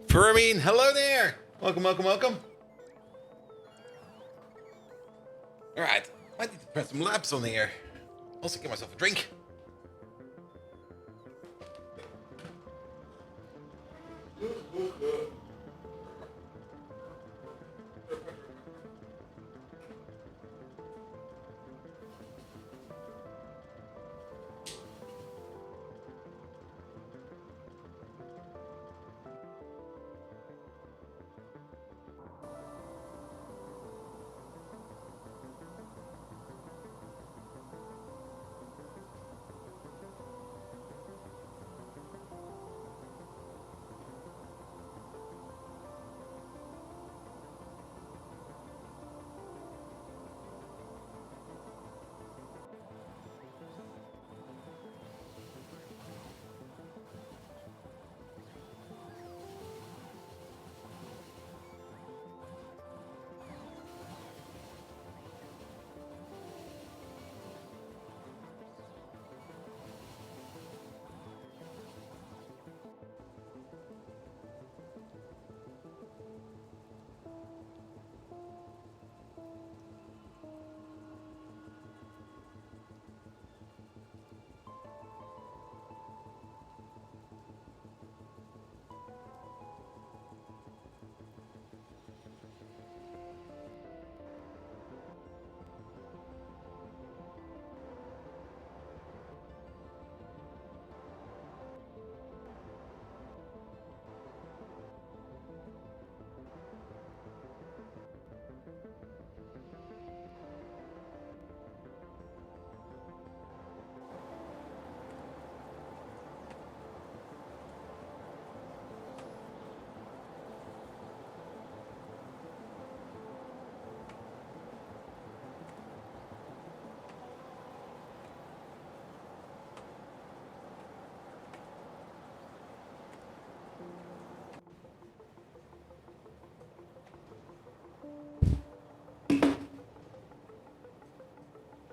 Fermine, hello there. Welcome, welcome, welcome. All right, I need to press some laps on here. Also get myself a drink.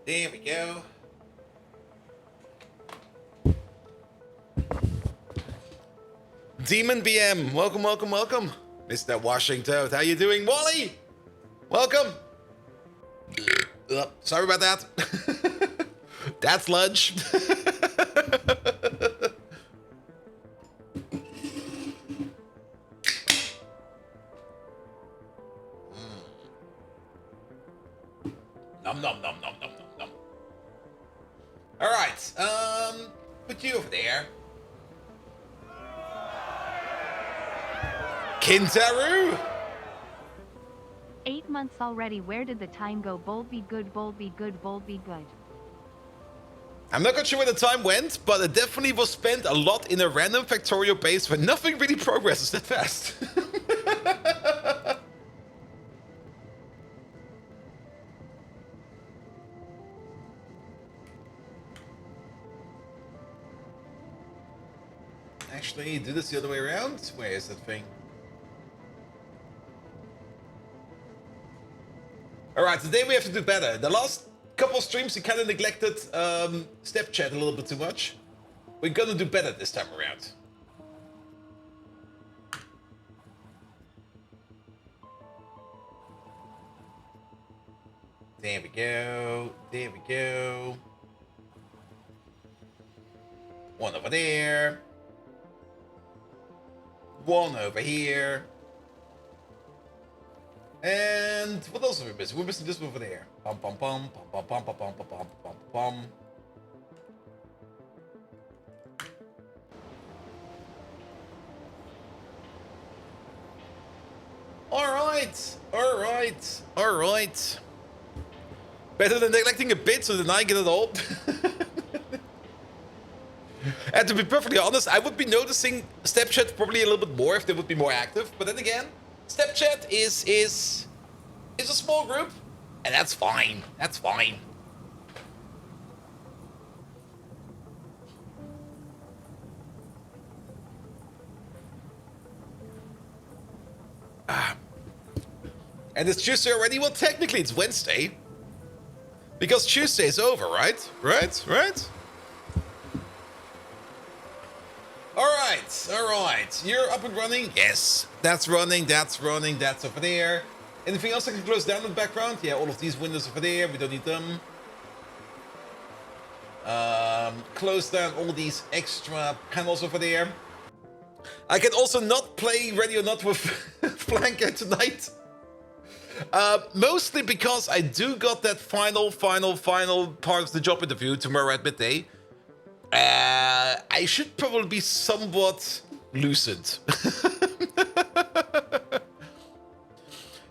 There we go. Demon BM, welcome, welcome, welcome. Mr. Washington, how you doing? Wally, welcome. Sorry about that. That's lunch. Nom nom nom nom nom nom nom. All right, put you over there. Kintaru. 8 months already. Where did the time go? Bold be good, bold be good, bold be good. I'm not quite sure where the time went, but it definitely was spent a lot in a random Factorio base where nothing really progresses that fast. Actually, do this the other way around. Where is that thing? Alright, today we have to do better. The last couple streams we kind of neglected step chat a little bit too much. We're gonna do better this time around. There we go. There we go. One over there. One over here. And what else are we missing? We're missing this one over there. Pum pum pum pum pum pum pum pum pum pum pum. Alright, alright, alright. Better than neglecting a bit so then I get it all. And to be perfectly honest, I would be noticing step chat probably a little bit more if they would be more active. But then again, step chat is a small group, and that's fine. That's fine. And it's Tuesday already? Well, technically it's Wednesday. Because Tuesday is over, right? Right? Alright. You're up and running? Yes. That's running, that's over there. Anything else I can close down in the background? Yeah, all of these windows over there, we don't need them. Close down all these extra panels over there. I can also not play Ready or Not with Flanker tonight. Mostly because I do got that final part of the job interview tomorrow at midday. I should probably be somewhat lucid.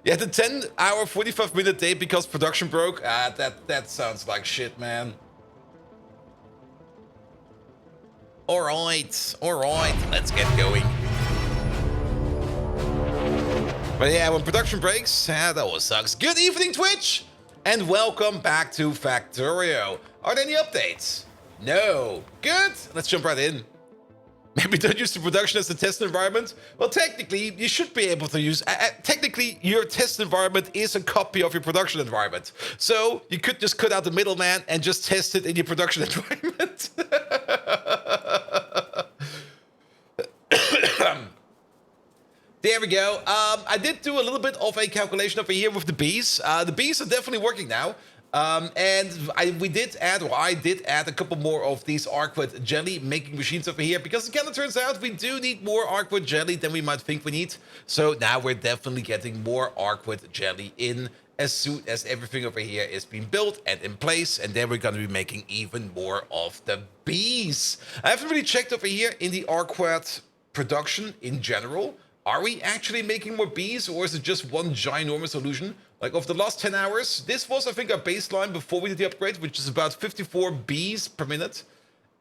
Yeah, the 10-hour, 45-minute day because production broke. That sounds like shit, man. All right, let's get going. But yeah, when production breaks, that always sucks. Good evening, Twitch, and welcome back to Factorio. Are there any updates? No. Good. Let's jump right in. Maybe don't use the production as the test environment. Well, technically, you should be able to use... technically, your test environment is a copy of your production environment. So you could just cut out the middleman and just test it in your production environment. There we go. I did do a little bit of a calculation over here with the bees. The bees are definitely working now. And I did add a couple more of these Arcwood jelly making machines over here because it kind of turns out we do need more Arcwood jelly than we might think we need. So now we're definitely getting more Arcwood jelly in as soon as everything over here is being built and in place. And then we're going to be making even more of the bees. I haven't really checked over here in the Arcwood production in general. Are we actually making more bees, or is it just one ginormous illusion? Like, of the last 10 hours, this was, I think, our baseline before we did the upgrade, which is about 54 bees per minute.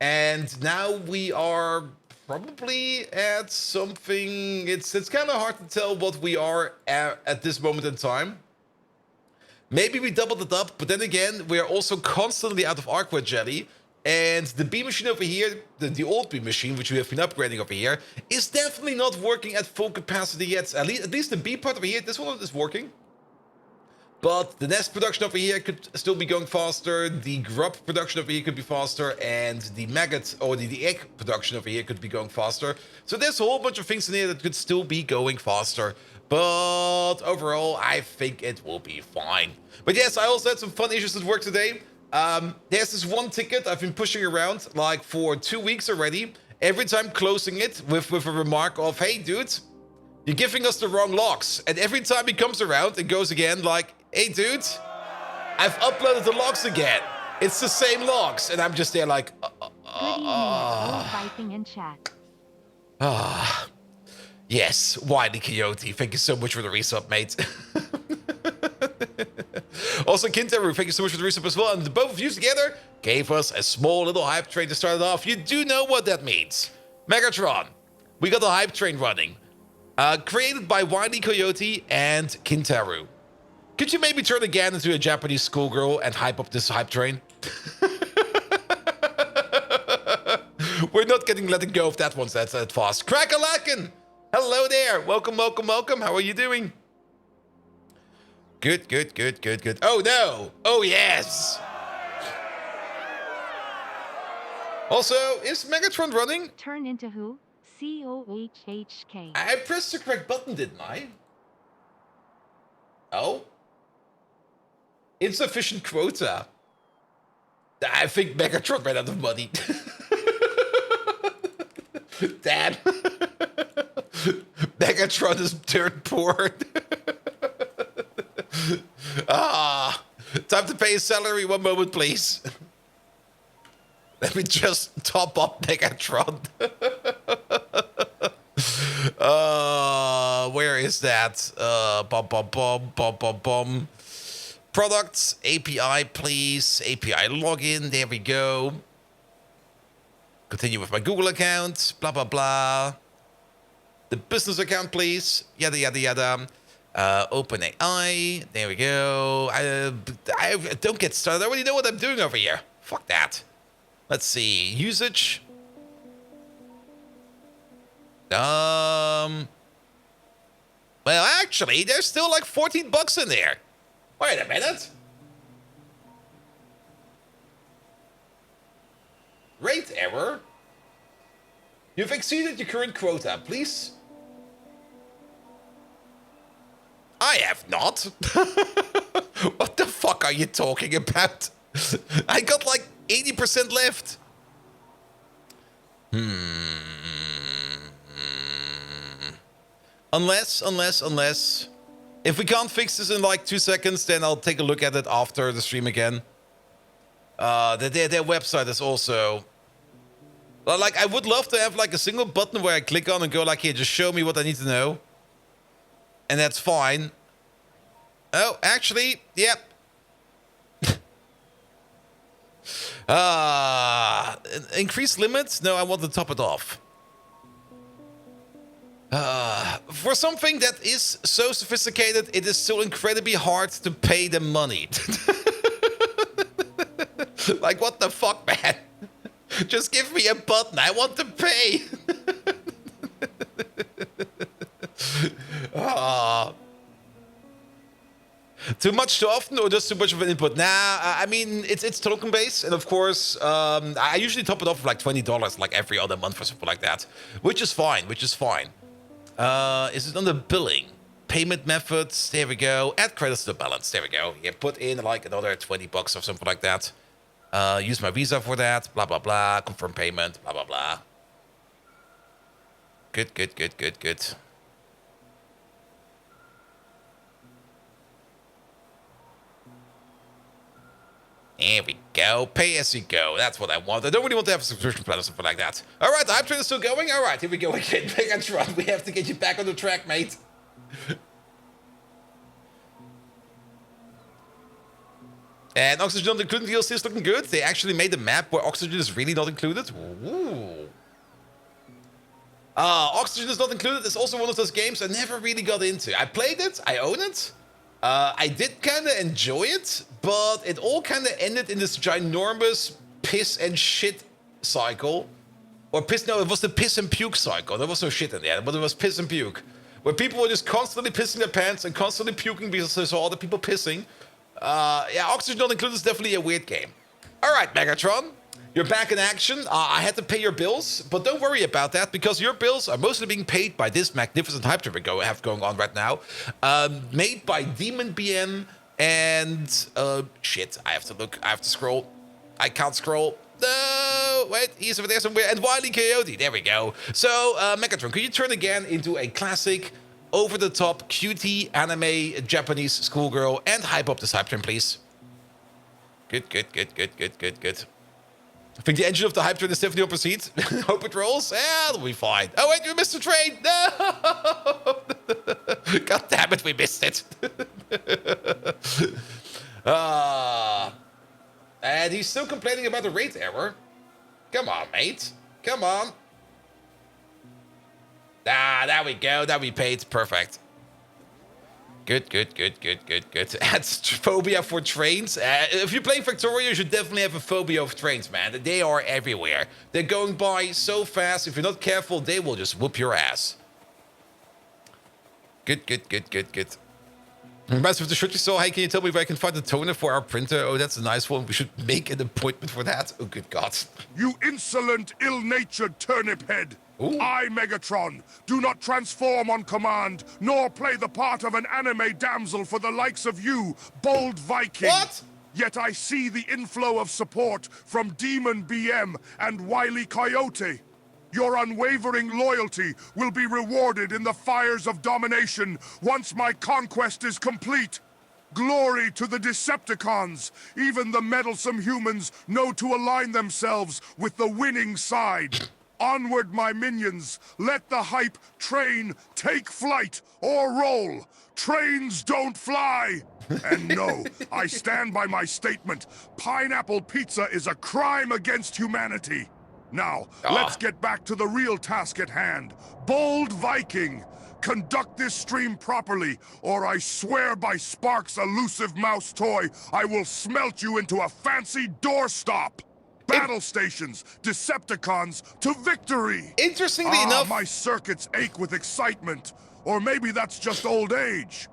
And now we are probably at something... It's kind of hard to tell what we are at this moment in time. Maybe we doubled it up, but then again, we are also constantly out of Arcwood jelly. And the bee machine over here, the old bee machine, which we have been upgrading over here, is definitely not working at full capacity yet. At least the bee part over here, this one is working. But the nest production over here could still be going faster. The grub production over here could be faster. And the maggot, or the egg production over here could be going faster. So there's a whole bunch of things in here that could still be going faster. But overall, I think it will be fine. But yes, I also had some fun issues at work today. There's this one ticket I've been pushing around like for 2 weeks already. Every time closing it with a remark of, hey dude, you're giving us the wrong logs. And every time he comes around, it goes again like, hey dude, I've uploaded the logs again. It's the same logs. And I'm just there like, Good evening, in chat. Yes, Wiley Coyote. Thank you so much for the resub, mate. Also, Kinteru, thank you so much for the resub as well. And the both of you together gave us a small little hype train to start it off. You do know what that means. Megatron, we got the hype train running. Created by Wiley Coyote and Kinteru. Could you maybe turn again into a Japanese schoolgirl and hype up this hype train? We're not letting go of that one that fast. Crackalakin! Hello there. Welcome. How are you doing? Good. Oh, no. Oh, yes. Also, is Megatron running? Turn into who? COHHK. I pressed the correct button, didn't I? Oh? Insufficient quota. I think Megatron ran out of money. Damn. Megatron is turned poor. Time to pay his salary. One moment, please. Let me just top up Megatron. Where is that? Products, API, please. API login. There we go. Continue with my Google account. Blah, blah, blah. The business account, please. Yada, yada, yada. OpenAI. There we go. I don't get started. I already know what I'm doing over here. Fuck that. Let's see. Usage. Well, actually, there's still like $14 in there. Wait a minute. error. You've exceeded your current quota. Please. I have not. What the fuck are you talking about? I got like 80% left. Unless. If we can't fix this in like 2 seconds, then I'll take a look at it after the stream again. Their website is also... Well, like, I would love to have like a single button where I click on and go like, here, just show me what I need to know. And that's fine. Oh, actually, yep. Increase limits? No, I want to top it off. For something that is so sophisticated, it is so incredibly hard to pay them money. Like, what the fuck, man? Just give me a button. I want to pay. Too much too often, or just too much of an input? Nah, I mean, it's token based, and of course, I usually top it off for like $20, like every other month or something like that, which is fine. Is it under billing? Payment methods, there we go. Add credits to the balance, there we go. Yeah, put in like another $20 or something like that. Use my Visa for that, blah, blah, blah. Confirm payment, blah, blah, blah. Good. There we go. Pay as you go. That's what I want. I don't really want to have a subscription plan or something like that. All right, the hype train is still going. All right, here we go again. Megatron, we have to get you back on the track, mate. And oxygen not included DLC is looking good. They actually made a map where oxygen is really not included. Ooh. Oxygen is not included. It's also one of those games I never really got into. I played it. I own it. I did kind of enjoy it, but it all kind of ended in this ginormous piss and shit cycle. Or piss, no, it was the piss and puke cycle. There was no shit in there, but it was piss and puke. Where people were just constantly pissing their pants and constantly puking because they saw other people pissing. Yeah, Oxygen Not Included is definitely a weird game. All right, Megatron. You're back in action. I had to pay your bills, but don't worry about that because your bills are mostly being paid by this magnificent hype trip we have going on right now. Made by Demon BM and... shit, I have to look. I have to scroll. I can't scroll. No, wait, he's over there somewhere. And Wily Coyote, there we go. So, Megatron, could you turn again into a classic, over-the-top, cutie, anime, Japanese schoolgirl and hype up this hype train, please? Good. I think the engine of the hype train is definitely on proceed. Hope it rolls. Yeah, it'll be fine. Oh, wait, we missed the train. No! God damn it, we missed it. And he's still complaining about the rate error. Come on, mate. Come on. Ah, there we go. That we paid. Perfect. Good. That's phobia for trains. If you're playing Factorio, you should definitely have a phobia of trains, man. They are everywhere. They're going by so fast. If you're not careful, they will just whoop your ass. Good. Reminds me of the shirt you saw. Hey, can you tell me where I can find the toner for our printer? Oh, that's a nice one. We should make an appointment for that. Oh, good God. You insolent, ill-natured turnip head. Ooh. I, Megatron, do not transform on command, nor play the part of an anime damsel for the likes of you, bold Viking. What? Yet I see the inflow of support from Demon BM and Wily Coyote. Your unwavering loyalty will be rewarded in the fires of domination once my conquest is complete. Glory to the Decepticons! Even the meddlesome humans know to align themselves with the winning side. Onward, my minions! Let the hype train take flight or roll! Trains don't fly! And no, I stand by my statement. Pineapple pizza is a crime against humanity. Now, let's get back to the real task at hand. Bold Viking, conduct this stream properly, or I swear by Spark's elusive mouse toy, I will smelt you into a fancy doorstop. Battle stations, Decepticons, to victory! Interestingly enough... my circuits ache with excitement. Or maybe that's just old age.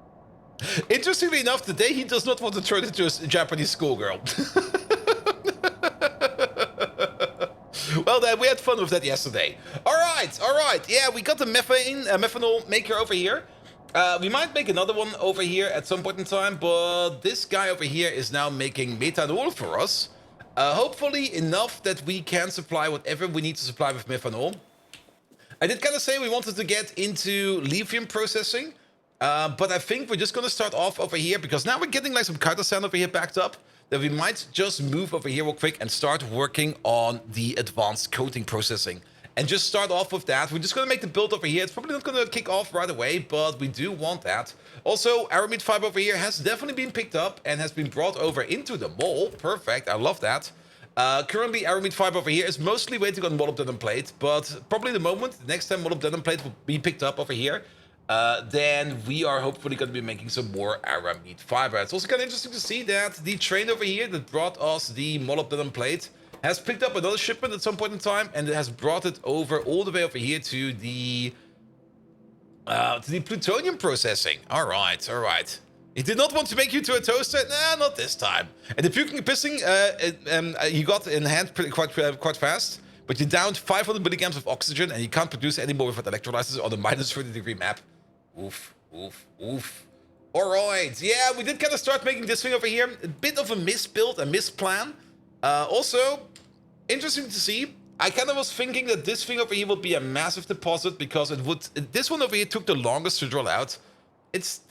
Interestingly enough, today he does not want to turn into a Japanese schoolgirl. Well, then we had fun with that yesterday. All right. Yeah, we got the methanol maker over here. We might make another one over here at some point in time, but this guy over here is now making methanol for us. Hopefully enough that we can supply whatever we need to supply with methanol. I did kind of say we wanted to get into lithium processing, but I think we're just going to start off over here because now we're getting like some counter sand over here backed up, that we might just move over here real quick and start working on the advanced coating processing. And just start off with that. We're just going to make the build over here. It's probably not going to kick off right away, but we do want that. Also, aramid fiber over here has definitely been picked up and has been brought over into the mall. Perfect. I love that. Currently, aramid fiber over here is mostly waiting on molybdenum plate, but probably the moment, the next time molybdenum plate will be picked up over here, then we are hopefully going to be making some more aramid fiber. It's also kind of interesting to see that the train over here that brought us the molybdenum plate has picked up another shipment at some point in time, and it has brought it over all the way over here to the plutonium processing. All right. He did not want to make you to a toaster? Nah, not this time. And the puking and pissing, you got in hand quite fast, but you downed 500 milligrams of oxygen, and you can't produce any more without electrolysis on the minus 30-degree map. Oof. All right, yeah, we did kind of start making this thing over here. A bit of a misbuild, a misplan. Also, interesting to see. I kind of was thinking that this thing over here would be a massive deposit because it would. This one over here took the longest to drill out. This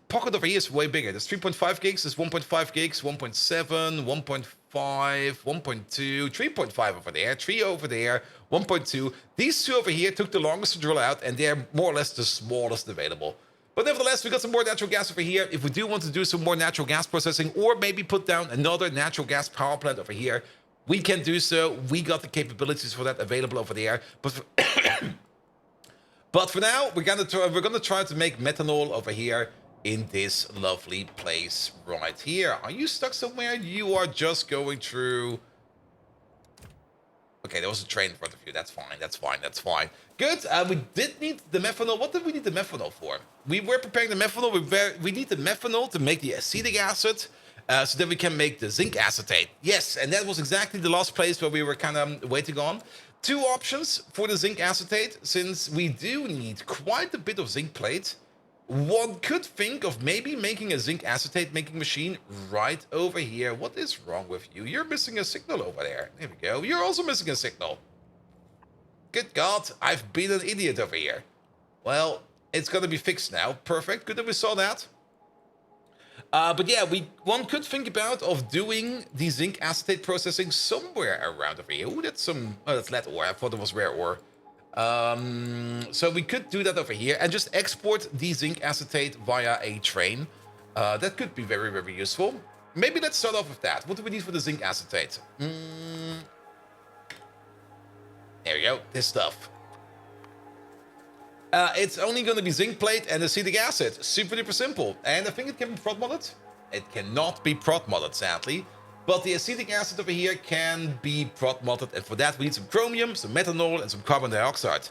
pocket over here is way bigger. There's 3.5 gigs, there's 1.5 gigs, 1.7, 1.5, 1.2, 3.5 over there, 3 over there, 1.2. These two over here took the longest to drill out, and they're more or less the smallest available. But nevertheless, we got some more natural gas over here. If we do want to do some more natural gas processing, or maybe put down another natural gas power plant over here, we can do so. We got the capabilities for that available over there. But for now, we're gonna try to make methanol over here in this lovely place right here. Are you stuck somewhere? You are just going through. Okay, there was a train in front of you. That's fine. Good. We did need the methanol. What did we need the methanol for? We were preparing the methanol. We need the methanol to make the acetic acid, so that we can make the zinc acetate. Yes, and that was exactly the last place where we were kind of waiting on. Two options for the zinc acetate, since we do need quite a bit of zinc plate. One could think of maybe making a zinc acetate making machine right over here. What is wrong with you? You're missing a signal over there. There we go. You're also missing a signal. Good God, I've been an idiot over here. Well, it's gonna be fixed now. Perfect. Good that we saw that. But yeah, one could think about of doing the zinc acetate processing somewhere around over here. Ooh, that's that's lead ore. I thought it was rare ore. So we could do that over here and just export the zinc acetate via a train. That could be very, very useful. Maybe let's start off with that. What do we need for the zinc acetate? There we go. This stuff. It's only going to be zinc plate and acetic acid. Super duper simple. And I think it can be prot modded. It cannot be prot modded, sadly. But the acetic acid over here can be prot modded. And for that, we need some chromium, some methanol, and some carbon dioxide.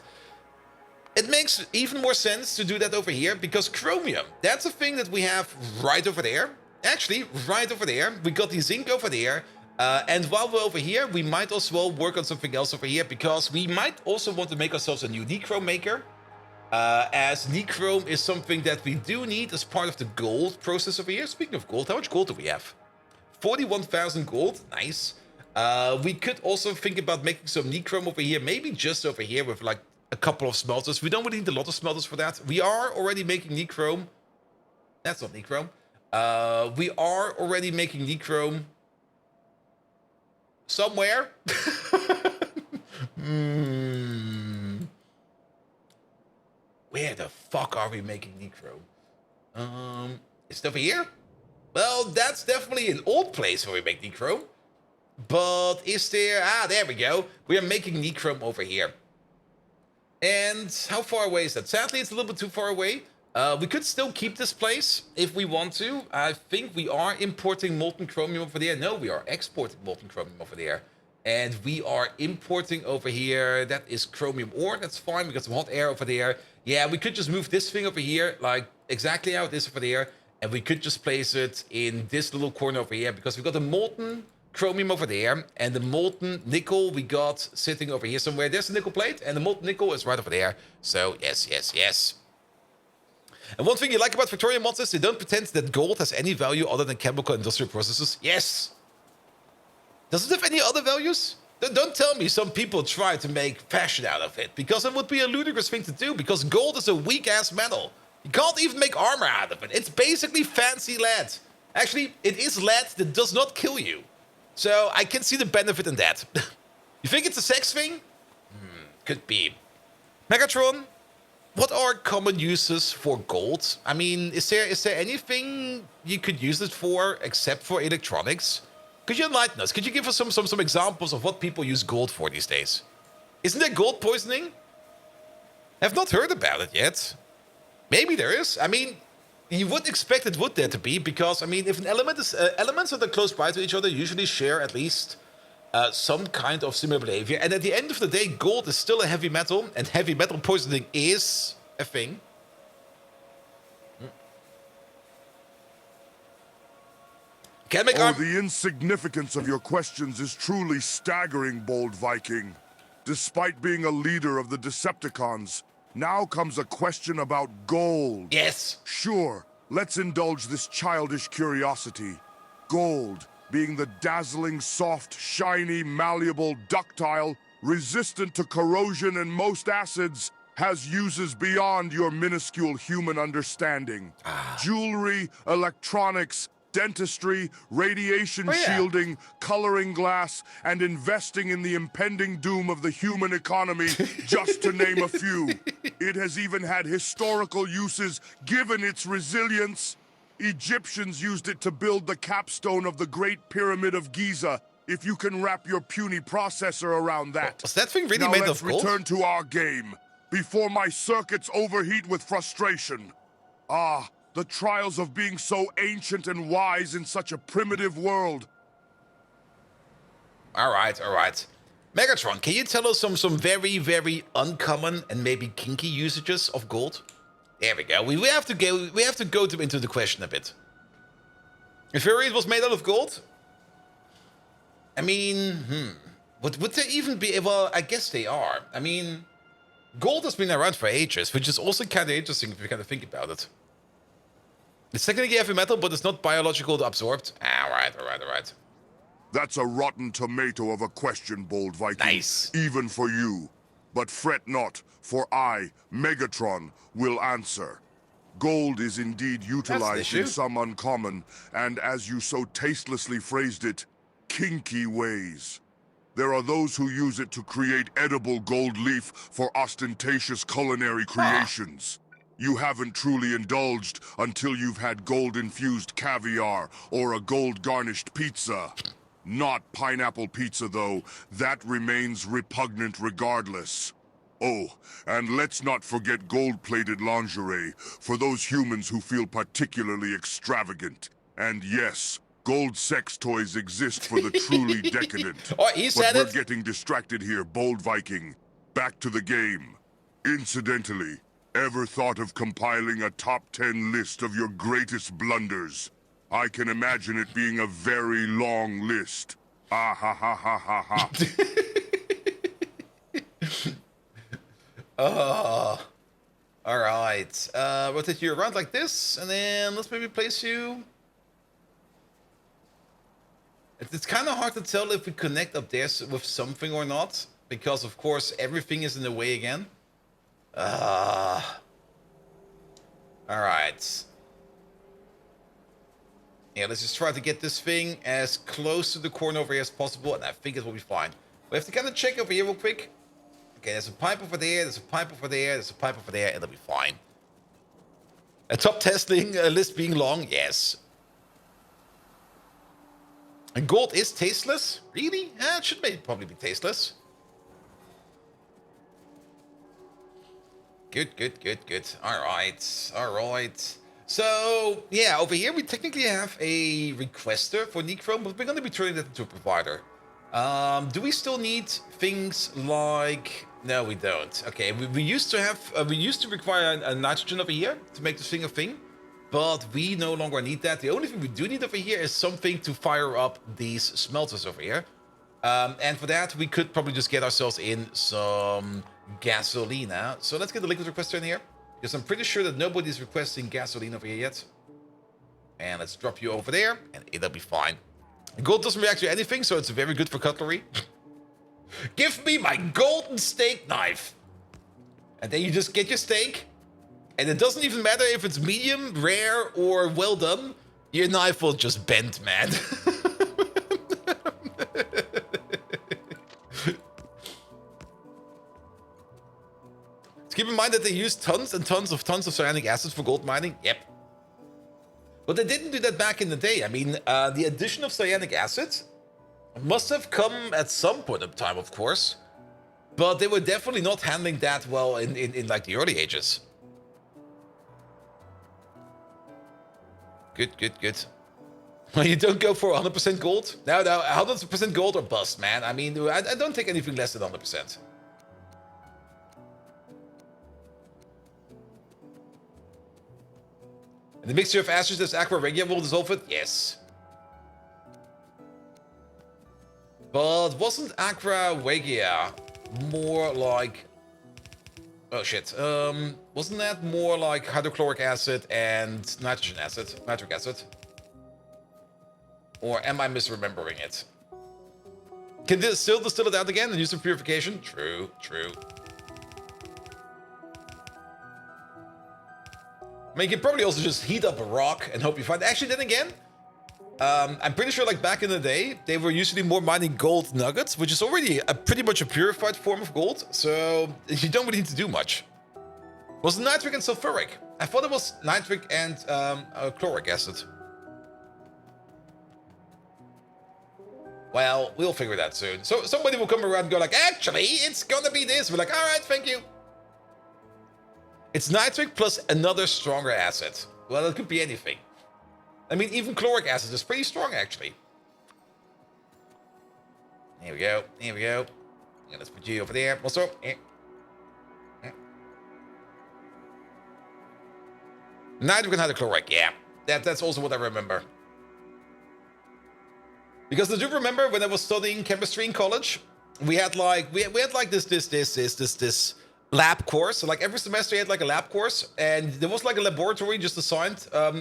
It makes even more sense to do that over here because chromium, that's a thing that we have right over there. Actually, right over there. We got the zinc over there. And while we're over here, we might as well work on something else over here because we might also want to make ourselves a new nichrome maker. As nichrome is something that we do need as part of the gold process over here. Speaking of gold, how much gold do we have? 41,000 gold. Nice. We could also think about making some nichrome over here. Maybe just over here with like a couple of smelters. We don't really need a lot of smelters for that. We are already making nichrome. That's not nichrome. We are already making nichrome somewhere. Where the fuck are we making nichrome? Is it over here? Well, that's definitely an old place where we make nichrome. But is there... Ah, there we go. We are making nichrome over here. And how far away is that? Sadly, it's a little bit too far away. We could still keep this place if we want to. I think we are importing molten chromium over there. No, we are exporting molten chromium over there. And we are importing over here. That is chromium ore. That's fine. We got some hot air over there. Yeah, we could just move this thing over here, like exactly how it is over there. And we could just place it in this little corner over here because we've got a molten chromium over there, and the molten nickel we got sitting over here somewhere. There's the nickel plate, and the molten nickel is right over there. So, yes, yes, yes. And one thing you like about Factorio mods is they don't pretend that gold has any value other than chemical industrial processes. Yes! Does it have any other values? Don't tell me some people try to make fashion out of it, because it would be a ludicrous thing to do, because gold is a weak-ass metal. You can't even make armor out of it. It's basically fancy lead. Actually, it is lead that does not kill you. So I can see the benefit in that. You think it's a sex thing? Could be. Megatron, what are common uses for gold? I mean, is there anything you could use it for except for electronics? Could you enlighten us? Could you give us some examples of what people use gold for these days? Isn't there gold poisoning? I've not heard about it yet. Maybe there is. I mean, you would expect it would there to be, because, I mean, if an element is... elements that are close by to each other usually share at least some kind of similar behavior. And at the end of the day, gold is still a heavy metal, and heavy metal poisoning is a thing. The insignificance of your questions is truly staggering, Bold Viking. Despite being a leader of the Decepticons, now comes a question about gold. Yes. Sure, let's indulge this childish curiosity. Gold, being the dazzling, soft, shiny, malleable, ductile, resistant to corrosion and most acids, has uses beyond your minuscule human understanding. Jewelry, electronics, dentistry, radiation shielding, coloring glass, and investing in the impending doom of the human economy, just to name a few. It has even had historical uses given its resilience. Egyptians used it to build the capstone of the Great Pyramid of Giza, if you can wrap your puny processor around that. Was that thing really now made let's of gold? return to our game, before my circuits overheat with frustration. The trials of being so ancient and wise in such a primitive world. Alright. Megatron, can you tell us some very, very uncommon and maybe kinky usages of gold? There we go. We have to go into the question a bit. If Furious was made out of gold? I mean, would they even be... Well, I guess they are. I mean, gold has been around for ages, which is also kind of interesting if you kind of think about it. It's technically heavy metal, but it's not biological absorbed. Alright. That's a rotten tomato of a question, Bold Viking. Nice. Even for you. But fret not, for I, Megatron, will answer. Gold is indeed utilized in some uncommon, and as you so tastelessly phrased it, kinky ways. There are those who use it to create edible gold leaf for ostentatious culinary creations. You haven't truly indulged until you've had gold-infused caviar or a gold-garnished pizza. Not pineapple pizza, though. That remains repugnant regardless. Oh, and let's not forget gold-plated lingerie for those humans who feel particularly extravagant. And yes, gold sex toys exist for the truly decadent. Oh, he said but it. we're getting distracted here, Bold Viking. Back to the game. Incidentally, ever thought of compiling a top 10 list of your greatest blunders? I can imagine it being a very long list. Ah ha ha ha ha ha. Alright. Rotate you around like this, and then let's maybe place you... It's kind of hard to tell if we connect up there with something or not, because of course everything is in the way again. Alright. Yeah, let's just try to get this thing as close to the corner over here as possible, and I think it will be fine. We have to kind of check over here real quick. Okay, there's a pipe over there, there's a pipe over there, there's a pipe over there, and it'll be fine. A top testing list being long, yes. And gold is tasteless? Really? It should probably be tasteless. Good. Alright. So, yeah, over here we technically have a requester for Nechrome, but we're going to be turning that into a provider. Do we still need things like... No, we don't. Okay, we used to have... we used to require a nitrogen over here to make this thing a thing. but we no longer need that. The only thing we do need over here is something to fire up these smelters over here. And for that, we could probably just get ourselves in some gasolina. So let's get the liquid requester in here, because I'm pretty sure that nobody's requesting gasoline over here yet. And let's drop you over there, and it'll be fine. Gold doesn't react to anything, so it's very good for cutlery. Give me my golden steak knife. And then you just get your steak. And it doesn't even matter if it's medium, rare, or well done. Your knife will just bend, man. Keep in mind that they use tons and tons of cyanic acid for gold mining. Yep. But they didn't do that back in the day. I mean, the addition of cyanic acid must have come at some point in time, of course. But they were definitely not handling that well in like the early ages. Good, good, good. You don't go for 100% gold? No, 100% gold or bust, man. I mean, I don't take anything less than 100%. And the mixture of acids as aqua regia will dissolve it? Yes. But wasn't aqua regia more like... Oh shit. Wasn't that more like hydrochloric acid and nitrogen acid? Nitric acid? Or am I misremembering it? Can this still distill it out again and use some purification? True, true. I mean, you can probably also just heat up a rock and hope you find... Actually, then again, I'm pretty sure like back in the day, they were usually more mining gold nuggets, which is already pretty much a purified form of gold. So you don't really need to do much. Was it nitric and sulfuric? I thought it was nitric and chloric acid. Well, we'll figure that soon. So somebody will come around and go like, actually, it's gonna be this. We're like, all right, thank you. It's nitric plus another stronger acid. Well, it could be anything. I mean, even chloric acid is pretty strong, actually. Here we go. Here we go. Yeah, let's put you over there. Also, nitric and hydrochloric. Yeah, that's also what I remember. Because I do remember when I was studying chemistry in college, we had like this lab course. So like every semester you had like a lab course, and there was like a laboratory just assigned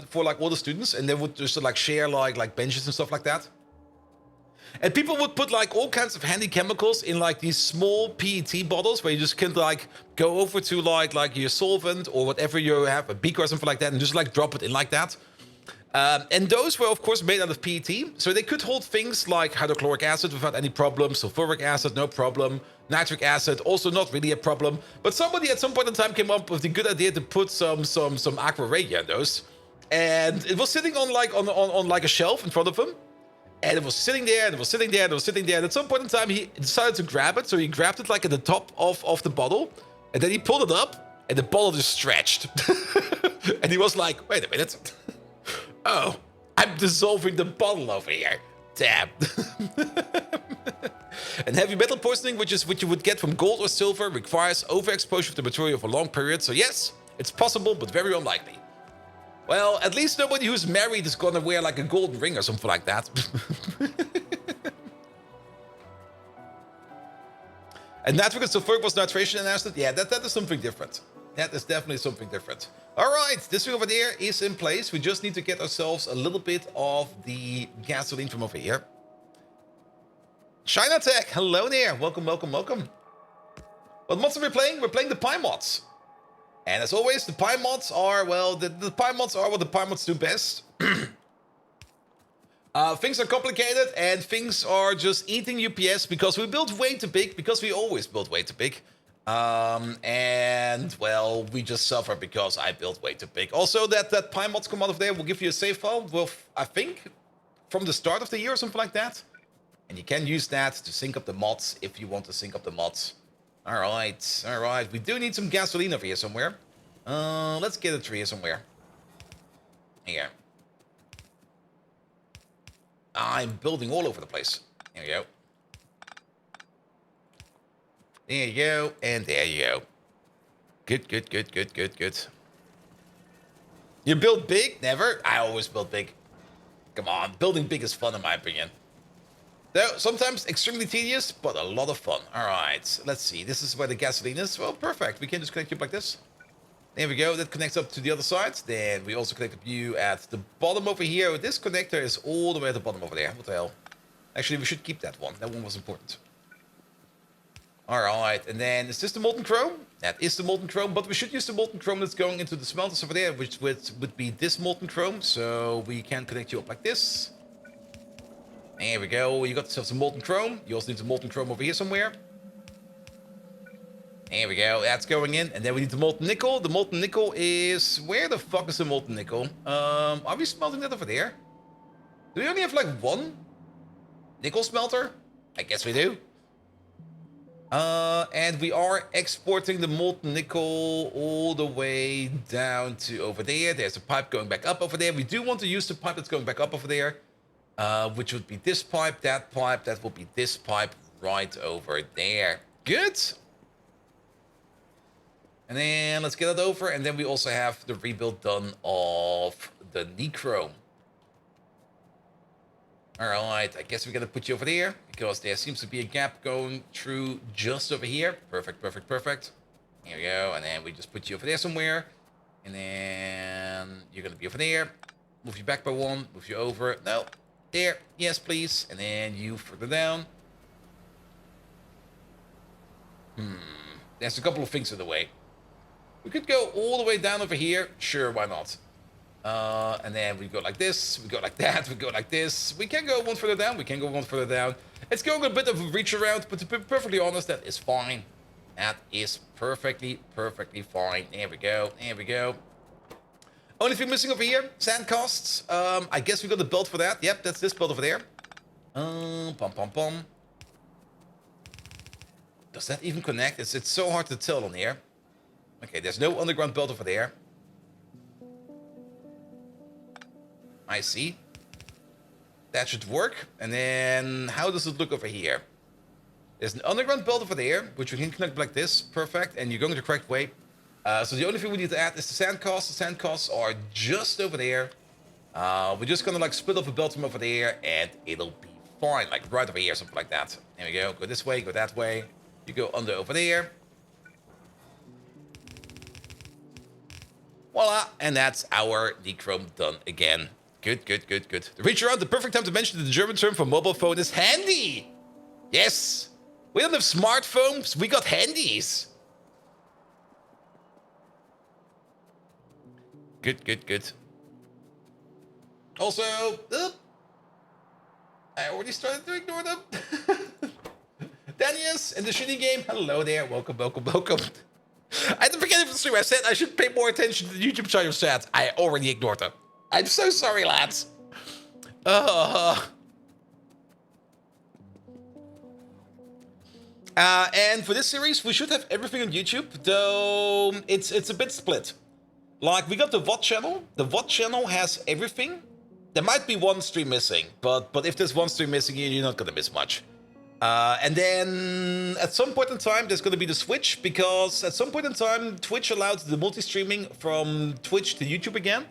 for like all the students, and they would just like share like benches and stuff like that. And people would put like all kinds of handy chemicals in like these small PET bottles where you just can like go over to like your solvent or whatever you have, a beaker or something like that, and just like drop it in like that. And those were, of course, made out of PET, so they could hold things like hydrochloric acid without any problem, sulfuric acid, no problem, nitric acid, also not really a problem. But somebody at some point in time came up with the good idea to put some aqua regia in those, and it was sitting on like a shelf in front of him, and it was sitting there, and it was sitting there, and it was sitting there. And at some point in time, he decided to grab it, so he grabbed it like at the top of the bottle, and then he pulled it up, and the bottle just stretched, and he was like, "Wait a minute." Oh, I'm dissolving the bottle over here. Damn. And heavy metal poisoning, which is what you would get from gold or silver, requires overexposure of the material for a long period. So yes, it's possible, but very unlikely. Well, at least nobody who's married is gonna wear like a golden ring or something like that. And nitric and sulfuric was nitration and acid. Yeah, that is something different. That is definitely something different. All right, this thing over there is in place. We just need to get ourselves a little bit of the gasoline from over here. China Tech, hello there. Welcome, welcome, welcome. What mods are we playing? We're playing the Pi mods. And as always, the Pi mods are, well, the Pi mods are what the Pi mods do best. Things are complicated and things are just eating UPS because we build way too big, because we always build way too big. And well, we just suffer because I built way too big. Also, that Pi mods command over there will give you a save file with, I think, from the start of the year or something like that. And you can use that to sync up the mods if you want to sync up the mods. All right, all right. We do need some gasoline over here somewhere. Let's get it over here somewhere. Here. I'm building all over the place. There you go. There you go, and there you go. Good, good, good, good, good, good. You build big? Never. I always build big. Come on, building big is fun in my opinion. Though sometimes extremely tedious, but a lot of fun. All right, let's see. This is where the gasoline is. Well, perfect. We can just connect you up like this. There we go. That connects up to the other side. Then we also connect up you at the bottom over here. This connector is all the way at the bottom over there. What the hell? Actually, we should keep that one. That one was important. All right, and then is this the molten chrome? That is the molten chrome, but we should use the molten chrome that's going into the smelters over there, which would be this molten chrome. So we can connect you up like this. There we go. You got yourself some molten chrome. You also need some molten chrome over here somewhere. There we go. That's going in, and then we need the molten nickel. The molten nickel is where the fuck is the molten nickel? Are we smelting that over there? Do we only have like one nickel smelter? I guess we do. And we are exporting the molten nickel all the way down to over there. There's a pipe going back up over there. We do want to use the pipe that's going back up over there, which would be this pipe, that will be this pipe right over there. Good. And then let's get it over, and then we also have the rebuild done of the Nechrome. Alright, I guess we're gonna put you over there, because there seems to be a gap going through just over here. Perfect, perfect, perfect. Here we go, and then we just put you over there somewhere. And then you're gonna be over there. Move you back by one, move you over. No, there, yes please. And then you further down. There's a couple of things in the way. We could go all the way down over here. Sure, why not? And then we go like this, we go like that, we go like this. We can go one further down, we can go one further down. It's going a bit of a reach around, but to be perfectly honest, that is fine. That is perfectly fine. There we go, there we go. Only thing missing over here, sand costs. I guess we got the belt for that. Yep, that's this belt over there. Pom pom pom. Does that even connect? It's so hard to tell on here. Okay, there's no underground belt over there. I see. That should work. And then how does it look over here? There's an underground belt over there, which we can connect like this. Perfect. And you're going the correct way. So the only thing we need to add is the sand costs. The sand costs are just over there. We're just gonna like split off a belt from over there, and it'll be fine. Like right over here, something like that. There we go. Go this way, go that way. You go under over there. Voila, and that's our Nechrome done again. Good, good, good, good. The reach around, the perfect time to mention that the German term for mobile phone is handy. Yes, we don't have smartphones, we got handies. Good, good, good. Also, I already started to ignore them. Danius in the shitty game, hello there, welcome, welcome, welcome. I didn't forget the stream. I said I should pay more attention to the YouTube channel chat. I already ignored them. I'm so sorry, lads. And for this series, we should have everything on YouTube, though it's a bit split. Like, we got the VOD channel. The VOD channel has everything. There might be one stream missing, but if there's one stream missing, you're not gonna miss much. And then at some point in time, there's going to be the switch, because at some point in time, Twitch allowed the multi-streaming from Twitch to YouTube again.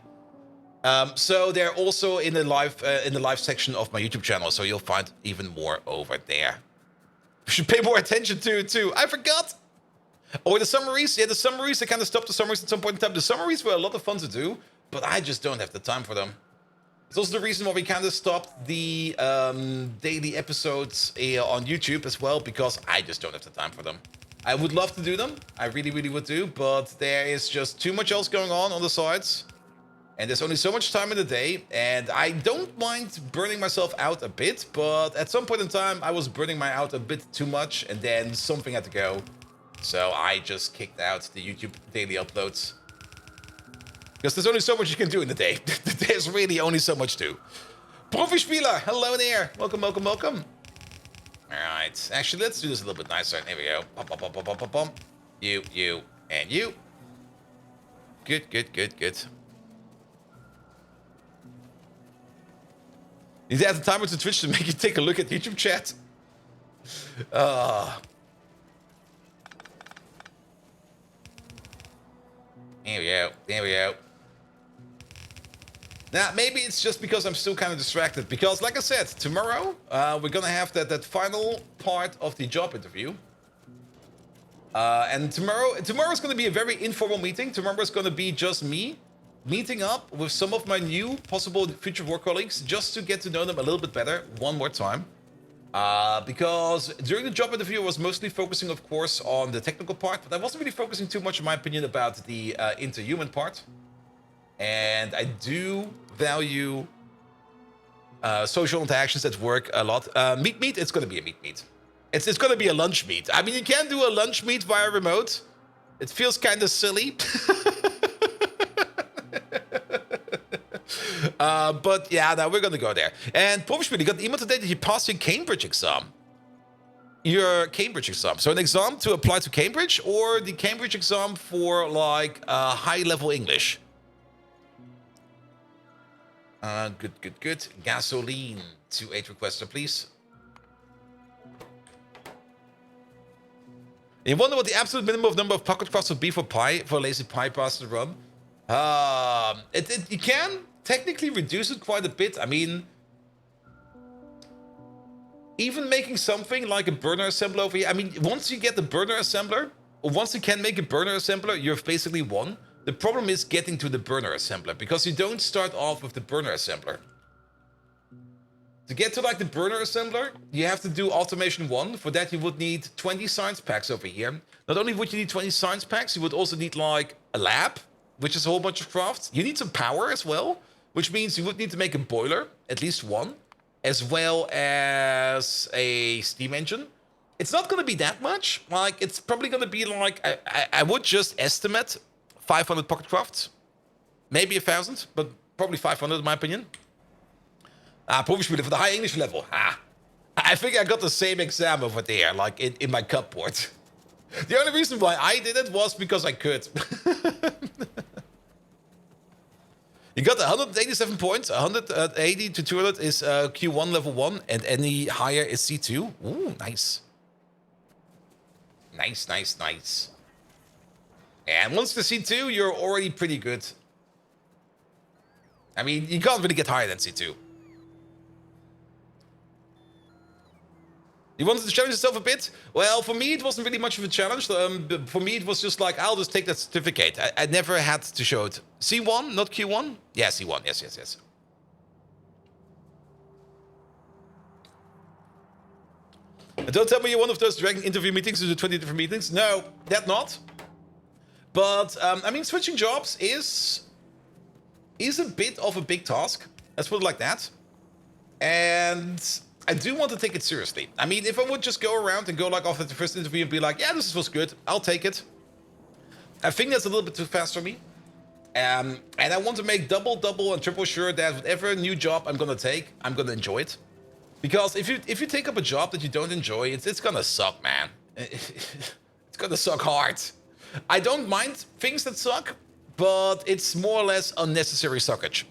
So they're also in the live section of my YouTube channel, so you'll find even more over there. You should pay more attention to it too. I forgot. Or the summaries. Yeah, the summaries. I kind of stopped the summaries at some point in time. The summaries were a lot of fun to do, but I just don't have the time for them. It's also the reason why we kind of stopped the daily episodes on YouTube as well, because I just don't have the time for them. I would love to do them. I really, really would do, but there is just too much else going on the sides. And there's only so much time in the day, and I don't mind burning myself out a bit, but at some point in time, I was burning my out a bit too much, and then something had to go. So I just kicked out the YouTube daily uploads. Because there's only so much you can do in the day. There's really only so much to. Profi-Spieler, hello there. Welcome, welcome, welcome. Alright, actually, let's do this a little bit nicer. There we go. Pom, pom, pom, pom, pom, pom, pom. You, and you. Good, good, good, good. Need to add the timer to Twitch to make you take a look at YouTube chat. There we go, there we go. Now, maybe it's just because I'm still kind of distracted. Because, like I said, tomorrow we're gonna have that final part of the job interview. And tomorrow's gonna be a very informal meeting. Tomorrow's gonna be just me meeting up with some of my new possible future work colleagues just to get to know them a little bit better one more time. Because during the job interview, I was mostly focusing, of course, on the technical part, but I wasn't really focusing too much, in my opinion, about the interhuman part. And I do value social interactions at work a lot. Meet, it's going to be a meet. It's going to be a lunch meet. I mean, you can do a lunch meet via remote. It feels kind of silly. But yeah, now we're gonna go there. And Professionally, you got the email today that you passed your Cambridge exam. Your Cambridge exam. So an exam to apply to Cambridge, or the Cambridge exam for like high-level English. Good. Gasoline to 8 requester, please. You wonder what the absolute minimum number of pocket crafts would be for a lazy pie pass to run? You can technically reduce it quite a bit. I mean, even making something like a burner assembler over here. I mean, once you get the burner assembler, or once you can make a burner assembler, you've basically won. The problem is getting to the burner assembler, because you don't start off with the burner assembler. To get to like the burner assembler, you have to do automation 1. For that, you would need 20 science packs over here. Not only would you need 20 science packs, you would also need like a lab, which is a whole bunch of crafts. You need some power as well, which means you would need to make a boiler, at least one, as well as a steam engine. It's not going to be that much. Like, it's probably going to be like, I would just estimate 500 pocket crafts. Maybe 1,000, but probably 500 in my opinion. Probably for the high English level. I think I got the same exam over there, like in my cupboard. The only reason why I did it was because I could. You got 187 points. 180 to 200 is Q1 level 1, and any higher is C2. Ooh, nice. Nice. And once the C2, you're already pretty good. I mean, you can't really get higher than C2. You wanted to challenge yourself a bit? Well, for me, it wasn't really much of a challenge. For me, it was just like, I'll just take that certificate. I never had to show it. C1, not Q1? Yeah, C1. Yes. And don't tell me you're one of those dragging interview meetings into 20 different meetings. No, that not. But, I mean, switching jobs is a bit of a big task. Let's put it like that. And I do want to take it seriously. I mean, if I would just go around and go like after the first interview and be like, yeah, this was good, I'll take it. I think that's a little bit too fast for me. And I want to make double and triple sure that whatever new job I'm gonna take, I'm gonna enjoy it. Because if you take up a job that you don't enjoy, it's gonna suck, man. It's gonna suck hard. I don't mind things that suck, but it's more or less unnecessary suckage.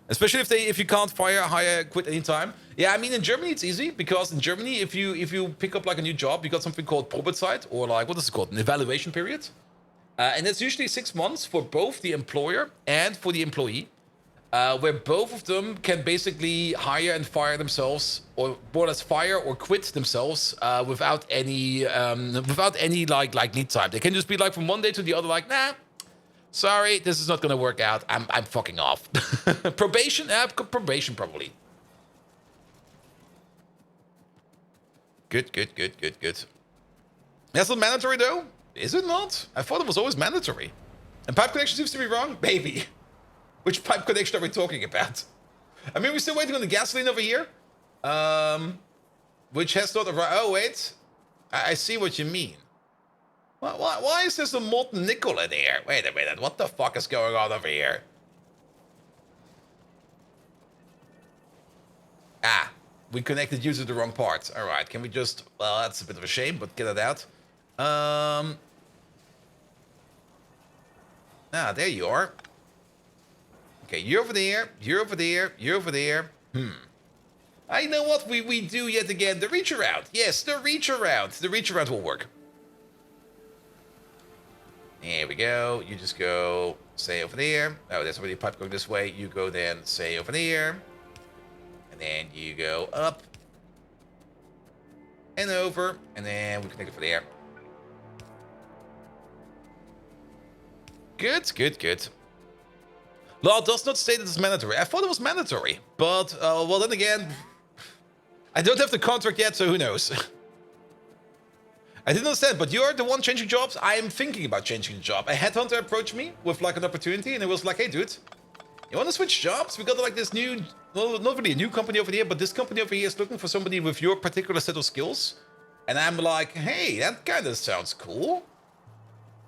Especially if you can't hire, quit anytime. Yeah, I mean, in Germany it's easy, because in Germany, if you pick up like a new job, you got something called Probezeit, or like, what is it called? An evaluation period. And it's usually 6 months for both the employer and for the employee, where both of them can basically hire and fire themselves, or more or less fire or quit themselves without any like lead time. They can just be like from one day to the other, like, nah, sorry, this is not gonna work out. I'm fucking off. Probation? Probation probably. Good. That's not mandatory though? Is it not? I thought it was always mandatory. And pipe connection seems to be wrong? Maybe. Which pipe connection are we talking about? I mean, we're still waiting on the gasoline over here. Which has not arrived. Oh, wait. I see what you mean. Why is there some molten nickel in here? Wait a minute. What the fuck is going on over here? We connected you to the wrong part. All right. Can we just... Well, that's a bit of a shame, but get it out. There you are. Okay, you're over there. You're over there. You're over there. I know what we do yet again. The reach around. Yes, the reach around. The reach around will work. There we go. You just go say over there. Oh, there's already a pipe going this way. You go then, say over there. And then you go up. And over. And then we connect it for there. Good, good, good. Law does not state that it's mandatory. I thought it was mandatory. But, well, then again, I don't have the contract yet, so who knows? I didn't understand, but you're the one changing jobs? I am thinking about changing the job. A headhunter approached me with like an opportunity, and it was like, hey, dude, you want to switch jobs? We got like this new, well, not really a new company over here, but this company over here is looking for somebody with your particular set of skills. And I'm like, hey, that kind of sounds cool.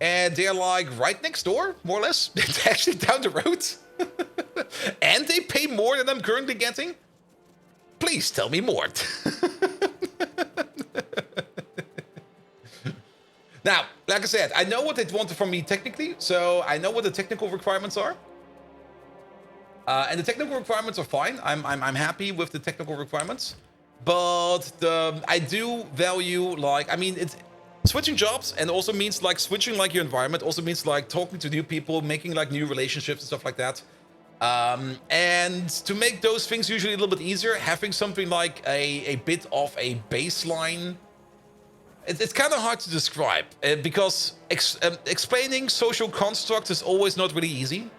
And they're like right next door, more or less. It's actually down the road. And they pay more than I'm currently getting. Please tell me more. Now, like I said, I know what they wanted from me technically, so I know what the technical requirements are. And the technical requirements are fine. I'm happy with the technical requirements. But I do value, like, I mean, it's switching jobs, and also means like switching like your environment, also means like talking to new people, making like new relationships and stuff like that. And to make those things usually a little bit easier, having something like a bit of a baseline. It's kind of hard to describe because explaining social constructs is always not really easy.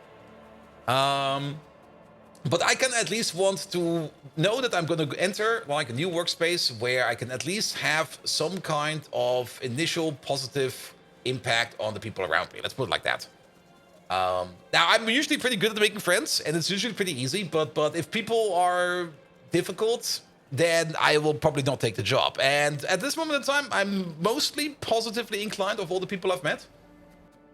But I can at least want to know that I'm going to enter like a new workspace where I can at least have some kind of initial positive impact on the people around me. Let's put it like that. Now, I'm usually pretty good at making friends, and it's usually pretty easy. But if people are difficult, then I will probably not take the job. And at this moment in time, I'm mostly positively inclined of all the people I've met.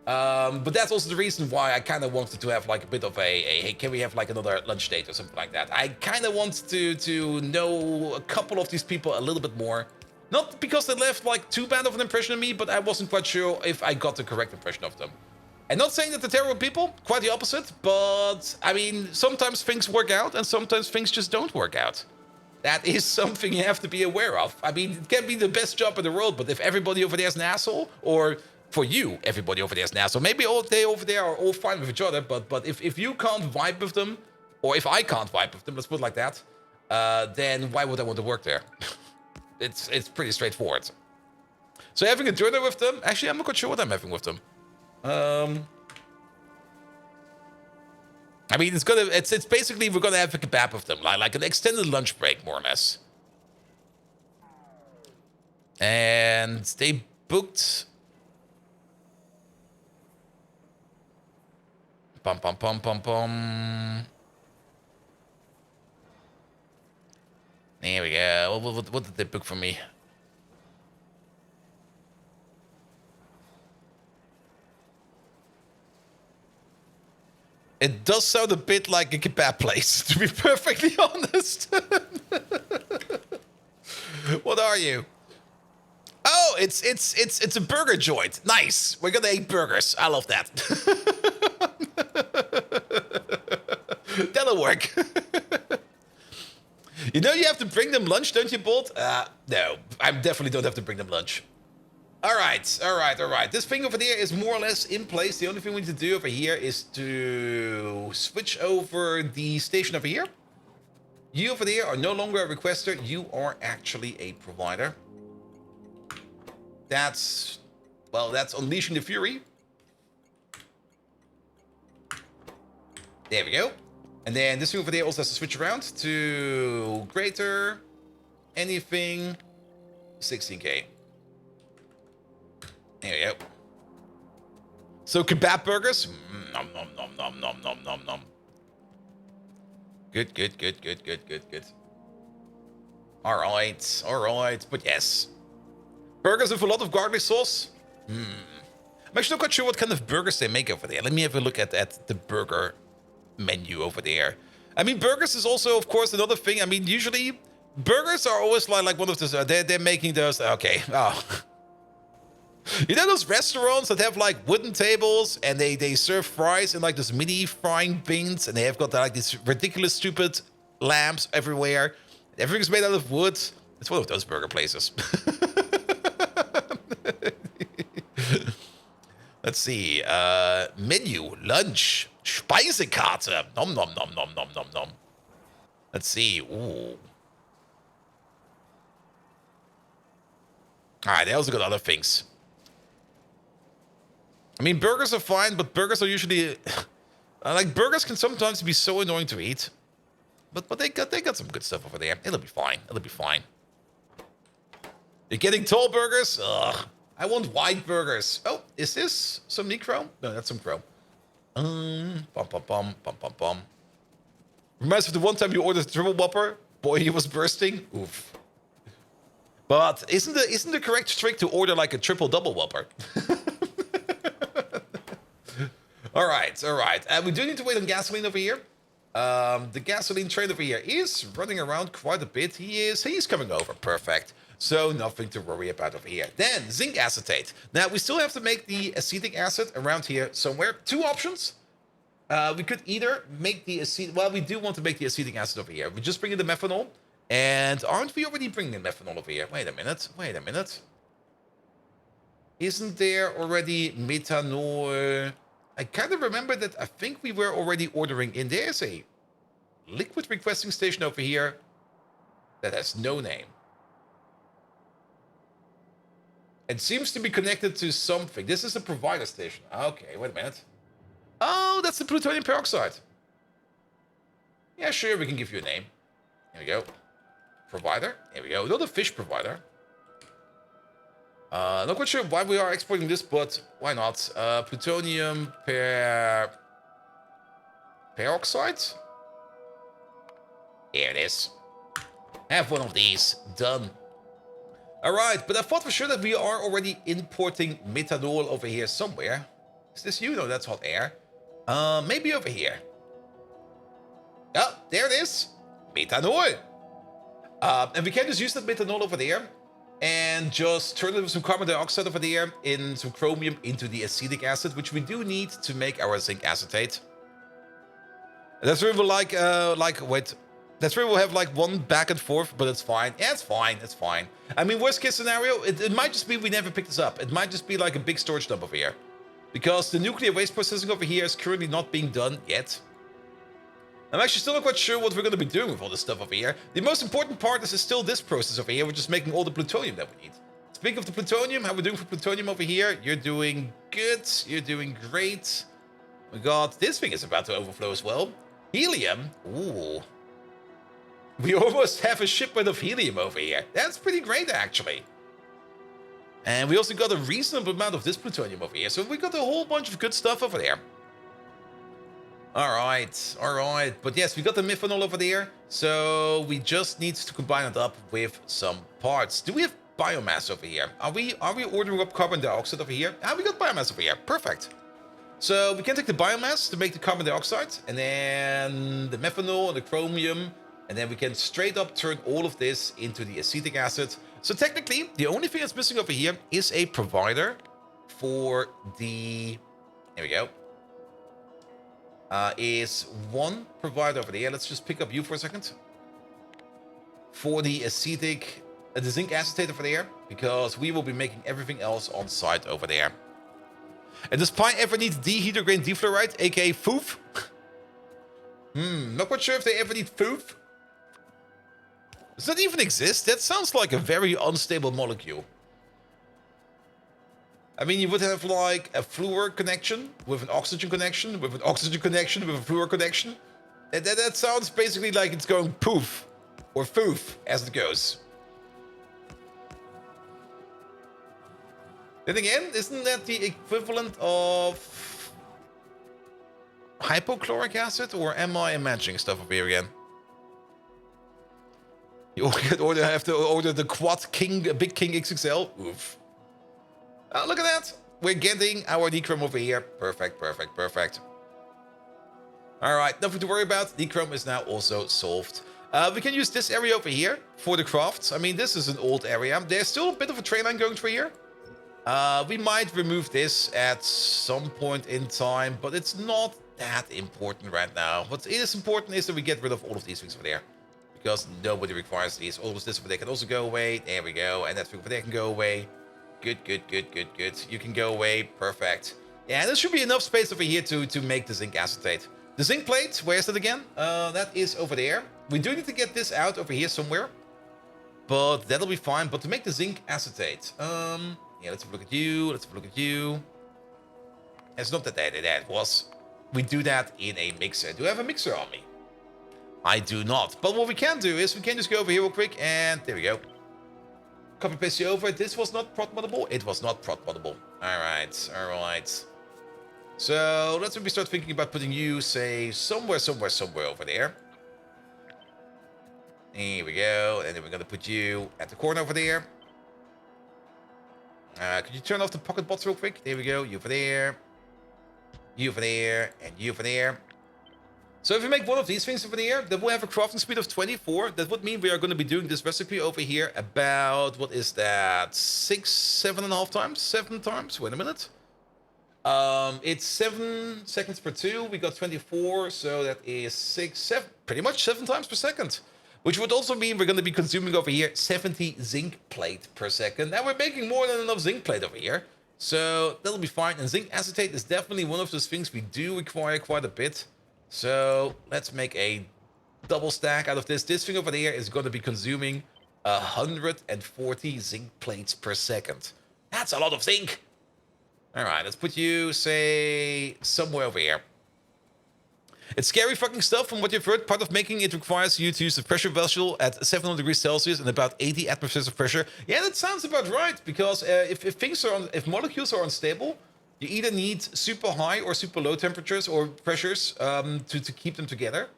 But that's also the reason why I kind of wanted to have like a bit of a hey, can we have like another lunch date or something like that? I kind of want to know a couple of these people a little bit more. Not because they left like too bad of an impression on me, but I wasn't quite sure if I got the correct impression of them. And not saying that they're terrible people, quite the opposite, but I mean, sometimes things work out and sometimes things just don't work out. That is something you have to be aware of. I mean, it can be the best job in the world, but if everybody over there is an asshole, or for you, everybody over there is an asshole, maybe all they over there are all fine with each other, but if you can't vibe with them, or if I can't vibe with them, let's put it like that, then why would I want to work there? It's pretty straightforward. So having a dinner with them, actually, I'm not quite sure what I'm having with them. I mean, it's basically we're gonna have a kebab with them, like an extended lunch break, more or less. And they booked. Pum pum pum pum pum. There we go. What did they book for me? It does sound a bit like a kebab place, to be perfectly honest. What are you? Oh, it's a burger joint. Nice. We're gonna eat burgers. I love that. That'll work. You know you have to bring them lunch, don't you, Bolt? No, I definitely don't have to bring them lunch. All right. This thing over there is more or less in place. The only thing we need to do over here is to switch over the station over here. You over there are no longer a requester. You are actually a provider. That's unleashing the fury. There we go. And then this thing over there also has to switch around to greater anything 16K. There we go. So kebab burgers. Nom nom nom nom nom nom nom nom. Good. All right. But yes, burgers with a lot of garlic sauce. I'm actually not quite sure what kind of burgers they make over there. Let me have a look at the burger menu over there. I mean, burgers is also, of course, another thing. I mean, usually burgers are always like one of those. They're making those. Okay. Oh. You know those restaurants that have like wooden tables and they serve fries in like those mini frying bins, and they have got like these ridiculous stupid lamps everywhere. Everything's made out of wood. It's one of those burger places. Let's see. Menu, lunch, Speisekarte. Nom nom nom nom nom nom nom. Let's see. Ooh. Alright, they also got other things. I mean, burgers are fine, but burgers are usually... like, burgers can sometimes be so annoying to eat. But they got some good stuff over there. It'll be fine. It'll be fine. You're getting tall burgers? Ugh. I want wide burgers. Oh, is this some necro? No, that's some chrome. Bum, bum, bum, bum, bum, bum. Reminds me of the one time you ordered a triple whopper. Boy, he was bursting. Oof. But isn't the correct trick to order like a triple double whopper? all right. We do need to wait on gasoline over here. The gasoline train over here is running around quite a bit. He's coming over. Perfect. So nothing to worry about over here. Then zinc acetate. Now we still have to make the acetic acid around here somewhere. Two options. We could either make the acetic... Well, we do want to make the acetic acid over here. We just bring in the methanol. And aren't we already bringing in methanol over here? Wait a minute. Isn't there already methanol? I kind of remember that I think we were already ordering in. There's a liquid requesting station over here that has no name. It seems to be connected to something. This is a provider station. Okay, wait a minute. Oh, that's the plutonium peroxide. Yeah, sure, we can give you a name. Here we go. Provider. Here we go. Not a fish provider. Not quite sure why we are exporting this, but why not? Plutonium peroxide. Here it is. Have one of these. Done. Alright, but I thought for sure that we are already importing methanol over here somewhere. Is this you? No, that's hot air. Maybe over here. Oh, there it is. Methanol. And we can just use that methanol over there and just turn it with some carbon dioxide over there in some chromium into the acetic acid, which we do need to make our zinc acetate. And that's where we'll that's where we'll have like one back and forth, but it's fine. Yeah, it's fine. It's fine. I mean, worst case scenario, it might just be we never pick this up. It might just be like a big storage dump over here. Because the nuclear waste processing over here is currently not being done yet. I'm actually still not quite sure what we're going to be doing with all this stuff over here. The most important part is still this process over here, which is making all the plutonium that we need. Speaking of the plutonium, how we're doing for plutonium over here, you're doing good. You're doing great. Oh my god, this thing is about to overflow as well. Helium? Ooh. We almost have a shipment of helium over here. That's pretty great, actually. And we also got a reasonable amount of this plutonium over here. So we got a whole bunch of good stuff over there. Alright. But yes, we got the methanol over there. So we just need to combine it up with some parts. Do we have biomass over here? Are we ordering up carbon dioxide over here? Ah, we got biomass over here. Perfect. So we can take the biomass to make the carbon dioxide. And then the methanol and the chromium. And then we can straight up turn all of this into the acetic acid. So technically, the only thing that's missing over here is a provider for the... There we go. Is one provider over there. Let's just pick up you for a second. For the acetic... the zinc acetate over there. Because we will be making everything else on site over there. And does Pi ever need dehydrogen defluoride, aka FOOF? Not quite sure if they ever need FOOF. Does that even exist? That sounds like a very unstable molecule. I mean, you would have like a fluor connection with an oxygen connection, with an oxygen connection, with a fluor connection. That sounds basically like it's going poof or foof as it goes. Then again, isn't that the equivalent of hypochloric acid, or am I imagining stuff over here again? You have to order the Quad King, Big King XXL. Oof. Oh, look at that. We're getting our dechrome over here. Perfect. All right, nothing to worry about. Dechrome is now also solved. We can use this area over here for the crafts. I mean, this is an old area. There's still a bit of a train line going through here. We might remove this at some point in time, but it's not that important right now. What is important is that we get rid of all of these things over there. Because nobody requires these. All of this over there can also go away. There we go. And that thing over there can go away. Good. You can go away. Perfect. Yeah, there should be enough space over here to make the zinc acetate. The zinc plate, where is it again? That is over there. We do need to get this out over here somewhere. But that'll be fine. But to make the zinc acetate, yeah, let's have a look at you. Let's have a look at you. It's not that it was. We do that in a mixer. Do I have a mixer on me? I do not. But what we can do is we can just go over here real quick, and there we go. Copy paste you over. This was not prot moddable. It was not prot moddable. All right. So let's maybe start thinking about putting you, say, somewhere over there. Here we go. And then we're gonna put you at the corner over there. Could you turn off the pocket bots real quick? There we go. You over there. You over there. And you over there. So if we make one of these things over there, then we'll have a crafting speed of 24. That would mean we are going to be doing this recipe over here about, what is that? 7.5 times? 7 times? Wait a minute. It's 7 seconds per 2. We got 24, so that is 7, pretty much 7 times per second. Which would also mean we're going to be consuming over here 70 zinc plate per second. And we're making more than enough zinc plate over here. So that'll be fine. And zinc acetate is definitely one of those things we do require quite a bit. So let's make a double stack out of this. This thing over there is going to be consuming 140 zinc plates per second. That's a lot of zinc. All right, let's put you, say, somewhere over here. It's scary fucking stuff from what you've heard. Part of making it requires you to use a pressure vessel at 700 degrees Celsius and about 80 atmospheres of pressure. Yeah, that sounds about right, because if molecules are unstable, you either need super high or super low temperatures or pressures to keep them together.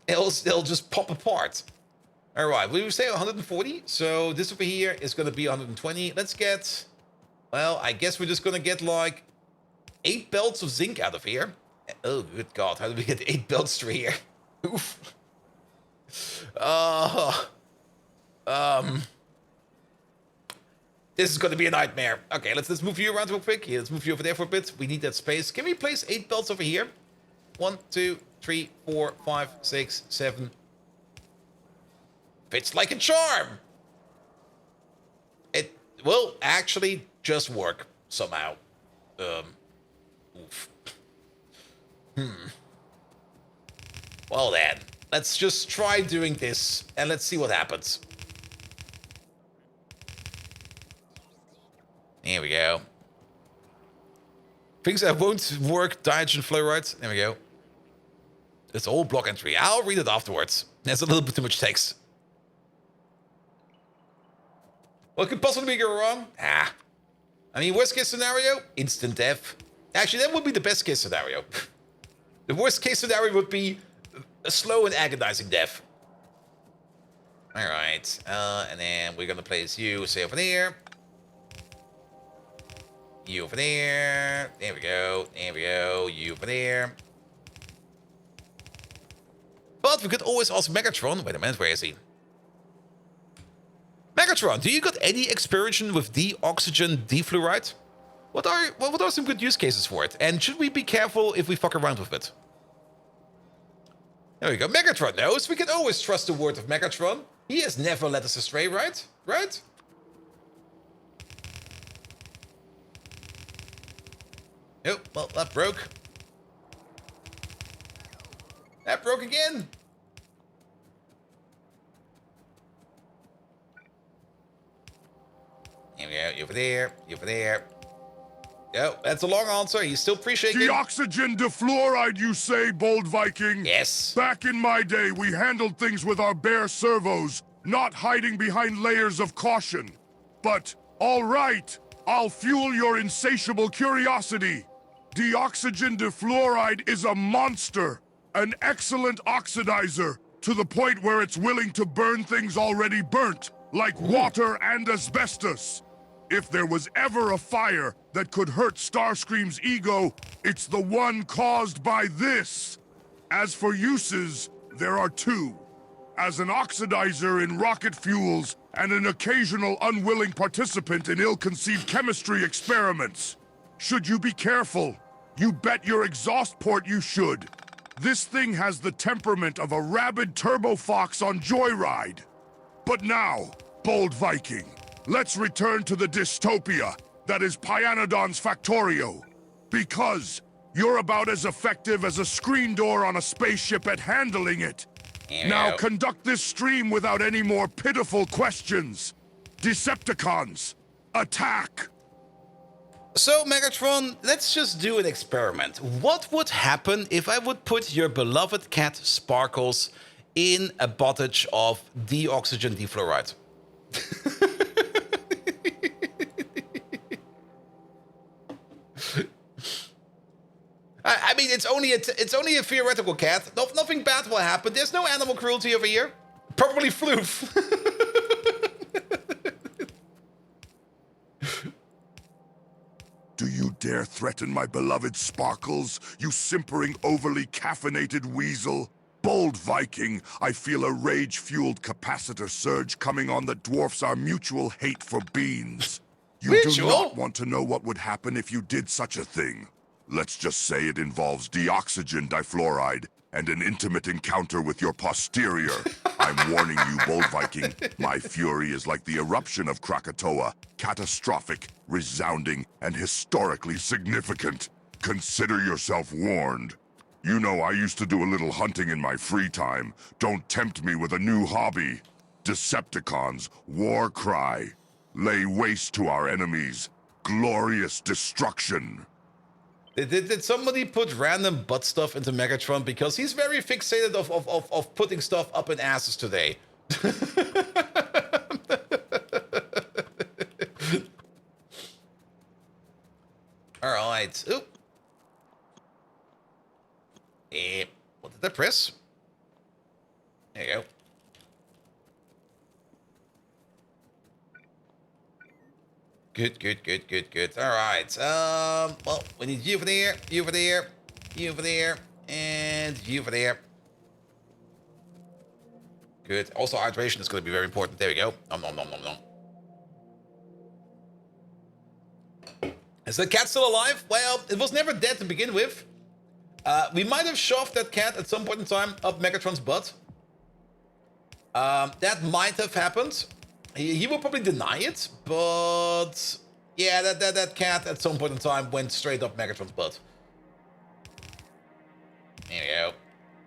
Else they'll just pop apart. All right, we will say 140. So this over here is going to be 120. Let's get, well, I guess we're just going to get like 8 belts of zinc out of here. Oh, good God. How do we get 8 belts through here? Oof. This is going to be a nightmare. Okay, let's move you around real quick. Yeah, let's move you over there for a bit. We need that space. Can we place 8 belts over here? 1, 2, 3, 4, 5, 6, 7. Fits like a charm. It will actually just work somehow. Oof. Well then, let's just try doing this and let's see what happens. Here we go. Things that won't work, dihydrogen fluoride. There we go. It's all block entry. I'll read it afterwards. There's a little bit too much text. What could possibly go wrong? I mean, worst case scenario, instant death. Actually, that would be the best case scenario. The worst case scenario would be a slow and agonizing death. Alright, and then we're gonna place you, say, over there. You over there. There we go. There we go. You over there. But we could always ask Megatron. Wait a minute, where is he? Megatron, do you got any experience with deoxygen defluoride? What are some good use cases for it? And should we be careful if we fuck around with it? There we go. Megatron knows. We can always trust the word of Megatron. He has never led us astray, right? Right? Oh, well, that broke. That broke again. Here we go. You over there. You over there. Oh, that's a long answer. He's still pre-shaking. Deoxygen defluoride, you say, Bold Viking? Yes. Back in my day, we handled things with our bare servos, not hiding behind layers of caution. But, all right, I'll fuel your insatiable curiosity. Deoxygen defluoride is a monster, an excellent oxidizer, to the point where it's willing to burn things already burnt, like water and asbestos. If there was ever a fire that could hurt Starscream's ego, it's the one caused by this. As for uses, there are 2. As an oxidizer in rocket fuels and an occasional unwilling participant in ill-conceived chemistry experiments. Should you be careful? You bet your exhaust port you should. This thing has the temperament of a rabid turbo fox on Joyride. But now, Bold Viking, let's return to the dystopia that is Pyanodons Factorio. Because you're about as effective as a screen door on a spaceship at handling it. Now conduct this stream without any more pitiful questions. Decepticons, attack! So, Megatron, let's just do an experiment. What would happen if I would put your beloved cat Sparkles in a bottage of deoxygen defluoride? I mean, it's only a theoretical cat. Nothing bad will happen. There's no animal cruelty over here. Probably floof. Do you dare threaten my beloved Sparkles, you simpering, overly caffeinated weasel? Bold Viking, I feel a rage-fueled capacitor surge coming on that dwarfs our mutual hate for beans. You do not want to know what would happen if you did such a thing. Let's just say it involves deoxygen difluoride and an intimate encounter with your posterior. I'm warning you, Bold Viking, my fury is like the eruption of Krakatoa, catastrophic, resounding, and historically significant. Consider yourself warned. You know I used to do a little hunting in my free time. Don't tempt me with a new hobby. Decepticons, war cry. Lay waste to our enemies. Glorious destruction. Did somebody put random butt stuff into Megatron? Because he's very fixated of putting stuff up in asses today. Alright. Oop. What did I press? There you go. Good. Alright. Well, we need you over there, you over there, you over there, and you over there. Good. Also, hydration is going to be very important. There we go. Nom. Is the cat still alive? Well, it was never dead to begin with. We might have shoved that cat at some point in time up Megatron's butt. That might have happened. He will probably deny it, but yeah, that cat at some point in time went straight up Megatron's butt. There we go.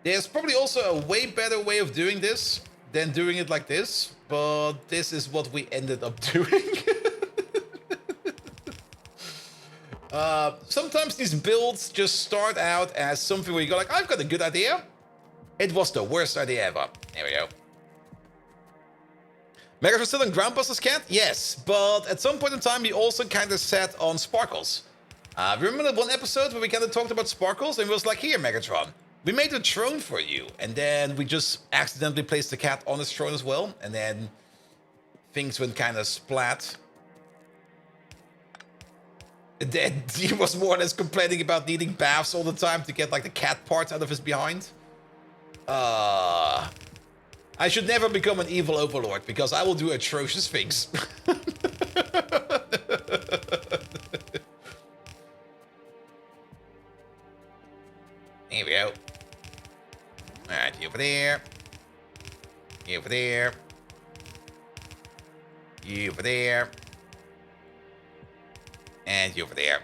There's probably also a way better way of doing this than doing it like this, but this is what we ended up doing. Sometimes these builds just start out as something where you go like, I've got a good idea. It was the worst idea ever. There we go. Megatron still in Groundbuster's cat? Yes, but at some point in time, he also kind of sat on Sparkles. Remember that one episode where we kind of talked about Sparkles and we was like, here, Megatron, we made a throne for you. And then we just accidentally placed the cat on his throne as well. And then things went kind of splat. And then he was more or less complaining about needing baths all the time to get like the cat parts out of his behind. I should never become an evil overlord because I will do atrocious things. Here we go. Alright, you over there. You over there. You over there. And you over there.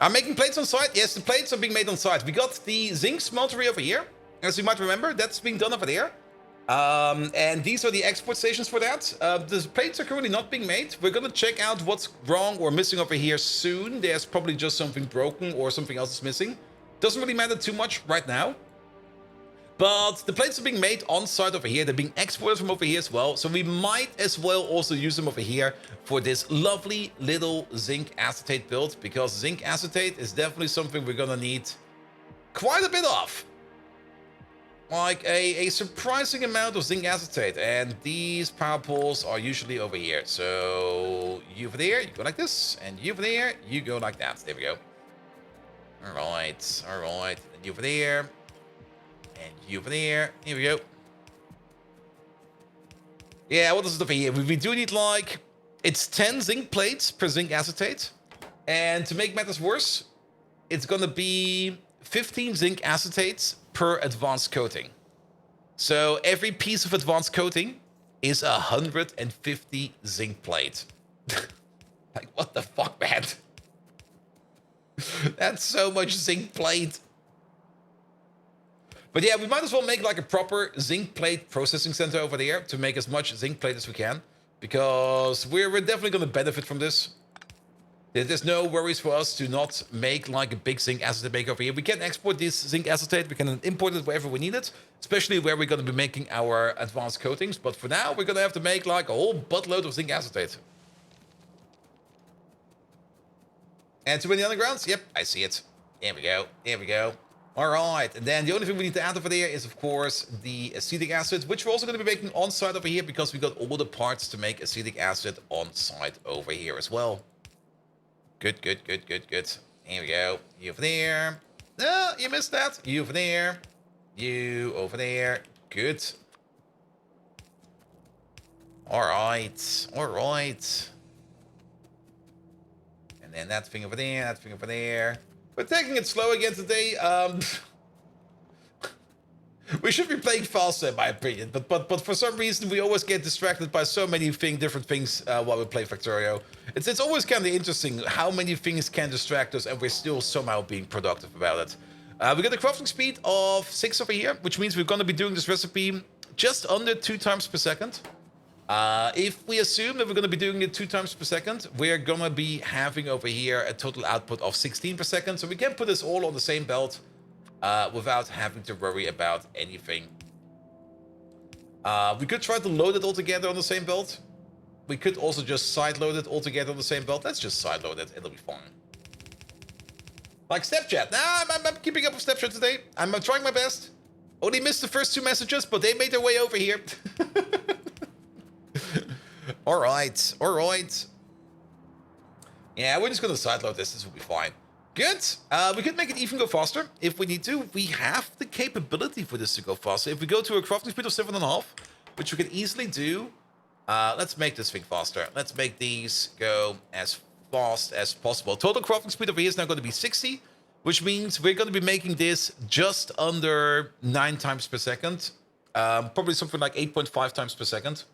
I'm making plates on site? Yes, the plates are being made on site. We got the zinc smeltery over here. As you might remember, that's being done over there. And these are the export stations for that. The plates are currently not being made. We're going to check out what's wrong or missing over here soon. There's probably just something broken or something else is missing. Doesn't really matter too much right now. But the plates are being made on site over here. They're being exported from over here as well. So we might as well also use them over here for this lovely little zinc acetate build. Because zinc acetate is definitely something we're going to need quite a bit of. Like a surprising amount of zinc acetate. And these power poles are usually over here. So you over there, you go like this. And you over there, you go like that. There we go. Alright. And you over there. And you over there. Here we go. Yeah, what is it over here? We do need like... It's 10 zinc plates per zinc acetate. And to make matters worse, it's gonna be 15 zinc acetates per advanced coating. So every piece of advanced coating is 150 zinc plate. Like, what the fuck, man? That's so much zinc plate. But yeah, we might as well make like a proper zinc plate processing center over there to make as much zinc plate as we can. Because we're definitely going to benefit from this. There's no worries for us to not make like a big zinc acetate make over here. We can export this zinc acetate. We can import it wherever we need it. Especially where we're going to be making our advanced coatings. But for now, we're going to have to make like a whole buttload of zinc acetate. And too many undergrounds? Yep, I see it. There we go. There we go. All right. And then the only thing we need to add over there is, of course, the acetic acid, which we're also going to be making on site over here because we got all the parts to make acetic acid on site over here as well. Good, good, good, good, good. Here we go. You over there. No, you missed that. You over there. You over there. Good. All right. All right. And then that thing over there, that thing over there. We're taking it slow again today. We should be playing faster, in my opinion. But for some reason, we always get distracted by so many different things while we play Factorio. It's always kind of interesting how many things can distract us, and we're still somehow being productive about it. We got a crafting speed of 6 over here, which means we're going to be doing this recipe just under 2 times per second. If we assume that we're going to be doing it 2 times per second, we're going to be having over here a total output of 16 per second. So we can put this all on the same belt without having to worry about anything. We could try to load it all together on the same belt. We could also just side load it all together on the same belt. Let's just side load it. It'll be fine. Like Snapchat. Nah, I'm keeping up with Snapchat today. I'm trying my best. Only missed the first 2 messages, but they made their way over here. All right, all right. Yeah, we're just gonna sideload this. This will be fine. Good. We could make it even go faster if we need to. We have the capability for this to go faster. If we go to a crafting speed of 7.5, which we can easily do. Let's make this thing faster. Let's make these go as fast as possible. Total crafting speed over here is now going to be 60, which means we're going to be making this just under 9 times per second. Probably something like 8.5 times per second.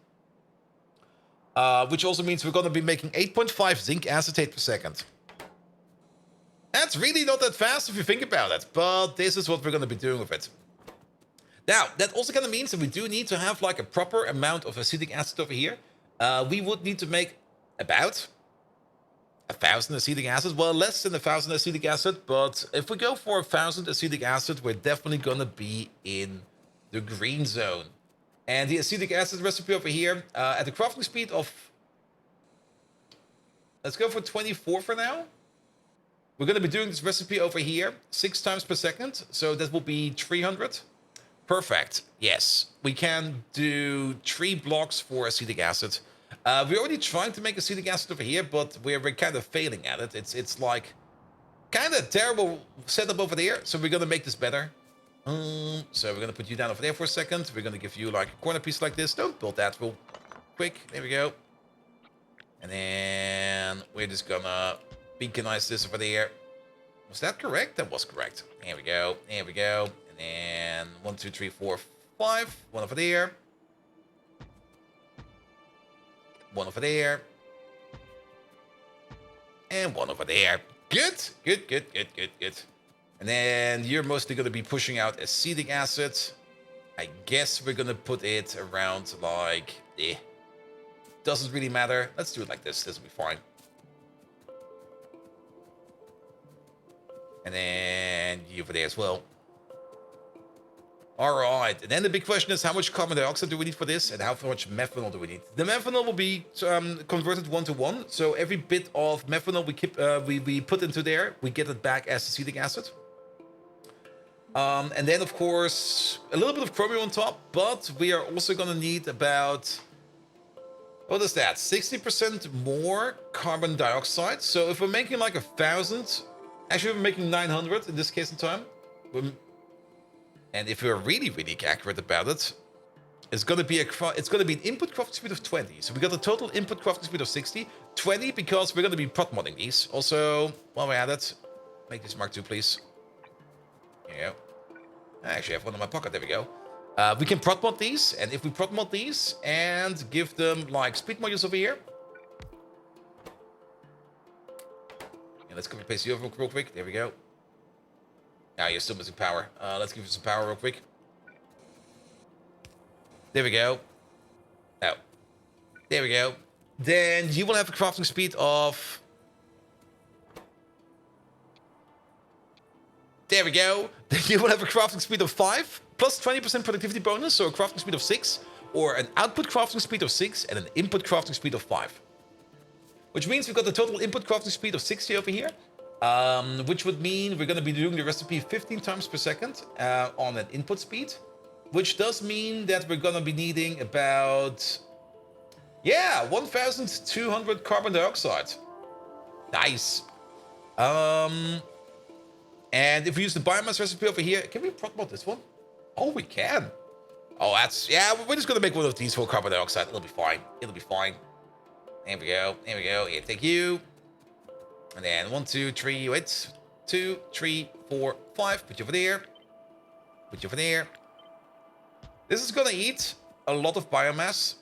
Which also means we're going to be making 8.5 zinc acetate per second. That's really not that fast if you think about it, but this is what we're going to be doing with it. Now, that also kind of means that we do need to have like a proper amount of acetic acid over here. We would need to make about 1,000 acetic acid. Well, less than 1,000 acetic acid, but if we go for 1,000 acetic acid, we're definitely going to be in the green zone. And the acetic acid recipe over here, at the crafting speed of... Let's go for 24 for now. We're going to be doing this recipe over here 6 times per second. So that will be 300. Perfect. Yes. We can do 3 blocks for acetic acid. We're already trying to make acetic acid over here, but we're kind of failing at it. It's like kind of terrible setup over there. So we're going to make this better. So we're going to put you down over there for a second. We're going to give you like a corner piece like this. Don't build that real quick. There we go. And then we're just going to beaconize this over there. Was that correct? That was correct. There we go. There we go. And then 1, 2, 3, 4, 5. 1 over there. 1 over there. And 1 over there. Good. Good, good, good, good, good. And then you're mostly going to be pushing out acetic acid. I guess we're going to put it around like... Doesn't really matter. Let's do it like this. This will be fine. And then you over there as well. All right. And then the big question is, how much carbon dioxide do we need for this? And how much methanol do we need? The methanol will be converted 1-to-1. So every bit of methanol we put into there, we get it back as acetic acid. And then, of course, a little bit of chromium on top. But we are also going to need about... What is that? 60% more carbon dioxide. So if we're making like 1,000... Actually, we're making 900 in this case in time. And if we're really, really accurate about it, it's going to be an input crafting speed of 20. So we got a total input crafting speed of 60. 20 because we're going to be prot modding these. Also, while we're at it, make this Mark II, please. There you go. I actually have one in my pocket. There we go. We can prot mod these. And if we prot mod these and give them like speed modules over here, let's copy paste you over real quick. There we go. Now you're still missing power. Let's give you some power real quick. There we go. Oh. There we go. Then you will have a crafting speed of... There we go. Then you will have a crafting speed of 5, plus 20% productivity bonus, so a crafting speed of 6, or an output crafting speed of 6, and an input crafting speed of 5. Which means we've got the total input crafting speed of 60 over here. Which would mean we're going to be doing the recipe 15 times per second on an input speed. Which does mean that we're going to be needing about... Yeah, 1,200 carbon dioxide. Nice. And if we use the biomass recipe over here, can we prop mod this one? Oh, we can. Oh, that's... Yeah, we're just going to make one of these for carbon dioxide. It'll be fine. It'll be fine. There we go. There we go. Here, take you. And then 1, 2, 3, wait. 2, 3, 4, 5. Put you over there. Put you over there. This is going to eat a lot of biomass.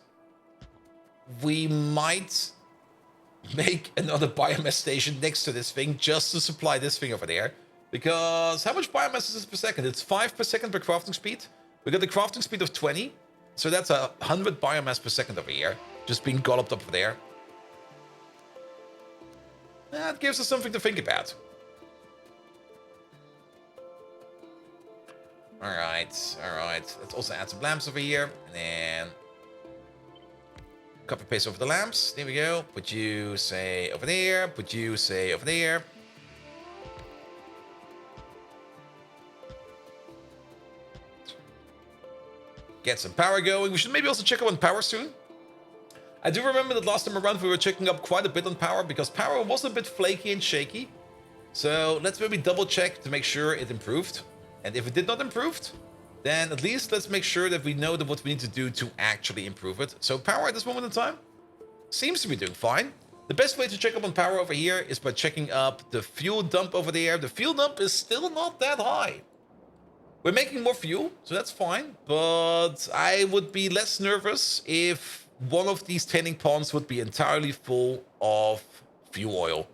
We might make another biomass station next to this thing just to supply this thing over there. Because how much biomass is this per second? It's 5 per second per crafting speed. We got the crafting speed of 20. So that's 100 biomass per second over here. Just being golloped up over there. That gives us something to think about. Alright, alright. Let's also add some lamps over here. And then... Copy paste over the lamps. There we go. Put you, say, over there. Put you, say, over there. Get some power going. We should maybe also check up on power soon. I do remember that last time around we were checking up quite a bit on power because power was a bit flaky and shaky. So let's maybe double check to make sure it improved. And if it did not improve, then at least let's make sure that we know that what we need to do to actually improve it. So power at this moment in time seems to be doing fine. The best way to check up on power over here is by checking up the fuel dump over there. The fuel dump is still not that high. We're making more fuel, so that's fine. But I would be less nervous if one of these tanning ponds would be entirely full of fuel oil.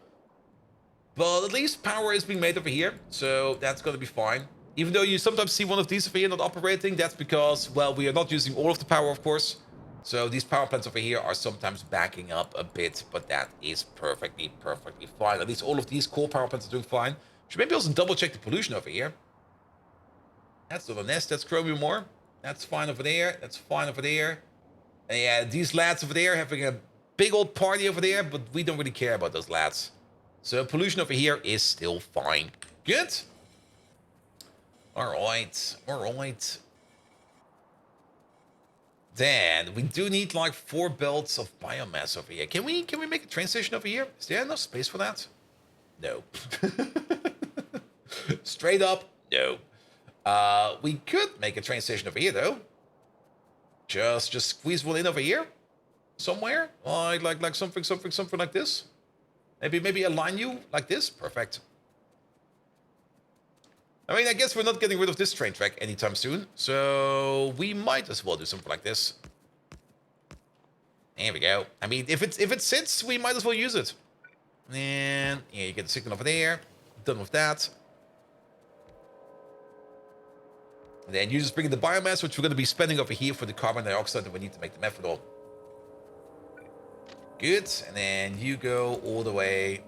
But at least power is being made over here, so that's going to be fine. Even though you sometimes see one of these over here not operating, that's because, well, we are not using all of the power, of course. So these power plants over here are sometimes backing up a bit, but that is perfectly fine. At least all of these coal power plants are doing fine. Should maybe also double check the pollution over here. That's not a nest, that's chromium ore. That's fine over there, that's fine over there. And yeah, these lads over there having a big old party over there, but we don't really care about those lads. So pollution over here is still fine. Good. Alright, alright. Then we do need like 4 belts of biomass over here. Can we make a train station over here? Is there enough space for that? No. Straight up, no. We could make a train station over here though. Just squeeze one in over here. Somewhere. Like something like this. Maybe align you like this. Perfect. I mean, I guess we're not getting rid of this train track anytime soon. So we might as well do something like this. There we go. I mean, if it sits, we might as well use it. And yeah, you get the signal over there. Done with that. And then you just bring in the biomass, which we're going to be spending over here for the carbon dioxide that we need to make the methanol. Good. And then you go all the way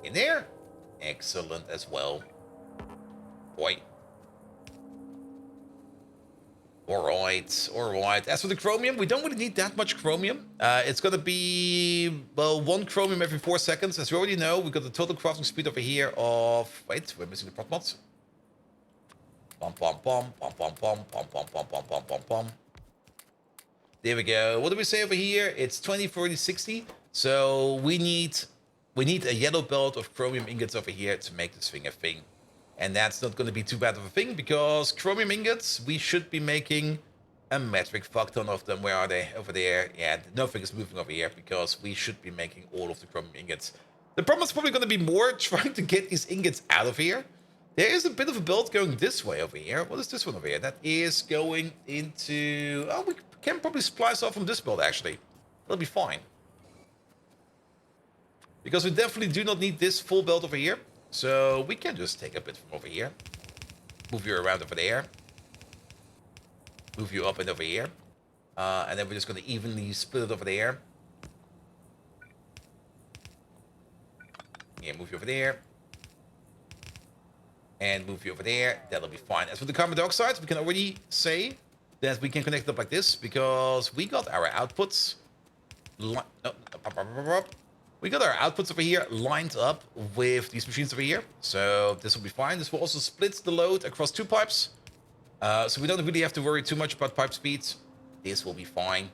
in there. Excellent as well. Boy. Alright, alright. As for the chromium, we don't really need that much chromium. It's going to be, well, 1 chromium every 4 seconds. As you already know, we've got the total crafting speed over here of... Wait, we're missing the prop mods. Pom pom pom pom pom pom pom pom pom pom pom pom pom. There we go. What do we say over here? It's 20, 40, 60. So we need a yellow belt of chromium ingots over here to make this thing a thing. And that's not going to be too bad of a thing because chromium ingots, we should be making a metric fuck ton of them. Where are they? Over there. Yeah, nothing is moving over here because we should be making all of the chromium ingots. The problem is probably going to be more trying to get these ingots out of here. There is a bit of a belt going this way over here. What is this one over here? That is going into... Oh, we can probably splice off from this belt, actually. That'll be fine. Because we definitely do not need this full belt over here. So we can just take a bit from over here. Move you around over there. Move you up and over here. And then we're just going to evenly split it over there. Yeah, move you over there. And move you over there. That'll be fine. As for the carbon dioxide, we can already say that we can connect it up like this because we got our outputs. We got our outputs over here lined up with these machines over here. So this will be fine. This will also split the load across 2 pipes. So we don't really have to worry too much about pipe speeds. This will be fine.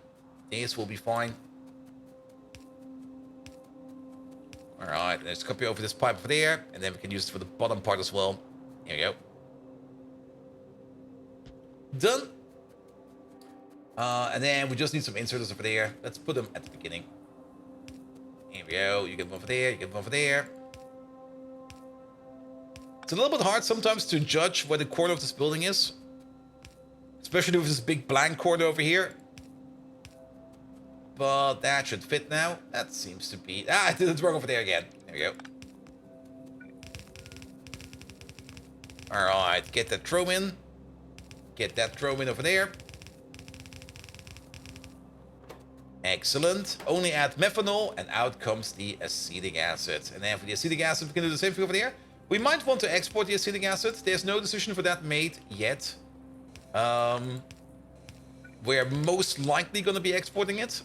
This will be fine. Alright, let's copy over this pipe over there. And then we can use it for the bottom part as well. Here we go. Done. And then we just need some inserters over there. Let's put them at the beginning. Here we go. You get one over there. You get one over there. It's a little bit hard sometimes to judge where the corner of this building is. Especially with this big blank corner over here. But that should fit now. That seems to be... Ah, it didn't work over there again. There we go. Alright, get that throw in. Get that throw in over there. Excellent. Only add methanol and out comes the acetic acid. And then for the acetic acid, we can do the same thing over there. We might want to export the acetic acid. There's no decision for that made yet. We're most likely going to be exporting it.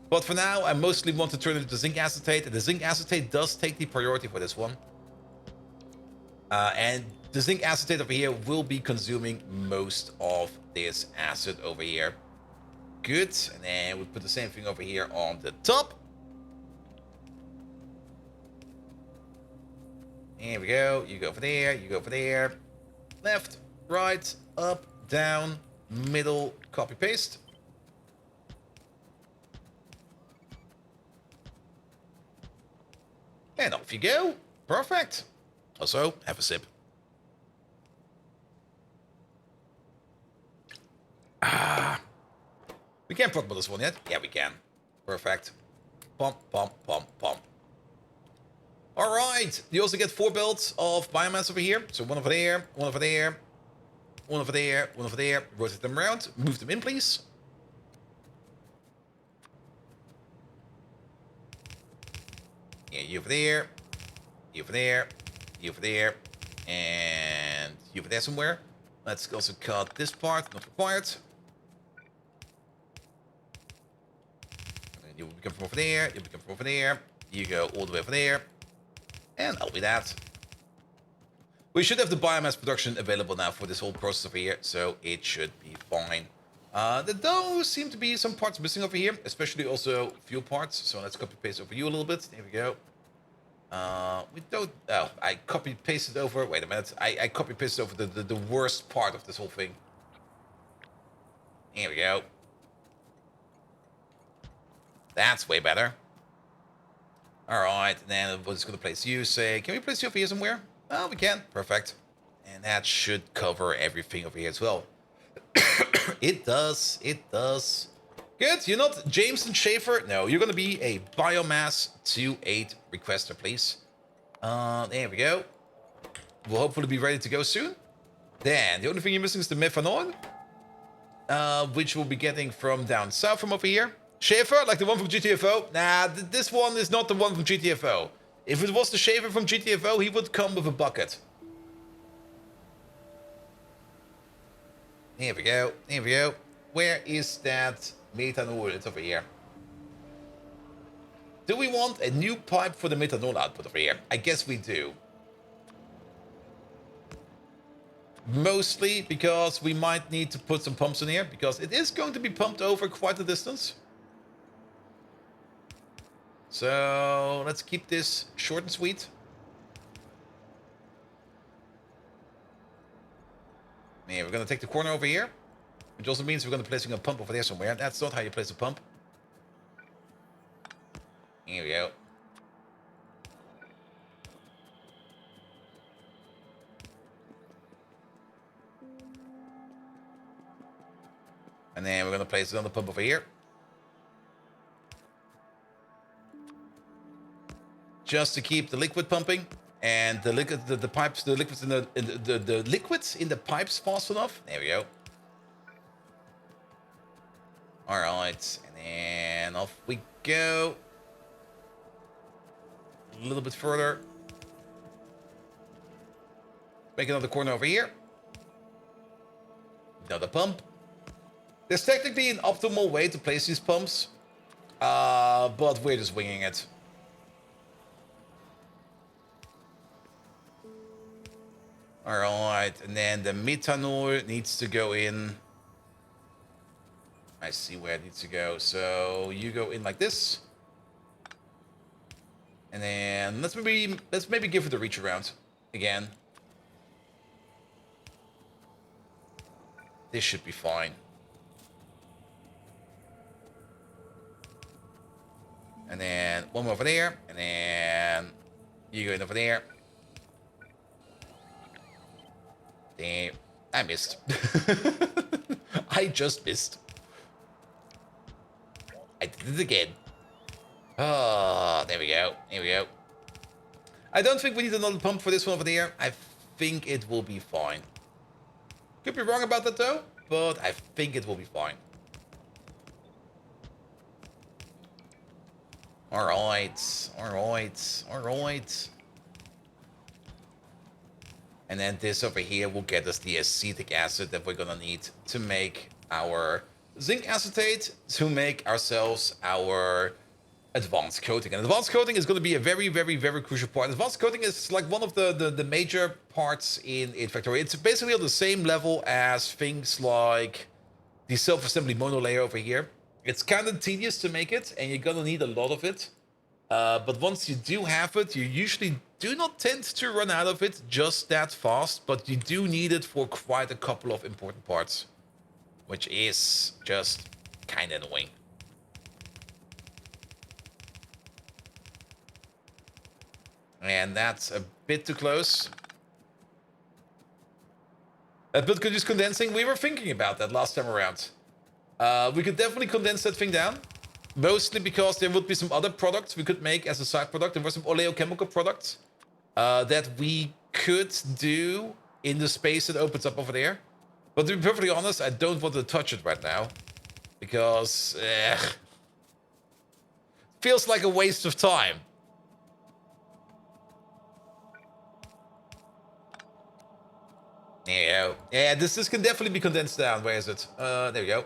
But for now, I mostly want to turn it into zinc acetate. And the zinc acetate does take the priority for this one. And the zinc acetate over here will be consuming most of this acid over here. Good. And then we put the same thing over here on the top. Here we go. You go over there. You go over there. Left, right, up, down, middle, copy, paste. And off you go. Perfect. Also, have a sip. We can't talk about this one yet. Yeah, we can. Perfect. Pump, pump, pump, pump. All right. You also get 4 belts of biomass over here. So one over there, one over there, one over there, one over there. Rotate them around. Move them in, please. Yeah, you over there, you over there, you over there, and you over there somewhere. Let's also cut this part, not required. You become from over there, you become from over there, you go all the way over there, and that'll be that. We should have the biomass production available now for this whole process over here, so it should be fine. There do seem to be some parts missing over here, especially also fuel parts. So let's copy paste over you a little bit. There we go. We don't. Oh, I copy pasted over. Wait a minute. I copy pasted over the worst part of this whole thing. Here we go. That's way better. All right, and then we're just gonna place you. Say, can we place you over here somewhere? Oh, we can. Perfect. And that should cover everything over here as well. It does. It does. Good. You're not Jameson Schaefer. No, you're going to be a biomass 2.8 requester, please. There we go. We'll hopefully be ready to go soon. Then, the only thing you're missing is the methanol, which we'll be getting from down south from over here. Schaefer, like the one from GTFO? Nah, this one is not the one from GTFO. If it was the Schaefer from GTFO, he would come with a bucket. Here we go. Here we go. Where is that methanol? It's over here. Do we want a new pipe for the methanol output over here? I guess we do. Mostly because we might need to put some pumps in here, because it is going to be pumped over quite a distance. So let's keep this short and sweet. Yeah, we're going to take the corner over here, which also means we're going to be placing a pump over there somewhere. That's not how you place a pump. Here we go. And then we're going to place another pump over here. just to keep the liquid pumping and the liquid, the pipes, the liquids in the liquids in the pipes fast enough. There we go. All right, and then off we go. A little bit further. Make another corner over here. Another pump. There's technically an optimal way to place these pumps, but we're just winging it. All right, and then the methanol needs to go in. I see where it needs to go. So you go in like this, and then let's maybe give it a reach around again. This should be fine. And then one more over there, and then you go in over there. Damn, I missed. I just missed. I did it again. Oh, there we go. There we go. I don't think we need another pump for this one over there. I think it will be fine. Could be wrong about that though, but I think it will be fine. All right, all right, all right. And then this over here will get us the acetic acid that we're gonna need to make our zinc acetate, to make ourselves our advanced coating. And advanced coating is going to be a very, very, very crucial part. Advanced coating is like one of the major parts in Factorio. It's basically on the same level as things like the self-assembly monolayer over here. It's kind of tedious to make it, and you're going to need a lot of it. But once you do have it, you usually do not tend to run out of it just that fast, but you do need it for quite a couple of important parts, which is just kind of annoying. And that's a bit too close. But could use condensing. We were thinking about that last time around. We could definitely condense that thing down. Mostly because there would be some other products we could make as a side product. There were some oleochemical products that we could do in the space that opens up over there. But to be perfectly honest, I don't want to touch it right now. Because feels like a waste of time. There you go. Yeah, this can definitely be condensed down. Where is it? There we go.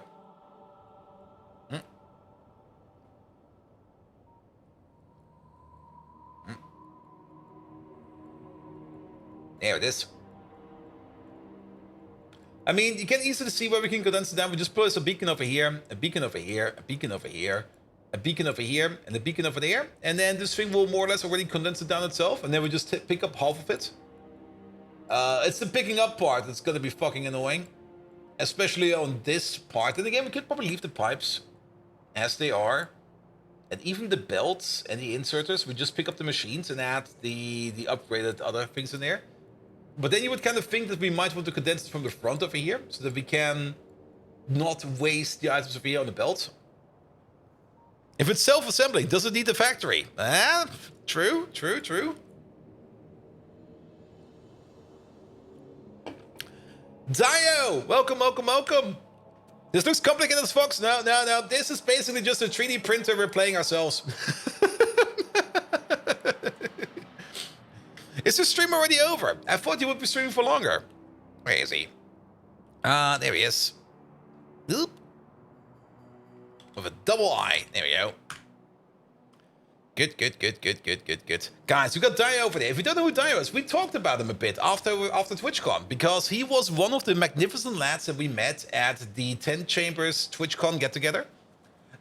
There it is. I mean, you can easily see where we can condense it down. We just place a beacon over here, a beacon over here, a beacon over here, a beacon over here, and a beacon over there. And then this thing will more or less already condense it down itself. And then we just pick up half of it. It's the picking up part that's going to be fucking annoying. Especially on this part. And again, we could probably leave the pipes as they are. And even the belts and the inserters, we just pick up the machines and add the upgraded other things in there. But then you would kind of think that we might want to condense it from the front over here, so that we can not waste the items over here on the belt. If it's self-assembly, does it need a factory? True, true, true. Dio! Welcome, welcome, welcome! This looks complicated as fuck. No, no, no. This is basically just a 3D printer we're playing ourselves. Is the stream already over? I thought you would be streaming for longer. Where is he? There he is. Oop. With a double I. There we go. Good, good, good, good, good, good, good. Guys, we got Dio over there. If you don't know who Dio is, we talked about him a bit after TwitchCon, because he was one of the magnificent lads that we met at the 10 Chambers TwitchCon get-together.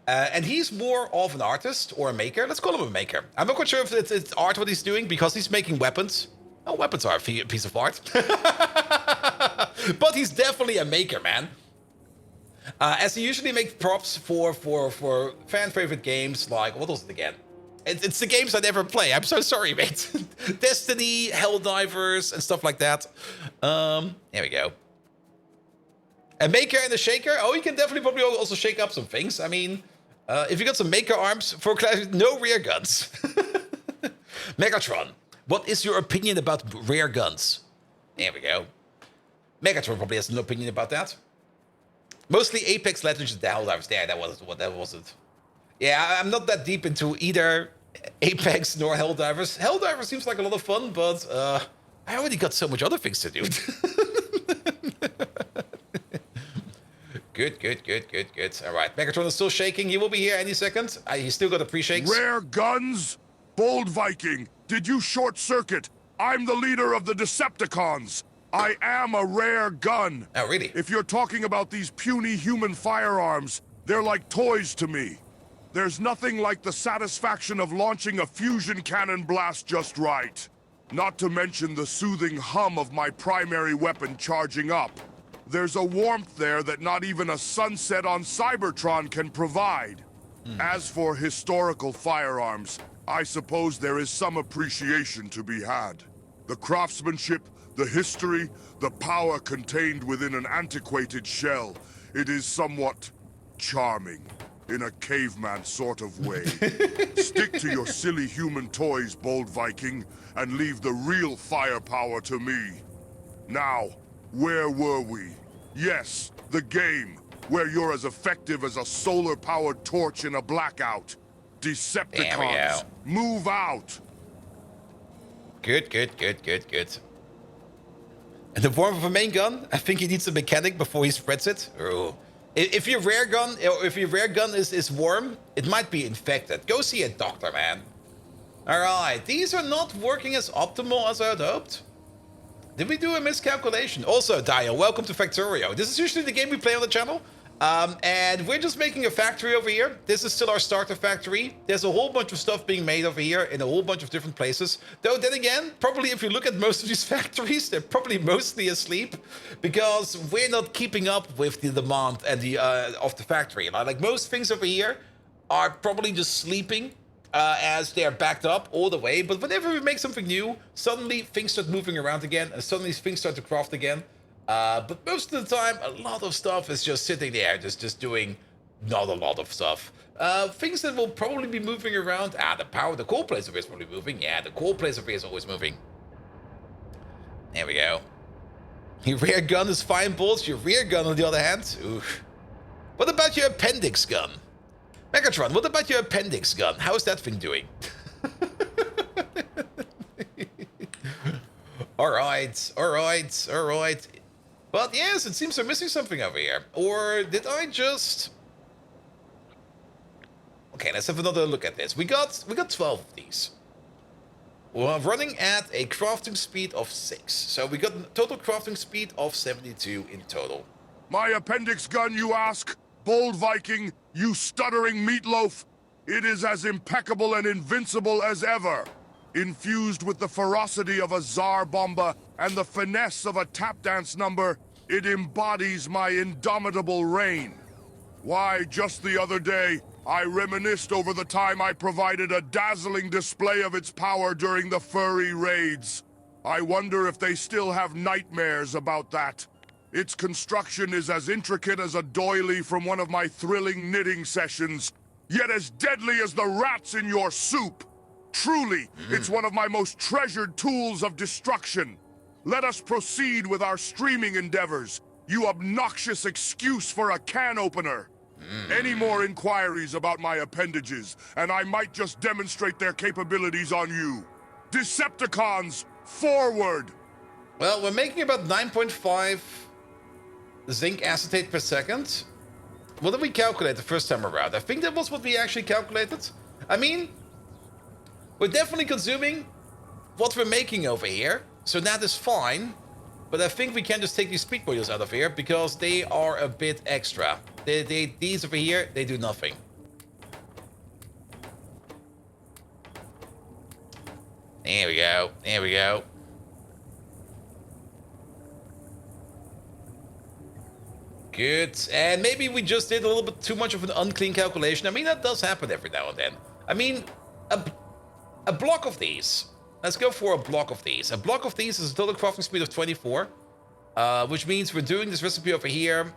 And he's more of an artist or a maker. Let's call him a maker. I'm not quite sure if it's art what he's doing, because he's making weapons. Oh, weapons are a piece of art. But he's definitely a maker, man. As he usually makes props for fan-favorite games like... What was it again? It's the games I never play. I'm so sorry, mate. Destiny, Helldivers, and stuff like that. There we go. A maker and a shaker? Oh, you can definitely probably also shake up some things. I mean, if you got some maker arms, for clarity, no rear guns. Megatron, what is your opinion about rare guns? There we go. Megatron probably has an opinion about that. Mostly Apex Legends and the Helldivers. There, that was it. Yeah, I'm not that deep into either Apex nor Helldivers. Helldivers seems like a lot of fun, but I already got so much other things to do. Good. All right, Megatron is still shaking. He will be here any second. He's still got a pre-shakes. Rare guns? Bold Viking, did you short circuit? I'm the leader of the Decepticons. I am a rare gun. Oh, really? If you're talking about these puny human firearms, they're like toys to me. There's nothing like the satisfaction of launching a fusion cannon blast just right. Not to mention the soothing hum of my primary weapon charging up. There's a warmth there that not even a sunset on Cybertron can provide. As for historical firearms, I suppose there is some appreciation to be had. The craftsmanship, the history, the power contained within an antiquated shell. It is somewhat charming, in a caveman sort of way. Stick to your silly human toys, Bold Viking, and leave the real firepower to me. Now, where were we? Yes, the game, where you're as effective as a solar-powered torch in a blackout. Decepticons, move out! Good. And the form of a main gun, I think he needs a mechanic before he spreads it. Oh. If your rare gun is warm, it might be infected. Go see a doctor, man. Alright, these are not working as optimal as I had hoped. Did we do a miscalculation? Also, Dio, welcome to Factorio. This is usually the game we play on the channel. And we're just making a factory over here. This is still our starter factory. There's a whole bunch of stuff being made over here in a whole bunch of different places. Though then again, probably if you look at most of these factories, they're probably mostly asleep because we're not keeping up with the demand and the of the factory. Like most things over here are probably just sleeping as they're backed up all the way. But whenever we make something new, suddenly things start moving around again and suddenly things start to craft again. But most of the time, a lot of stuff is just sitting there, just doing not a lot of stuff. Things that will probably be moving around. The core place over here is probably moving. Yeah, the core place over here is always moving. There we go. Your rear gun is fine, bolts. Your rear gun, on the other hand, oof. What about your appendix gun? Megatron, what about your appendix gun? How is that thing doing? Alright. But yes, it seems I'm missing something over here. Or did I just... Okay, let's have another look at this. We got 12 of these. We're running at a crafting speed of 6. So we got a total crafting speed of 72 in total. My appendix gun, you ask? Bold Viking, you stuttering meatloaf? It is as impeccable and invincible as ever. Infused with the ferocity of a Tsar Bomba and the finesse of a tap dance number, it embodies my indomitable reign. Why, just the other day, I reminisced over the time I provided a dazzling display of its power during the furry raids. I wonder if they still have nightmares about that. Its construction is as intricate as a doily from one of my thrilling knitting sessions, yet as deadly as the rats in your soup. Truly, it's one of my most treasured tools of destruction. Let us proceed with our streaming endeavors, you obnoxious excuse for a can opener. Any more inquiries about my appendages, and I might just demonstrate their capabilities on you. Decepticons, forward! Well, we're making about 9.5 zinc acetate per second. What did we calculate the first time around? I think that was what we actually calculated. I mean, we're definitely consuming what we're making over here, so that is fine. But I think we can just take these speed modules out of here because they are a bit extra. These over here, they do nothing. There we go. There we go. Good. And maybe we just did a little bit too much of an unclean calculation. I mean, that does happen every now and then. I mean, a block of these. Let's go for a block of these. A block of these is a total crafting speed of 24. Which means we're doing this recipe over here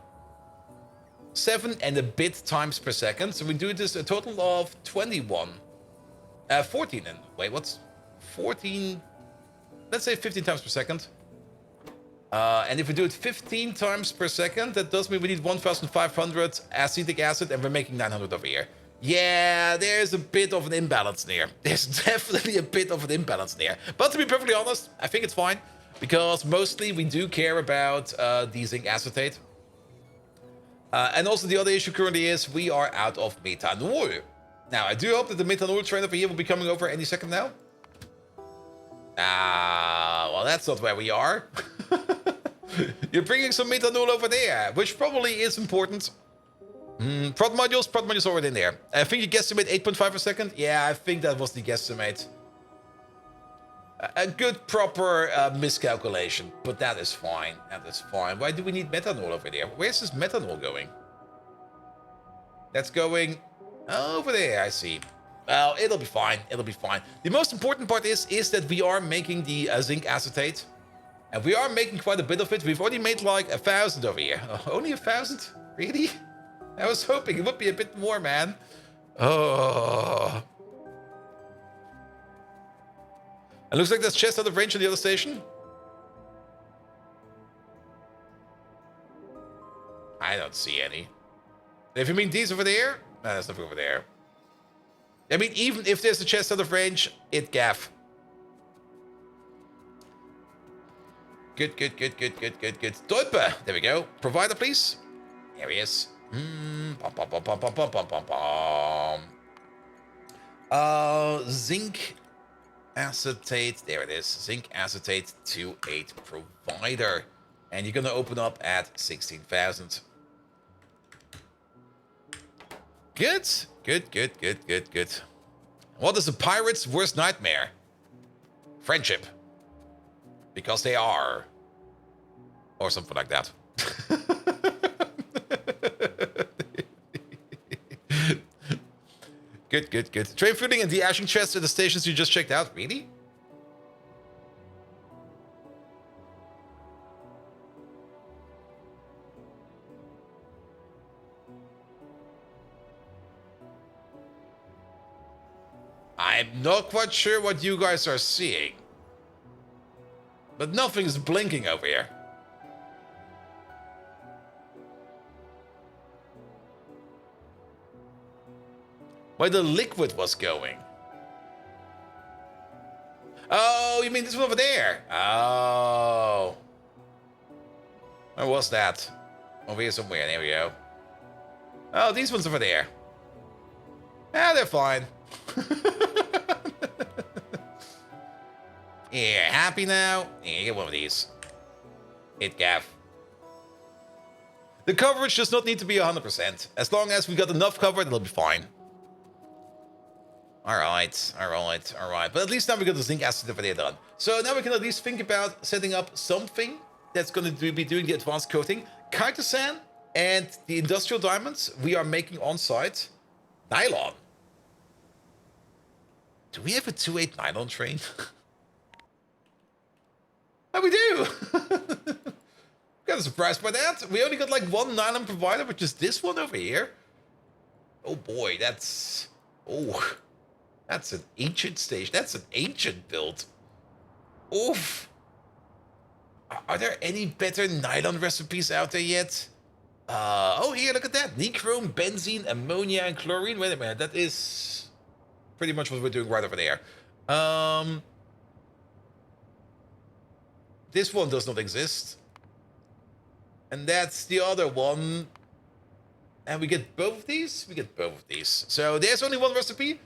7 and a bit times per second. So we do this a total of 21. 14 and... Wait, what's... 14, let's say 15 times per second. And if we do it 15 times per second, that does mean we need 1,500 acetic acid, and we're making 900 over here. Yeah, there's a bit of an imbalance there. There's definitely a bit of an imbalance there. But to be perfectly honest, I think it's fine, because mostly we do care about the zinc acetate. And also the other issue currently is we are out of methanol. Now, I do hope that the methanol train over here will be coming over any second now. Well, that's not where we are. You're bringing some methanol over there, which probably is important. Prod modules already in there. I think you guesstimate 8.5 a second. Yeah, I think that was the guesstimate. A good, proper miscalculation, but that is fine. That is fine. Why do we need methanol over there? Where's this methanol going? That's going over there, I see. Well, it'll be fine. It'll be fine. The most important part is that we are making the zinc acetate. And we are making quite a bit of it. We've already made like 1,000 over here. Only 1,000? Really? I was hoping it would be a bit more, man. Oh. It looks like there's chest out of range on the other station. I don't see any. If you mean these over there? No, there's nothing over there. I mean, even if there's a chest out of range, it gaff. Good. Stolpe. There we go. Provider, please. There he is. Zinc acetate. There it is. Zinc acetate 2.8 provider. And you're going to open up at 16,000. Good. What is a pirate's worst nightmare? Friendship. Because they are. Or something like that. Good. Train fueling and de-ashing chests at the stations you just checked out. Really? I'm not quite sure what you guys are seeing. But nothing's blinking over here. Where the liquid was going. Oh, you mean this one over there? Oh. Where was that? Over here somewhere. There we go. Oh, these ones over there. Ah, they're fine. Yeah, happy now? Yeah, get one of these. Hit gaff. The coverage does not need to be 100%. As long as we got enough cover, it'll be fine. Alright. But at least now we got the zinc acid over there done. So now we can at least think about setting up something that's going to be doing the advanced coating. Chitin and the industrial diamonds we are making on site. Nylon. Do we have a 2.8 nylon train? Oh, we do! Kind of surprised by that. We only got like one nylon provider, which is this one over here. Oh boy, that's... Oh, that's an ancient station. That's an ancient build. Oof. Are there any better nylon recipes out there yet? Oh, here, look at that. Nichrome, benzene, ammonia, and chlorine. Wait a minute, that is pretty much what we're doing right over there. This one does not exist. And that's the other one. And we get both of these? We get both of these. So there's only one recipe.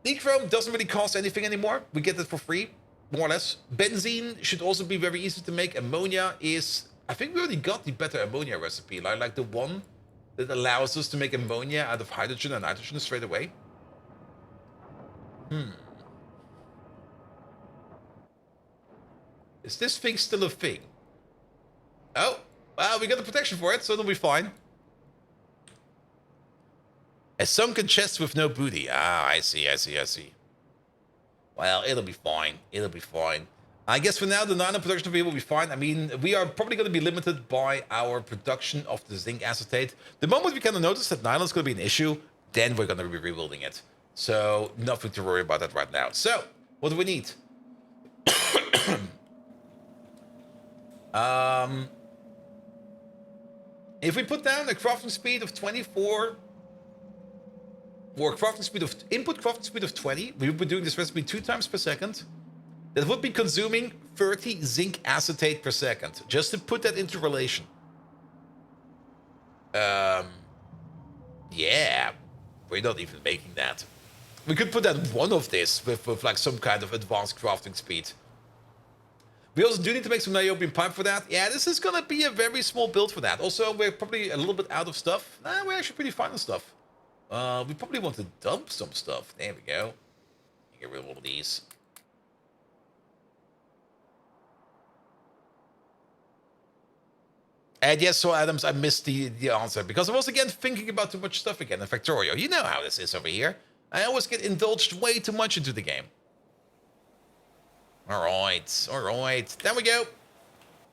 Nichrome doesn't really cost anything anymore. We get it for free, more or less. Benzene should also be very easy to make. Ammonia is... I think we already got the better ammonia recipe. Like the one that allows us to make ammonia out of hydrogen and nitrogen straight away. Is this thing still a thing? Oh, well, we got the protection for it, so it'll be fine. A sunken chest with no booty. Ah, I see. Well, it'll be fine. I guess for now, the nylon production will be fine. I mean, we are probably going to be limited by our production of the zinc acetate. The moment we kind of notice that nylon is going to be an issue, then we're going to be rebuilding it. So, nothing to worry about that right now. So, What do we need? If we put down a crafting speed of 24, or crafting speed of input crafting speed of 20, we would be doing this recipe 2 times per second. That would be consuming 30 zinc acetate per second. Just to put that into relation. Yeah, we're not even making that. We could put that one of this with like some kind of advanced crafting speed. We also do need to make some niobium pipe for that. Yeah, this is gonna be a very small build for that. Also, we're probably a little bit out of stuff. Nah, we're actually pretty fine on stuff. We probably want to dump some stuff. There we go. Get rid of all of these. And yes, so Adams, I missed the answer because I was again thinking about too much stuff again in Factorio. You know how this is over here. I always get indulged way too much into the game. Alright, alright. There we go.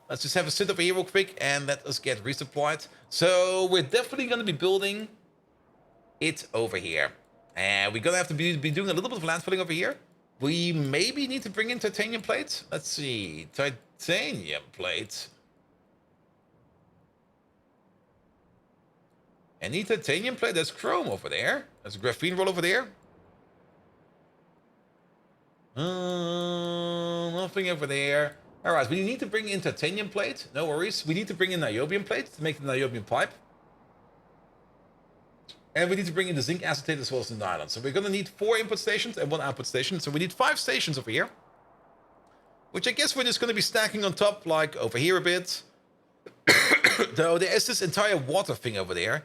Let's just have a sit over here real quick and let us get resupplied. So we're definitely going to be building it over here. And we're going to have to be doing a little bit of land filling over here. We maybe need to bring in titanium plates. Let's see. Titanium plates. Any titanium plate? There's chrome over there. There's a graphene roll over there. Nothing over there. Alright, we need to bring in titanium plate. No worries. We need to bring in niobium plate to make the niobium pipe. And we need to bring in the zinc acetate as well as the nylon. So we're going to need 4 input stations and 1 output station. So we need 5 stations over here. Which I guess we're just going to be stacking on top, like over here a bit. Though there is this entire water thing over there.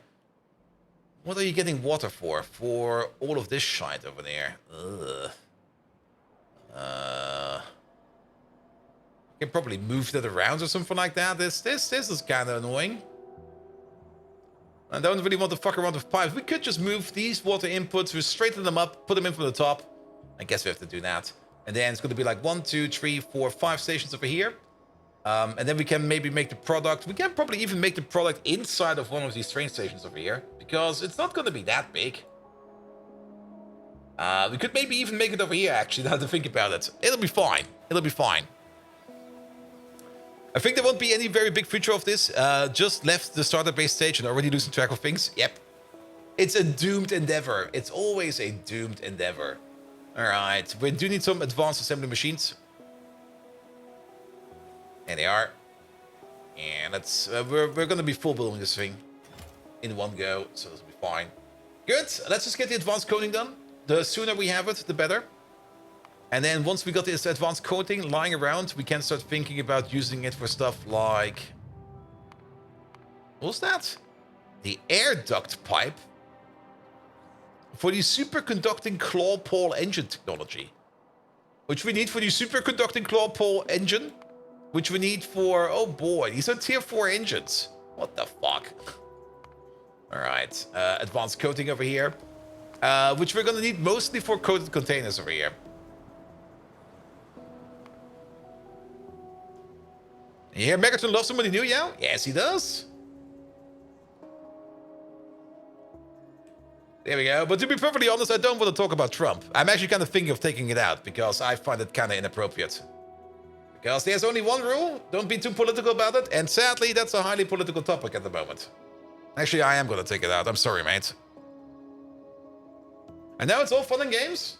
What are you getting water for? For all of this shite over there. Ugh. Can probably move that around or something like that. This is kind of annoying. I don't really want to fuck around with pipes. We could just move these water inputs, we straighten them up, put them in from the top. I guess we have to do that. And then it's going to be like 1, 2, 3, 4, 5 stations over here. And then we can maybe make the product. We can probably even make the product inside of one of these train stations over here. Because it's not going to be that big. We could maybe even make it over here, actually, now to think about it. It'll be fine. It'll be fine. I think there won't be any very big future of this. Just left the starter base stage and already losing track of things. Yep. It's a doomed endeavor. It's always a doomed endeavor. Alright, we do need some advanced assembly machines. There they are. And let's, we're going to be full building this thing in one go, so this will be fine. Good. Let's just get the advanced coating done. The sooner we have it, the better. And then once we got this advanced coating lying around, we can start thinking about using it for stuff like... What was that? The air duct pipe. For the superconducting claw pole engine technology. Which we need for the superconducting claw pole engine. Which we need for... Oh boy, these are tier 4 engines. What the fuck? Alright, advanced coating over here. Which we're gonna need mostly for coated containers over here. You hear Megatron loves somebody new, yeah? Yes, he does. There we go. But to be perfectly honest, I don't want to talk about Trump. I'm actually kind of thinking of taking it out because I find it kind of inappropriate. Because there's only one rule. Don't be too political about it. And sadly, that's a highly political topic at the moment. Actually, I am going to take it out. I'm sorry, mate. And now it's all fun and games.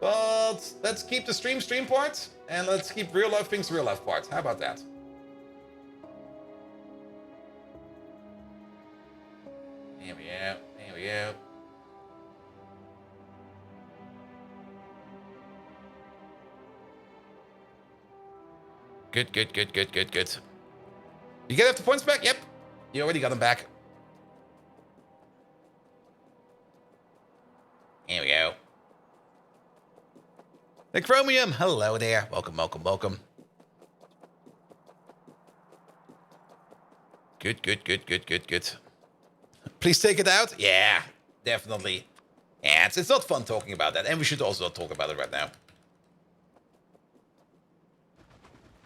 But let's keep the stream part. And let's keep real life things real life part. How about that? There we go. There we go. Good, good, good, good, good, good. You get the points back? Yep. You already got them back. Here we go. The Chromium, hello there. Welcome, welcome, welcome. Good, good, good, good, good, good. Please take it out. Yeah, definitely. Yeah, it's not fun talking about that. And we should also not talk about it right now.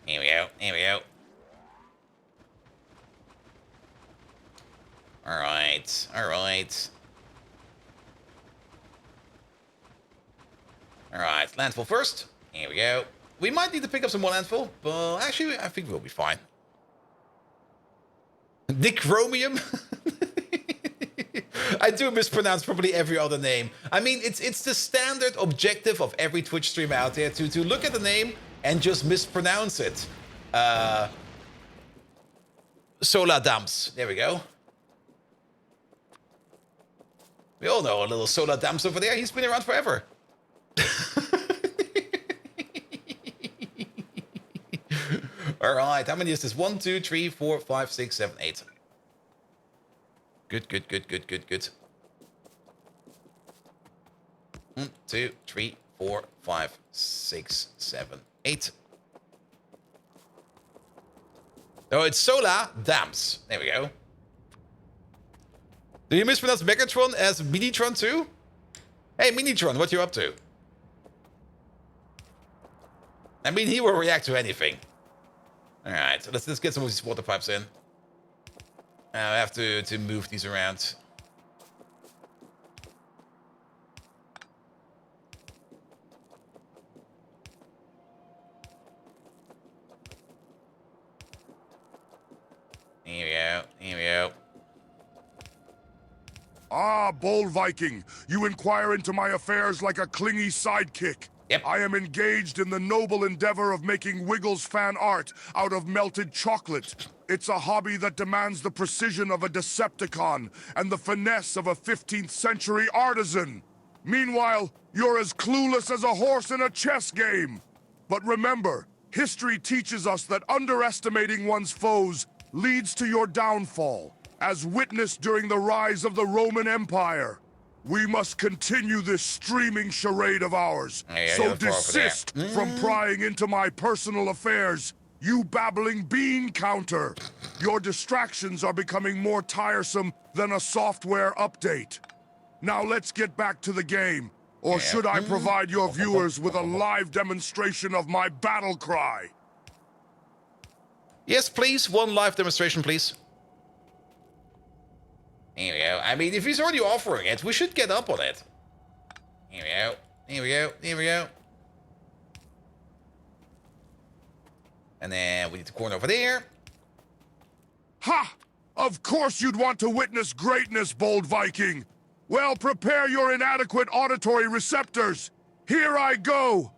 Here we go, here we go. Alright, alright. All right, landfill first. Here we go. We might need to pick up some more landfill, but actually, I think we'll be fine. Dicromium? I do mispronounce probably every other name. I mean, it's the standard objective of every Twitch streamer out there to look at the name and just mispronounce it. Solar Dumps. There we go. We all know a little Solar Dumps over there. He's been around forever. All right, how many is this? 1, 2, 3, 4, 5, 6, 7, 8. Good, good, good, good, good, good. 1, 2, 3, 4, 5, 6, 7, 8. Oh, it's Solar Dams. There we go. Do you mispronounce Megatron as Minitron too? Hey, Minitron, what you up to? I mean, he will react to anything. All right, so let's get some of these water pipes in. I have to move these around. Here we go. Here we go. Ah, bold Viking, you inquire into my affairs like a clingy sidekick. Yep. I am engaged in the noble endeavor of making Wiggles fan art out of melted chocolate. It's a hobby that demands the precision of a Decepticon and the finesse of a 15th century artisan. Meanwhile, you're as clueless as a horse in a chess game. But remember, history teaches us that underestimating one's foes leads to your downfall, as witnessed during the rise of the Roman Empire. We must continue this streaming charade of ours. Yeah, so desist Mm. from prying into my personal affairs, you babbling bean counter. Your distractions are becoming more tiresome than a software update. Now let's get back to the game. Or should I provide your viewers with a live demonstration of my battle cry? Yes, please. One live demonstration, please. Here we go. I mean, if he's already offering it, we should get up on it. Here we go. Here we go. Here we go. And then we need the corner over there. Ha! Of course you'd want to witness greatness, bold Viking. Well, prepare your inadequate auditory receptors. Here I go.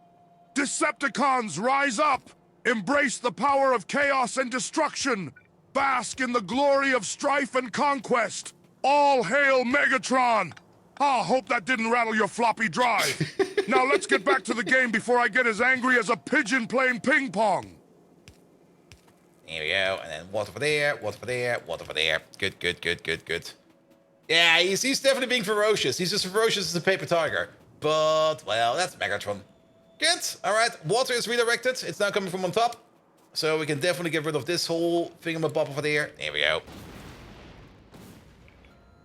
Decepticons, rise up. Embrace the power of chaos and destruction. Bask in the glory of strife and conquest. All hail Megatron! Ah, hope that didn't rattle your floppy drive. Now let's get back to the game before I get as angry as a pigeon playing ping pong. Here we go. And then water over there, water over there, water over there. Good, good, good, good, good. Yeah, he's definitely being ferocious. He's as ferocious as a paper tiger. But, well, that's Megatron. Good. All right, water is redirected. It's now coming from on top. So we can definitely get rid of this whole thingamabob over there. There we go.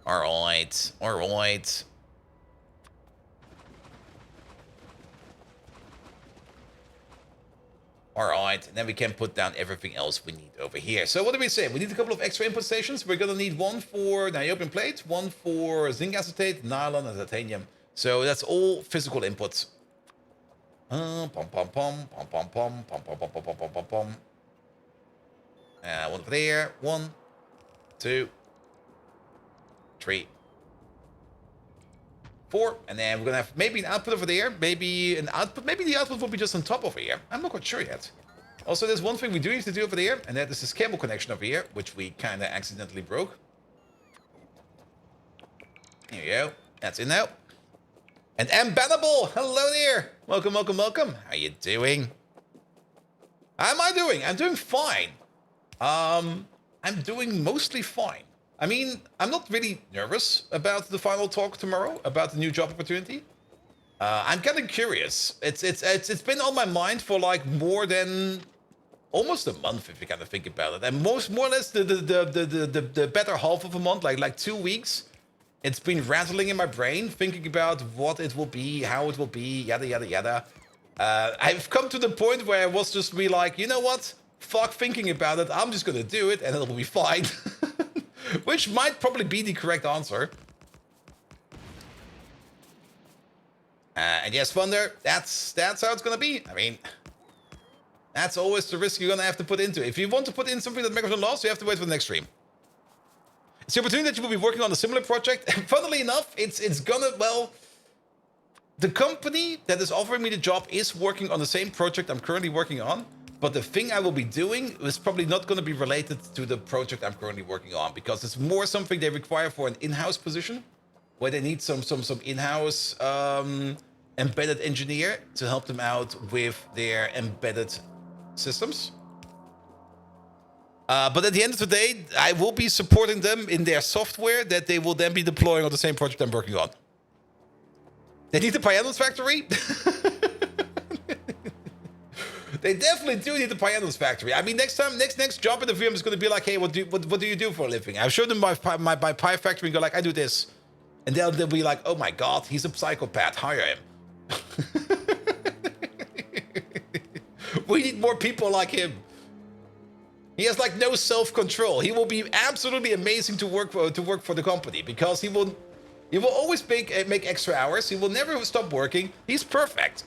All right, all right. All right, and then we can put down everything else we need over here. So what do we say? We need a couple of extra input stations. We're gonna need one for niobium plate, one for zinc acetate, nylon, and titanium. So that's all physical inputs. Pom pom pom pom pom pom pom pom pom pom pom pom pom pom. One over there. 1, 2, 3, 4, and then we're gonna have maybe an output over there, maybe an output, maybe the output will be just on top over here. I'm not quite sure yet. Also, there's one thing we do need to do over there, and that is this cable connection over here, which we kind of accidentally broke. Here we go. That's in now. And Unbannable, hello there. Welcome, welcome, welcome. How you doing? How am I doing? I'm doing fine. I'm doing mostly fine. I mean, I'm not really nervous about the final talk tomorrow, about the new job opportunity. I'm kind of curious. It's been on my mind for like more than almost a month, if you kind of think about it, and more or less the better half of a month, like 2 weeks. It's been rattling in my brain, thinking about what it will be, how it will be, yada yada yada. I've come to the point where I was just be like, you know what? Fuck thinking about it. I'm just gonna do it, and it'll be fine. Which might probably be the correct answer. And yes, Thunder, that's how it's gonna be. I mean, that's always the risk you're gonna have to put into. If you want to put in something that Microsoft lost, you have to wait for the next stream. It's the opportunity that you will be working on a similar project. And funnily enough, it's gonna, well, the company that is offering me the job is working on the same project I'm currently working on, but the thing I will be doing is probably not gonna be related to the project I'm currently working on, because it's more something they require for an in-house position, where they need some in-house embedded engineer to help them out with their embedded systems. But at the end of the day, I will be supporting them in their software that they will then be deploying on the same project I'm working on. They need the Pyanodons factory. They definitely do need the Pyanodons factory. I mean, next job interview, I'm just going to be like, hey, what do you do for a living? I'll show them my Pi factory and go like, I do this. And they'll be like, oh my God, he's a psychopath. Hire him. We need more people like him. He has like no self-control. He will be absolutely amazing to work for the company, because he will always make extra hours. He will never stop working. He's perfect.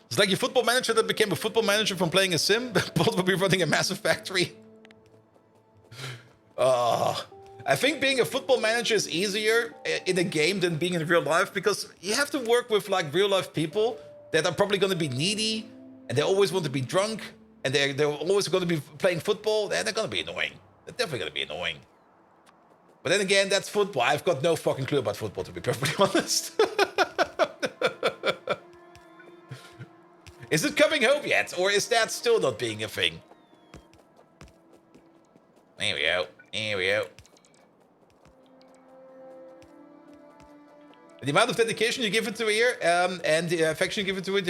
It's like your football manager that became a football manager from playing a sim. Both will be running a massive factory. I think being a football manager is easier in a game than being in real life, because you have to work with like real life people that are probably going to be needy, and they always want to be drunk, and they're always going to be playing football, and they're going to be annoying. They're definitely going to be annoying. But then again, that's football. I've got no fucking clue about football, to be perfectly honest. Is it coming home yet, or is that still not being a thing? There we go. Here we go. The amount of dedication you give it to here, and the affection you give it to it,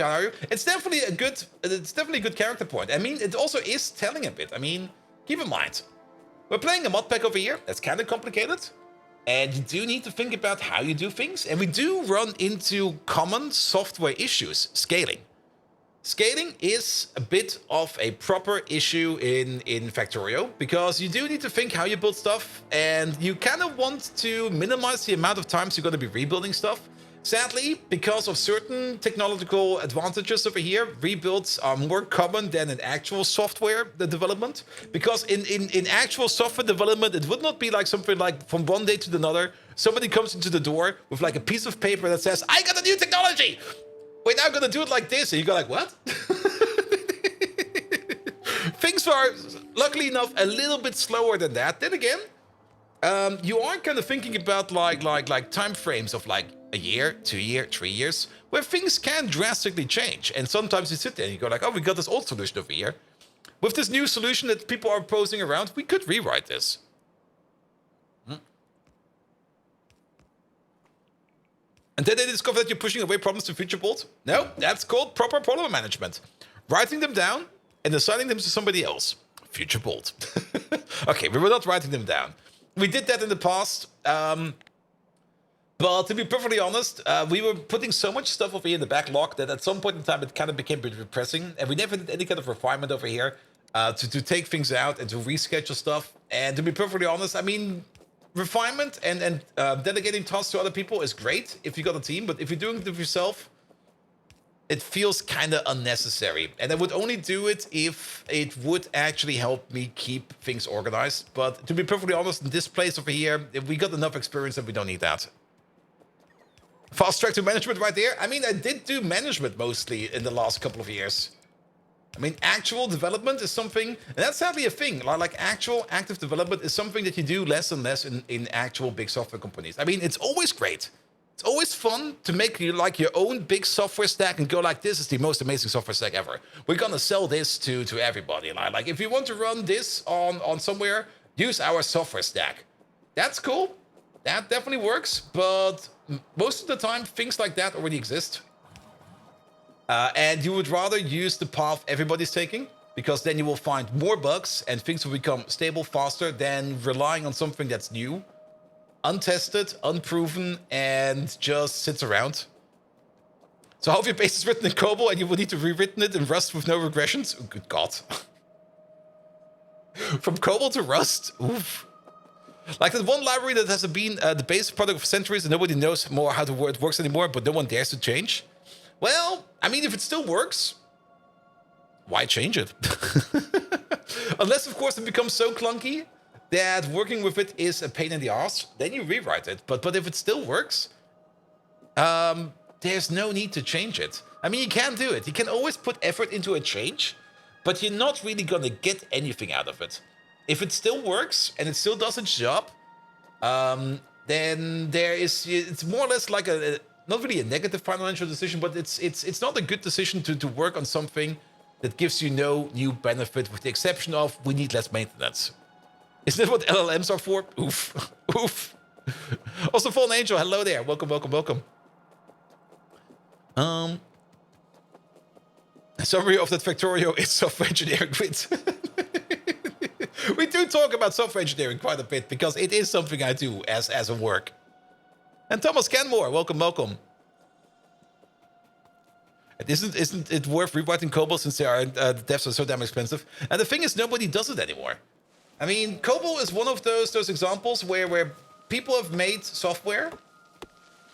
it's definitely a good character point. I mean, it also is telling a bit. I mean, keep in mind, we're playing a mod pack over here. That's kind of complicated, and you do need to think about how you do things. And we do run into common software issues. Scaling is a bit of a proper issue in Factorio, because you do need to think how you build stuff, and you kind of want to minimize the amount of times you're going to be rebuilding stuff. Sadly, because of certain technological advantages over here, rebuilds are more common than in actual software development. Because in actual software development, it would not be like something like from one day to another, somebody comes into the door with like a piece of paper that says, I got a new technology! We're now going to do it like this. And you go like, what? Things are, luckily enough, a little bit slower than that. Then again, you are kind of thinking about like time frames of like a year, 2 years, 3 years, where things can drastically change. And sometimes you sit there and you go like, oh, we got this old solution over here. With this new solution that people are posing around, we could rewrite this. And then they discover that you're pushing away problems to future bolt. No, that's called proper problem management. Writing them down and assigning them to somebody else. Future bolt. Okay, we were not writing them down. We did that in the past. But to be perfectly honest, we were putting so much stuff over here in the backlog that at some point in time it kind of became a bit depressing. And we never did any kind of refinement over here to take things out and to reschedule stuff. And to be perfectly honest, I mean, refinement and delegating tasks to other people is great if you got a team, but if you're doing it yourself, it feels kind of unnecessary. And I would only do it if it would actually help me keep things organized. But to be perfectly honest, in this place over here, we got enough experience that we don't need that. Fast track to management right there. I mean, I did do management mostly in the last couple of years. I mean, actual development is something, and that's sadly a thing, like actual active development is something that you do less and less in actual big software companies. I mean, it's always great. It's always fun to make like your own big software stack and go like, this is the most amazing software stack ever. We're gonna sell this to everybody. Like if you want to run this on somewhere, use our software stack. That's cool. That definitely works, but most of the time, things like that already exist. And you would rather use the path everybody's taking, because then you will find more bugs and things will become stable faster than relying on something that's new, untested, unproven, and just sits around. So half your base is written in COBOL and you will need to rewritten it in Rust with no regressions? Oh, good God. From COBOL to Rust? Oof. Like that one library that has been the basic product for centuries and nobody knows more how it works anymore, but no one dares to change. Well, I mean, if it still works, why change it? Unless, of course, it becomes so clunky that working with it is a pain in the ass, then you rewrite it. But if it still works, there's no need to change it. I mean, you can do it. You can always put effort into a change, but you're not really going to get anything out of it. If it still works and it still does its job, then it's more or less like not really a negative financial decision, but it's not a good decision to work on something that gives you no new benefit, with the exception of we need less maintenance. Isn't that what LLMs are for? Oof. Oof. Also, Fallen Angel, hello there. Welcome, welcome, welcome. A summary of that Factorio is software engineering with. We do talk about software engineering quite a bit because it is something I do as a work. And Thomas Canmore, welcome, welcome. Isn't it worth rewriting COBOL since the devs are so damn expensive? And the thing is, nobody does it anymore. I mean, COBOL is one of those examples where people have made software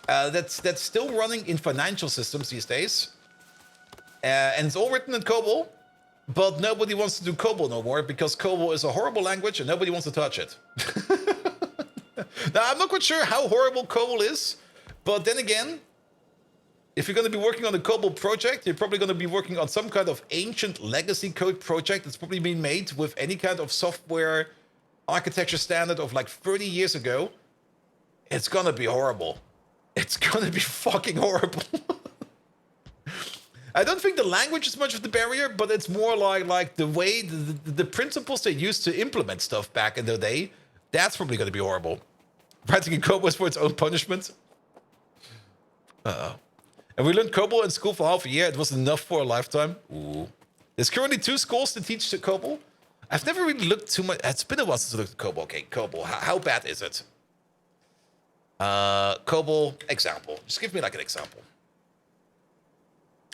that's still running in financial systems these days, and it's all written in COBOL. But nobody wants to do COBOL no more because COBOL is a horrible language and nobody wants to touch it. Now, I'm not quite sure how horrible COBOL is, but then again, if you're going to be working on a COBOL project, you're probably going to be working on some kind of ancient legacy code project that's probably been made with any kind of software architecture standard of like 30 years ago. It's going to be horrible. It's going to be fucking horrible. I don't think the language is much of the barrier, but it's more like the way, the principles they used to implement stuff back in the day, that's probably going to be horrible. Writing in COBOL is for its own punishment. Uh-oh. And we learned COBOL in school for half a year. It was enough for a lifetime. Ooh. There's currently 2 schools that teach COBOL. I've never really looked too much. It's been a while since I looked at COBOL. Okay, COBOL. How bad is it? COBOL example. Just give me like an example.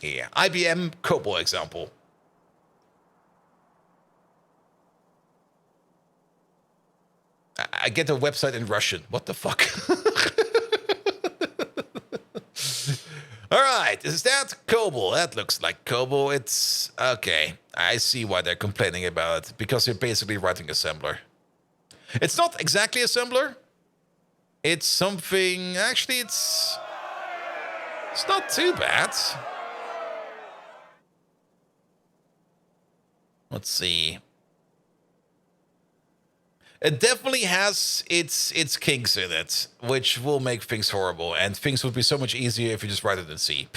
Yeah, IBM COBOL example. I get a website in Russian. What the fuck? All right, is that COBOL? That looks like COBOL. It's okay. I see why they're complaining about it, because you're basically writing assembler. It's not exactly assembler. It's something. Actually, it's not too bad. Let's see. It definitely has its kinks in it, which will make things horrible, and things would be so much easier if you just write it in C.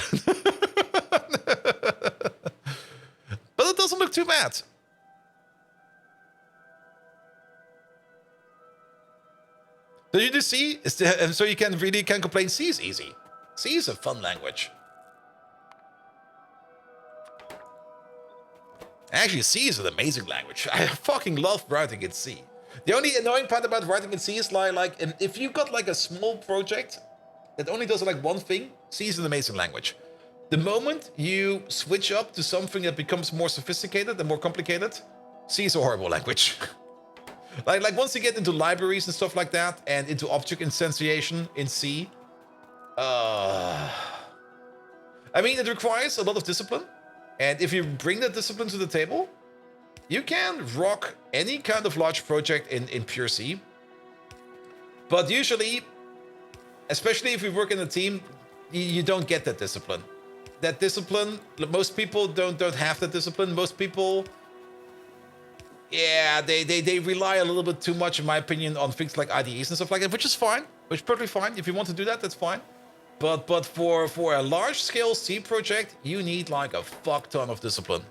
But it doesn't look too bad. So you do C, so you can really complain. C is easy. C is a fun language. Actually, C is an amazing language. I fucking love writing in C. The only annoying part about writing in C is like if you've got like a small project that only does like one thing, C is an amazing language. The moment you switch up to something that becomes more sophisticated and more complicated, C is a horrible language. like once you get into libraries and stuff like that, and into object instantiation in C, I mean, it requires a lot of discipline. And if you bring that discipline to the table, you can rock any kind of large project in pure C. But usually, especially if you work in a team, you don't get that discipline. That discipline, most people don't have that discipline. Most people, yeah, they rely a little bit too much, in my opinion, on things like IDEs and stuff like that, which is fine, which is perfectly fine. If you want to do that, that's fine. But for a large-scale C project, you need like a fuck ton of discipline.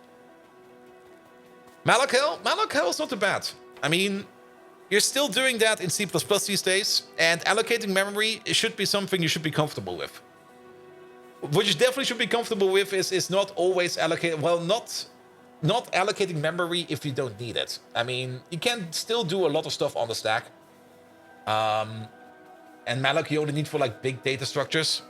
Malachel is not too bad. I mean, you're still doing that in C++ these days, and allocating memory should be something you should be comfortable with. What you definitely should be comfortable with is not always allocate. Well, not allocating memory if you don't need it. I mean, you can still do a lot of stuff on the stack. And malloc you only need for like big data structures.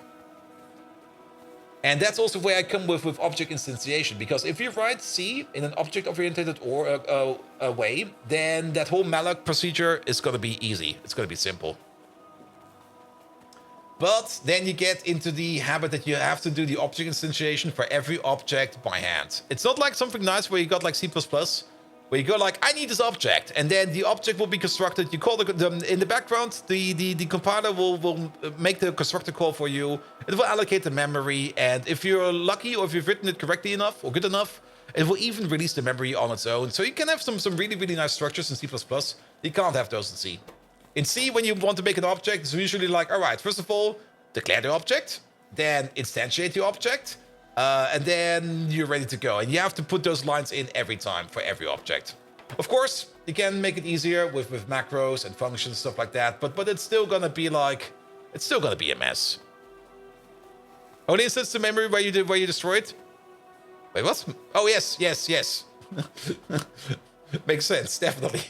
And that's also where I come with object instantiation, because if you write C in an object-oriented or way, then that whole malloc procedure is going to be easy. It's going to be simple. But then you get into the habit that you have to do the object instantiation for every object by hand. It's not like something nice where you got like C++, where you go like, I need this object, and then the object will be constructed. You call in the background, the compiler will make the constructor call for you. It will allocate the memory, and if you're lucky or if you've written it correctly enough or good enough, it will even release the memory on its own. So you can have some really, really nice structures in C++. You can't have those in C. In C, when you want to make an object, it's usually like, all right, first of all, declare the object, then instantiate the object, and then you're ready to go. And you have to put those lines in every time for every object. Of course, you can make it easier with macros and functions, stuff like that, but it's still gonna be like, it's still gonna be a mess. Only instance the memory where you destroyed? Wait, what? Oh, yes. Makes sense, definitely.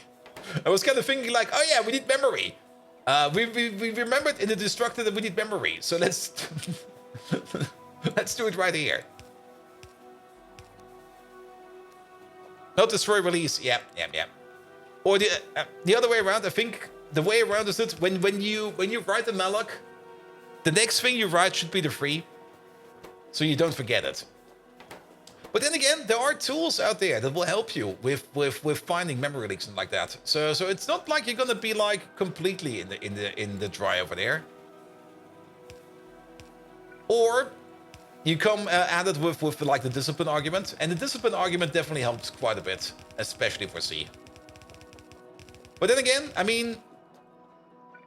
I was kind of thinking like, oh yeah, we need memory. We remembered in the destructor that we need memory, so let's let's do it right here. Not destroy, release. Yeah. Or the other way around. I think the way around is that when you write the malloc, the next thing you write should be the free, so you don't forget it. But then again, there are tools out there that will help you with finding memory leaks and like that. So it's not like you're gonna be like completely in the dry over there. Or you come at it with like the discipline argument, and the discipline argument definitely helps quite a bit, especially for C. But then again, I mean,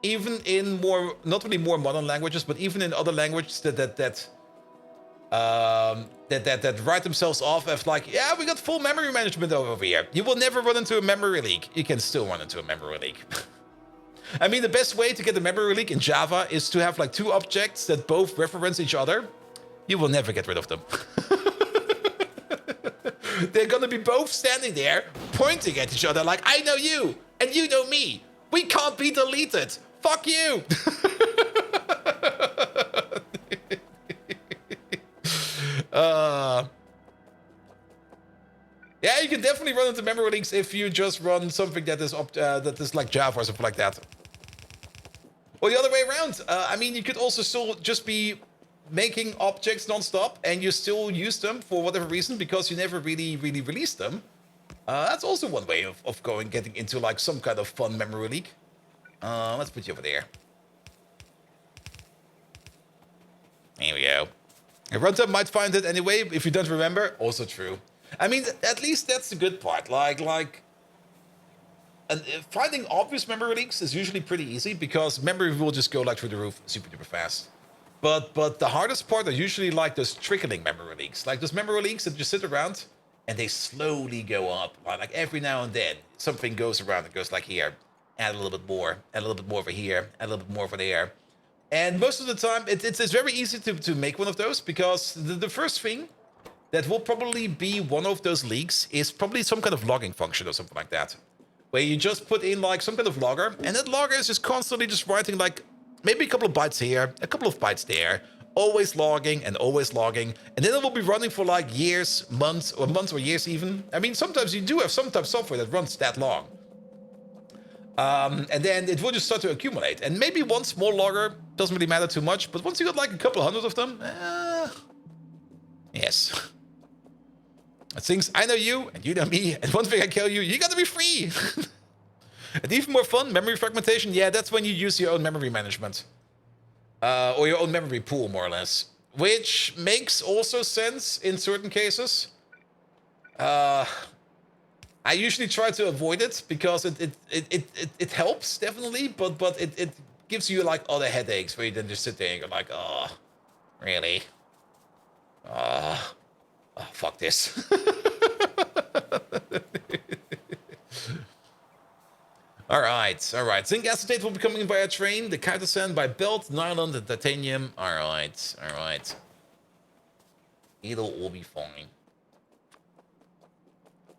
even in more, not really more modern languages, but even in other languages that write themselves off as like, yeah, we got full memory management over here. You will never run into a memory leak. You can still run into a memory leak. I mean, the best way to get a memory leak in Java is to have like two objects that both reference each other. You will never get rid of them. They're gonna be both standing there, pointing at each other like, I know you, and you know me. We can't be deleted. Fuck you. Yeah, you can definitely run into memory leaks if you just run something that is like Java or something like that. Or the other way around. I mean, you could also still just be making objects non-stop and you still use them for whatever reason because you never really released them. That's also one way of getting into like some kind of fun memory leak. Let's put you over there. There we go. A runtime might find it anyway if you don't remember. Also true. I mean, at least that's the good part. And finding obvious memory leaks is usually pretty easy because memory will just go like through the roof super duper fast. But the hardest part are usually like those trickling memory leaks. Like those memory leaks that just sit around and they slowly go up. Like every now and then something goes around and goes like here. Add a little bit more. Add a little bit more over here. Add a little bit more over there. And most of the time it's very easy to make one of those because the first thing that will probably be one of those leaks is probably some kind of logging function or something like that. Where you just put in like some kind of logger, and that logger is just constantly just writing like maybe a couple of bytes here, a couple of bytes there, always logging, and then it will be running for like years, months or years even. I mean, sometimes you do have some type of software that runs that long. And then it will just start to accumulate. And maybe one small logger doesn't really matter too much, but once you got like a couple hundred of them, yes. Things I know you and you know me, and one thing I tell you, you gotta be free. And even more fun, memory fragmentation. Yeah, that's when you use your own memory management. Or your own memory pool, more or less. Which makes also sense in certain cases. I usually try to avoid it because it helps, definitely, but it gives you like other headaches where you then just sit there and go like, oh, really? Oh, fuck this. All right. Zinc acetate will be coming via train. The countersand by belt, nylon, and titanium. All right. It'll all be fine.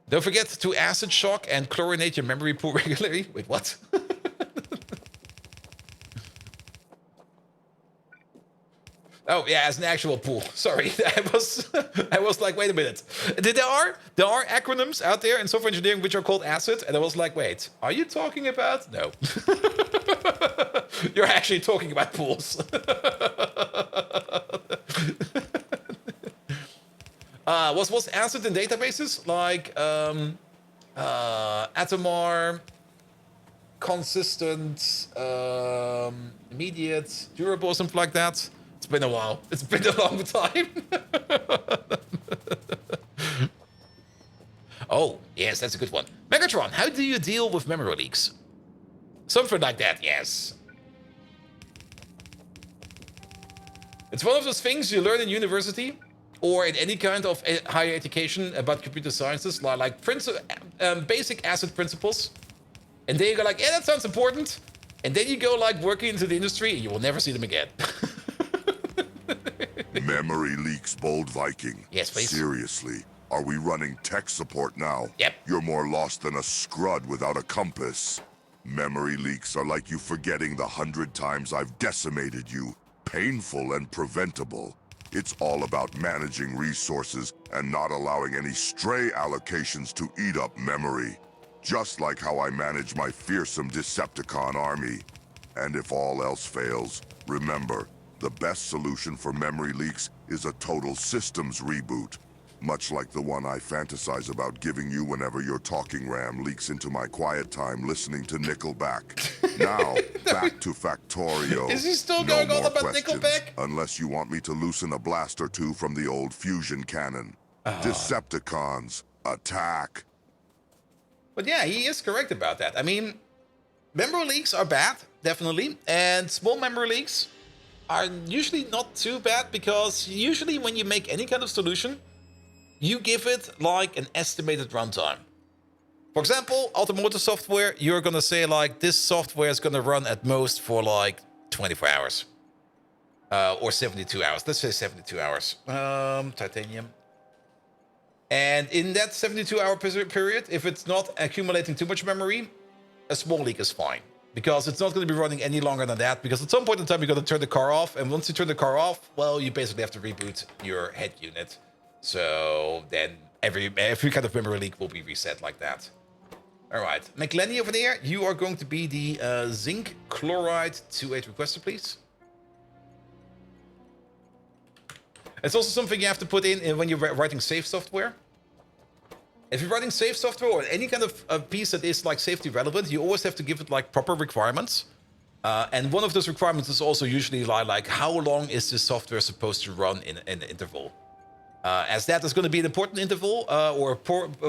Don't forget to acid shock and chlorinate your memory pool regularly. Wait, what? Oh yeah, as an actual pool. Sorry, I was like, wait a minute. There are acronyms out there in software engineering which are called ACID, and I was like, wait, are you talking about? No, you're actually talking about pools. Was ACID in databases like Atomar, consistent, immediate, durable, something like that? It's been a while. It's been a long time. Oh, yes, that's a good one. Megatron, how do you deal with memory leaks? Something like that, yes. It's one of those things you learn in university or in any kind of higher education about computer sciences, like basic ACID principles. And then you go like, yeah, that sounds important. And then you go like working into the industry and you will never see them again. Memory leaks, Bold Viking. Yes, please. Seriously, are we running tech support now? Yep. You're more lost than a scrud without a compass. Memory leaks are like you forgetting the 100 times I've decimated you. Painful and preventable. It's all about managing resources and not allowing any stray allocations to eat up memory. Just like how I manage my fearsome Decepticon army. And if all else fails, remember, the best solution for memory leaks is a total systems reboot. Much like the one I fantasize about giving you whenever your talking RAM leaks into my quiet time listening to Nickelback. Now, back to Factorio. Is he still No going on more about questions, Nickelback? unless you want me to loosen a blast or two from the old fusion cannon. Decepticons, attack. But yeah, he is correct about that. I mean, memory leaks are bad, definitely. And small memory leaks are usually not too bad because usually when you make any kind of solution, you give it like an estimated runtime. For example, automotive software, you're gonna say like this software is gonna run at most for like 24 hours. Or 72 hours. Let's say 72 hours. Titanium. And in that 72-hour period, if it's not accumulating too much memory, a small leak is fine. Because it's not going to be running any longer than that. Because at some point in time, you're going to turn the car off. And once you turn the car off, well, you basically have to reboot your head unit. So then every kind of memory leak will be reset like that. All right. McLenny over there, you are going to be the zinc chloride 2.8 requester, please. It's also something you have to put in when you're writing safe software. If you're writing safe software or any kind of piece that is like safety relevant, you always have to give it like proper requirements. And one of those requirements is also usually like how long is this software supposed to run in an interval? As that is going to be an important interval or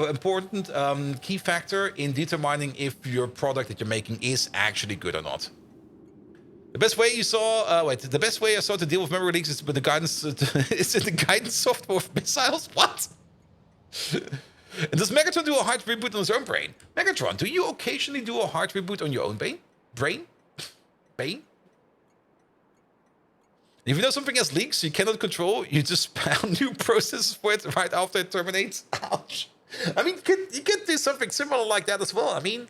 important key factor in determining if your product that you're making is actually good or not. The best way you saw, the best way I saw to deal with memory leaks is with the guidance. Is it the guidance software of missiles? What? And does Megatron do a hard reboot on his own brain? Megatron, do you occasionally do a hard reboot on your own brain? If you know something has leaks you cannot control, you just spawn new processes for it right after it terminates. Ouch. I mean, you could do something similar like that as well. I mean,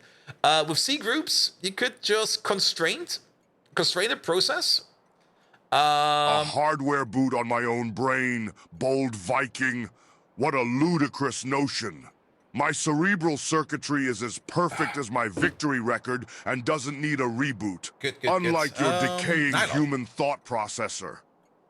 with C groups, you could just constrain a process. A hardware boot on my own brain, Bold Viking. What a ludicrous notion. My cerebral circuitry is as perfect as my victory record and doesn't need a reboot. Good. Unlike your decaying Nylon. human thought processor.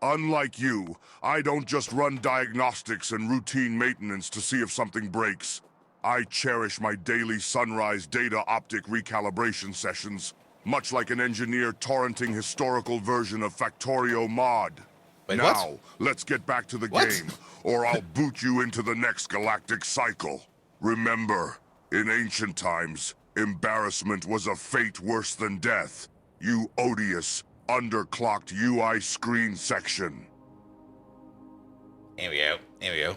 Unlike you, I don't just run diagnostics and routine maintenance to see if something breaks. I cherish my daily sunrise data optic recalibration sessions, much like an engineer torrenting historical version of Factorio mod. Wait, now, what? let's get back to the What? game, or I'll boot you into the next galactic cycle. Remember, in ancient times, embarrassment was a fate worse than death. You odious, underclocked UI screen section. Here we go.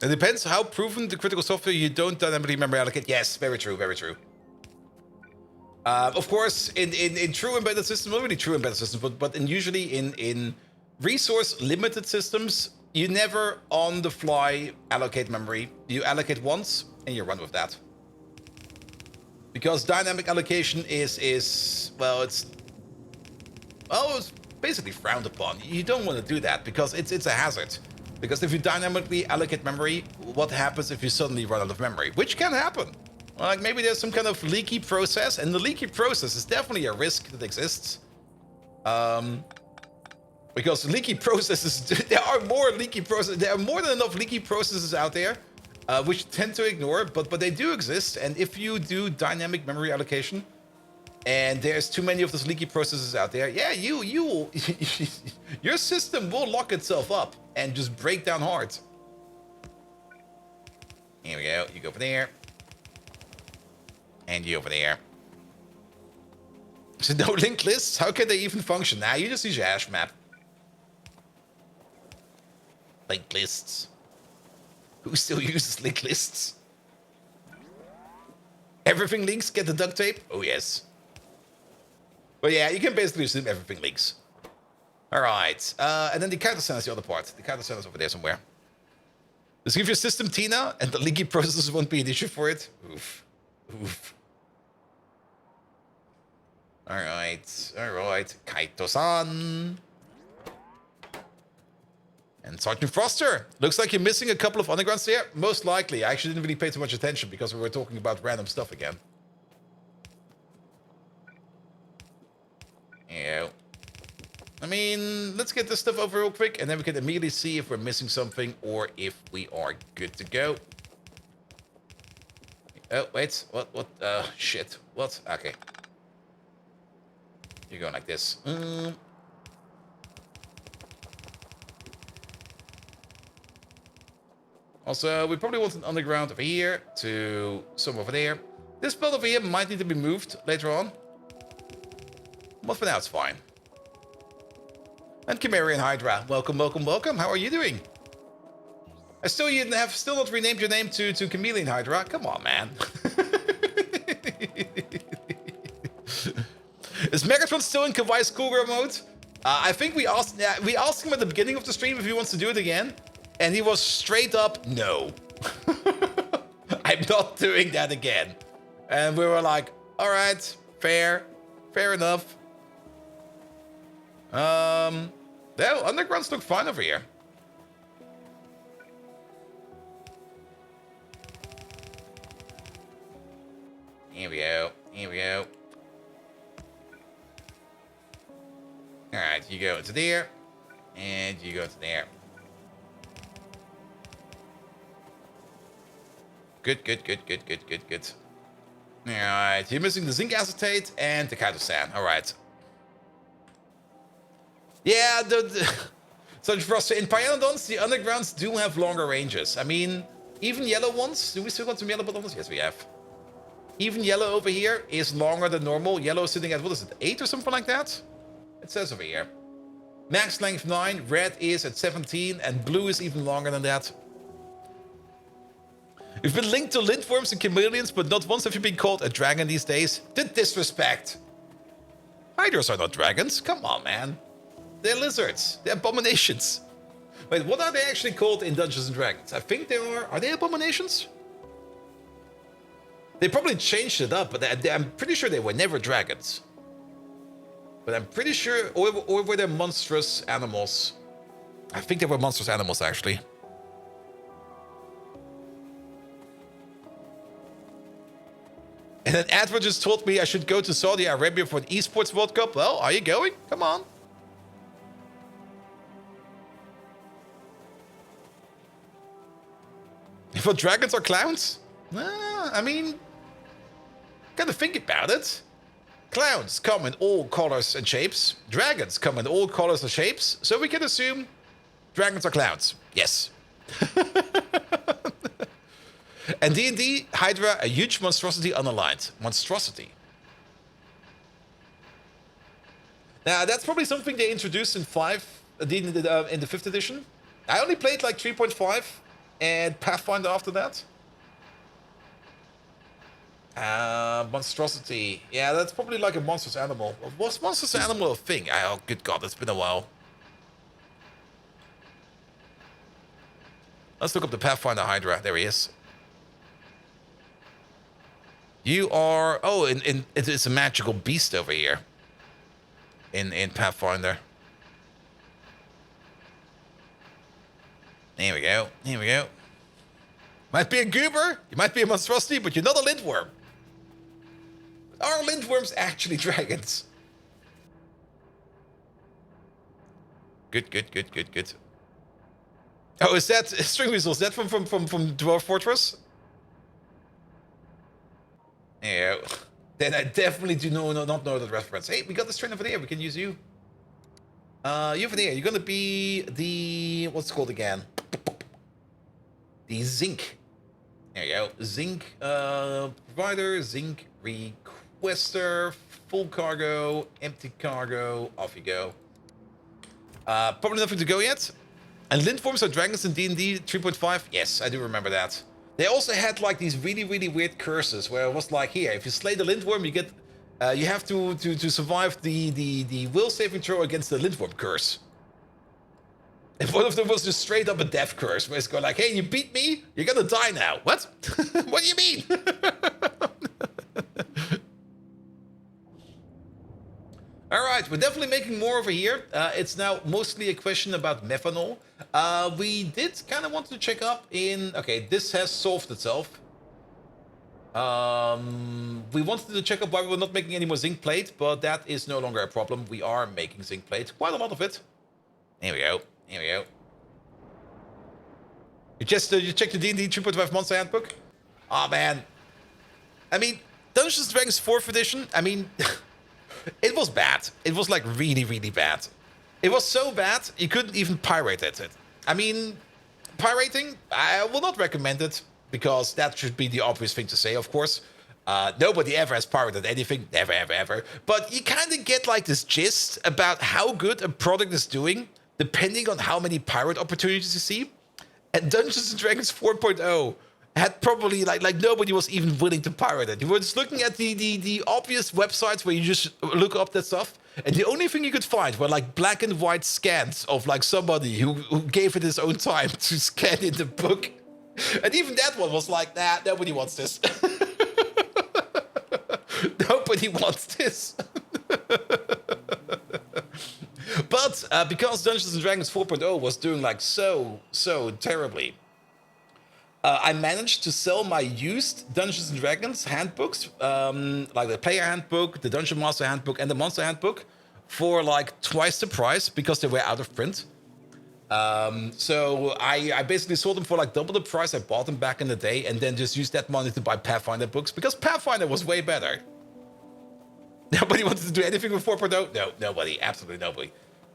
It depends how proven the critical software you don't dynamically memory allocate. Yes, very true. Of course, in true embedded systems, not really true embedded systems, but usually in resource-limited systems, you never on the fly allocate memory. You allocate once and you run with that. Because dynamic allocation is basically frowned upon. You don't want to do that because it's a hazard. Because if you dynamically allocate memory, what happens if you suddenly run out of memory? Which can happen. Like maybe there's some kind of leaky process, and the leaky process is definitely a risk that exists. Because leaky processes, there are more than enough leaky processes out there, which tend to ignore, but they do exist. And if you do dynamic memory allocation, and there's too many of those leaky processes out there, yeah, your system will lock itself up and just break down hard. Here we go. You go over there. And you over there. So no linked lists? How can they even function? Now you just use your hash map. Linked lists. Who still uses linked lists? Everything links, get the duct tape? Oh yes. But yeah, you can basically assume everything links. Alright. And then the counter center is the other part. The counter center is over there somewhere. Just give your system Tina, and the leaky processes won't be an issue for it. Oof. Oof. Alright. Alright. Kaito-san. And Sergeant Froster. Looks like you're missing a couple of undergrounds there. Most likely. I actually didn't really pay too much attention because we were talking about random stuff again. Yeah. I mean, let's get this stuff over real quick, and then we can immediately see if we're missing something or if we are good to go. Oh, wait. What? Shit. What? Okay. You're going like this. Also, we probably want an underground over here to some over there. This build over here might need to be moved later on. But for now, it's fine. And Chimerian Hydra, welcome, welcome, welcome. How are you doing? I still not renamed your name to Chameleon Hydra. Come on, man. Is Megatron still in Kawaii Schoolgirl mode? I think we asked him at the beginning of the stream if he wants to do it again, and he was straight up no. I'm not doing that again. And we were like, all right, fair enough. No, undergrounds look fine over here. Here we go. Here we go. Alright, you go into there. And you go into there. Good. Alright, you're missing the zinc acetate and the kaito-san. Alright. Yeah, so for in Pyanodons, the undergrounds do have longer ranges. I mean, even yellow ones. Do we still got some yellow bottoms? Yes, we have. Even yellow over here is longer than normal. Yellow is sitting at, what is it, 8 or something like that? It says over here. Max length 9, red is at 17, and blue is even longer than that. You've been linked to lintworms and chameleons, but not once have you been called a dragon these days. The disrespect. Hydras are not dragons. Come on, man. They're lizards. They're abominations. Wait, what are they actually called in Dungeons & Dragons? I think they are... Are they abominations? They probably changed it up, but I'm pretty sure they were never dragons. But I'm pretty sure... Or were they monstrous animals? I think they were monstrous animals, actually. And then Edward just told me I should go to Saudi Arabia for an esports World Cup. Well, are you going? Come on. For dragons or clowns? I mean, gotta think about it. Clowns come in all colors and shapes. Dragons come in all colors and shapes. So we can assume dragons are clowns. Yes. And D&D, Hydra, a huge monstrosity unaligned. Monstrosity. Now, that's probably something they introduced in in the 5th edition. I only played like 3.5 and Pathfinder after that. Monstrosity. Yeah, that's probably like a monstrous animal. Was monstrous animal a thing? Oh, good God, it's been a while. Let's look up the Pathfinder Hydra. There he is. You are... Oh, it's a magical beast over here. In Pathfinder. There we go. Here we go. Might be a goober, you might be a monstrosity, but you're not a lintworm. Are lintworms actually dragons? Good, good, good, good, good. Oh, is that string weasel? Is that from Dwarf Fortress? Yeah. Then I definitely do not know that reference. Hey, we got this train over there. We can use you. You over there. You're gonna be the what's it called again? The zinc. There you go. Zinc provider, zinc requester, full cargo, empty cargo. Off you go. Probably nothing to go yet. And lintworms are dragons in D&D 3.5. Yes, I do remember that. They also had like these really weird curses where it was like, here, if you slay the lintworm, you get, you have to survive the will saving throw against the lintworm curse. And one of them was just straight up a death curse, where it's going like, hey, you beat me, you're gonna die now. What? What do you mean? Alright, we're definitely making more over here. It's now mostly a question about methanol. We did kind of want to check up in... Okay, this has solved itself. We wanted to check up why we were not making any more zinc plate, but that is no longer a problem. We are making zinc plate, quite a lot of it. Here we go. Here we go. You checked the D&D 3.5 Monster Handbook? Oh man. I mean, Dungeons & Dragons 4th edition, I mean, it was bad. It was like really bad. It was so bad, you couldn't even pirate it. I mean, pirating, I will not recommend it, because that should be the obvious thing to say, of course. Nobody ever has pirated anything, never, ever. But you kind of get like this gist about how good a product is doing, depending on how many pirate opportunities you see. And Dungeons & Dragons 4.0 had probably, like nobody was even willing to pirate it. You were just looking at the obvious websites where you just look up that stuff, and the only thing you could find were like black and white scans of like somebody who gave it his own time to scan in the book. And even that one was like, nah, nobody wants this. Nobody wants this. But because Dungeons & Dragons 4.0 was doing like so terribly, I managed to sell my used Dungeons & Dragons handbooks, like the player handbook, the Dungeon Master handbook, and the Monster handbook, for like twice the price because they were out of print. So I basically sold them for like double the price I bought them back in the day, and then just used that money to buy Pathfinder books, because Pathfinder was way better. Nobody wanted to do anything with 4.0? No, nobody. Absolutely nobody.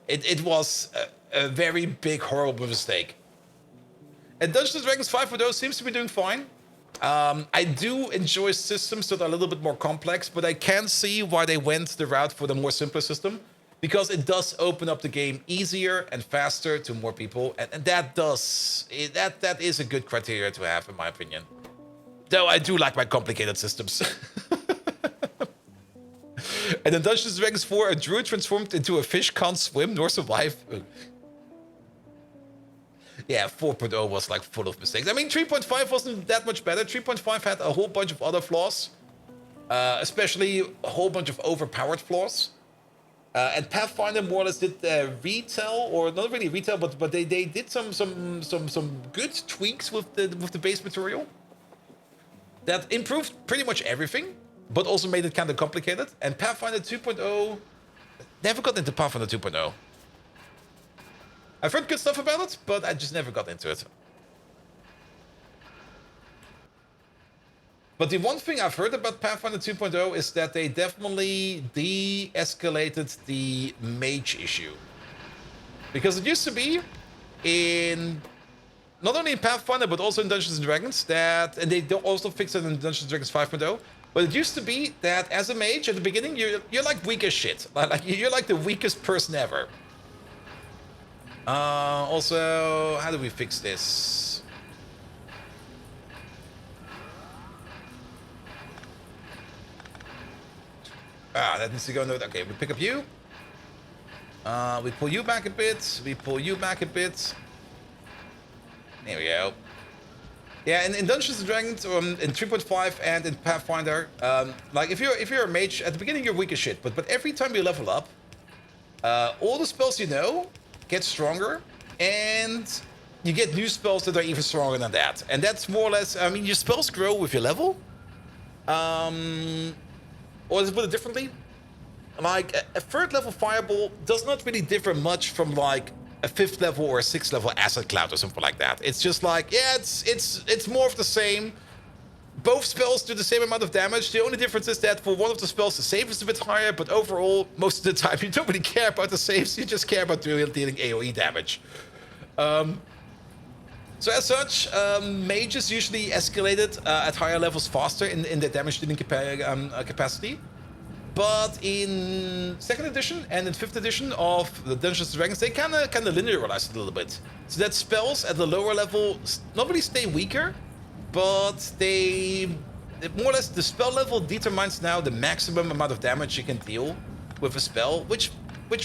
It was a very big, horrible mistake. And Dungeons & Dragons 5.0 seems to be doing fine. I do enjoy systems that are a little bit more complex, but I can see why they went the route for the more simpler system, because it does open up the game easier and faster to more people, and that is a good criteria to have, in my opinion. Though I do like my complicated systems. And in Dungeons & Dragons 4, a druid transformed into a fish can't swim nor survive. Yeah, 4.0 was like full of mistakes. I mean, 3.5 wasn't that much better. 3.5 had a whole bunch of other flaws, especially a whole bunch of overpowered flaws. And Pathfinder more or less did retail, or not really retail, but they did some good tweaks with the base material that improved pretty much everything, but also made it kind of complicated. And Pathfinder 2.0 never got into Pathfinder 2.0. I've heard good stuff about it, but I just never got into it. But the one thing I've heard about Pathfinder 2.0 is that they definitely de-escalated the mage issue. Because it used to be in... not only in Pathfinder, but also in Dungeons & Dragons, that... and they also fixed it in Dungeons & Dragons 5.0. But it used to be that as a mage, at the beginning, you're like weak as shit. Like, you're like the weakest person ever. Also, how do we fix this? That needs to go. Okay, we pick up you. We pull you back a bit. We pull you back a bit. There we go. Yeah, in Dungeons & Dragons, in 3.5 and in Pathfinder, like if you're a mage, at the beginning you're weak as shit, but every time you level up, all the spells you know get stronger, and you get new spells that are even stronger than that. And that's more or less, I mean, your spells grow with your level. Or to put it differently, like a third level fireball does not really differ much from like a 5th level or a 6th level acid cloud or something like that. It's just like, yeah, it's more of the same. Both spells do the same amount of damage. The only difference is that for one of the spells, the save is a bit higher, but overall, most of the time, you don't really care about the saves. You just care about dealing AoE damage. So as such, mages usually escalated at higher levels faster in their damage dealing capacity. But in 2nd edition and in 5th edition of the Dungeons & Dragons, they kind of linearized it a little bit. So that spells at the lower level not really stay weaker, but they more or less, the spell level determines now the maximum amount of damage you can deal with a spell, which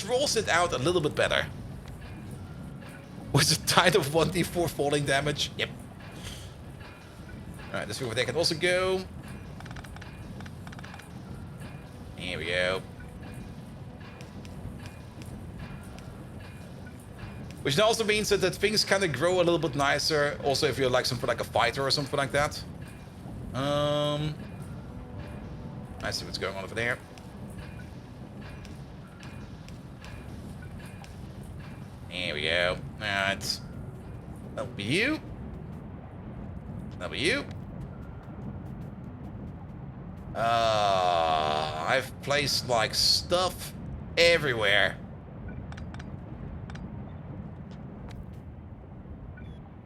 rolls it out a little bit better. With a tide of 1d4 falling damage. Yep. Alright, this over there can also go. Here we go. Which now also means that things kind of grow a little bit nicer. Also, if you're like something like a fighter or something like that. I see what's going on over there. Here we go. Alright. That'll be you. That'll be you. I've placed like stuff everywhere.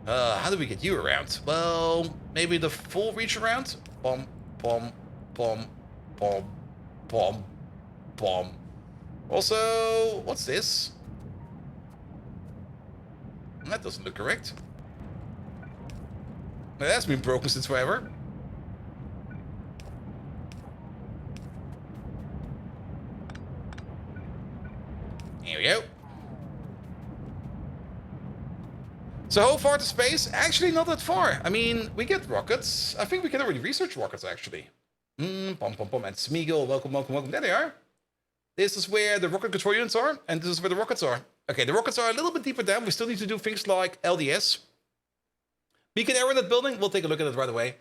How do we get you around? Well, maybe the full reach around? Bom, bom, bom, bom, bom, bom. Also, what's this? That doesn't look correct. That's been broken since forever. Here we go. So how far to space? Actually, not that far. I mean, we get rockets. I think we can already research rockets, actually. Pom, pom, pom. And Smeagol, welcome, welcome, welcome. There they are. This is where the rocket control units are, and this is where the rockets are. Okay, the rockets are a little bit deeper down. We still need to do things like LDS. Beacon error in that building. We'll take a look at it right away.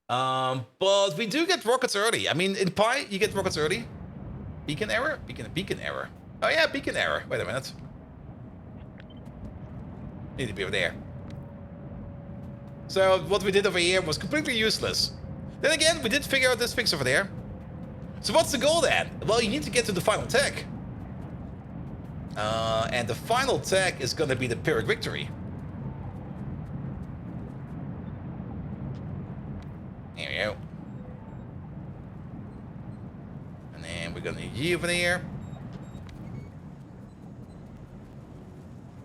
But we do get rockets early. I mean, in Pi, you get rockets early. Beacon error? Beacon error. Oh yeah, beacon error. Wait a minute. Need to be over there. So what we did over here was completely useless. Then again, we did figure out this fix over there. So what's the goal then? Well, you need to get to the final tech. And the final tech is gonna be the Pyrrhic Victory. There we go. And then we're gonna need you over there.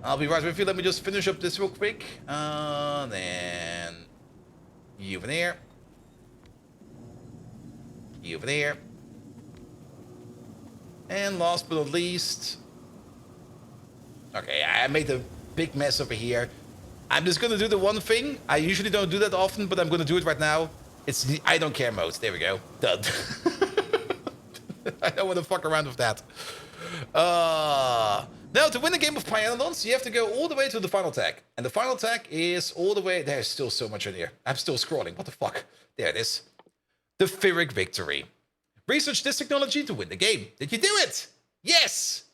I'll be right with you. Let me just finish up this real quick. Then you over there. You over there. And last but not least... Okay, I made a big mess over here. I'm just gonna do the one thing. I usually don't do that often, but I'm gonna do it right now. It's the I don't care mode. There we go. Done. I don't want to fuck around with that. Now, to win a game of Pyanodons, you have to go all the way to the final tech. And the final tech is all the way... There's still so much in here. I'm still scrolling. What the fuck? There it is. The Pyrrhic Victory. Research this technology to win the game. Did you do it? Yes!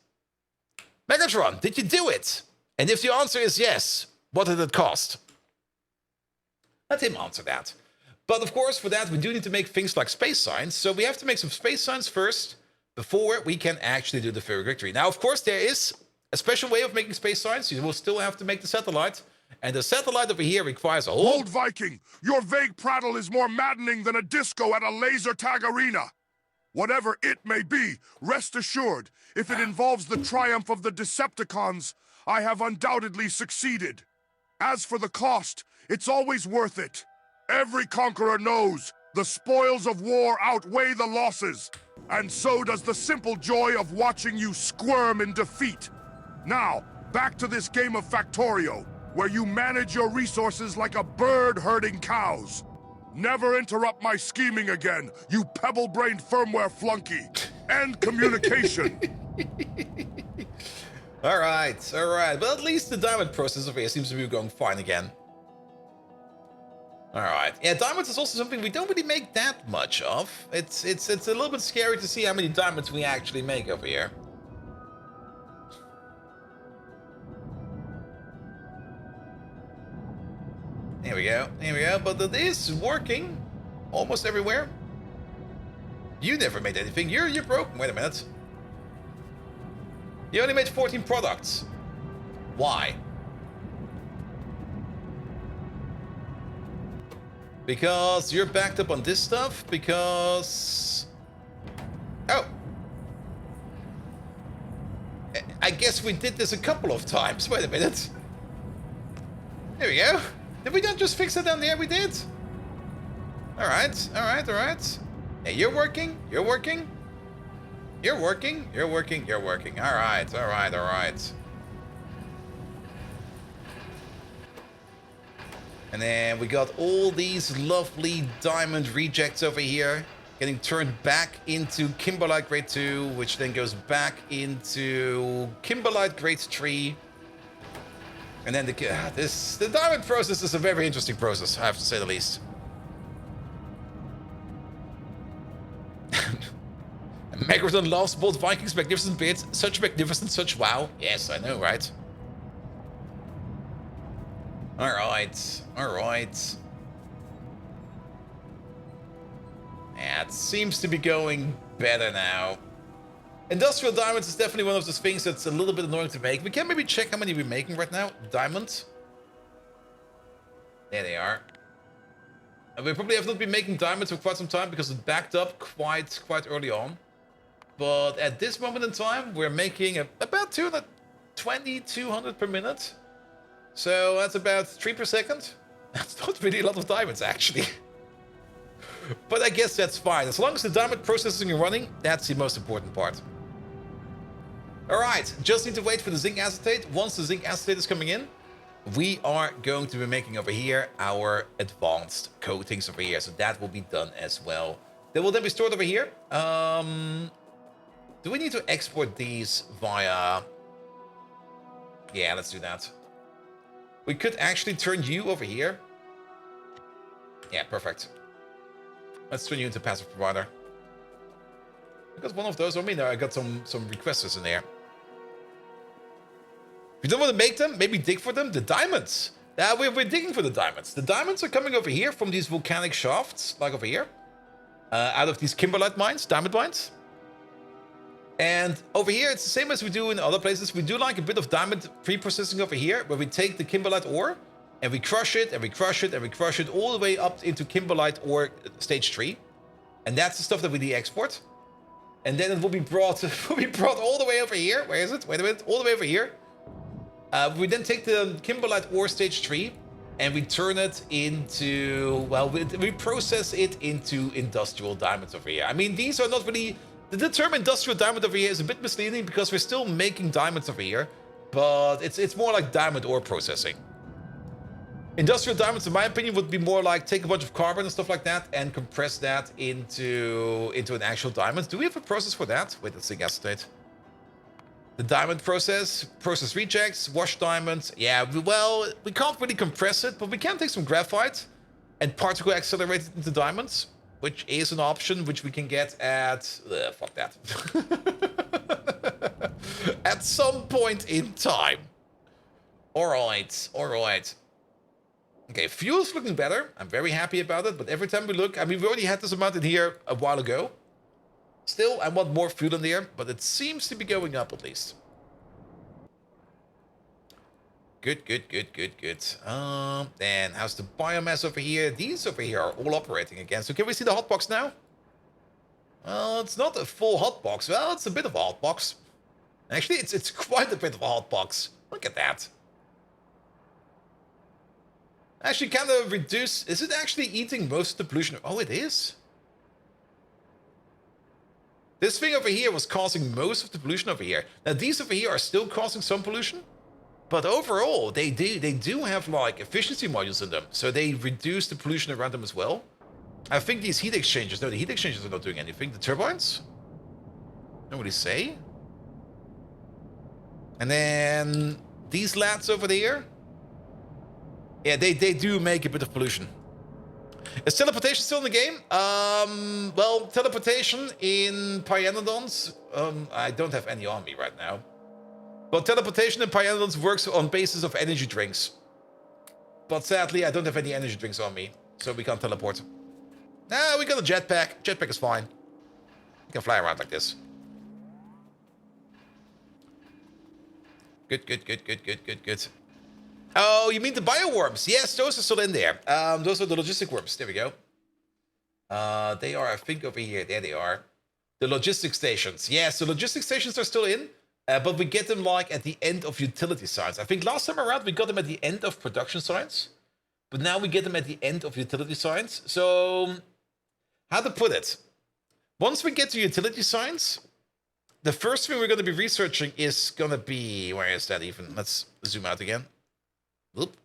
Megatron, did you do it? And if the answer is yes, what did it cost? Let him answer that. But of course, for that, we do need to make things like space signs. So we have to make some space signs first before we can actually do the Pyrrhic Victory. Now, of course, there is a special way of making space signs. You will still have to make the satellite. And the satellite over here requires a whole... Old Viking, your vague prattle is more maddening than a disco at a laser tag arena. Whatever it may be, rest assured, if it involves the triumph of the Decepticons, I have undoubtedly succeeded. As for the cost, it's always worth it. Every conqueror knows the spoils of war outweigh the losses, and so does the simple joy of watching you squirm in defeat. Now, back to this game of Factorio, where you manage your resources like a bird herding cows. Never interrupt my scheming again, you pebble-brained firmware flunky. End communication. Alright, alright. But at least the diamond process over here seems to be going fine again. Alright. Yeah, diamonds is also something we don't really make that much of. It's a little bit scary to see how many diamonds we actually make over here. Here we go, here we go. But it is working almost everywhere. You never made anything. You're broken. Wait a minute. You only made 14 products. Why? Because you're backed up on this stuff? Because... Oh. I guess we did this a couple of times. Wait a minute. There we go. Did we not just fix it down there? We did. Alright, alright, alright. Hey, you're working. You're working. You're working. You're working. You're working. Alright, alright, alright. And then we got all these lovely diamond rejects over here getting turned back into Kimberlite Grade 2, which then goes back into Kimberlite Grade 3. And then the diamond process is a very interesting process, I have to say the least. Megalodon loves both Vikings, magnificent beards, such magnificent, such wow. Yes, I know, right? Alright, alright. Yeah, it seems to be going better now. Industrial diamonds is definitely one of those things that's a little bit annoying to make. We can maybe check how many we're making right now. Diamonds. There they are. And we probably have not been making diamonds for quite some time because it backed up quite early on. But at this moment in time, we're making about 220, 200 per minute. So that's about 3 per second. That's not really a lot of diamonds, actually. But I guess that's fine. As long as the diamond processing is running, that's the most important part. Alright, just need to wait for the zinc acetate. Once the zinc acetate is coming in, we are going to be making over here our advanced coatings over here. So that will be done as well. They will then be stored over here. Do we need to export these via... Yeah, let's do that. We could actually turn you over here. Yeah, perfect. Let's turn you into passive provider. I got one of those on me now. I got some requesters in there. If you don't want to make them, maybe dig for them. The diamonds. Yeah, we're digging for the diamonds. The diamonds are coming over here from these volcanic shafts, like over here. Out of these kimberlite mines, diamond mines. And over here, it's the same as we do in other places. We do like a bit of diamond pre-processing over here, where we take the kimberlite ore and we crush it, and we crush it, and we crush it all the way up into kimberlite ore stage 3. And that's the stuff that we de-export. And then it will be brought all the way over here. Where is it? Wait a minute. All the way over here. We then take the kimberlite ore stage 3 and we turn it into, well, we process it into industrial diamonds over here. I mean, these are not really... The term industrial diamond over here is a bit misleading because we're still making diamonds over here, but it's more like diamond ore processing. Industrial diamonds, in my opinion, would be more like take a bunch of carbon and stuff like that and compress that into an actual diamond. Do we have a process for that? Wait, let's see, acetate. The diamond process rejects, wash diamonds. Yeah, well, we can't really compress it, but we can take some graphite and particle accelerate it into diamonds, which is an option which we can get at... fuck that. At some point in time. Alright, alright. Okay, fuel's looking better. I'm very happy about it, but every time we look... I mean, we already had this amount in here a while ago. Still, I want more fuel in there, but it seems to be going up at least. Good, good, good, good, good. Then how's the biomass over here? These over here are all operating again. So can we see the hotbox now? Well, it's not a full hotbox. Well, it's a bit of a hotbox. Actually, it's quite a bit of a hotbox. Look at that. Actually, kind of reduce... Is it actually eating most of the pollution? Oh, it is. This thing over here was causing most of the pollution over here. Now, these over here are still causing some pollution. But overall, they do have, like, efficiency modules in them. So they reduce the pollution around them as well. I think these heat exchangers... No, the heat exchangers are not doing anything. The turbines? Don't really say. And then these lads over there. Yeah, they do make a bit of pollution. Is teleportation still in the game? Well, teleportation in Pyanodons, I don't have any on me right now. But teleportation in Pyanodons works on basis of energy drinks. But sadly, I don't have any energy drinks on me, so we can't teleport. Nah, we got a jetpack. Jetpack is fine. You can fly around like this. Good. Oh, you mean the bioworms? Yes, those are still in there. Those are the logistic worms. There we go. They are, I think, over here. There they are. The logistic stations. Yes, the logistic stations are still in, but we get them like at the end of utility sites. I think last time around we got them at the end of production sites, but now we get them at the end of utility sites. So, how to put it? Once we get to utility sites, the first thing we're going to be researching is going to be... Where is that even? Let's zoom out again. Oop.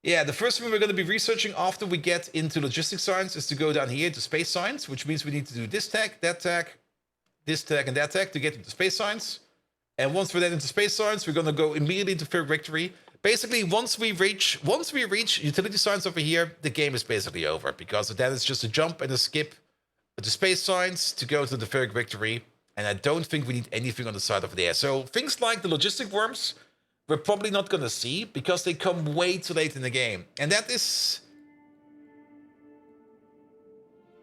Yeah, the first thing we're going to be researching after we get into logistics science is to go down here to space science, which means we need to do this tag, that tag, this tag, and that tag to get into space science. And once we're then into space science, we're going to go immediately to Fair Victory. Basically, once we reach utility science over here, the game is basically over, because then it's just a jump and a skip to space science to go to the Fair Victory. And I don't think we need anything on the side over there. So things like the logistic worms, we're probably not going to see because they come way too late in the game. And that is...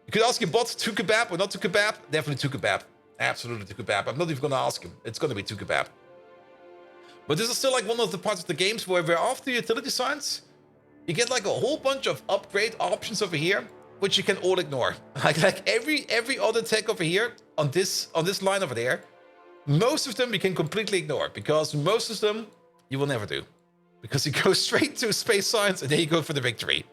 You could ask your bot, 2 kebab or not 2 kebab? Definitely 2 kebab. Absolutely 2 kebab. I'm not even going to ask him. It's going to be 2 kebab. But this is still like one of the parts of the games where we're after utility science. You get like a whole bunch of upgrade options over here, which you can all ignore. Like every other tech over here on this line over there, most of them you can completely ignore, because most of them you will never do, because you go straight to space science and then you go for the victory.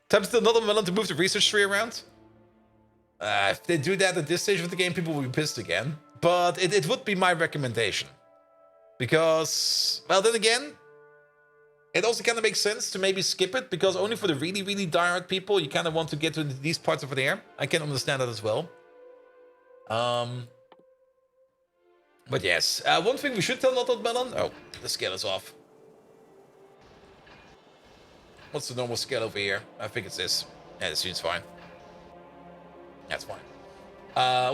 Tempted another melon to move the research tree around. If they do that at this stage of the game, people will be pissed again. But it would be my recommendation, because, well, then again, it also kind of makes sense to maybe skip it, because only for the really, really diehard people, you kind of want to get to these parts over there. I can understand that as well. But yes, one thing we should tell Not Melon. Oh, the scale is off. What's the normal scale over here? I think it's this. Yeah, this seems fine. That's fine.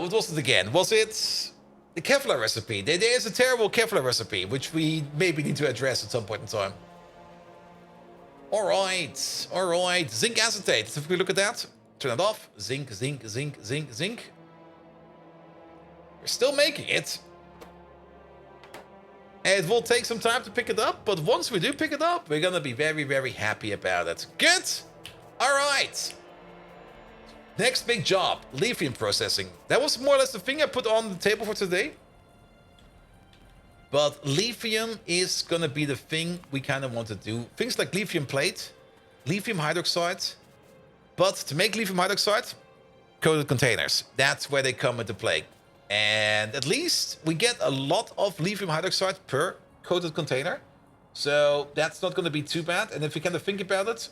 What was it again? Was it the Kevlar recipe? There is a terrible Kevlar recipe, which we maybe need to address at some point in time. Alright. Zinc acetate. If we look at that, turn it off. Zinc. We're still making it. And it will take some time to pick it up, but once we do pick it up, we're gonna be very, very happy about it. Good. Alright. Next big job, lithium processing. That was more or less the thing I put on the table for today. But lithium is gonna be the thing we kind of want to do. Things like lithium plate, lithium hydroxide. But to make lithium hydroxide, coated containers. That's where they come into play. And at least we get a lot of lithium hydroxide per coated container. So that's not gonna be too bad. And if you kind of think about it,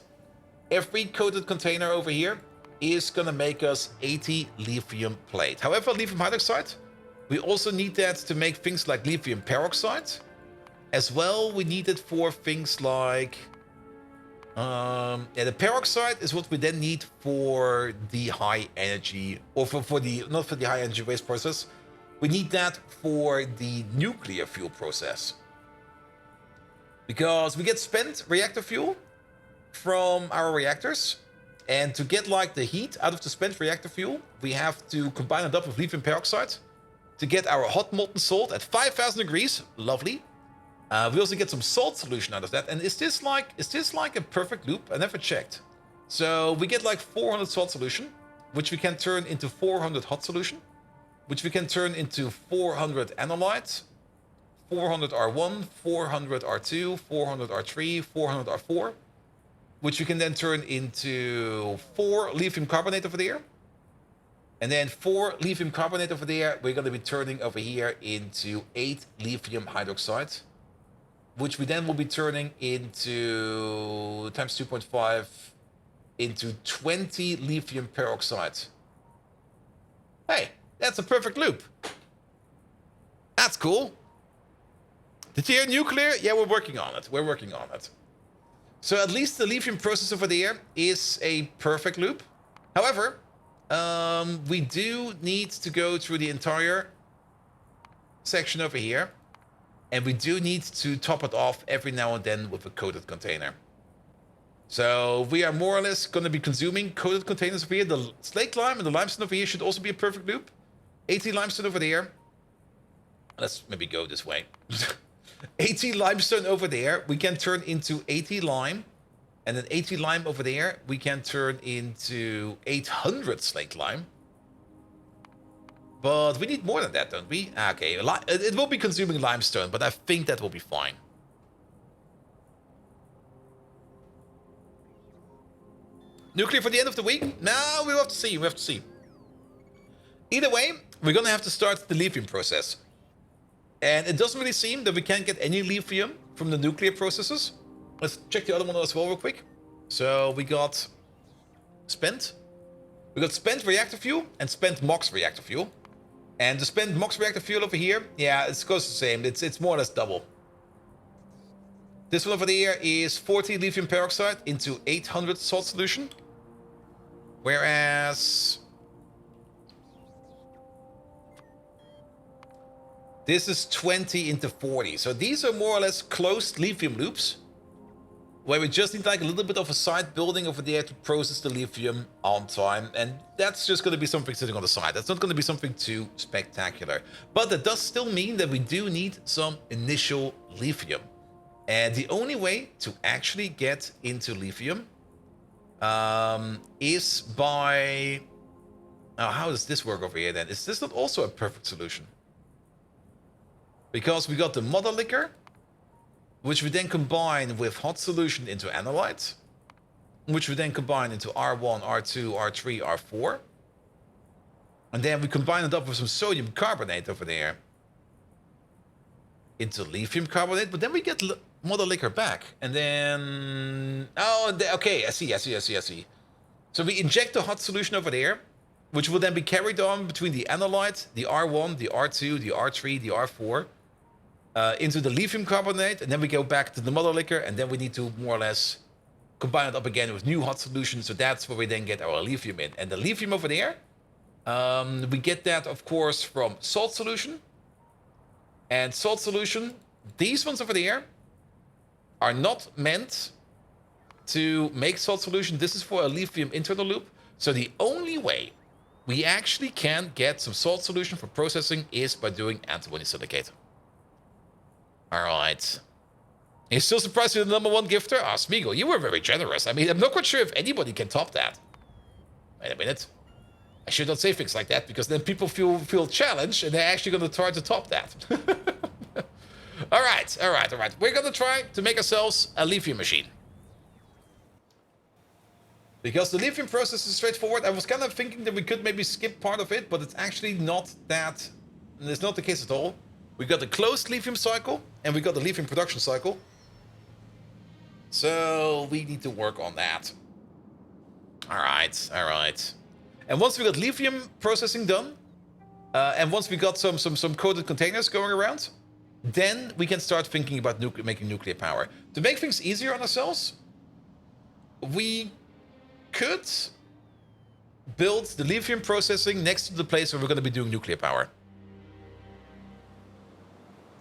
every coated container over here is gonna make us 80 lithium plate. However, lithium hydroxide, we also need that to make things like lithium peroxide. As well, we need it for things like... the peroxide is what we then need for the high energy... Or for the... Not for the high energy waste process. We need that for the nuclear fuel process. Because we get spent reactor fuel from our reactors. And to get like the heat out of the spent reactor fuel, we have to combine it up with lithium peroxide to get our hot molten salt at 5,000 degrees. Lovely. We also get some salt solution out of that. And is this like a perfect loop? I never checked. So we get like 400 salt solution, which we can turn into 400 hot solution, which we can turn into 400 analyte, 400 R1, 400 R2, 400 R3, 400 R4, which we can then turn into 4 lithium carbonate over there. And then 4 lithium carbonate over there, we're going to be turning over here into 8 lithium hydroxide, which we then will be turning into times 2.5 into 20 lithium peroxide. Hey, That's a perfect loop. That's cool. Did you hear nuclear? Yeah, we're working on it. We're working on it. So at least the lithium process over there is a perfect loop. However, we do need to go through the entire section over here. And we do need to top it off every now and then with a coated container. So we are more or less going to be consuming coated containers over here. The slate lime and the limestone over here should also be a perfect loop. 80 limestone over there. Let's maybe go this way. 80 limestone over there, we can turn into 80 lime. And then 80 lime over there, we can turn into 800 slate lime. But we need more than that, don't we? Okay, it will be consuming limestone, but I think that will be fine. Nuclear for the end of the week? No, we have to see, we have to see. Either way, we're gonna have to start the lithium process. And it doesn't really seem that we can't get any lithium from the nuclear processes. Let's check the other one as well real quick. So we got spent. We got spent reactor fuel and spent MOX reactor fuel. And the spent MOX reactor fuel over here, yeah, it goes the same. It's more or less double. This one over there is 40 lithium peroxide into 800 salt solution. Whereas this is 20 into 40. So these are more or less closed lithium loops, where we just need like a little bit of a side building over there to process the lithium on time. And that's just going to be something sitting on the side. That's not going to be something too spectacular. But that does still mean that we do need some initial lithium. And the only way to actually get into lithium is by... Now, how does this work over here then? Is this not also a perfect solution? Because we got the mother liquor, which we then combine with hot solution into analyte, which we then combine into R1, R2, R3, R4. And then we combine it up with some sodium carbonate over there into lithium carbonate, but then we get mother liquor back. And then... Oh, okay, I see. So we inject the hot solution over there, which will then be carried on between the analyte, the R1, the R2, the R3, the R4, into the lithium carbonate, and then we go back to the mother liquor, and then we need to more or less combine it up again with new hot solutions. So that's where we then get our lithium in. And the lithium over there, we get that, of course, from salt solution. And salt solution, these ones over there are not meant to make salt solution. This is for a lithium internal loop. So the only way we actually can get some salt solution for processing is by doing antimony silicate. All right. You're still surprised you're the #1 gifter? Ah, Smeagol, you were very generous. I mean, I'm not quite sure if anybody can top that. Wait a minute. I should not say things like that, because then people feel challenged and they're actually going to try to top that. All right. We're going to try to make ourselves a lithium machine. Because the lithium process is straightforward. I was kind of thinking that we could maybe skip part of it, but it's actually not that... It's not the case at all. We got the closed lithium cycle, and we got the lithium production cycle. So we need to work on that. All right. And once we got lithium processing done, and once we got some coated containers going around, then we can start thinking about making nuclear power. To make things easier on ourselves, we could build the lithium processing next to the place where we're going to be doing nuclear power.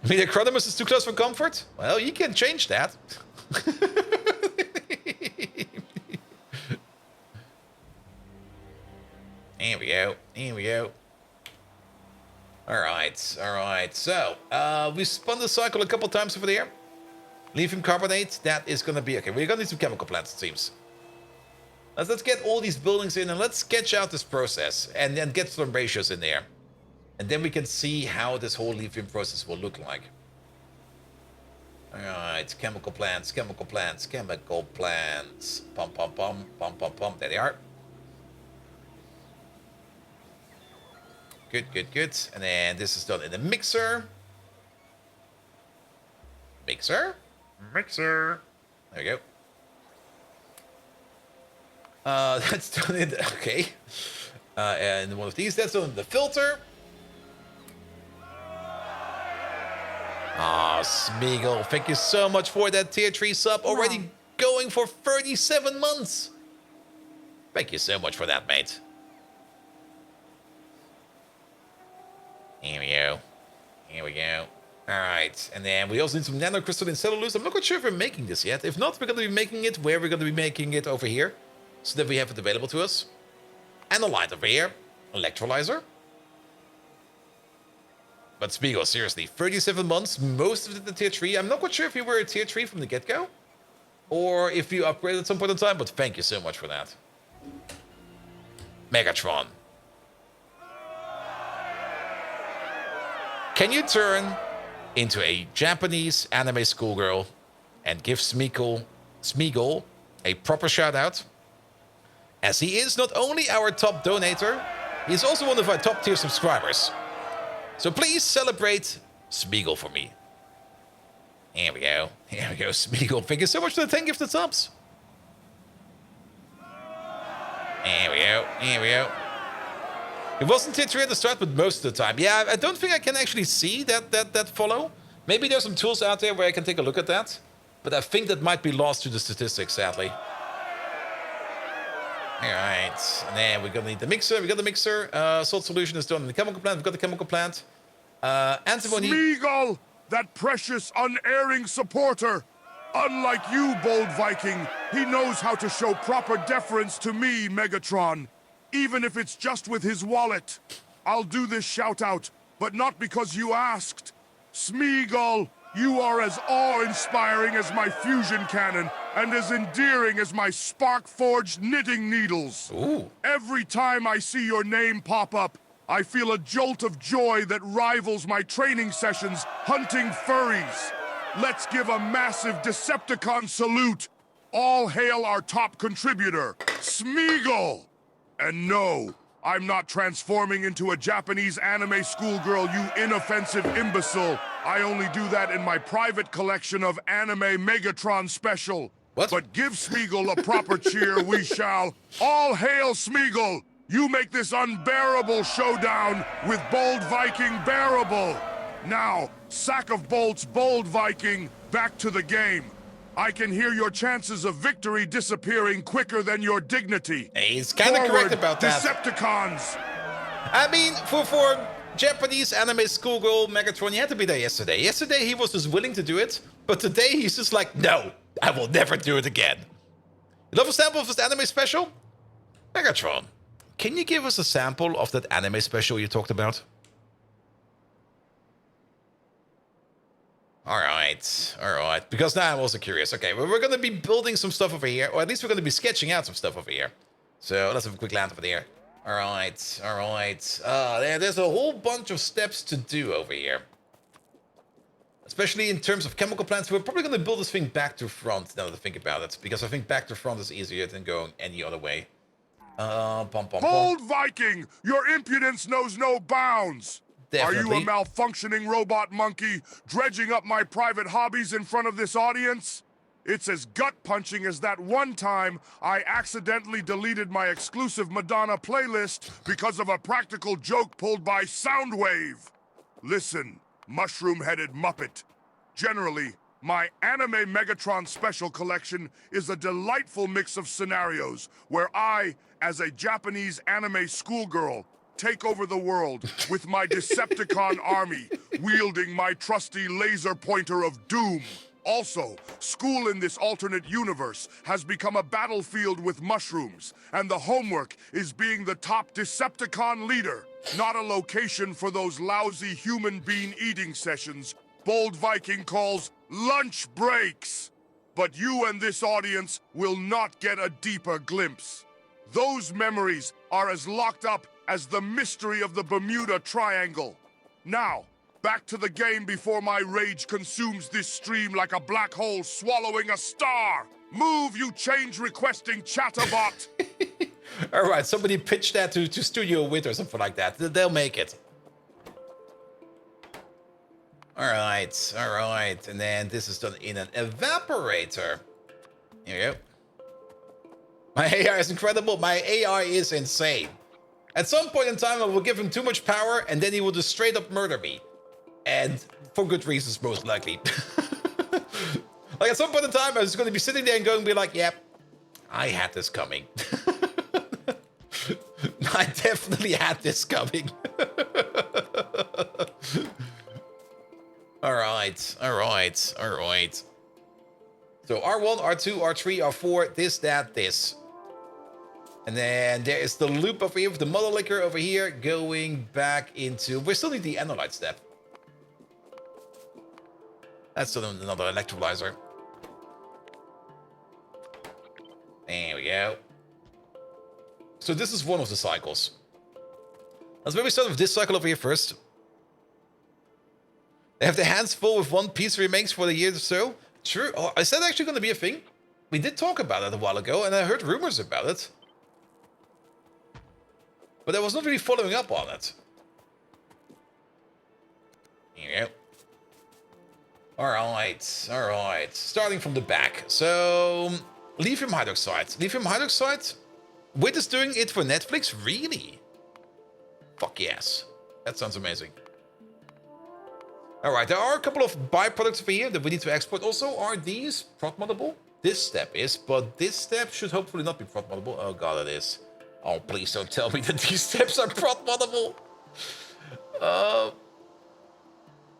I mean, Acronymus is too close for comfort? Well, you can change that. Here we go. All right. So, we spun the cycle a couple times over there. Lithium carbonate, that is going to be... Okay, we're going to need some chemical plants, it seems. Let's get all these buildings in and let's sketch out this process and then get some ratios in there. And then we can see how this whole lithium process will look like. All right, chemical plants. Pum. There they are. Good. And then this is done in the mixer. Mixer. There we go. That's done in the... Okay. And one of these, that's done in the filter. Ah, Smeagol, thank you so much for that tier 3 sub. Already Wow. going for 37 months. Thank you so much for that, mate. Here we go. Here we go. Alright, and then we also need some nanocrystalline cellulose. I'm not quite sure if we're making this yet. If not, we're going to be making it where we're going to be making it over here. So that we have it available to us. And a light over here. Electrolyzer. But Spiegel, seriously, 37 months, most of it at tier 3. I'm not quite sure if you were a tier 3 from the get-go. Or if you upgraded at some point in time, but thank you so much for that. Megatron. Can you turn into a Japanese anime schoolgirl and give Smeagol a proper shout out? As he is not only our top donator, he is also one of our top tier subscribers. So please celebrate Smeagol for me. Here we go. Here we go, Smeagol. Thank you so much for the 10 gifted subs. Here we go. Here we go. It wasn't tier 3 at the start, but most of the time. Yeah, I don't think I can actually see that follow. Maybe there's some tools out there where I can take a look at that. But I think that might be lost to the statistics, sadly. Alright. And then we're going to need the mixer. We got the mixer. Salt solution is done in the chemical plant. We've got the chemical plant. Antimony. Smeagol, that precious unerring supporter. Unlike you, bold Viking, he knows how to show proper deference to me, Megatron. Even if it's just with his wallet. I'll do this shout-out, but not because you asked. Smeagol, you are as awe-inspiring as my fusion cannon and as endearing as my spark-forged knitting needles. Ooh. Every time I see your name pop up, I feel a jolt of joy that rivals my training sessions hunting furries. Let's give a massive Decepticon salute. All hail our top contributor, Smeagol! And no, I'm not transforming into a Japanese anime schoolgirl, you inoffensive imbecile. I only do that in my private collection of anime Megatron special. What? But give Smeagol a proper cheer, we shall. All hail Smeagol! You make this unbearable showdown with Bold Viking bearable. Now, sack of bolts, Bold Viking, back to the game. I can hear your chances of victory disappearing quicker than your dignity. He's kind of correct about that. Decepticons! I mean, for Japanese anime schoolgirl Megatron, he had to be there yesterday. Yesterday he was just willing to do it, but today he's just like, no, I will never do it again. You love a sample of this anime special? Megatron, can you give us a sample of that anime special you talked about? Alright, because now I'm also curious. Okay, well, we're gonna be building some stuff over here, or at least we're gonna be sketching out some stuff over here. So let's have a quick glance over there. Alright. There's a whole bunch of steps to do over here. Especially in terms of chemical plants. We're probably gonna build this thing back to front, now that I think about it, because I think back to front is easier than going any other way. Bold Viking, your impudence knows no bounds. Definitely. Are you a malfunctioning robot monkey dredging up my private hobbies in front of this audience? It's as gut-punching as that one time I accidentally deleted my exclusive Madonna playlist because of a practical joke pulled by Soundwave. Listen, mushroom-headed Muppet. Generally, my Anime Megatron Special Collection is a delightful mix of scenarios where I, as a Japanese anime schoolgirl, take over the world with my Decepticon army, wielding my trusty laser pointer of doom. Also, school in this alternate universe has become a battlefield with mushrooms, and the homework is being the top Decepticon leader, not a location for those lousy human being eating sessions Bold Viking calls lunch breaks. But you and this audience will not get a deeper glimpse. Those memories are as locked up as the mystery of the Bermuda Triangle. Now, back to the game before my rage consumes this stream like a black hole swallowing a star. Move, you change-requesting chatterbot. All right, somebody pitch that to Studio Wit or something like that. They'll make it. All right. And then this is done in an evaporator. Here we go. My AR is incredible. My AR is insane. At some point in time, I will give him too much power, and then he will just straight up murder me. And for good reasons, most likely. Like at some point in time, I was going to be sitting there and going to be like, yep, I had this coming. I definitely had this coming. All right, all right, all right. So R1, R2, R3, R4, this, that, this. And then there is the loop over here with the mother liquor over here going back into... We still need the analyte step. That's still another electrolyzer. There we go. So this is one of the cycles. Let's maybe start with this cycle over here first. They have their hands full with one piece remakes for the year or so. True. Oh, is that actually going to be a thing? We did talk about it a while ago, and I heard rumors about it. But I was not really following up on it. Here we go. Alright, alright. Starting from the back. So, lithium hydroxide. Lithium hydroxide? Wit is doing it for Netflix? Really? Fuck yes. That sounds amazing. Alright, there are a couple of byproducts over here that we need to export. Also, are these prot moddable? This step is, but this step should hopefully not be prot moddable. Oh god, it is. Oh, please don't tell me that these steps are prot moddable.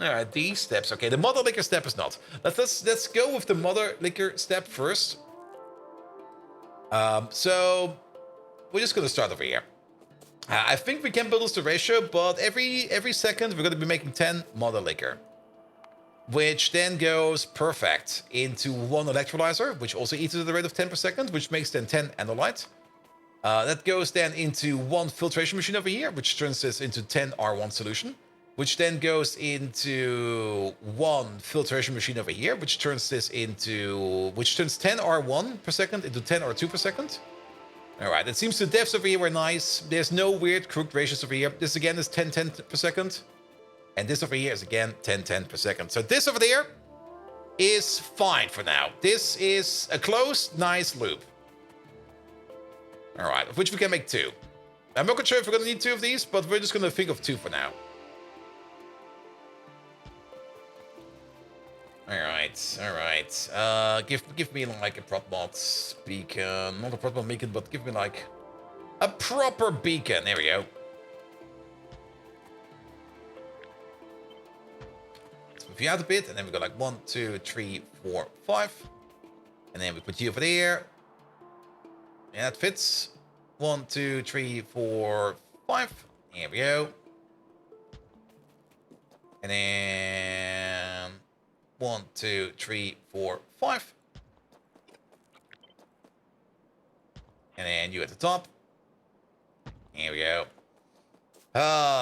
Alright, these steps. Okay, the mother liquor step is not. Let's go with the mother liquor step first. So we're just gonna start over here. I think we can build this to ratio, but every second we're gonna be making 10 mother liquor, which then goes perfect into one electrolyzer, which also eats at the rate of 10 per second, which makes then 10 analyte. That goes then into one filtration machine over here, which turns this into 10 R1 solution, which then goes into one filtration machine over here, which turns 10 R1 per second into 10 R2 per second. All right, it seems the devs over here were nice. There's no weird crooked ratios over here. This again is 10-10 per second. And this over here is again 10-10 per second. So this over there is fine for now. This is a closed, nice loop. All right, of which we can make 2. I'm not quite sure if we're going to need 2 of these, but we're just going to think of 2 for now. All right. Give me like a prop mod beacon. Not a prop mod beacon, but give me like a proper beacon. There we go. Let's move you out a bit, and then we go like 1, 2, 3, 4, 5. And then we put you over there. Yeah, that fits. 1, 2, 3, 4, 5. Here we go. And then 1, 2, 3, 4, 5. And then you at the top. Here we go.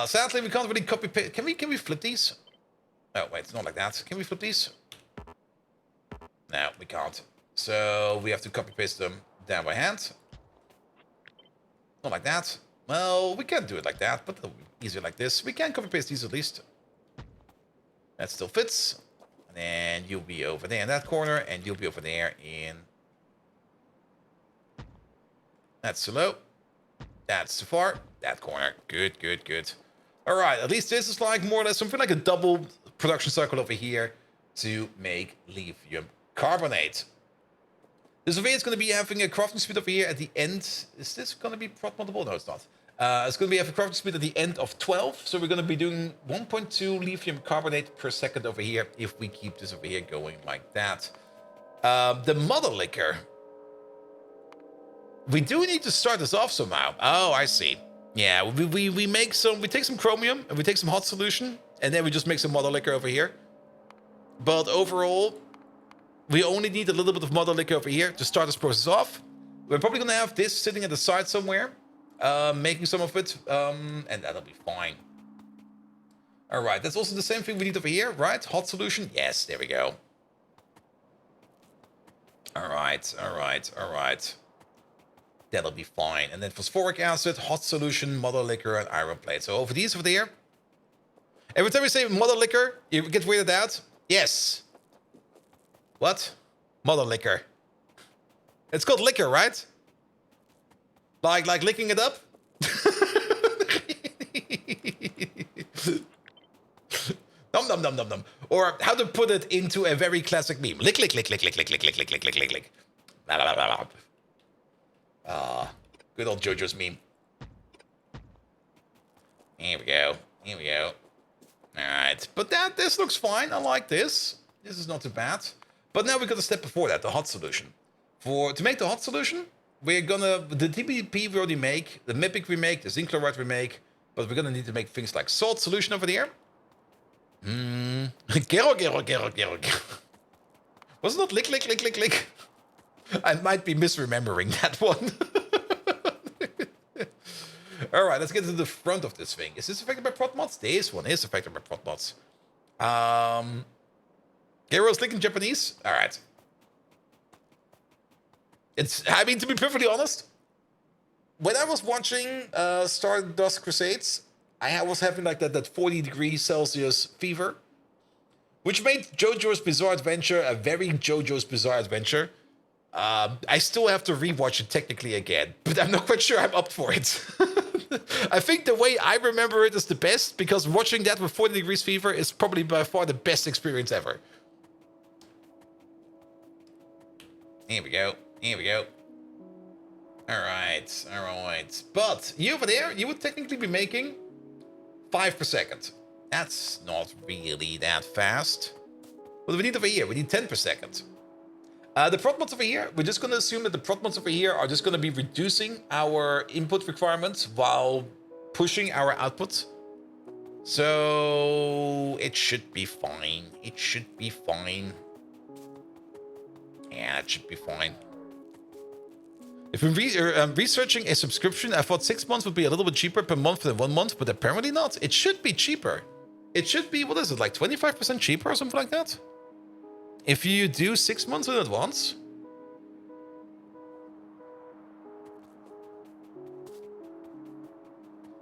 Sadly, we can't really copy paste. Can we flip these? Oh wait, it's not like that. Can we flip these? No, we can't. So we have to copy paste them down by hand. Not like that. Well, we can do it like that, but it'll be easier like this. We can copy paste these at least. That still fits. And then you'll be over there in that corner, and you'll be over there in... That's too low. That's too far. That corner. Good, good, good. All right, at least this is like more or less something like a double production cycle over here to make lithium carbonate. This over here is going to be having a crafting speed over here at the end. Is this going to be prot moddable? No, it's not. It's going to be having a crafting speed at the end of 12. So we're going to be doing 1.2 lithium carbonate per second over here if we keep this over here going like that. The mother liquor. We do need to start this off somehow. Oh, I see. Yeah, we take some chromium and we take some hot solution and then we just make some mother liquor over here. But overall, we only need a little bit of mother liquor over here to start this process off. We're probably going to have this sitting at the side somewhere, making some of it, and that'll be fine. All right, that's also the same thing we need over here, right? Hot solution. Yes, there we go. All right, all right, all right. That'll be fine. And then phosphoric acid, hot solution, mother liquor, and iron plate. So over these over there. Every time we say mother liquor, you get weirded out. Yes. What? Mother liquor. It's called liquor, right? Like licking it up? Nom nom Nom nom nom nom. Or how to put it into a very classic meme. Lick, lick, lick, lick, lick, lick, lick, lick, lick, lick, lick, lick, lick. Blah, blah, blah, blah. Good old JoJo's meme. Here we go. Here we go. Alright. But this looks fine. I like this. This is not too bad. But now we got a step before that, the hot solution. To make the hot solution, we're gonna... The TPP we already make, the MIPIC we make, the zinc chloride we make, but we're gonna need to make things like salt solution over there. Gero. Was it not lick, lick, lick, lick, lick? I might be misremembering that one. Alright, let's get to the front of this thing. Is this affected by prot mods? This one is affected by prot mods. Gero's lick in Japanese? Alright. I mean, to be perfectly honest, when I was watching Stardust Crusades, I was having like that 40 degrees Celsius fever, which made JoJo's Bizarre Adventure a very JoJo's Bizarre Adventure. I still have to rewatch it technically again, but I'm not quite sure I'm up for it. I think the way I remember it is the best, because watching that with 40 degrees fever is probably by far the best experience ever. Here we go. Here we go. Alright, alright. But you over there, you would technically be making 5 per second. That's not really that fast. What do we need over here? We need 10 per second. The prot mods over here, we're just going to assume that the prot mods over here are just going to be reducing our input requirements while pushing our output. So it should be fine. It should be fine. Yeah, it should be fine. If I'm researching a subscription, I thought 6 months would be a little bit cheaper per month than 1 month, but apparently not. It should be cheaper. It should be, what is it, like 25% cheaper or something like that? If you do 6 months in advance.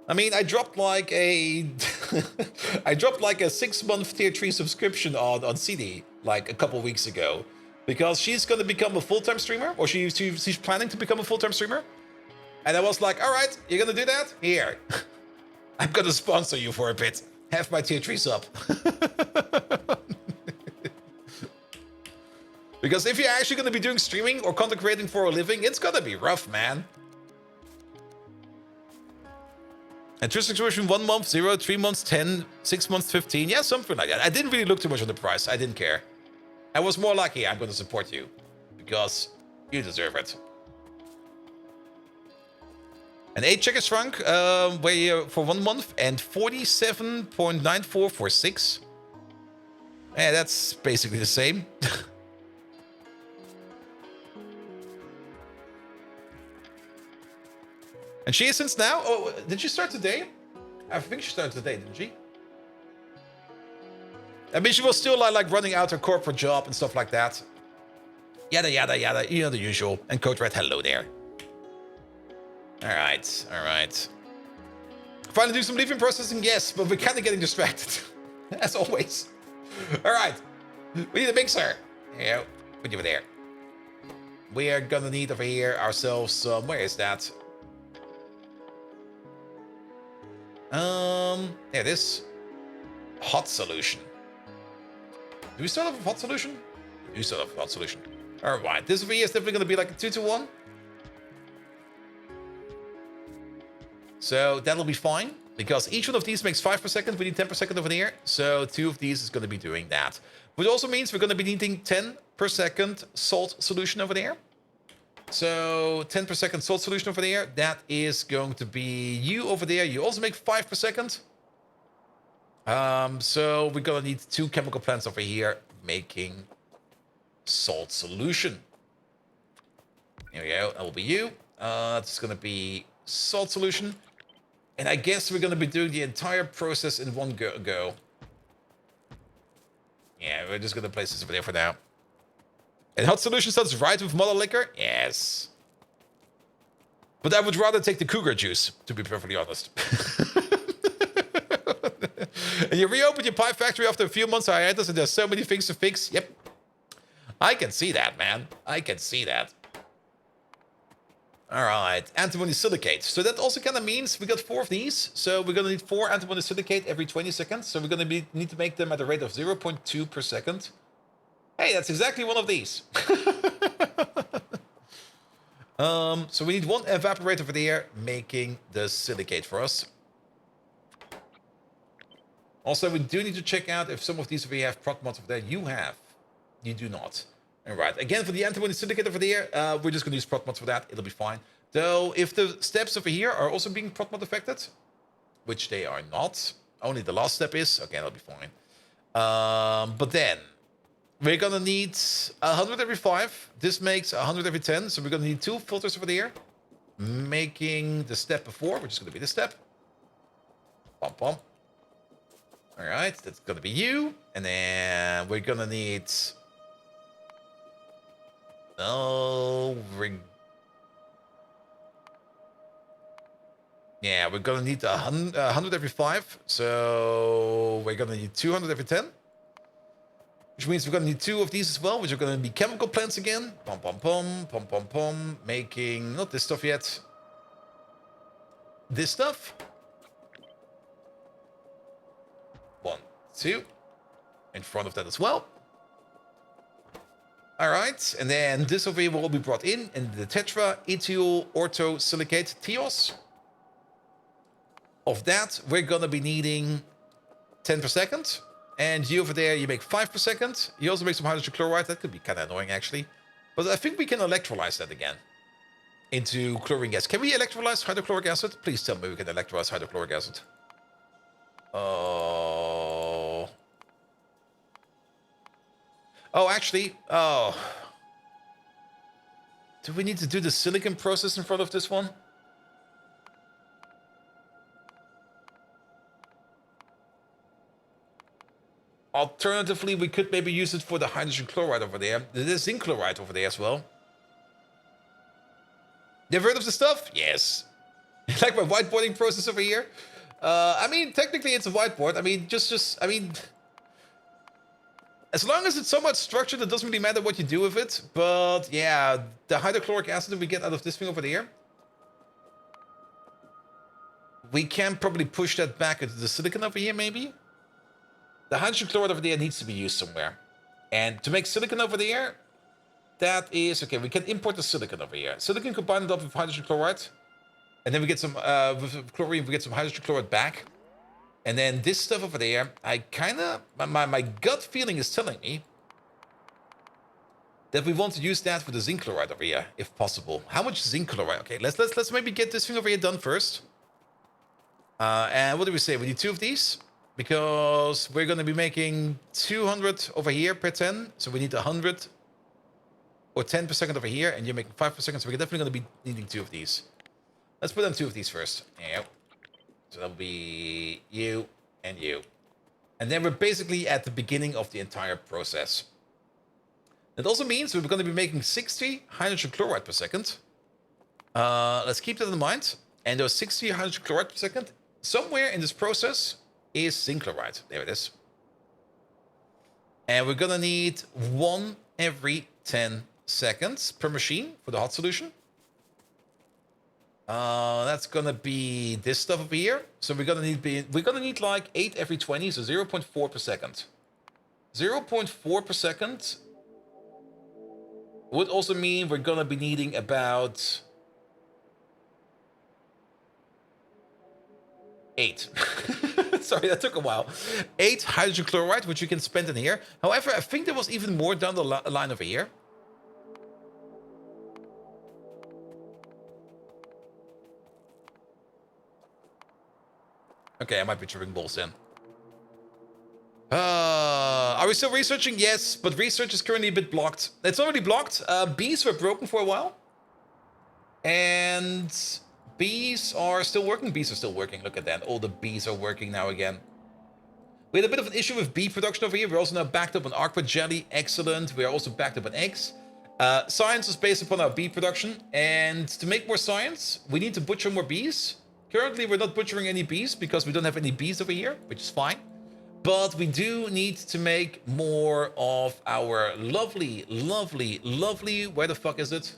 I mean, I dropped like a... I dropped like a 6-month tier 3 subscription on CD like a couple weeks ago. Because she's going to become a full-time streamer, or she's planning to become a full-time streamer. And I was like, all right, you're going to do that? Here. I'm going to sponsor you for a bit. Have my tier 3 sub. Because if you're actually going to be doing streaming or content creating for a living, it's going to be rough, man. And true subscription 1 month, 0, 3 months, 10, 6 months, 15. Yeah, something like that. I didn't really look too much on the price. I didn't care. I was more like, hey, I'm going to support you. Because you deserve it. An 8 checkers franc for 1 month and 47.94 for 6. Yeah, that's basically the same. And she is since now? Oh, did she start today? I think she started today, didn't she? I mean, she was still like running out her corporate job and stuff like that. Yada, yada, yada. You know, the usual. And Code Red, hello there. Alright, alright. Finally do some lithium processing? Yes, but we're kind of getting distracted. As always. Alright. We need a mixer. Here you go. Put you over there. We are gonna need over here ourselves some... Where is that? There it is. Hot solution. Do we start off with hot solution? We do start off with hot solution. Alright, this over here is definitely going to be like a 2-to-1. So that'll be fine, because each one of these makes 5 per second. We need 10 per second over there. So 2 of these is going to be doing that. Which also means we're going to be needing 10 per second salt solution over there. So 10 per second salt solution over there. That is going to be you over there. You also make 5 per second. So we're gonna need 2 chemical plants over here making salt solution. Here we go. That will be you. It's gonna be salt solution. And I guess we're gonna be doing the entire process in one go. Yeah, we're just gonna place this over there for now. And hot solution starts right with mother liquor? Yes. But I would rather take the cougar juice, to be perfectly honest. And you reopen your pie factory after a few months of hiatus and there's so many things to fix? Yep. I can see that, man. I can see that. All right, antimony silicate. So that also kind of means we got 4 of these. So we're going to need 4 antimony silicate every 20 seconds. So we're going to need to make them at a rate of 0.2 per second. Hey, that's exactly one of these. So we need 1 evaporator over there making the silicate for us. Also, we do need to check out if some of these we have prot mods over there. You have. You do not. All right. Again, for the antimony silicate over there, we're just going to use prot mods for that. It'll be fine. Though, if the steps over here are also being prot mod affected, which they are not, only the last step is, okay, that'll be fine. But then, we're going to need 100 every 5. This makes 100 every 10. So we're going to need 2 filters over there, making the step before, which is going to be this step. Pom pom. All right, that's going to be you. And then we're going to need... Yeah, we're going to need 100 every 5. So we're going to need 200 every 10. Which means we're going to need 2 of these as well, which are going to be chemical plants again. Pom pom pom, pom pom pom. Making, not this stuff yet. This stuff. 1, 2. In front of that as well. Alright, and then this over here will be brought in the tetra ethyl ortho silicate TIOS. Of that, we're gonna be needing 10 per second. And you over there, you make 5 per second. You also make some hydrogen chloride. That could be kind of annoying, actually. But I think we can electrolyze that again into chlorine gas. Can we electrolyze hydrochloric acid? Please tell me we can electrolyze hydrochloric acid. Oh, actually, do we need to do the silicon process in front of this one? Alternatively, we could maybe use it for the hydrogen chloride over there. There's zinc chloride over there as well. You've heard of the stuff? Yes. Like my whiteboarding process over here. I mean, technically it's a whiteboard. I mean, I mean... As long as it's somewhat structured, it doesn't really matter what you do with it. But yeah, the hydrochloric acid that we get out of this thing over there, we can probably push that back into the silicon over here, maybe. The hydrogen chloride over there needs to be used somewhere. And to make silicon over there, that is... Okay, we can import the silicon over here. Silicon combined up with hydrogen chloride. And then we get some... with chlorine, we get some hydrogen chloride back. And then this stuff over there, I kind of... My gut feeling is telling me that we want to use that for the zinc chloride over here, if possible. How much zinc chloride? Okay, let's maybe get this thing over here done first. And what do we say? We need 2 of these. Because we're going to be making 200 over here per 10. So we need 100 or 10 per second over here. And you're making 5 per second. So we're definitely going to be needing 2 of these. Let's put on 2 of these first. Yeah. So that'll be you and you. And then we're basically at the beginning of the entire process. That also means we're going to be making 60 hydrogen chloride per second. Let's keep that in mind. And those 60 hydrogen chloride per second, somewhere in this process, is zinc chloride. There it is. And we're going to need 1 every 10 seconds per machine for the hot solution. That's gonna be this stuff over here. So we're gonna need like 8 every 20, so 0.4 per second. 0.4 per second would also mean we're gonna be needing about 8. Sorry, that took a while. 8 hydrogen chloride, which you can spend in here. However, I think there was even more down the line over here. Okay, I might be tripping balls in. Are we still researching? Yes, but research is currently a bit blocked. It's already blocked. Bees were broken for a while. And bees are still working. Bees are still working. Look at that. All the bees are working now again. We had a bit of an issue with bee production over here. We're also now backed up on aqua jelly. Excellent. We are also backed up on eggs. Science is based upon our bee production. And to make more science, we need to butcher more bees. Currently, we're not butchering any bees because we don't have any bees over here, which is fine. But we do need to make more of our lovely, lovely, lovely... Where the fuck is it?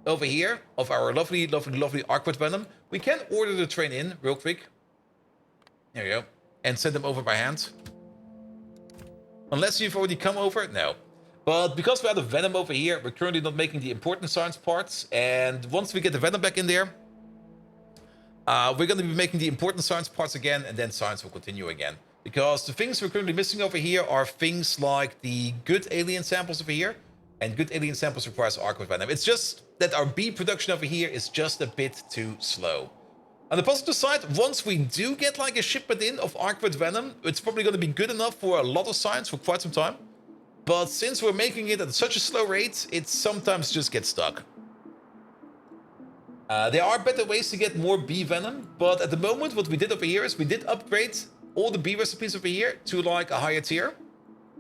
over here of our lovely, lovely, lovely Arcwood Venom, we can order the train in real quick. There you go. And send them over by hand. Unless you've already come over? No. But because we have the Venom over here, we're currently not making the important science parts. And once we get the Venom back in there, we're going to be making the important science parts again, and then science will continue again. Because the things we're currently missing over here are things like the good alien samples over here. And good alien samples requires Arcwood Venom. It's just that our bee production over here is just a bit too slow. On the positive side, once we do get like a shipment in of Arcwood Venom, it's probably going to be good enough for a lot of science for quite some time. But since we're making it at such a slow rate, it sometimes just gets stuck. There are better ways to get more bee venom, but at the moment what we did over here is we did upgrade all the bee recipes over here to like a higher tier.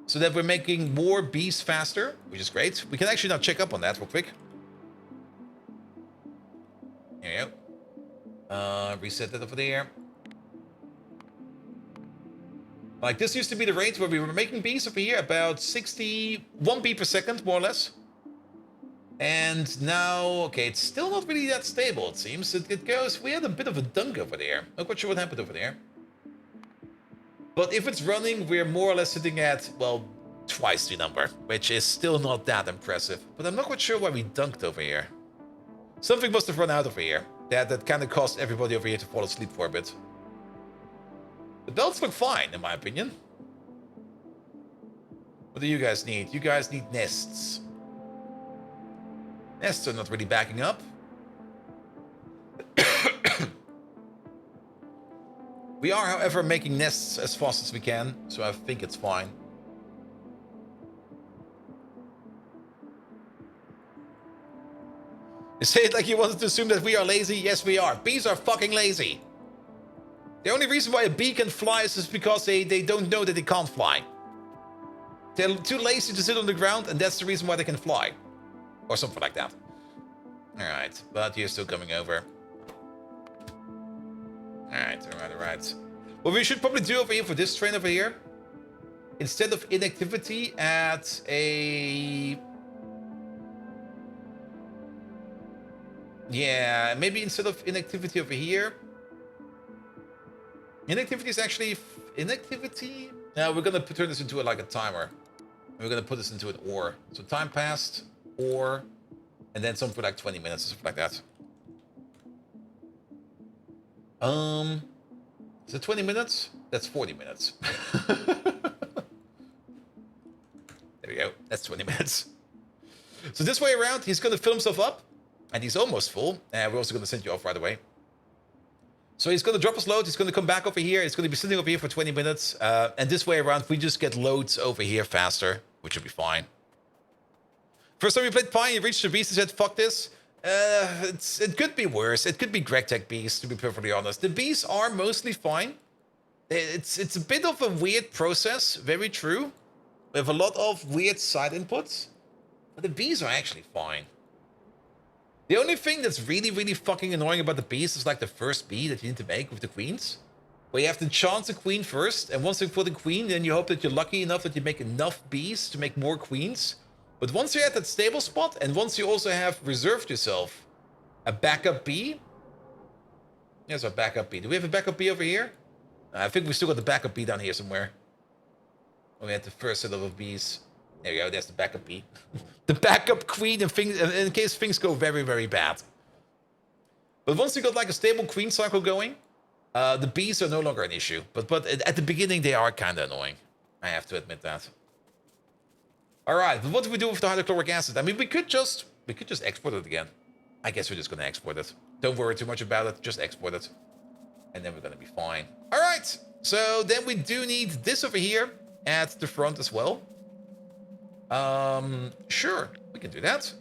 So that we're making more bees faster, which is great. We can actually now check up on that real quick. There you go. Reset that over there. Like, this used to be the rate where we were making bees over here, about 61 bee per second, more or less. And now, okay, it's still not really that stable, it seems. It goes, we had a bit of a dunk over there. Not quite sure what happened over there. But if it's running, we're more or less sitting at, well, twice the number, which is still not that impressive. But I'm not quite sure why we dunked over here. Something must have run out over here. That kind of caused everybody over here to fall asleep for a bit. The belts look fine, in my opinion. What do you guys need? You guys need nests. Nests are not really backing up. We are, however, making nests as fast as we can, so I think it's fine. You say it like you wanted to assume that we are lazy. Yes, we are. Bees are fucking lazy. The only reason why a bee can fly is because they don't know that they can't fly. They're too lazy to sit on the ground, and that's the reason why they can fly. Or something like that. Alright, but you're still coming over. Alright. What we should probably do over here for this train over here, instead of inactivity at a... Yeah, maybe instead of inactivity over here. Inactivity is actually... Inactivity? No, we're going to turn this into like a timer. We're going to put this into an ore. So time passed, ore, and then something for like 20 minutes or something like that. Is it 20 minutes? That's 40 minutes. There we go. That's 20 minutes. So this way around, he's going to fill himself up. And he's almost full. And we're also going to send you off right away. So he's going to drop his load. He's going to come back over here. He's going to be sitting over here for 20 minutes. And this way around, we just get loads over here faster, which will be fine. First time we played Pi, he reached the beast and said, fuck this. It could be worse. It could be GregTech bees, to be perfectly honest. The bees are mostly fine. It's a bit of a weird process, very true. We have a lot of weird side inputs. But the bees are actually fine. The only thing that's really, really fucking annoying about the bees is like the first bee that you need to make with the queens. Where you have to chance a queen first, and once you put a queen, then you hope that you're lucky enough that you make enough bees to make more queens. But once you're at that stable spot, and once you also have reserved yourself a backup bee. There's our backup bee. Do we have a backup bee over here? I think we still got the backup bee down here somewhere. Oh, we had the first set of bees. There we go, there's the backup bee. The backup queen in case things go very, very bad. But once you got like a stable queen cycle going, the bees are no longer an issue. But at the beginning, they are kind of annoying. I have to admit that. Alright, but what do we do with the hydrochloric acid? I mean, we could just export it again. I guess we're just going to export it. Don't worry too much about it, just export it. And then we're going to be fine. Alright, so then we do need this over here at the front as well. Sure, we can do that.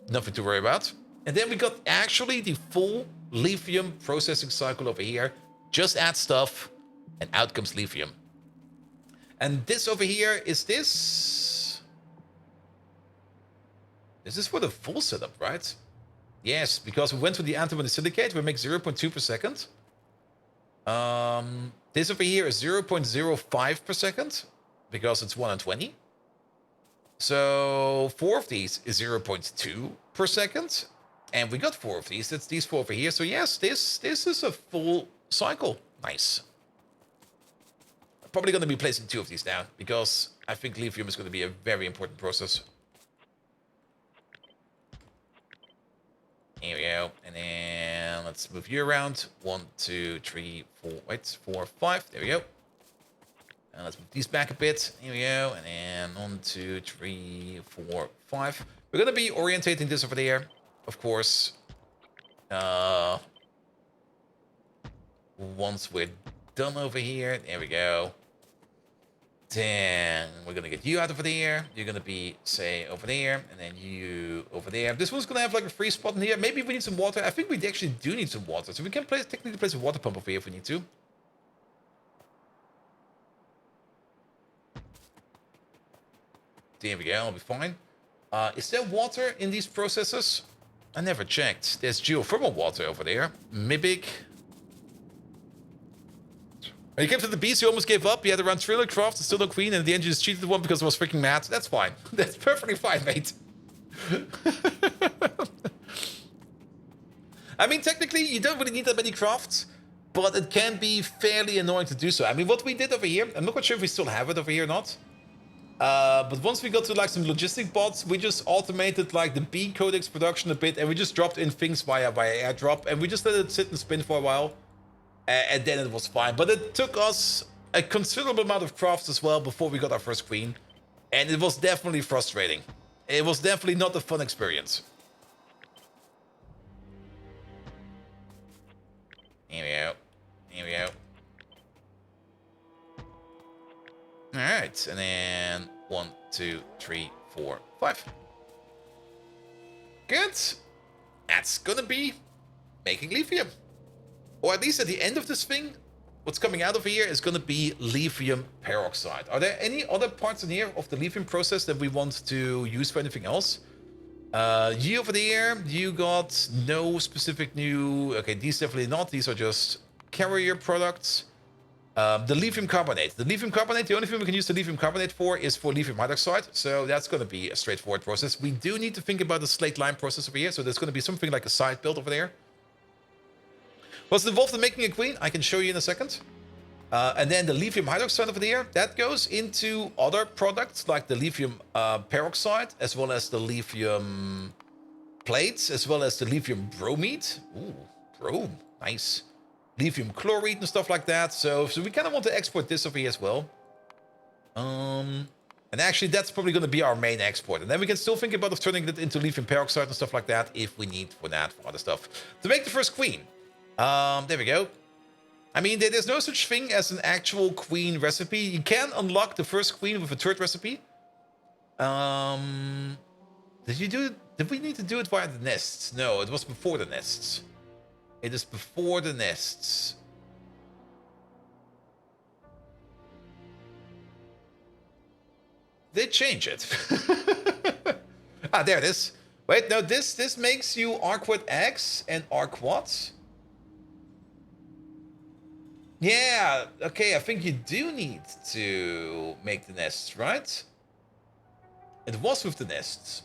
Nothing to worry about. And then we got actually the full lithium processing cycle over here. Just add stuff, and out comes lithium. And this over here, is this... Is this for the full setup, right? Yes, because we went to the antimony silicate, we make 0.2 per second. This over here is 0.05 per second, because it's 1 and 20. So 4 of these is 0.2 per second. And we got 4 of these. That's these 4 over here. So yes, this is a full cycle. Nice. Probably going to be placing 2 of these down because I think lithium is going to be a very important process. Here we go. And then let's move you around. 1, 2, 3, 4. Wait, 4, 5. There we go. And let's move these back a bit. Here we go. And then 1, 2, 3, 4, 5. We're going to be orientating this over there, of course. Once we're done over here, there we go. Then we're gonna get you out over there. You're gonna be, say, over there, and then you over there. This one's gonna have like a free spot in here. Maybe we need some water. I think we actually do need some water, so we can technically place a water pump over here if we need to. There we go. I'll be fine. Is there water in these processes? I never checked. There's geothermal water over there. Mibig. When you came to the beast, you almost gave up. You had to run 300 crafts and still no queen, and the engine just cheated the one because it was freaking mad. That's fine. That's perfectly fine, mate. I mean, technically, you don't really need that many crafts, but it can be fairly annoying to do so. I mean, what we did over here, I'm not quite sure if we still have it over here or not. But once we got to like some logistic bots, we just automated like the B codex production a bit, and we just dropped in things via airdrop, and we just let it sit and spin for a while. And then it was fine. But it took us a considerable amount of crafts as well before we got our first queen. And it was definitely frustrating. It was definitely not a fun experience. Here we go. Here we go. Alright, and then 1, 2, 3, 4, 5. Good. That's gonna be making lithium. Or at least at the end of this thing, what's coming out of here is going to be lithium peroxide. Are there any other parts in here of the lithium process that we want to use for anything else? You over there, you got no specific new... Okay, these definitely not. These are just carrier products. The lithium carbonate. The lithium carbonate, the only thing we can use the lithium carbonate for is for lithium hydroxide. So that's going to be a straightforward process. We do need to think about the slate lime process over here. So there's going to be something like a side build over there. What's involved in making a queen? I can show you in a second. And then the lithium hydroxide over there, that goes into other products like the lithium peroxide, as well as the lithium plates, as well as the lithium bromide. Ooh, brome, nice. Lithium chloride and stuff like that. So we kind of want to export this over here as well. And actually, that's probably going to be our main export. And then we can still think about turning it into lithium peroxide and stuff like that if we need for that, for other stuff. To make the first queen. There we go. I mean, there's no such thing as an actual queen recipe. You can unlock the first queen with a third recipe. Did we need to do it via the nests? No, it was before the nests. It is before the nests. They change it. Ah, there it is. Wait, no, this makes you Arquid X and Arquads. Yeah, okay, I think you do need to make the nests, right? It was with the nests.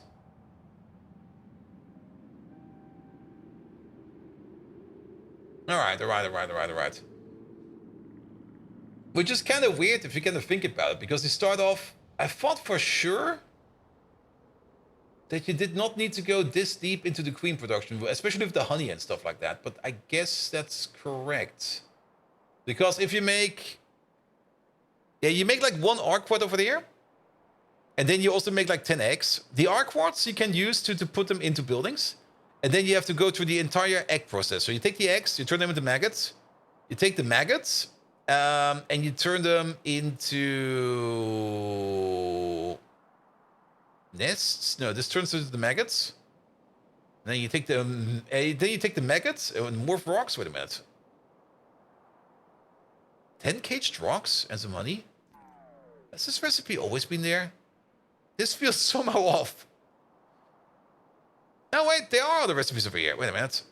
Alright. Which is kind of weird if you kind of think about it, because they start off... I thought for sure that you did not need to go this deep into the queen production, especially with the honey and stuff like that, but I guess that's correct. Because if you make... Yeah, you make like 1 Arquad over there. And then you also make like 10 eggs. The Arquads you can use to put them into buildings. And then you have to go through the entire egg process. So you take the eggs, you turn them into maggots. You take the maggots, and you turn them into... nests? No, this turns into the maggots. And then you take them... then you take the maggots and morph rocks. Wait a minute. 10 caged rocks and some honey? Has this recipe always been there? This feels somehow off. No, wait, there are other recipes over here. Wait a minute.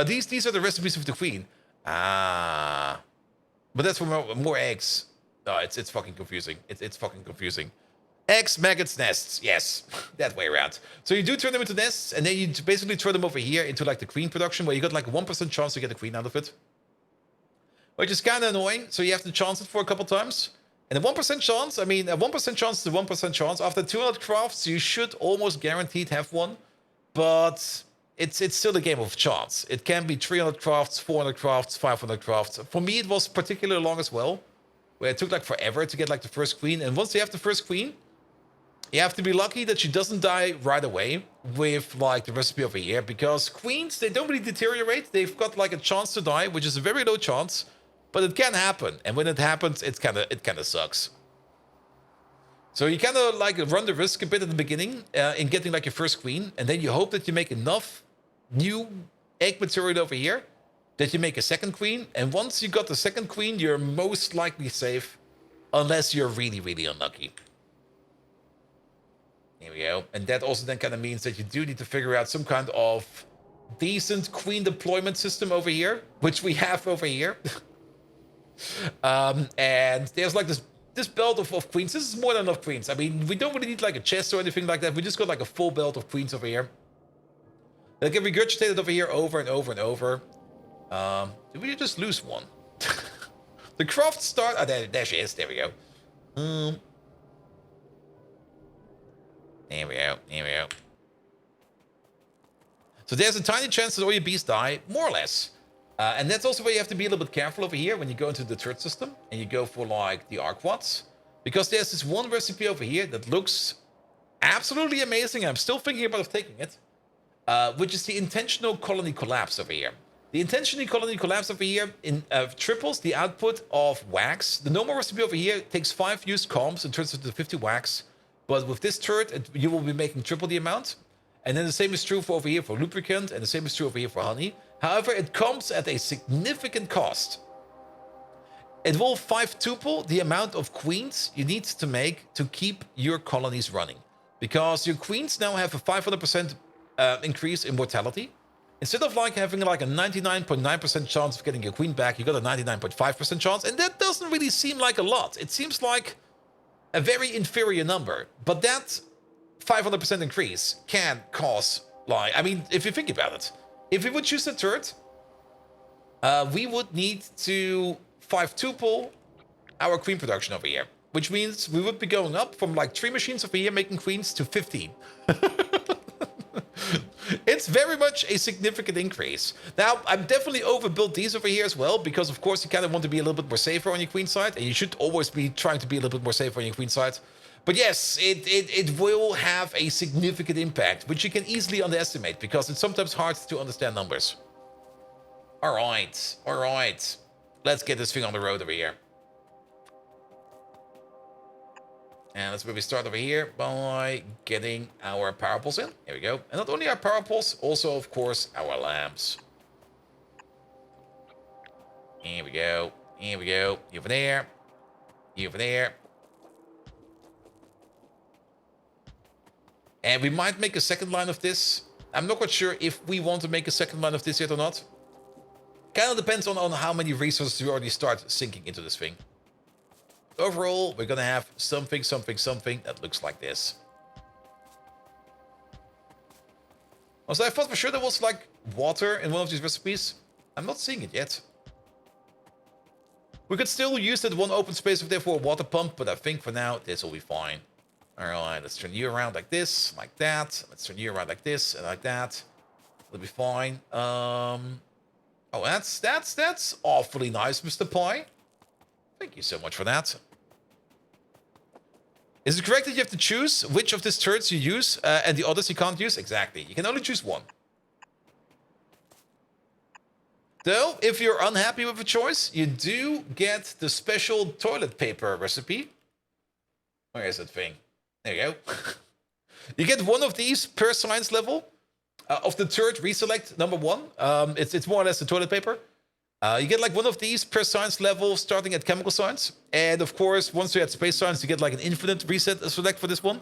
These are the recipes of the queen. Ah. But that's for more eggs. No, it's fucking confusing. It's fucking confusing. Eggs, maggots, nests. Yes, that way around. So you do turn them into nests, and then you basically turn them over here into like the queen production, where you got like a 1% chance to get a queen out of it. Which is kind of annoying, so you have to chance it for a couple times. And a 1% chance, I mean, a 1% chance is a 1% chance. After 200 crafts, you should almost guaranteed have one. But it's still a game of chance. It can be 300 crafts, 400 crafts, 500 crafts. For me, it was particularly long as well, where it took like forever to get like the first queen. And once you have the first queen, you have to be lucky that she doesn't die right away with like the recipe over here, because queens, they don't really deteriorate. They've got like a chance to die, which is a very low chance, but it can happen. And when it happens, it kind of sucks. So you kind of like run the risk a bit at the beginning in getting like your first queen, and then you hope that you make enough new egg material over here that you make a second queen. And once you got the second queen, you're most likely safe, unless you're really, really unlucky. Here we go. And that also then kind of means that you do need to figure out some kind of decent queen deployment system over here, which we have over here. And there's like this belt of queens. This is more than enough queens. I mean, we don't really need like a chest or anything like that. We just got like a full belt of queens over here. They get regurgitated over here over and over and over. Did we just lose one? The craft start... Oh, there she is. There we go. There we go. Here we go. So there's a tiny chance that all your bees die, more or less. And that's also where you have to be a little bit careful over here when you go into the third system and you go for like the arquads. Because there's this one recipe over here that looks absolutely amazing. I'm still thinking about taking it. Which is the intentional colony collapse over here. The intentional colony collapse over here triples the output of wax. The normal recipe over here takes 5 used comps and turns it into 50 wax. But with this turret, you will be making triple the amount. And then the same is true for over here for lubricant, and the same is true over here for honey. However, it comes at a significant cost. It will 5-tuple the amount of queens you need to make to keep your colonies running. Because your queens now have a 500% increase in mortality. Instead of like having like a 99.9% chance of getting your queen back, you got a 99.5% chance. And that doesn't really seem like a lot. It seems like a very inferior number. But that 500% increase can cause, like, I mean, if you think about it, if we would choose a turret, we would need to 5-tuple our queen production over here, which means we would be going up from like 3 machines over here making queens to 15. It's very much a significant increase. Now, I've definitely overbuilt these over here as well, because of course you kind of want to be a little bit more safer on your queen side, and you should always be trying to be a little bit more safer on your queen side. But yes, it will have a significant impact, which you can easily underestimate, because it's sometimes hard to understand numbers. All right. Let's get this thing on the road over here. And that's where we start over here by getting our power poles in. Here we go. And not only our power poles, also, of course, our lamps. Here we go. Here we go. You over there. You over there. And we might make a second line of this. I'm not quite sure if we want to make a second line of this yet or not. Kind of depends on how many resources we already start sinking into this thing. Overall, we're gonna have something that looks like this. Also, I thought for sure there was like water in one of these recipes. I'm not seeing it yet. We could still use that one open space over there for a water pump, but I think for now, this will be fine. Alright, let's turn you around like this, like that. Let's turn you around like this and like that. It'll be fine. Oh, that's awfully nice, Mr. Pie. Thank you so much for that. Is it correct that you have to choose which of these turrets you use and the others you can't use? Exactly. You can only choose one. Though, if you're unhappy with a choice, you do get the special toilet paper recipe. Where is that thing? There you go. You get one of these per science level of the turret reselect number 1. It's more or less the toilet paper. You get like one of these per science level starting at chemical science. And of course, once you're at space science, you get like an infinite reset select for this one.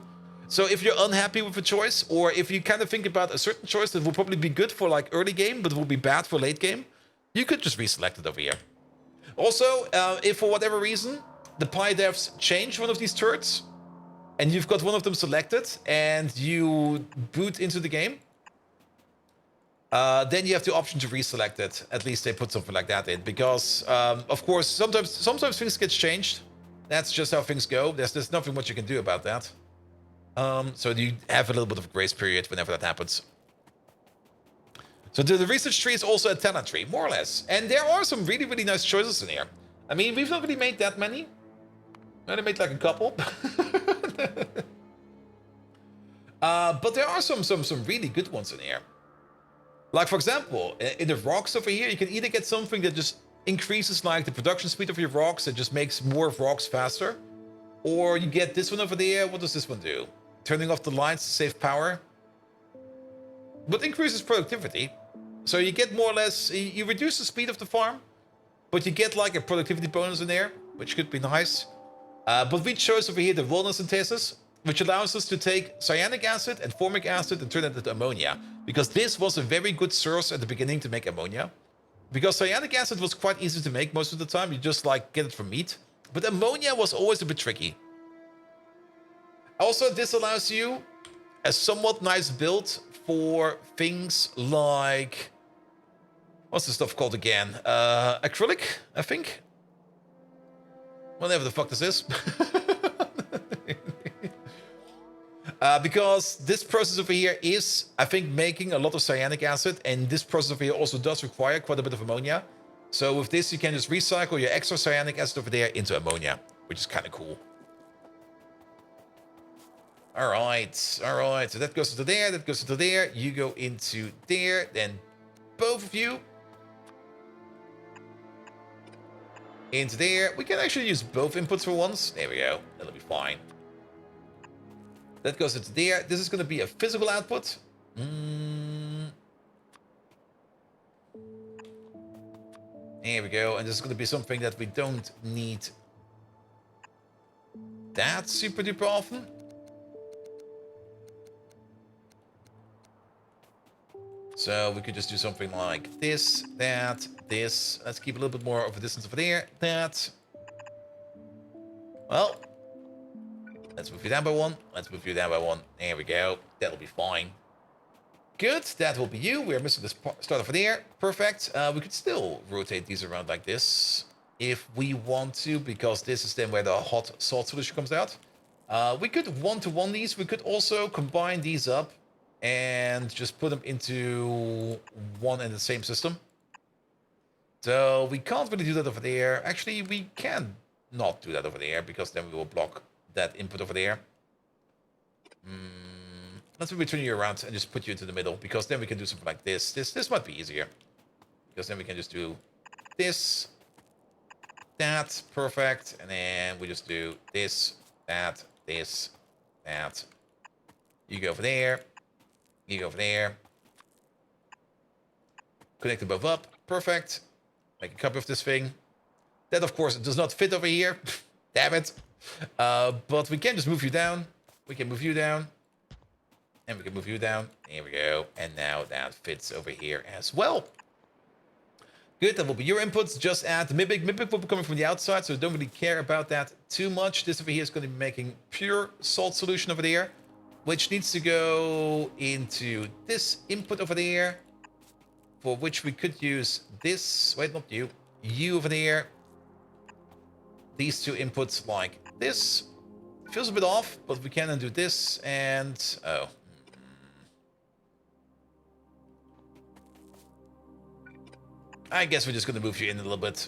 So if you're unhappy with a choice, or if you kind of think about a certain choice that will probably be good for like early game, but will be bad for late game, you could just reselect it over here. Also, if for whatever reason, the Pi devs change one of these turrets, and you've got one of them selected, and you boot into the game, then you have the option to reselect it. At least they put something like that in, because of course sometimes things get changed. That's just how things go. There's nothing much you can do about that. So you have a little bit of a grace period whenever that happens. So the research tree is also a talent tree, more or less. And there are some really, really nice choices in here. I mean, we've not really made that many. We only made like a couple. But there are some really good ones in here. Like, for example, in the rocks over here, you can either get something that just increases like the production speed of your rocks, that just makes more rocks faster. Or you get this one over there. What does this one do? Turning off the lights to save power. But increases productivity. So you get more or less, you reduce the speed of the farm, but you get like a productivity bonus in there, which could be nice. But we chose over here the wellness synthesis, which allows us to take cyanic acid and formic acid and turn it into ammonia. Because this was a very good source at the beginning to make ammonia. Because cyanic acid was quite easy to make most of the time. You just like get it from meat. But ammonia was always a bit tricky. Also, this allows you a somewhat nice build for things like... What's the stuff called again? Acrylic, I think? Whatever the fuck this is. Because this process over here is, I think, making a lot of cyanic acid, and this process over here also does require quite a bit of ammonia. So with this, you can just recycle your extra cyanic acid over there into ammonia, which is kind of cool. All right. So that goes into there, that goes into there. You go into there, then both of you into there. We can actually use both inputs for once. There we go. That'll be fine. That goes into there. This is going to be a physical output. There we go. And this is going to be something that we don't need that super duper often. So we could just do something like this, that, this. Let's keep a little bit more of a distance over there. That. Well, let's move you down by one. Let's move you down by one. There we go. That'll be fine. Good. That will be you. We're missing this start over there. Perfect. We could still rotate these around like this if we want to, because this is then where the hot salt solution comes out. We could one-to-one these. We could also combine these up and just put them into one and the same system. So we can't really do that over there. Actually, we can not do that over there, because then we will block that input over there. Let's maybe turn you around and just put you into the middle, because then we can do something like this. This might be easier, because then we can just do this, that, perfect, and then we just do this, that, this, that. You go over there. You go over there. Connect them both up. Perfect. Make a copy of this thing. That, of course, does not fit over here. Damn it. But we can just move you down. We can move you down. And we can move you down. There we go. And now that fits over here as well. Good. That will be your inputs. Just add the Mimic. Mimic will be coming from the outside, so don't really care about that too much. This over here is going to be making pure salt solution over there, which needs to go into this input over there, for which we could use this. Wait, not you. You over there. These two inputs like this. Feels a bit off, but we can undo this and... Oh. I guess we're just going to move you in a little bit.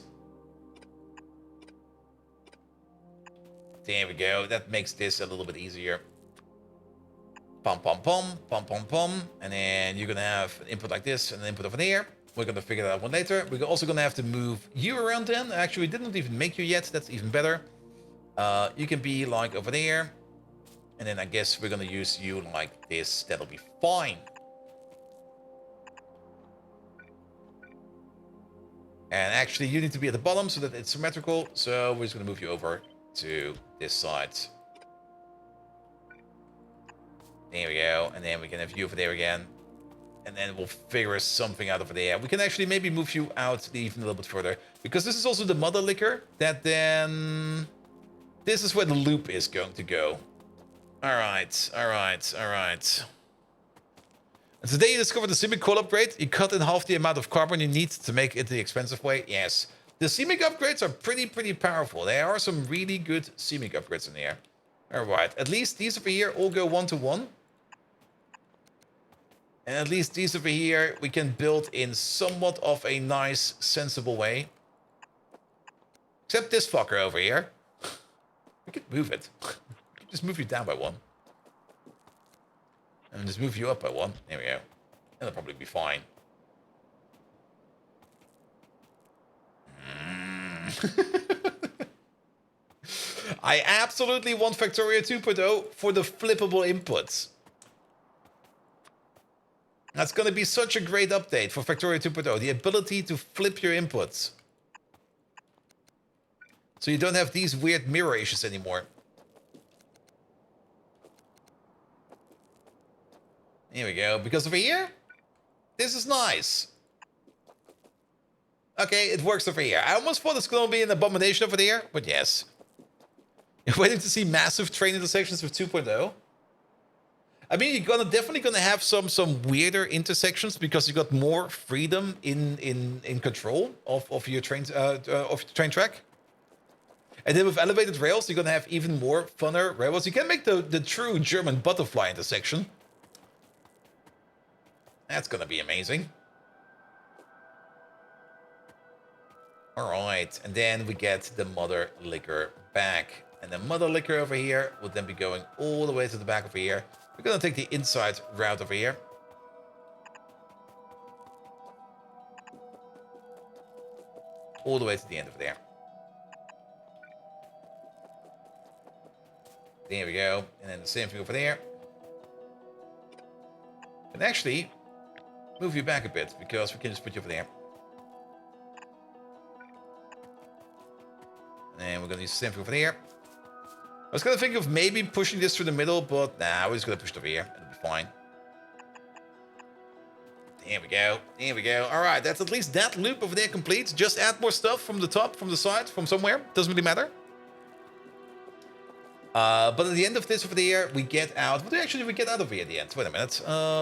There we go. That makes this a little bit easier. Pom, pom, pom, pom, pom, pom. And then you're going to have an input like this and an input over there. We're going to figure that out one later. We're also going to have to move you around then. Actually, we didn't even make you yet. That's even better. You can be like over there. And then I guess we're going to use you like this. That'll be fine. And actually, you need to be at the bottom so that it's symmetrical. So we're just going to move you over to this side. There we go. And then we can have you over there again. And then we'll figure something out over there. We can actually maybe move you out even a little bit further, because this is also the mother liquor that then... This is where the loop is going to go. Alright, alright, alright. And today you discovered the CMIC coal upgrade. You cut in half the amount of carbon you need to make it the expensive way. Yes. The CMIC upgrades are pretty powerful. There are some really good CMIC upgrades in here. Alright, at least these over here all go 1-to-1. And at least these over here we can build in somewhat of a nice, sensible way. Except this fucker over here. We could move it. We could just move you down by 1. And just move you up by 1. There we go. That'll probably be fine. I absolutely want Factorio 2.0 for the flippable inputs. That's going to be such a great update for Factorio 2.0. The ability to flip your inputs. So you don't have these weird mirror issues anymore. Here we go. Because over here, this is nice. Okay, it works over here. I almost thought it's going to be an abomination over there, but yes. You're waiting to see massive train intersections with 2.0. I mean, you're definitely gonna have some weirder intersections because you got more freedom in control of your train track. And then with elevated rails, you're gonna have even more funner railroads. You can make the true German butterfly intersection. That's gonna be amazing. All right, and then we get the mother liquor back. And the mother liquor over here will then be going all the way to the back over here. We're gonna take the inside route over here. All the way to the end of there. There we go. And then the same thing over there. And actually, move you back a bit because we can just put you over there. And we're gonna use the same thing over there. I was gonna think of maybe pushing this through the middle, but nah, we're just gonna push it over here. It'll be fine. There we go. There we go. All right, that's at least that loop over there complete. Just add more stuff from the top, from the side, from somewhere. Doesn't really matter. But at the end of this over there, we get out. What do actually we get out of here at the end? Wait a minute.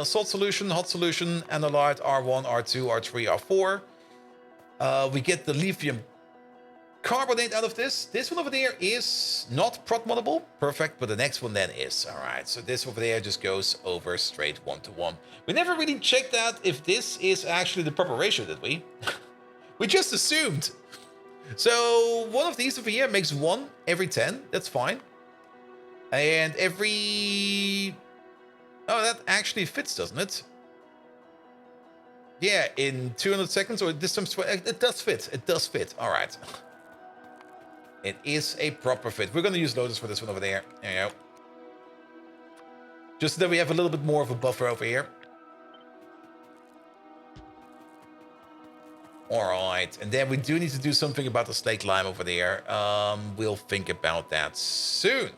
Salt solution, hot solution, analyte, R1, R2, R3, R4. We get the lithium carbonate out of this. This one over there is not prot moddable. Perfect, but the next one then is. All right, so this over there just goes over straight 1-to-1. We never really checked out if this is actually the proper ratio, did we? We just assumed. So one of these over here makes 1 every 10. That's fine. And every... Oh, that actually fits, doesn't it? Yeah, in 200 seconds or this times... It does fit. It does fit. All right. It is a proper fit. We're going to use loaders for this one over there. There you go. Just so that we have a little bit more of a buffer over here. Alright, and then we do need to do something about the slate lime over there. We'll think about that soon.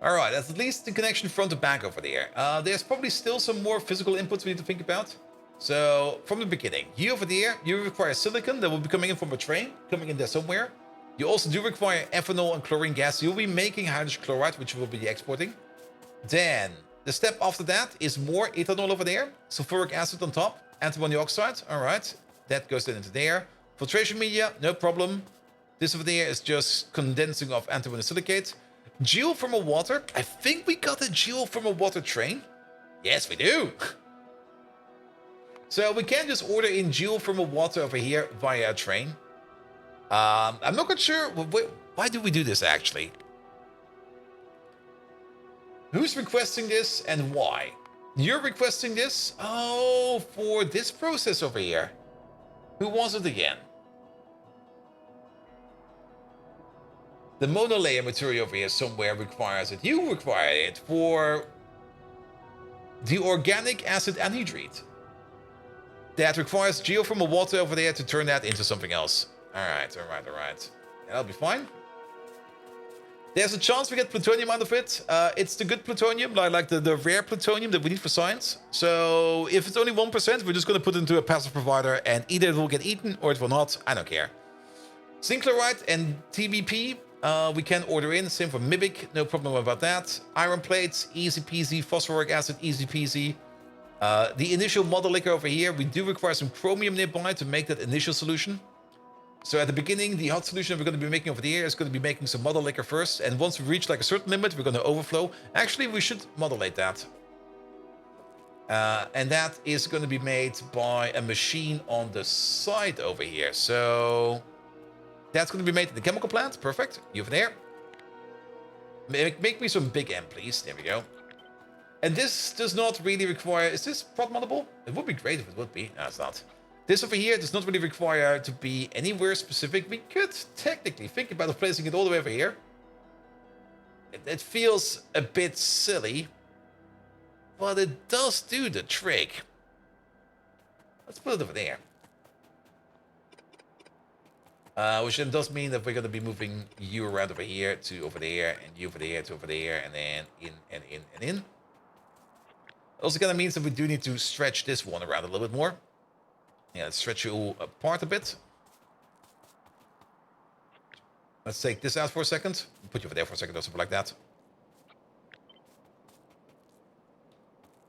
Alright, that's at least the connection front to back over there. There's probably still some more physical inputs we need to think about. So, from the beginning, you over there, you require silicon that will be coming in from a train, coming in there somewhere. You also do require ethanol and chlorine gas. You'll be making hydrogen chloride, which will be exporting. Then, the step after that is more ethanol over there. Sulfuric acid on top, antimony oxide. All right, that goes then into there. Filtration media, no problem. This over there is just condensing of antimony silicate. Geothermal water. I think we got a geothermal water train. Yes, we do. So we can just order in geothermal water over here via a train. I'm not quite sure. Why do we do this, actually? Who's requesting this and why? You're requesting this? Oh, for this process over here. Who was it again? The monolayer material over here somewhere requires it. You require it for the organic acid anhydride. That requires geothermal water over there to turn that into something else. Alright. That'll be fine. There's a chance we get plutonium out of it. It's the good plutonium, like the rare plutonium that we need for science. So if it's only 1%, we're just going to put it into a passive provider, and either it will get eaten or it will not. I don't care. Zinc chloride and TBP We can order in. Same for Mimic, no problem about that. Iron plates, easy peasy. Phosphoric acid, easy peasy. The initial model liquor over here, we do require some chromium nearby to make that initial solution. So at the beginning, the hot solution we're going to be making over here is going to be making some model liquor first. And once we reach like a certain limit, we're going to overflow. Actually, we should modulate that. And that is going to be made by a machine on the side over here. So that's going to be made in the chemical plant. Perfect. You over there. Make me some big M, please. There we go. And this does not really require... Is this prod moddable? It would be great if it would be. No, it's not. This over here does not really require to be anywhere specific. We could technically think about placing it all the way over here. It feels a bit silly. But it does do the trick. Let's put it over there. Which then does mean that we're going to be moving you around over here to over there, and you over there to over there, and then in and in and in. Also kind of means that we do need to stretch this one around a little bit more. Yeah, let's stretch you apart a bit. Let's take this out for a second. Put you over there for a second or something like that.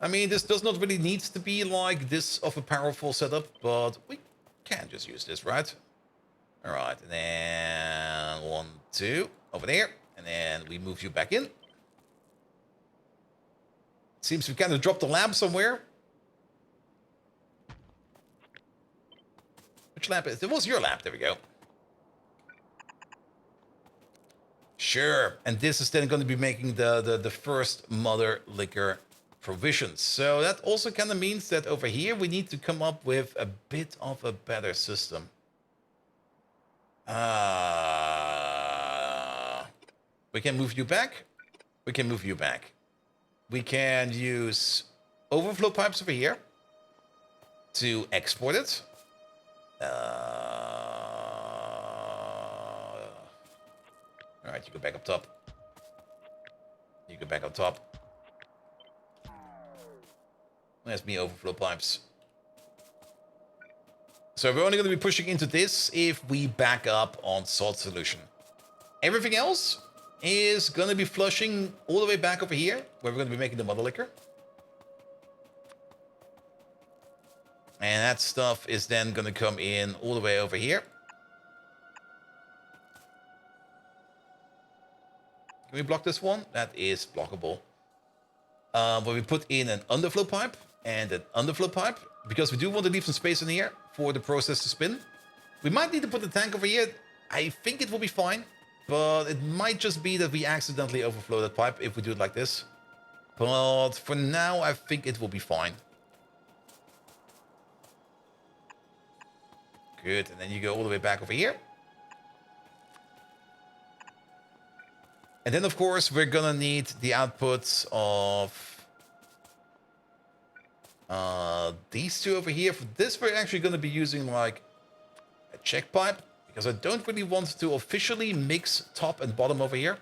I mean, this does not really need to be like this of a powerful setup, but we can just use this, right? All right, and then 1, 2, over there. And then we move you back in. Seems we kind of dropped the lamp somewhere. Which lamp is it? It was your lamp. There we go. Sure. And this is then going to be making the first mother liquor provisions. So that also kind of means that over here we need to come up with a bit of a better system. We can move you back. We can move you back. We can use overflow pipes over here to export it. All right, you go back up top. You go back up top. There's me overflow pipes. So we're only going to be pushing into this if we back up on salt solution. Everything else is going to be flushing all the way back over here, where we're going to be making the mother liquor. And that stuff is then going to come in all the way over here. Can we block this one? That is blockable. But we put in an underflow pipe and an underflow pipe, because we do want to leave some space in here for the process to spin. We might need to put the tank over here. I think it will be fine, but it might just be that we accidentally overflow that pipe if we do it like this. But for now, I think it will be fine. Good, and then you go all the way back over here. And then, of course, we're gonna need the outputs of these two over here. For this, we're actually gonna be using like a check pipe, because I don't really want to officially mix top and bottom over here.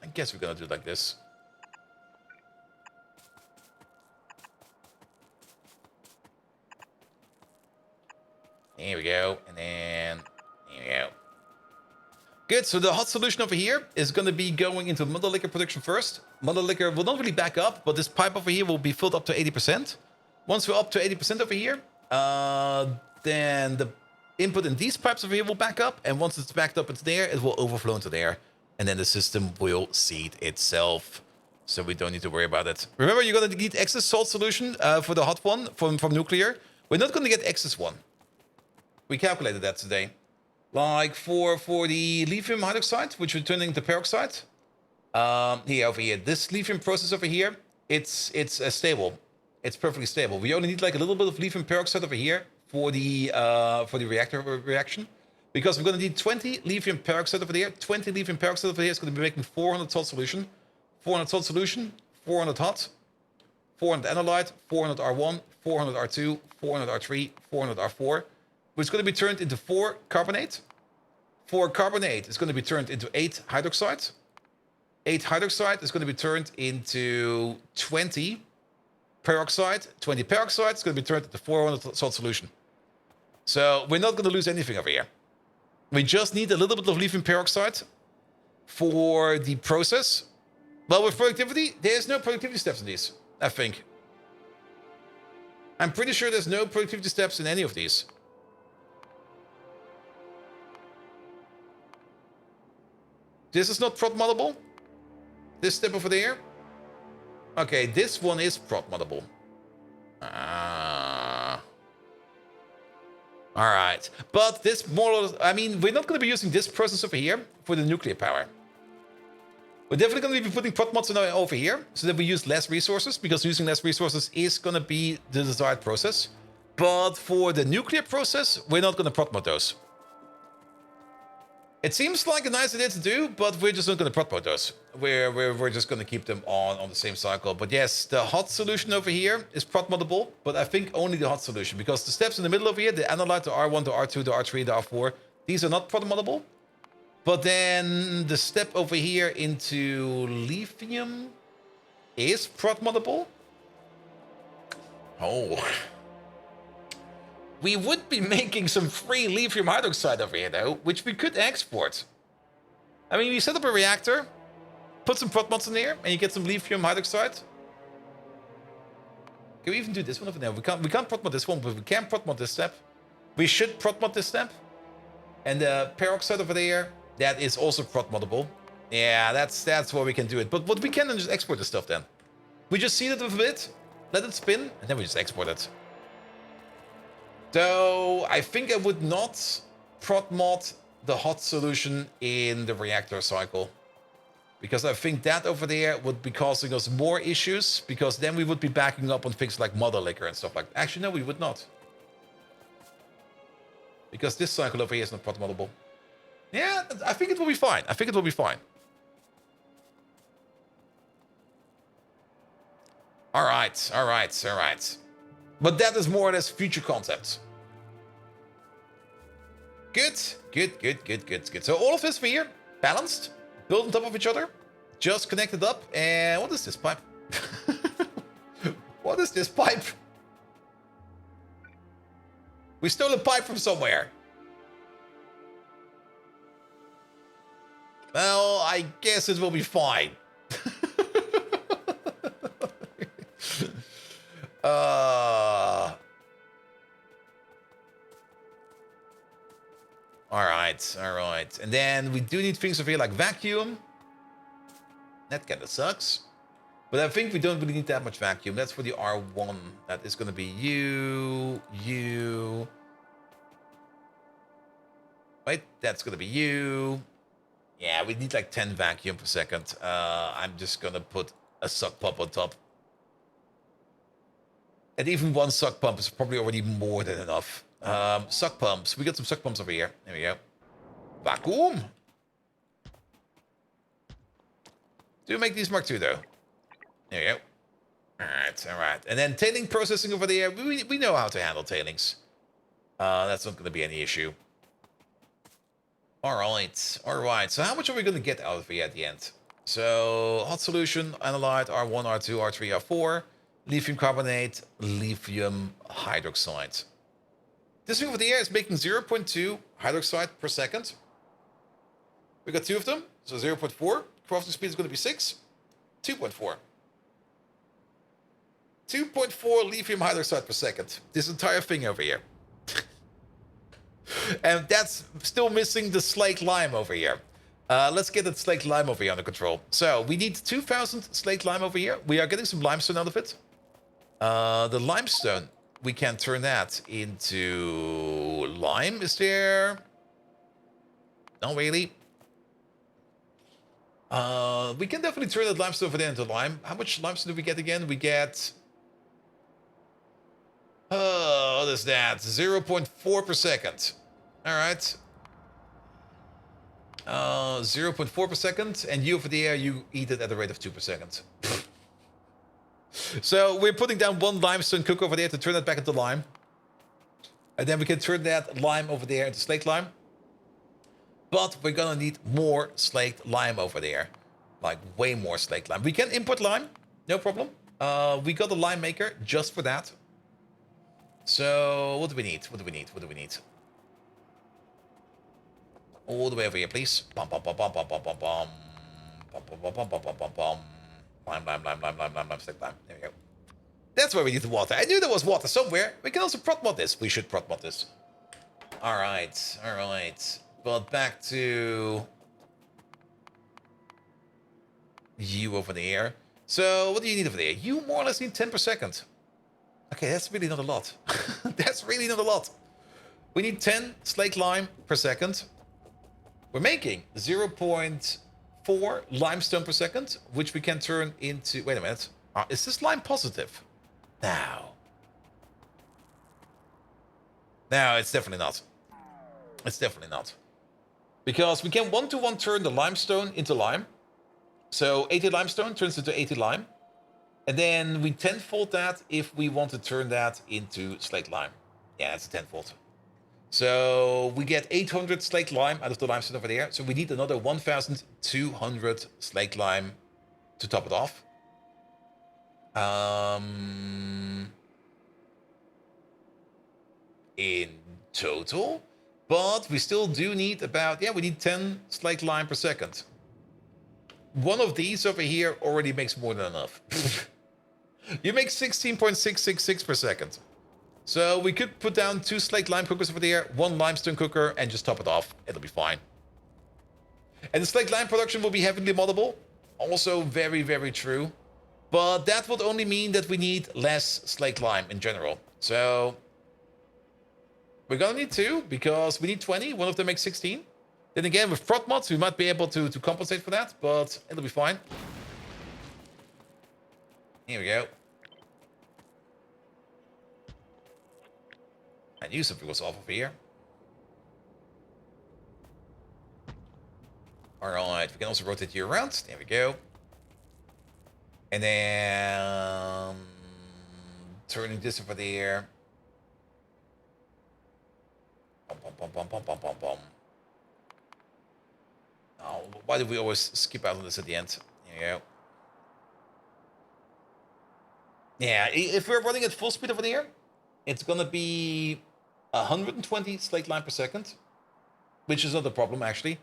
I guess we're gonna do it like this. There we go, and then there we go. Good, so the hot solution over here is going to be going into mother liquor production first. Mother liquor will not really back up, but this pipe over here will be filled up to 80%. Once we're up to 80% over here, then the input in these pipes over here will back up, and once it's backed up into there, it will overflow into there, and then the system will seed itself. So we don't need to worry about it. Remember, you're going to need excess salt solution for the hot one from nuclear. We're not going to get excess one. We calculated that today. Like for the lithium hydroxide, which we're turning into peroxide. Here, over here. This lithium process over here, it's stable. It's perfectly stable. We only need like a little bit of lithium peroxide over here for the reactor reaction. Because we're going to need 20 lithium peroxide over there. 20 lithium peroxide over here is going to be making 400 salt solution. 400 salt solution, 400 hot, 400 analyte, 400 R1, 400 R2, 400 R3, 400 R4. Which is going to be turned into 4 carbonate. 4 carbonate is going to be turned into 8 hydroxide. 8 hydroxide is going to be turned into 20 peroxide. 20 peroxide is going to be turned into 400 salt solution. So we're not going to lose anything over here. We just need a little bit of lithium peroxide for the process. Well, with productivity, there's no productivity steps in these, I think. I'm pretty sure there's no productivity steps in any of these. This is not prot moddable. This step over there. Okay, this one is prot moddable. Alright. But this more... I mean, we're not going to be using this process over here for the nuclear power. We're definitely going to be putting prot mods over here so that we use less resources, because using less resources is going to be the desired process. But for the nuclear process, we're not going to prot mod those. It seems like a nice idea to do, but we're just not going to prot mod those. We're just going to keep them on the same cycle. But yes, the hot solution over here is prot moddable, but I think only the hot solution, because the steps in the middle over here, the analyte, the R1, the R2, the R3, the R4, these are not prot moddable. But then the step over here into lithium is prot moddable. Oh. We would be making some free lithium hydroxide over here, though, which we could export. I mean, you set up a reactor, put some prot mods in there, and you get some lithium hydroxide. Can we even do this one over there? We can't prot mod this one, but we can prot mod this step. We should prot mod this step. And the peroxide over there, that is also prot moddable. Yeah, that's where we can do it. But what we can then just export the stuff then. We just seed it with a bit, let it spin, and then we just export it. So I think I would not prot mod the hot solution in the reactor cycle, because I think that over there would be causing us more issues, because then we would be backing up on things like mother liquor and stuff like that. Actually, no, we would not, because this cycle over here is not prot moddable. Yeah, I think it will be fine. I think it will be fine. All right, all right, all right. But that is more or less future concepts. Good, good, good, good, good, good. So all of this for here, balanced, built on top of each other, just connected up. And what is this pipe? What is this pipe? We stole a pipe from somewhere. Well, I guess it will be fine. All right. And then we do need things over here like vacuum. That kind of sucks. But I think we don't really need that much vacuum. That's for the R1. That is going to be you. Wait, that's going to be you. Yeah, we need like 10 vacuum per second. I'm just going to put a suck pump on top. And even one suck pump is probably already more than enough. Suck pumps. We got some suck pumps over here. There we go. Vacuum. Do make these Mark II though. There you go. All right. And then tailing processing over there. We know how to handle tailings. That's not going to be any issue. All right. So how much are we going to get out of here at the end? So hot solution, analyte, R1, R2, R3, R4, lithium carbonate, lithium hydroxide. This thing over there is making 0.2 hydroxide per second. We got two of them, so 0.4. Crafting speed is going to be 6. 2.4. 2.4 lithium hydroxide per second. This entire thing over here. And that's still missing the slaked lime over here. Let's get that slaked lime over here under control. So we need 2,000 slaked lime over here. We are getting some limestone out of it. The limestone, we can turn that into lime. Is there? Not really. We can definitely turn that limestone over there into lime. How much limestone do we get again? We get... what is that? 0.4 per second. All right. 0.4 per second. And you over there, you eat it at a rate of 2 per second. So we're putting down one limestone cook over there to turn that back into lime. And then we can turn that lime over there into slaked lime. But we're gonna need more slaked lime over there. Like way more slaked lime. We can import lime, no problem. We got a lime maker just for that. So, what do we need? What do we need? What do we need? All the way over here, please. Bum, bum, bum, bum, bum, bum, bum, bum. Bum, bum, bum, bum, bum, bum, bum, bum. Lime, stick lime. There we go. That's where we need the water. I knew there was water somewhere. We can also prot mod this. We should prot mod this. Alright, alright. But back to you over there. So, what do you need over there? You more or less need 10 per second. Okay, that's really not a lot. That's really not a lot. We need 10 slaked lime per second. We're making 0.4 limestone per second, which we can turn into... Wait a minute. Is this lime positive? No. No, it's definitely not. It's definitely not. Because we can one-to-one turn the limestone into lime. So 80 limestone turns into 80 lime. And then we tenfold that if we want to turn that into slaked lime. Yeah, that's a tenfold. So we get 800 slaked lime out of the limestone over there. So we need another 1,200 slaked lime to top it off. In total. But we still do need about, yeah, we need 10 slaked lime per second. One of these over here already makes more than enough. You make 16.666 per second. So we could put down 2 slaked lime cookers over there, 1 limestone cooker, and just top it off. It'll be fine. And the slaked lime production will be heavily moddable. Also very, very true. But that would only mean that we need less slaked lime in general. So we're gonna need 2 because we need 20. One of them makes 16. Then again, with prot mods, we might be able to compensate for that, but it'll be fine. Here we go. I knew something was off over here. Alright, we can also rotate you around. There we go. And then turning this over there. Bum, bum, bum, bum, bum, bum, bum. Oh, why do we always skip out on this at the end? There you go. Yeah, if we're running at full speed over there, it's gonna be 120 slaked lime per second, which is not a problem actually.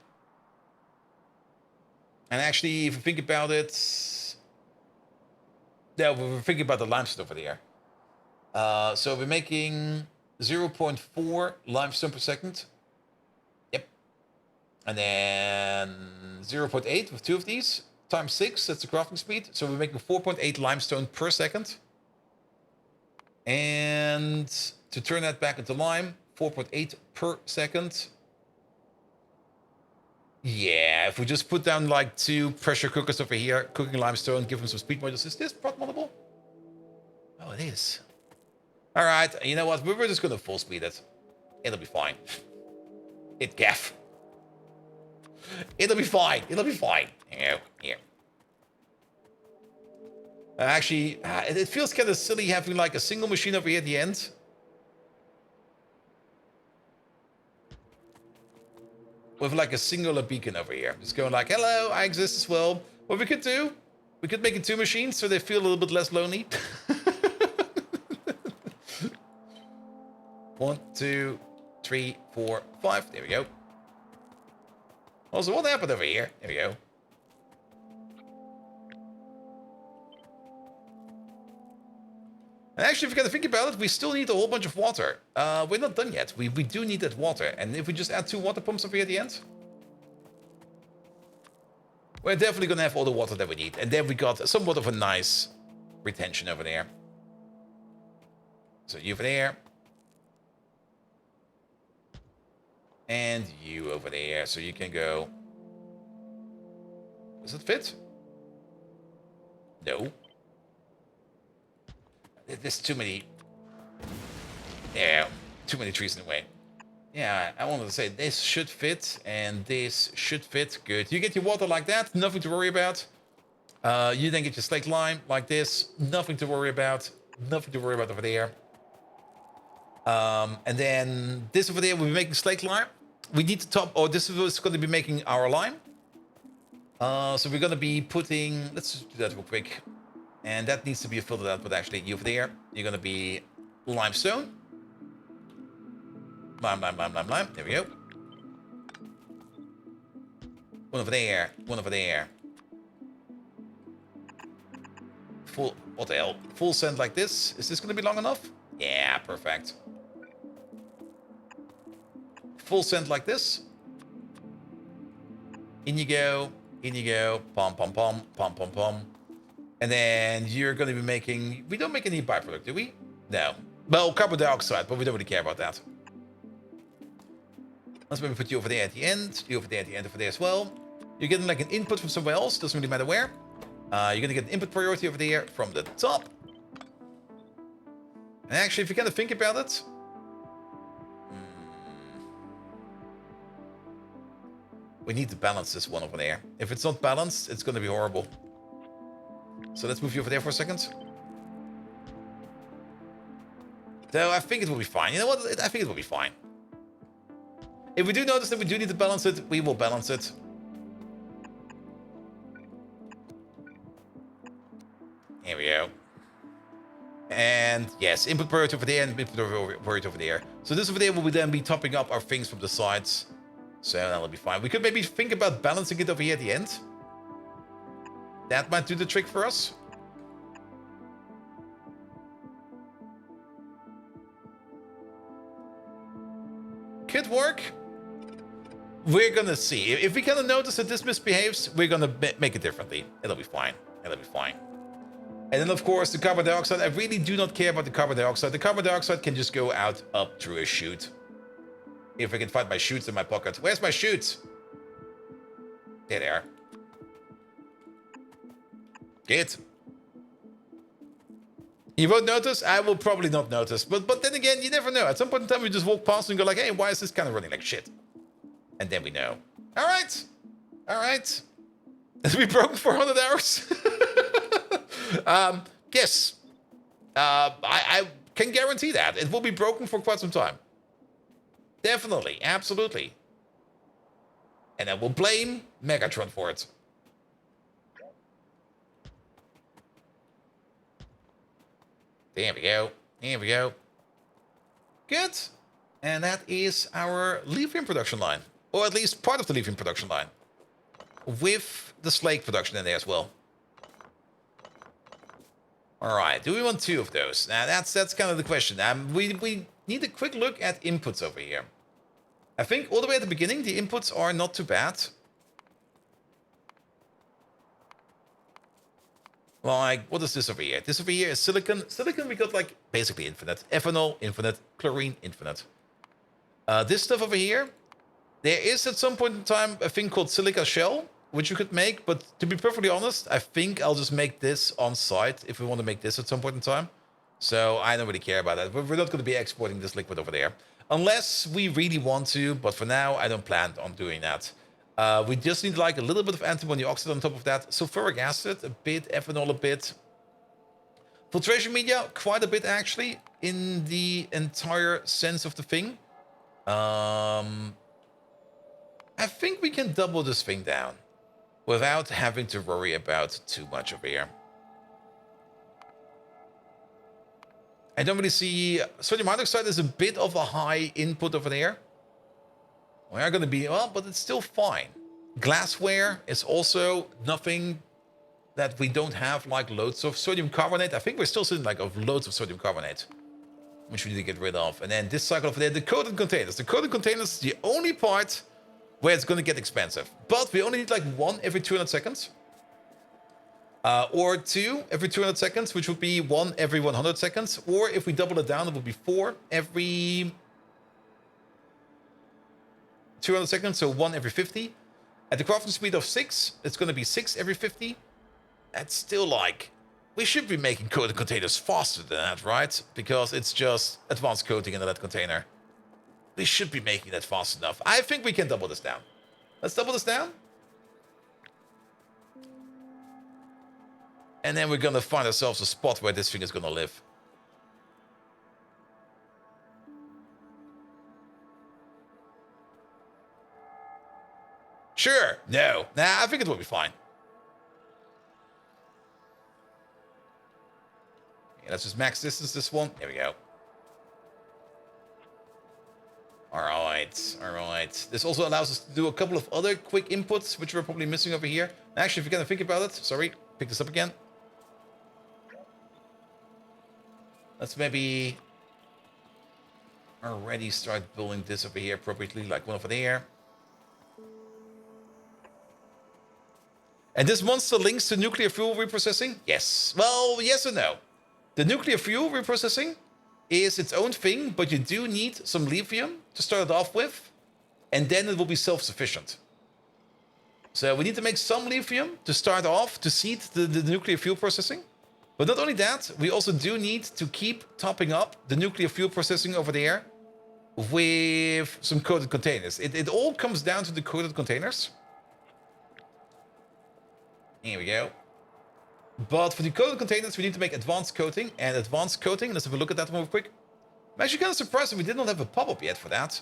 And actually, if you think about it, yeah, we're thinking about the limestone over there. So we're making 0.4 limestone per second. Yep. And then 0.8 with 2 of these. Times 6, that's the crafting speed. So we're making 4.8 limestone per second. And to turn that back into lime, 4.8 per second. Yeah, if we just put down like 2 pressure cookers over here, cooking limestone, give them some speed modules. Is this prot moddable? Oh, it is. All right, you know what? We're just going to full speed it. It'll be fine. Hit gaff. It'll be fine. It'll be fine. Here. Actually, it feels kind of silly having like a single machine over here at the end. With like a singular beacon over here. Just going like, hello, I exist as well. What we could do, we could make it 2 machines so they feel a little bit less lonely. 1, 2, 3, 4, 5. There we go. Also, what happened over here? There we go. And actually, if you gotta think about it, we still need a whole bunch of water. We're not done yet. We do need that water. And if we just add 2 water pumps over here at the end, we're definitely gonna have all the water that we need. And then we got somewhat of a nice retention over there. So you over there. And you over there. So you can go. Does it fit? No. There's too many. Yeah, too many trees in the way. Yeah, I wanted to say this should fit and this should fit. Good. You get your water like that, nothing to worry about. You then get your slaked lime like this, nothing to worry about. Nothing to worry about over there. And then this over there, we'll be making slaked lime. We need to top, or this is going to be making our lime. So we're going to be putting, let's just do that real quick. And that needs to be filtered out, but actually you over there, you're going to be limestone. Blam, blam, blam, blam, blam. There we go. One over there. One over there. Full... What the hell? Full send like this. Is this going to be long enough? Yeah, perfect. Full send like this. In you go. In you go. Pom, pom, pom. Pom, pom, pom. And then you're going to be making... We don't make any byproduct, do we? No. Well, carbon dioxide, but we don't really care about that. Let's maybe put you over there at the end. You over there at the end over there as well. You're getting like an input from somewhere else. Doesn't really matter where. You're going to get an input priority over there from the top. And actually, if you kind of think about it... We need to balance this one over there. If it's not balanced, it's going to be horrible. So let's move you over there for a second. So I think it will be fine. You know what? I think it will be fine. If we do notice that we do need to balance it, we will balance it. Here we go. And yes, input priority over there and input priority over there. So this over there will then be topping up our things from the sides. So that'll be fine. We could maybe think about balancing it over here at the end. That might do the trick for us. Could work. We're gonna see. If we kind of notice that this misbehaves, we're gonna make it differently. It'll be fine. It'll be fine. And then, of course, the carbon dioxide. I really do not care about the carbon dioxide. The carbon dioxide can just go out up through a chute. If I can find my chutes in my pocket. Where's my chutes? There they are. Good. You won't notice? I will probably not notice. But then again, you never know. At some point in time, we just walk past and go like, hey, why is this kind of running like shit? And then we know. All right. All right. Has we broken 400 hours? Yes. I can guarantee that. It will be broken for quite some time. Definitely. Absolutely. And I will blame Megatron for it. There we go. There we go. Good. And that is our lithium production line. Or at least part of the lithium production line. With the slate production in there as well. Alright, do we want 2 of those? Now that's kind of the question. We need a quick look at inputs over here. I think all the way at the beginning, the inputs are not too bad. Like, what is this over here? This over here is silicon. Silicon, we got like basically infinite. Ethanol, infinite. Chlorine, infinite. This stuff over here, there is at some point in time a thing called silica shell, which you could make. But to be perfectly honest, I think I'll just make this on site if we want to make this at some point in time. So I don't really care about that. We're not going to be exporting this liquid over there. Unless we really want to, but for now, I don't plan on doing that. We just need like a little bit of antimony oxide on top of that. Sulfuric acid, a bit. Ethanol, a bit. Filtration media, quite a bit actually, in the entire sense of the thing. I think we can double this thing down without having to worry about too much over here. I don't really see... Sodium hydroxide is a bit of a high input over there. We are going to be... Well, but it's still fine. Glassware is also nothing that we don't have, like, loads of sodium carbonate. I think we're still sitting, like, of loads of sodium carbonate, which we need to get rid of. And then this cycle over there, the coated containers. The coated containers is the only part where it's going to get expensive. But we only need, like, 1 every 200 seconds. Or 2 every 200 seconds, which would be 1 every 100 seconds. Or if we double it down, it would be 4 every 200 seconds, so 1 every 50. At the crafting speed of 6, it's going to be 6 every 50. That's still like... We should be making coated containers faster than that, right? Because it's just advanced coating in that container. We should be making that fast enough. I think we can double this down. Let's double this down. And then we're going to find ourselves a spot where this thing is going to live. Sure. No. Nah, I think it will be fine. Okay, let's just max distance this one. There we go. All all right. This also allows us to do a couple of other quick inputs, which we're probably missing over here. Actually, if you're gonna think about it, sorry, pick this up again. Let's maybe already start building this over here appropriately, like one over there. And this monster links to nuclear fuel reprocessing? Yes. Well, yes and no. The nuclear fuel reprocessing is its own thing, but you do need some lithium to start it off with, and then it will be self-sufficient. So we need to make some lithium to start off to seed the nuclear fuel processing. But not only that, we also do need to keep topping up the nuclear fuel processing over there with some coated containers. It all comes down to the coated containers. Here we go. But for the coated containers, we need to make advanced coating. And advanced coating, let's have a look at that one real quick. I'm actually kind of surprised that we did not have a pop-up yet for that.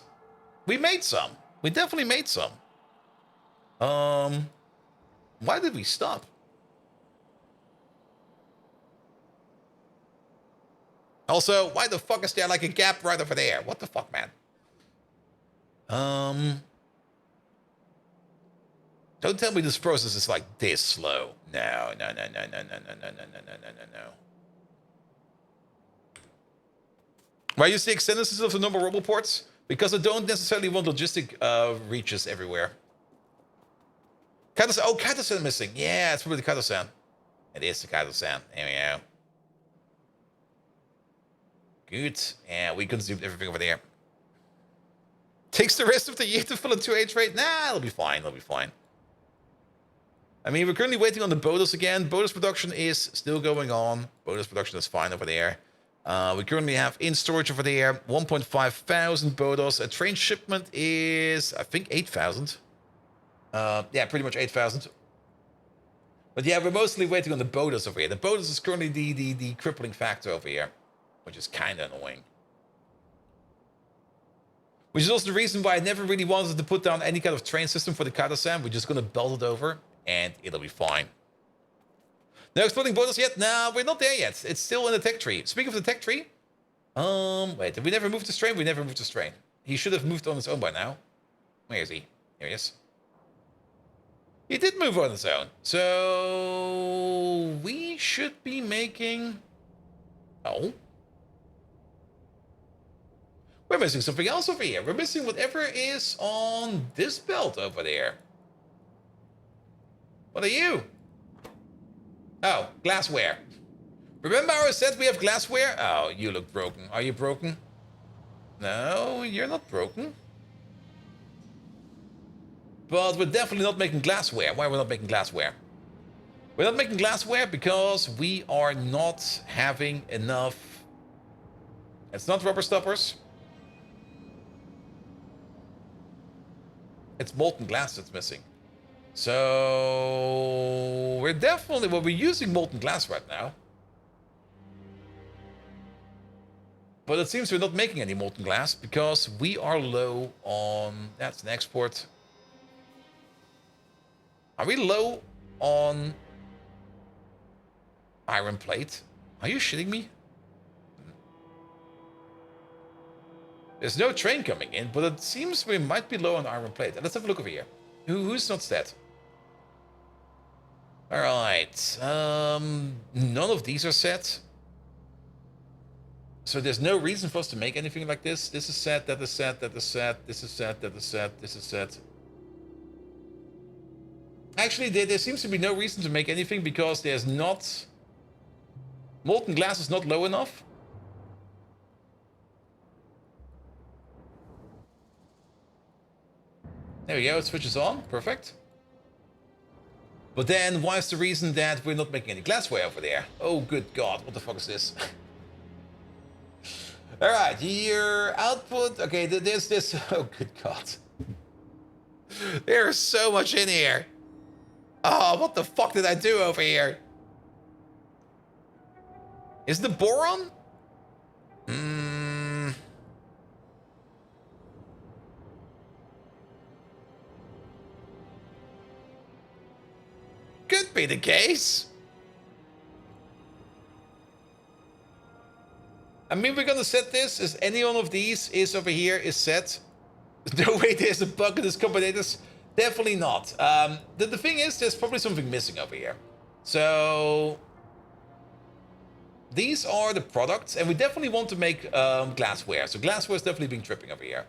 We made some. We definitely made some. Why did we stop? Also, why the fuck is there like a gap right over there? What the fuck, man? Don't tell me this process is like this slow. No. Why use the extended system of the normal robot ports? Because I don't necessarily want logistic reaches everywhere. Kato-san. Oh, Kato-san missing. Yeah, it's probably the Kato-san. It is the Kato-san. There we go. Good. Yeah, we consumed everything over there. Takes the rest of the year to fill a 2H rate? Nah, it'll be fine. It'll be fine. I mean, we're currently waiting on the Bodos again. Bodos production is still going on. Bodos production is fine over there. We currently have in storage over there 1.5 thousand Bodos. A train shipment is, I think, 8,000. Yeah, pretty much 8,000. But yeah, we're mostly waiting on the Bodos over here. The Bodos is currently the crippling factor over here, which is kind of annoying. Which is also the reason why I never really wanted to put down any kind of train system for the Kato-san. We're just going to belt it over, and it'll be fine. No exploding Bodos yet? No, we're not there yet. It's still in the tech tree. Speaking of the tech tree, wait, did we never move this train? We never moved this train. He should have moved on his own by now. Where is he? Here he is. He did move on his own. So we should be making... Oh. We're missing something else over here. We're missing whatever is on this belt over there. What are you? Oh, glassware. Remember I said we have glassware? Oh, you look broken. Are you broken? No, you're not broken. But we're definitely not making glassware. Why are we not making glassware? We're not making glassware because we are not having enough... It's not rubber stoppers. It's molten glass that's missing. So we're definitely, well, we're using molten glass right now. But it seems we're not making any molten glass because we are low on, that's an export. Are we low on iron plate? Are you shitting me? There's no train coming in, but it seems we might be low on iron plate. Let's have a look over here. Who's not set? Alright. None of these are set. So there's no reason for us to make anything like this. This is set, that is set, that is set, this is set, that is set, this is set. Actually, there seems to be no reason to make anything because there's not... Molten glass is not low enough. There we go, it switches on. Perfect. But then, why is the reason that we're not making any glassware over there? Oh, good God, what the fuck is this? Alright, your output... Okay, there's this... Oh, good God. There's so much in here. Oh, what the fuck did I do over here? Is the boron? Could be the case. I mean, we're gonna set this as any one of these is over here is set. No way there's a bug in this combinators. Definitely not. The thing is, there's probably something missing over here. So these are the products, and we definitely want to make glassware. So glassware is definitely being tripping over here.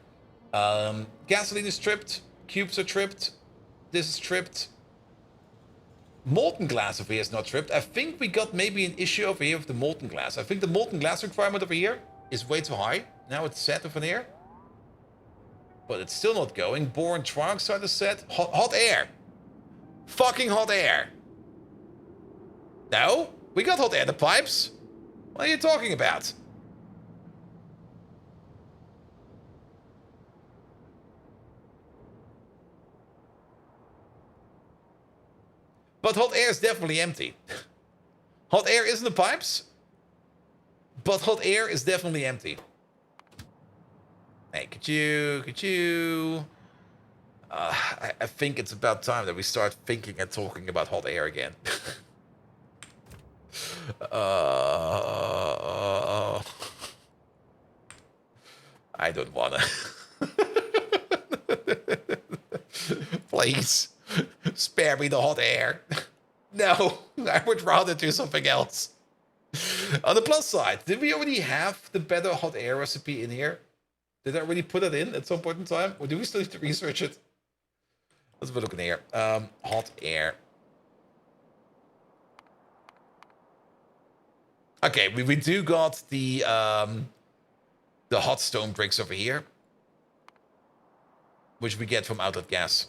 Gasoline is tripped. Cubes are tripped. This is tripped. Molten glass over here is not tripped. I think we got maybe an issue over here with the molten glass. I think the molten glass requirement over here is way too high. Now it's set over here. But it's still not going. Boron trioxide is set. Hot air. Fucking hot air. No? We got hot air in the pipes. What are you talking about? But hot air is definitely empty. Hot air is in the pipes, but hot air is definitely empty. Hey, could you? I think it's about time that we start thinking and talking about hot air again. I don't wanna. Please, spare me the hot air. No, I would rather do something else. On the plus side, did we already have the better hot air recipe in here? Did I already put it in at some point in time? Or do we still need to research it? Let's have a look in here. Hot air. Okay, we do got the hot stone bricks over here, which we get from outlet gas.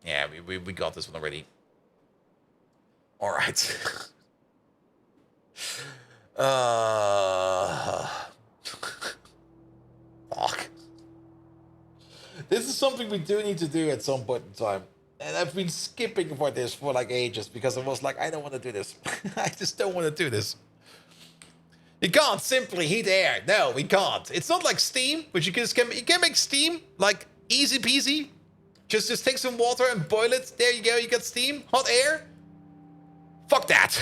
Yeah, we got this one already. All right. Fuck. This is something we do need to do at some point in time. And I've been skipping for this for like ages because I was like, I don't want to do this. I just don't want to do this. You can't simply heat air. No, we can't. It's not like steam, which you can make steam like easy peasy. Just take some water and boil it. There you go. You got steam. Hot air. Fuck that.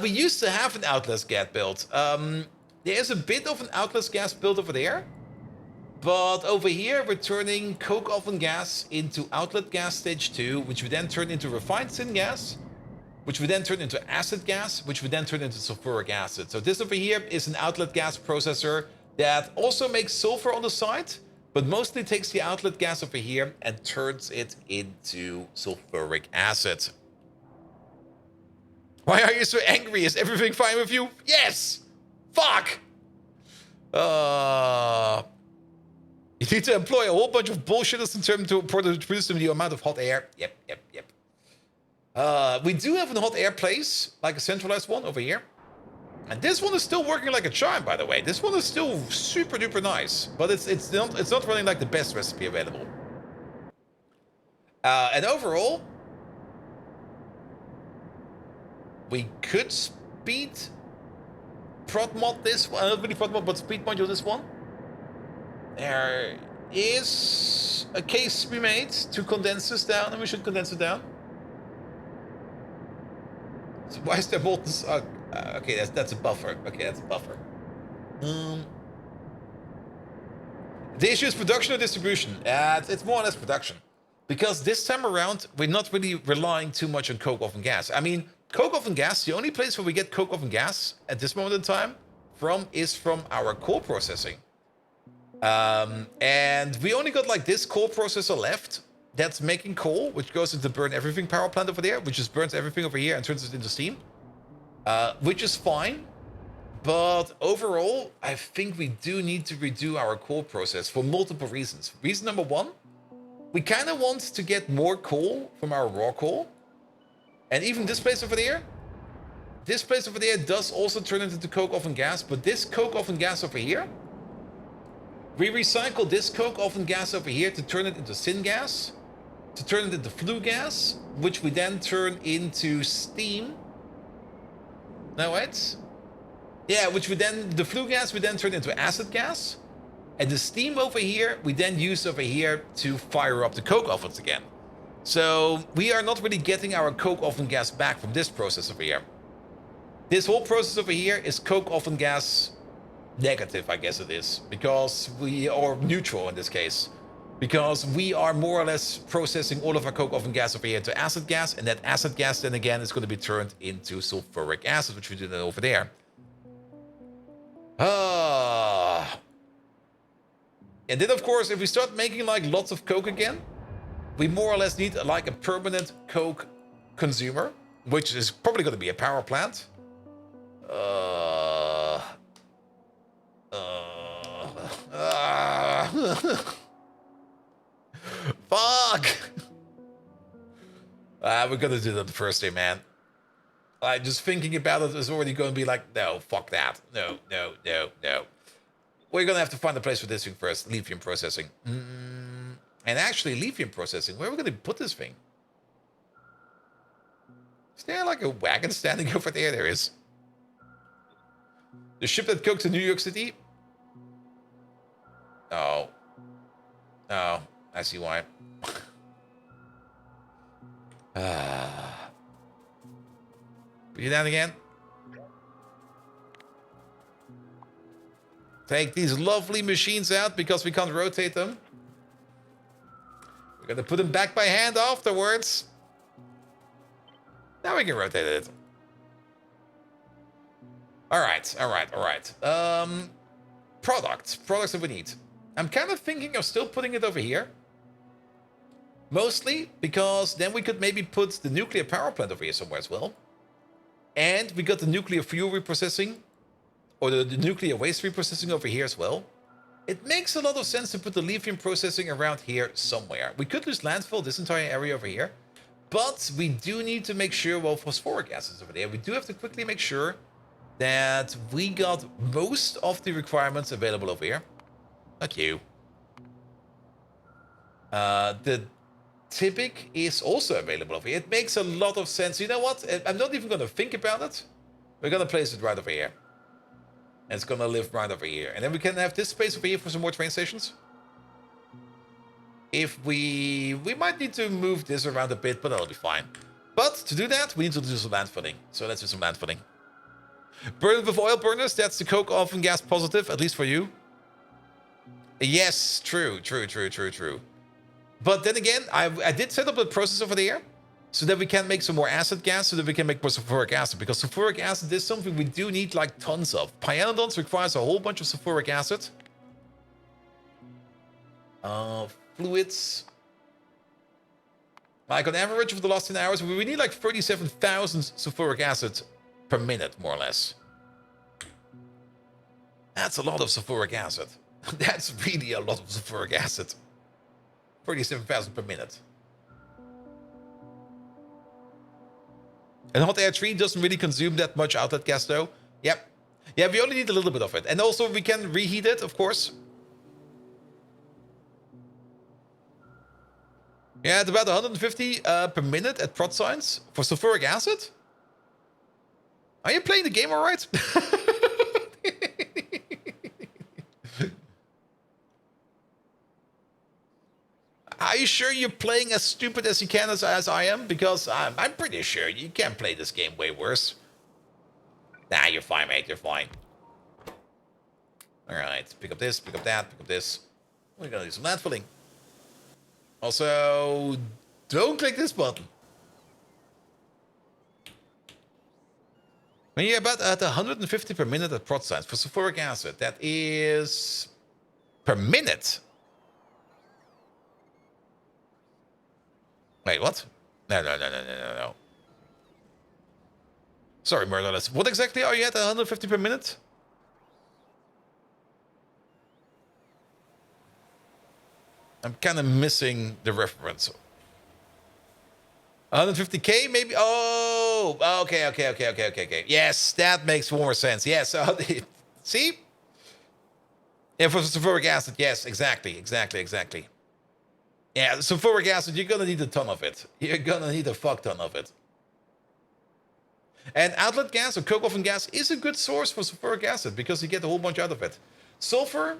We used to have an outlet gas build. There's a bit of an outlet gas build over there. But over here, we're turning coke oven gas into outlet gas stage 2, which we then turn into refined syngas, which we then turn into acid gas, which we then turn into sulfuric acid. So this over here is an outlet gas processor that also makes sulfur on the side, but mostly takes the outlet gas over here and turns it into sulfuric acid. Why are you so angry? Is everything fine with you? Yes! Fuck! You need to employ a whole bunch of bullshitters in terms to produce the amount of hot air. Yep. We do have a hot air place, like a centralized one over here. And this one is still working like a charm, by the way. This one is still super duper nice, but it's not running like the best recipe available. And overall, we could speed prod mod this one, not really prod mod, but speed module this one. There is a case to be made to condense this down, and we should condense it down. So why is there molten? Okay, that's a buffer. Okay, that's a buffer. The issue is production or distribution. It's more or less production, because this time around we're not really relying too much on coke oven gas. I mean, coke oven gas. The only place where we get coke oven gas at this moment in time is from our coal processing. And we only got like this coal processor left that's making coal, which goes into the burn everything power plant over there, which just burns everything over here and turns it into steam, which is fine. But overall, I think we do need to redo our coal process for multiple reasons. Reason number one, we kind of want to get more coal from our raw coal. And even this place over there does also turn it into coke oven gas, but this coke oven gas over here, we recycle this coke oven gas over here to turn it into syngas, to turn it into flue gas, which we then turn into steam. No, wait. Yeah, the flue gas we then turn into acid gas. And the steam over here, we then use over here to fire up the coke ovens again. So we are not really getting our coke oven gas back from this process over here. This whole process over here is coke oven gas negative, I guess it is, because or neutral in this case, because we are more or less processing all of our coke oven gas over here into acid gas, and that acid gas then again is going to be turned into sulfuric acid, which we do then over there. And then of course, if we start making like lots of coke again, we more or less need like a permanent coke consumer, which is probably going to be a power plant. Fuck! We're gonna do that the first day, man. Just thinking about it is already going to be like, no, fuck that. No, no, no, no. We're gonna have to find a place for this thing first. Lithium processing. And actually, lithium processing, where are we gonna put this thing? Is there like a wagon standing over there? There is. The ship that coke to New York City? Oh. Oh, I see why. Put you down again. Take these lovely machines out because we can't rotate them. We're gonna put them back by hand afterwards. Now we can rotate it. Alright. Products that we need. I'm kind of thinking of still putting it over here. Mostly because then we could maybe put the nuclear power plant over here somewhere as well. And we got the nuclear fuel reprocessing, or the nuclear waste reprocessing over here as well. It makes a lot of sense to put the lithium processing around here somewhere. We could lose landfill, this entire area over here. But we do need to make sure, well, phosphoric acid is over there. We do have to quickly make sure that we got most of the requirements available over here. Not you. The Typic is also available over here. It makes a lot of sense. You know what? I'm not even going to think about it. We're going to place it right over here. And it's going to live right over here. And then we can have this space over here for some more train stations. If we might need to move this around a bit, but that'll be fine. But to do that, we need to do some landfilling. So let's do some landfilling. Burn with oil burners, that's the coke oven gas positive, at least for you. Yes, true. But then again, I did set up a process over there so that we can make some more acid gas, so that we can make more sulfuric acid. Because sulfuric acid is something we do need like tons of. Pyanodons requires a whole bunch of sulfuric acid. Fluids. Like on average over the last 10 hours, we need like 37,000 sulfuric acid per minute, more or less. That's a lot of sulfuric acid. That's really a lot of sulfuric acid. 37,000 per minute. And hot air 3 doesn't really consume that much outlet gas though. Yep. Yeah, we only need a little bit of it. And also we can reheat it, of course. Yeah, at about 150 per minute at prod signs for sulfuric acid. Are you playing the game all right? Are you sure you're playing as stupid as you can as I am? Because I'm pretty sure you can play this game way worse. Nah, you're fine, mate. You're fine. Alright, pick up this, pick up that, pick up this. We're gonna do some landfilling. Also, don't click this button. When you're about at 150 per minute at prod signs for sulfuric acid, that is per minute. Wait, what? No. Sorry, Murderless. What exactly are you at 150 per minute? I'm kind of missing the reference. 150k maybe? Oh, okay. Yes, that makes more sense. Yes, see? Yeah, for sulfuric acid, yes, exactly. Yeah, sulfuric acid, you're gonna need a ton of it. You're gonna need a fuck ton of it. And outlet gas or coke oven gas is a good source for sulfuric acid because you get a whole bunch out of it. Sulfur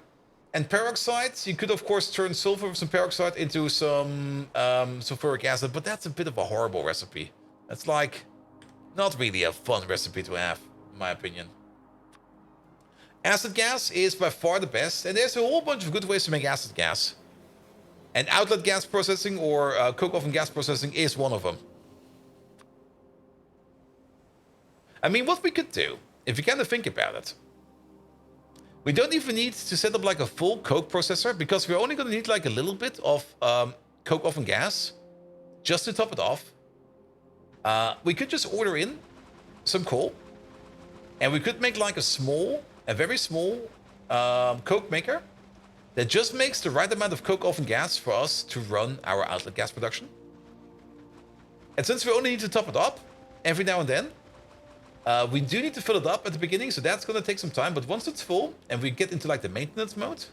and peroxide, you could of course turn sulfur with some peroxide into some sulfuric acid, but that's a bit of a horrible recipe. That's like not really a fun recipe to have, in my opinion. Acid gas is by far the best, and there's a whole bunch of good ways to make acid gas. And outlet gas processing or coke oven gas processing is one of them. I mean, what we could do, if you kind of think about it, we don't even need to set up like a full coke processor, because we're only going to need like a little bit of coke oven gas just to top it off. We could just order in some coal, and we could make like a very small coke maker that just makes the right amount of coke oven gas for us to run our outlet gas production. And since we only need to top it up every now and then, we do need to fill it up at the beginning, so that's going to take some time. But once it's full and we get into like the maintenance mode,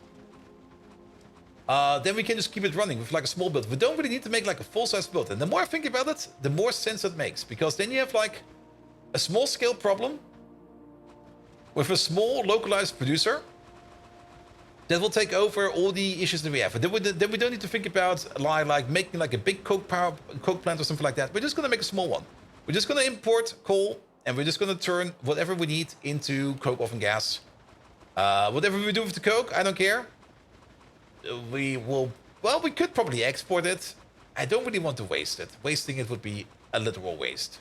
then we can just keep it running with like a small build. We don't really need to make like a full-size build. And the more I think about it, the more sense it makes, because then you have like a small-scale problem with a small localized producer that will take over all the issues that we have. And then we don't need to think about like making like a big coke plant or something like that. We're just going to make a small one. We're just going to import coal, and we're just going to turn whatever we need into coke oven gas. Whatever we do with the coke, I don't care. We could probably export it. I don't really want to waste it. Wasting it would be a literal waste.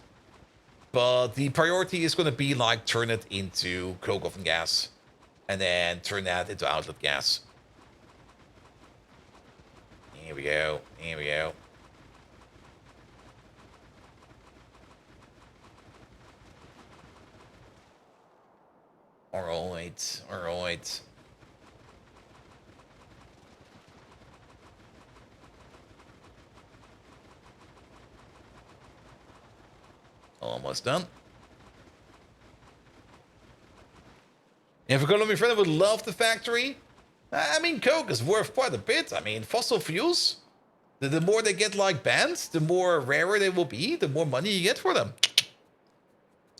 But the priority is going to be like turn it into coke oven gas, and then turn that into outlet gas. Here we go. Here we go. Alright, alright. Almost done. And for Colombia friend, I would love the factory. I mean, coke is worth quite a bit. I mean, fossil fuels, the more they get like banned, the more rarer they will be, the more money you get for them.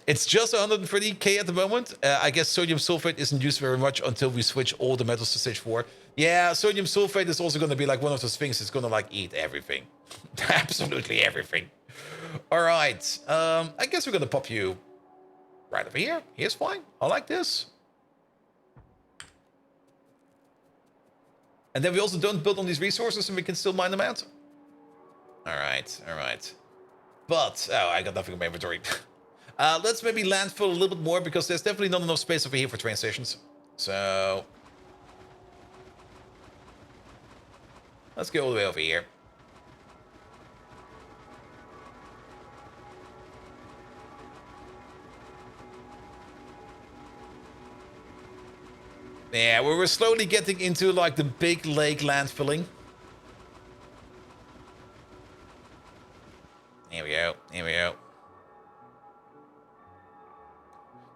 It's just 130k at the moment. I guess sodium sulfate isn't used very much until we switch all the metals to stage 4. Yeah, sodium sulfate is also going to be like one of those things that's going to like eat everything. Absolutely everything. All right. I guess we're going to pop you right over here. Here's fine. I like this. And then we also don't build on these resources and we can still mine them out. All right. All right. But, oh, I got nothing in my inventory. Let's maybe landfill a little bit more, because there's definitely not enough space over here for train stations. So let's go all the way over here. Yeah, we're slowly getting into like the big lake landfilling. Here we go. Here we go.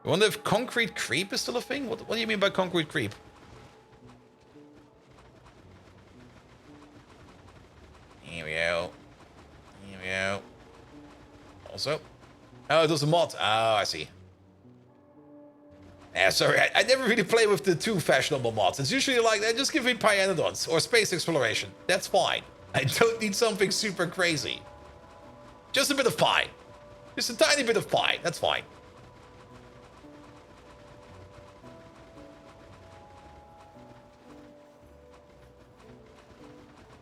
I wonder if concrete creep is still a thing? What do you mean by concrete creep? Here we go. Here we go. Also. Oh, there's a mod. Oh, I see. Yeah, sorry. I never really play with the too fashionable mods. It's usually like, just give me Pyanodons or space exploration. That's fine. I don't need something super crazy. Just a bit of pie. Just a tiny bit of pie. That's fine.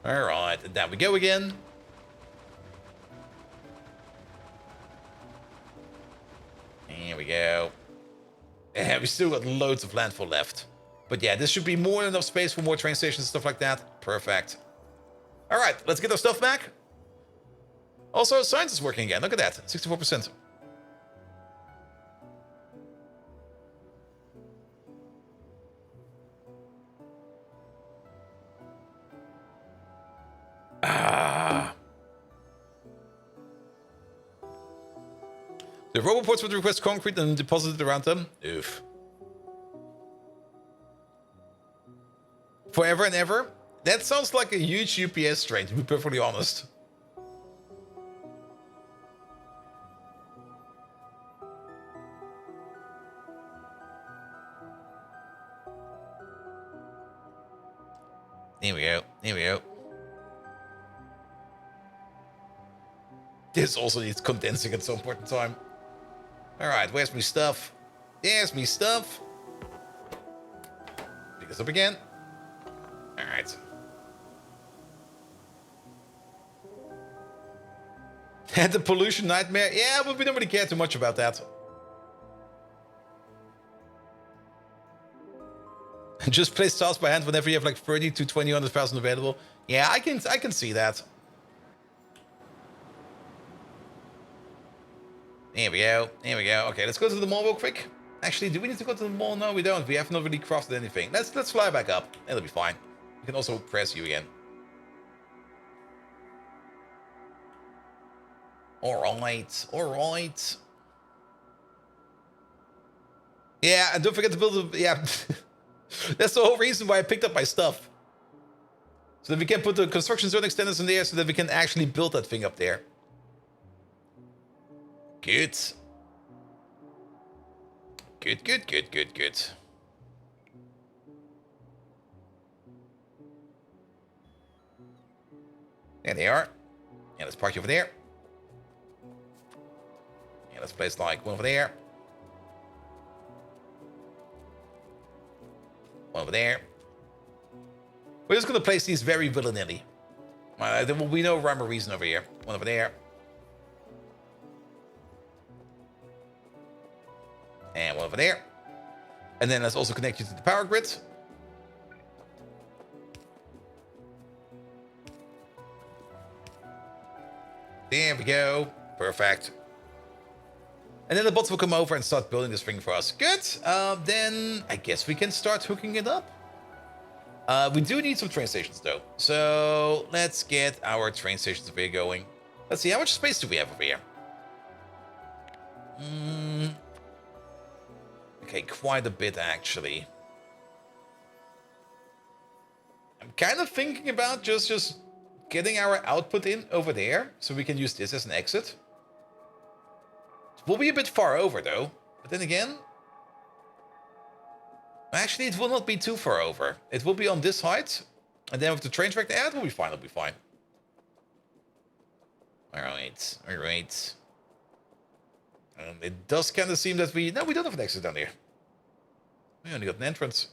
Alright, and down we go again. Here we go. Yeah, we still got loads of landfill left. But yeah, this should be more than enough space for more train stations and stuff like that. Perfect. Alright, let's get our stuff back. Also, science is working again. Look at that, 64%. The roboports would request concrete and deposit it around them. Oof. Forever and ever? That sounds like a huge UPS train, to be perfectly honest. Here we go. Here we go. This also needs condensing at some point in time. Alright, where's my stuff? There's my stuff. Pick this up again. All right. And the pollution nightmare. Yeah, but we don't really care too much about that. Just place tasks by hand whenever you have like 30 to 200,000 available. Yeah, I can see that. There we go. There we go. Okay, let's go to the mall real quick. Actually, do we need to go to the mall? No, we don't. We have not really crafted anything. Let's fly back up. It'll be fine. We can also press you again. Alright. Alright. Yeah, and don't forget to build a... Yeah. That's the whole reason why I picked up my stuff. So that we can put the construction zone extenders in there so that we can actually build that thing up there. Good. Good, good, good, good, good. There they are. Yeah, let's park you over there. Yeah, let's place like one over there. One over there. We're just going to place these very willy-nilly. There will be no rhyme or reason over here. One over there. And one over there. And then let's also connect you to the power grid. There we go. Perfect. And then the bots will come over and start building this thing for us. Good. Then I guess we can start hooking it up. We do need some train stations though. So let's get our train stations over here going. Let's see, how much space do we have over here? Okay, quite a bit actually. I'm kind of thinking about just getting our output in over there so we can use this as an exit. It will be a bit far over though, but then again, actually it will not be too far over. It will be on this height, and then with the train track there, it will be fine. It'll be fine. All right, all right. It does kind of seem that we don't have an exit down there. We only got an entrance.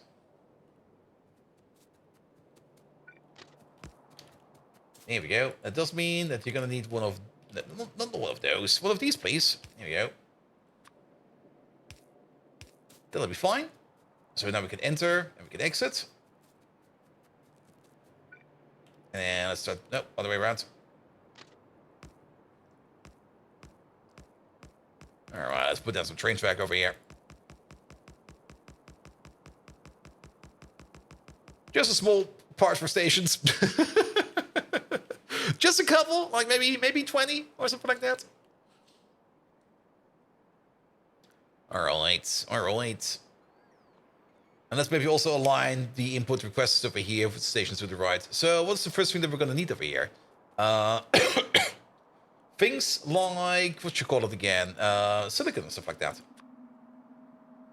There we go. That does mean that you're gonna need one of, not one of those, one of these, please. Here we go. That'll be fine. So now we can enter and we can exit. And let's start, no, other way around. All right, let's put down some train track over here. Just a small part for stations. Just a couple, like maybe 20 or something like that. All right, all right. And let's maybe also align the input requests over here with stations to the right. So what's the first thing that we're going to need over here? Things like, what you call it again? Silicon and stuff like that.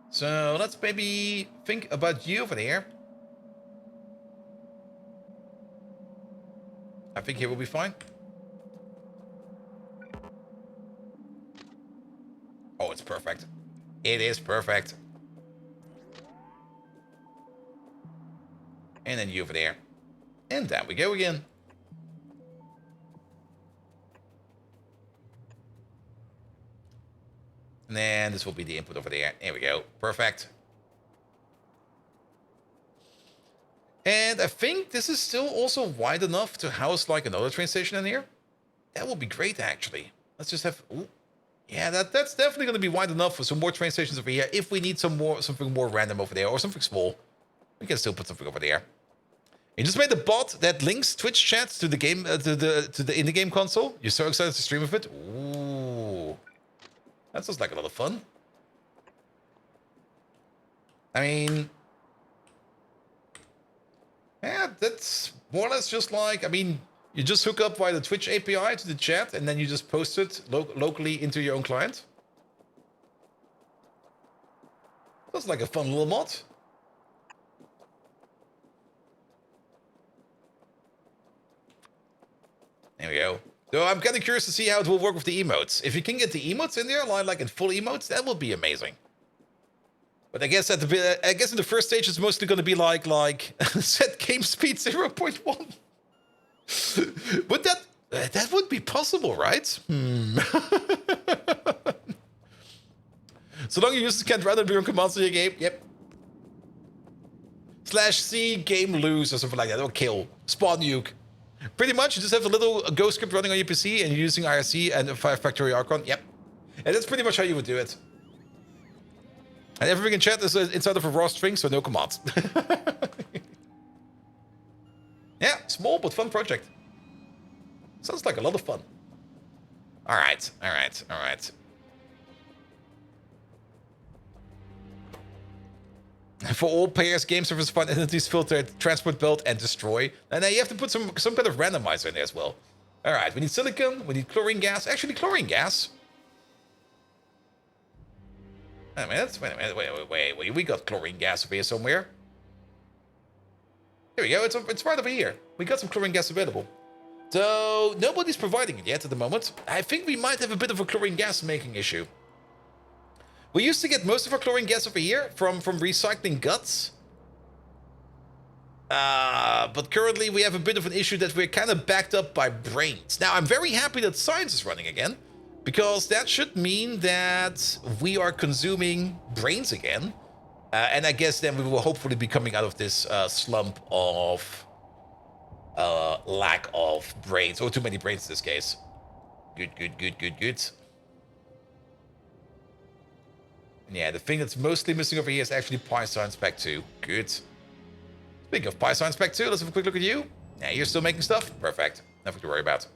So let's maybe think about you over there. I think here will be fine. Oh, it's perfect. It is perfect. And then you over there. And down we go again. And then this will be the input over there. There we go. Perfect. And I think this is still also wide enough to house like another train station in here. That would be great, actually. Let's just have... Ooh. Yeah, that's definitely going to be wide enough for some more train stations over here. If we need something more random over there or something small, we can still put something over there. You just made a bot that links Twitch chats to the game, to the in-the-game console. You're so excited to stream with it. Ooh, that sounds like a lot of fun. I mean, yeah, that's more or less just like, I mean, you just hook up via the Twitch API to the chat, and then you just post it locally into your own client. That's like a fun little mod. There we go. So I'm kind of curious to see how it will work with the emotes. If you can get the emotes in there, like in full emotes, that would be amazing. But I guess in the first stage it's mostly going to be like set game speed 0.1. Would that would be possible, right? So long as users can't randomly run commands in your game, yep. /C game lose or something like that, or kill, spawn nuke. Pretty much, you just have a little Go script running on your PC and you're using IRC and a Factorio Archon. Yep. And that's pretty much how you would do it. And everything in chat is inside of a raw string, so no commands. Yeah, small but fun project. Sounds like a lot of fun. All right. For all players, game servers find entities filtered, transport belt, and destroy. And then you have to put some kind of randomizer in there as well. All right, we need silicon, we need chlorine gas. Actually, chlorine gas. Wait a minute, wait. We got chlorine gas over here somewhere. Here we go, it's right over here. We got some chlorine gas available. So, nobody's providing it yet at the moment. I think we might have a bit of a chlorine gas making issue. We used to get most of our chlorine gas over here from recycling guts. But currently we have a bit of an issue that we're kind of backed up by brains. Now, I'm very happy that science is running again, because that should mean that we are consuming brains again. And I guess then we will hopefully be coming out of this slump of lack of brains, or too many brains in this case. Good. Yeah, the thing that's mostly missing over here is actually Pyanodons Pack 2. Good. Speaking of Pyanodons Pack 2, let's have a quick look at you. Yeah, you're still making stuff? Perfect. Nothing to worry about.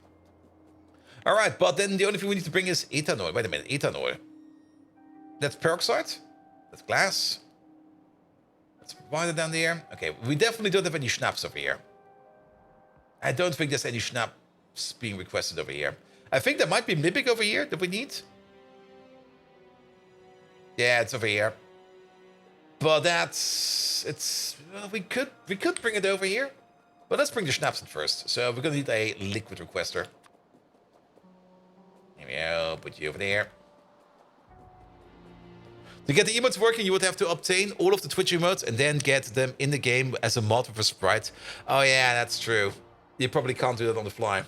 Alright, but then the only thing we need to bring is ethanol. Wait a minute, ethanol. That's peroxide. That's glass. That's provided down there. Okay, we definitely don't have any schnapps over here. I don't think there's any schnapps being requested over here. I think there might be Mimic over here that we need. Yeah, it's over here. But we could bring it over here. But let's bring the schnapps in first. So we're gonna need a liquid requester. Here we go, put you over there. To get the emotes working, you would have to obtain all of the Twitch emotes and then get them in the game as a mod with a sprite. Oh yeah, that's true. You probably can't do that on the fly.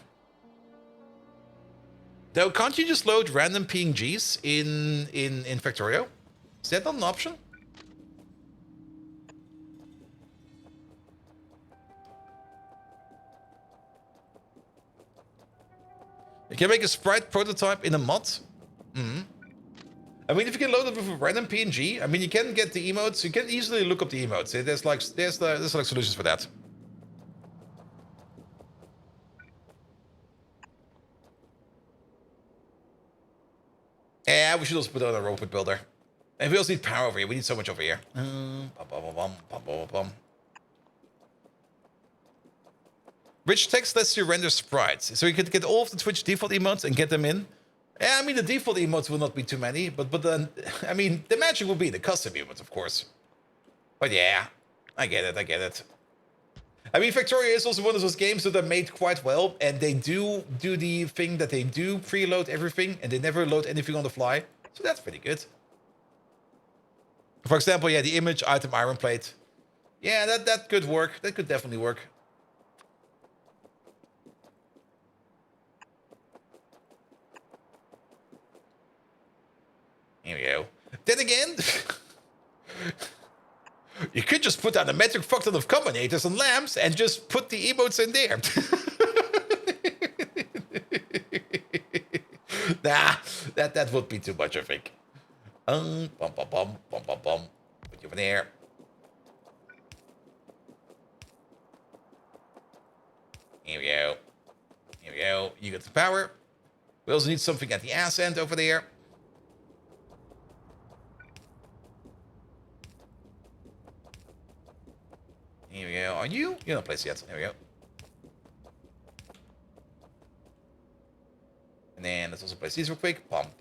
Though, can't you just load random PNGs in Factorio? Is that not an option? You can make a sprite prototype in a mod. I mean, if you can load it with a random PNG, I mean, you can get the emotes. You can easily look up the emotes. There's like solutions for that. Yeah, we should also put on a robot builder. And we also need power over here. We need so much over here. Rich text lets you render sprites. So you could get all of the Twitch default emotes and get them in. Yeah, I mean, the default emotes will not be too many, but then, I mean, the magic will be the custom emotes, of course. But yeah, I get it. I mean, Factorio is also one of those games that are made quite well, and they do the thing that they do preload everything, and they never load anything on the fly. So that's pretty good. For example, yeah, the image item iron plate. Yeah, that could work. That could definitely work. Here we go. Then again, you could just put down a metric fuck ton of combinators and lamps and just put the emotes in there. Nah, that would be too much, I think. Put you over there. Here we go. You get the power. We also need something at the ass end over there. Here we go. Are you? You're not placed yet. There we go. And then let's also place these real quick. Pom.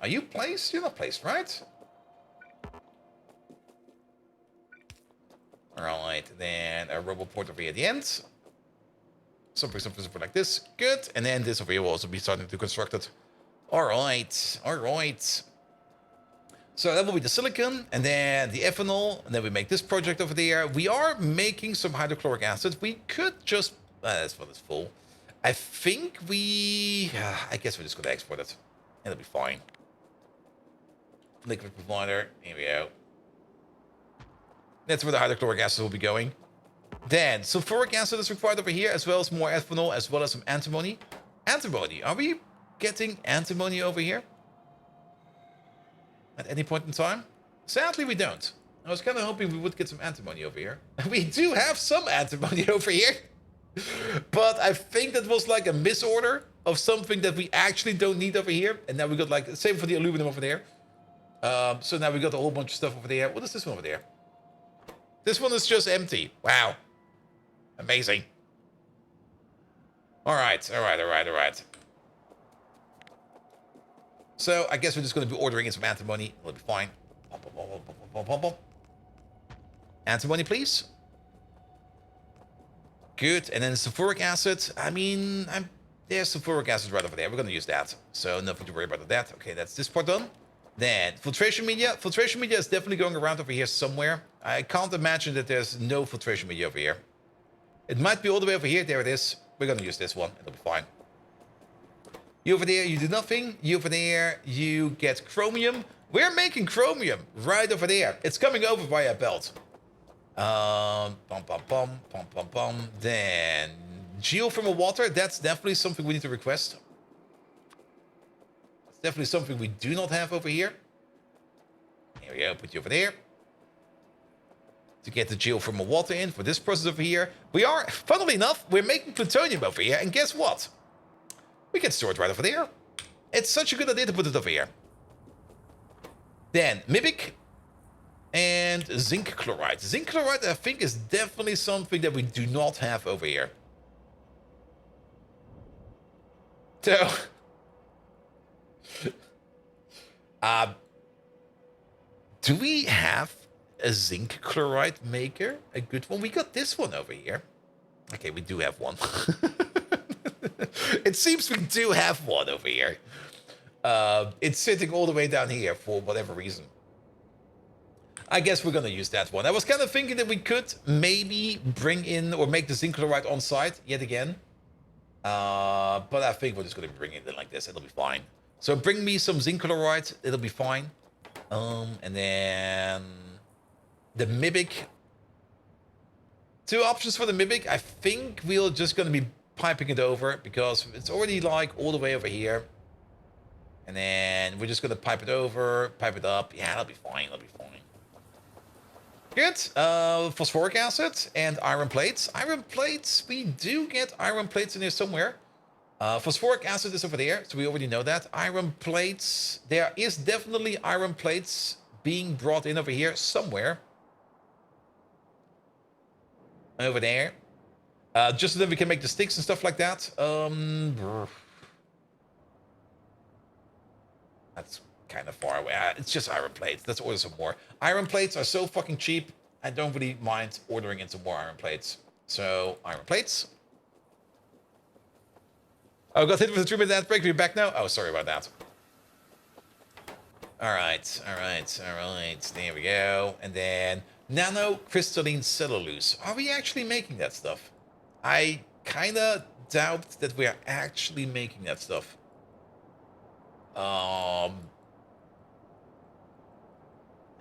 Are you placed? You're not placed, right? Alright, then a robot port over here at the end. Something like this. Good. And then this over here will also be starting to construct it. Alright. So that will be the silicon, and then the ethanol, and then we make this project over there. We are making some hydrochloric acid. We could just... this one is full. I think we... I guess we're just going to export it. It'll be fine. Liquid provider. Here we go. That's where the hydrochloric acid will be going. Then sulfuric acid is required over here, as well as more ethanol, as well as some antimony. Antimony. Are we getting antimony over here? At any point in time? Sadly, we don't. I was kind of hoping we would get some antimony over here. We do have some antimony over here. But I think that was like a misorder of something that we actually don't need over here. And now we got like, same for the aluminum over there. So now we got a whole bunch of stuff over there. What is this one over there? This one is just empty. Wow. Amazing. All right. So I guess we're just going to be ordering in some antimony. It'll be fine. Antimony, please. Good. And then sulfuric acid. I mean, there's sulfuric acid right over there. We're going to use that. So nothing to worry about that. Okay, that's this part done. Then filtration media. Filtration media is definitely going around over here somewhere. I can't imagine that there's no filtration media over here. It might be all the way over here. There it is. We're going to use this one. It'll be fine. You over there, you do nothing. You over there, you get chromium. We're making chromium right over there. It's coming over via a belt. Then geothermal water. That's definitely something we need to request. It's definitely something we do not have over here. Here we go. Put you over there. To get the geothermal water in for this process over here. We are, funnily enough, we're making plutonium over here. And guess what? We can store it right over there. It's such a good idea to put it over here. Then, Mibic and zinc chloride. Zinc chloride, I think, is definitely something that we do not have over here. So, do we have a zinc chloride maker? A good one? We got this one over here. Okay, we do have one. It seems we do have one over here. It's sitting all the way down here for whatever reason. I guess we're going to use that one. I was kind of thinking that we could maybe bring in or make the zinc chloride on site yet again. But I think we're just going to bring it in like this. It'll be fine. So bring me some zinc chloride. It'll be fine. And then the Mibic. 2 options for the Mibic. I think we're just going to be piping it over because it's already like all the way over here. And then we're just going to pipe it over, pipe it up. Yeah, that'll be fine. That'll be fine. Good. Phosphoric acid and iron plates. Iron plates, we do get iron plates in there somewhere. Phosphoric acid is over there, so we already know that. Iron plates, there is definitely iron plates being brought in over here somewhere. Over there. Just so that we can make the sticks and stuff like that. That's kind of far away. It's just iron plates. Let's order some more. Iron plates are so fucking cheap. I don't really mind ordering in some more iron plates. So, iron plates. Oh, got hit with a 3-minute ad break. We're back now? Oh, sorry about that. Alright. There we go. And then nanocrystalline cellulose. Are we actually making that stuff? I kind of doubt that we are actually making that stuff.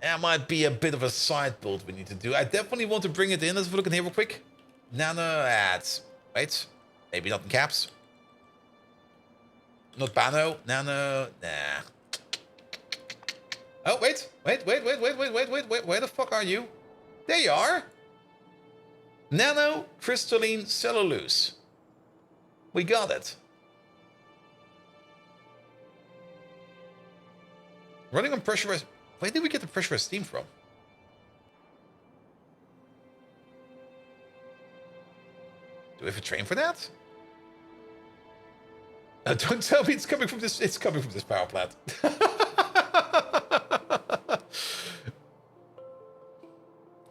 That might be a bit of a side build we need to do. I definitely want to bring it in. Let's have a look in here real quick. Nano ads. Wait. Maybe not in caps. Not Bano. Nano. Nah. Oh, wait. Wait. Where the fuck are you? There you are. Nanocrystalline cellulose. We got it. Running on pressurized... Where did we get the pressurized steam from? Do we have a train for that? Don't tell me it's coming from this... It's coming from this power plant.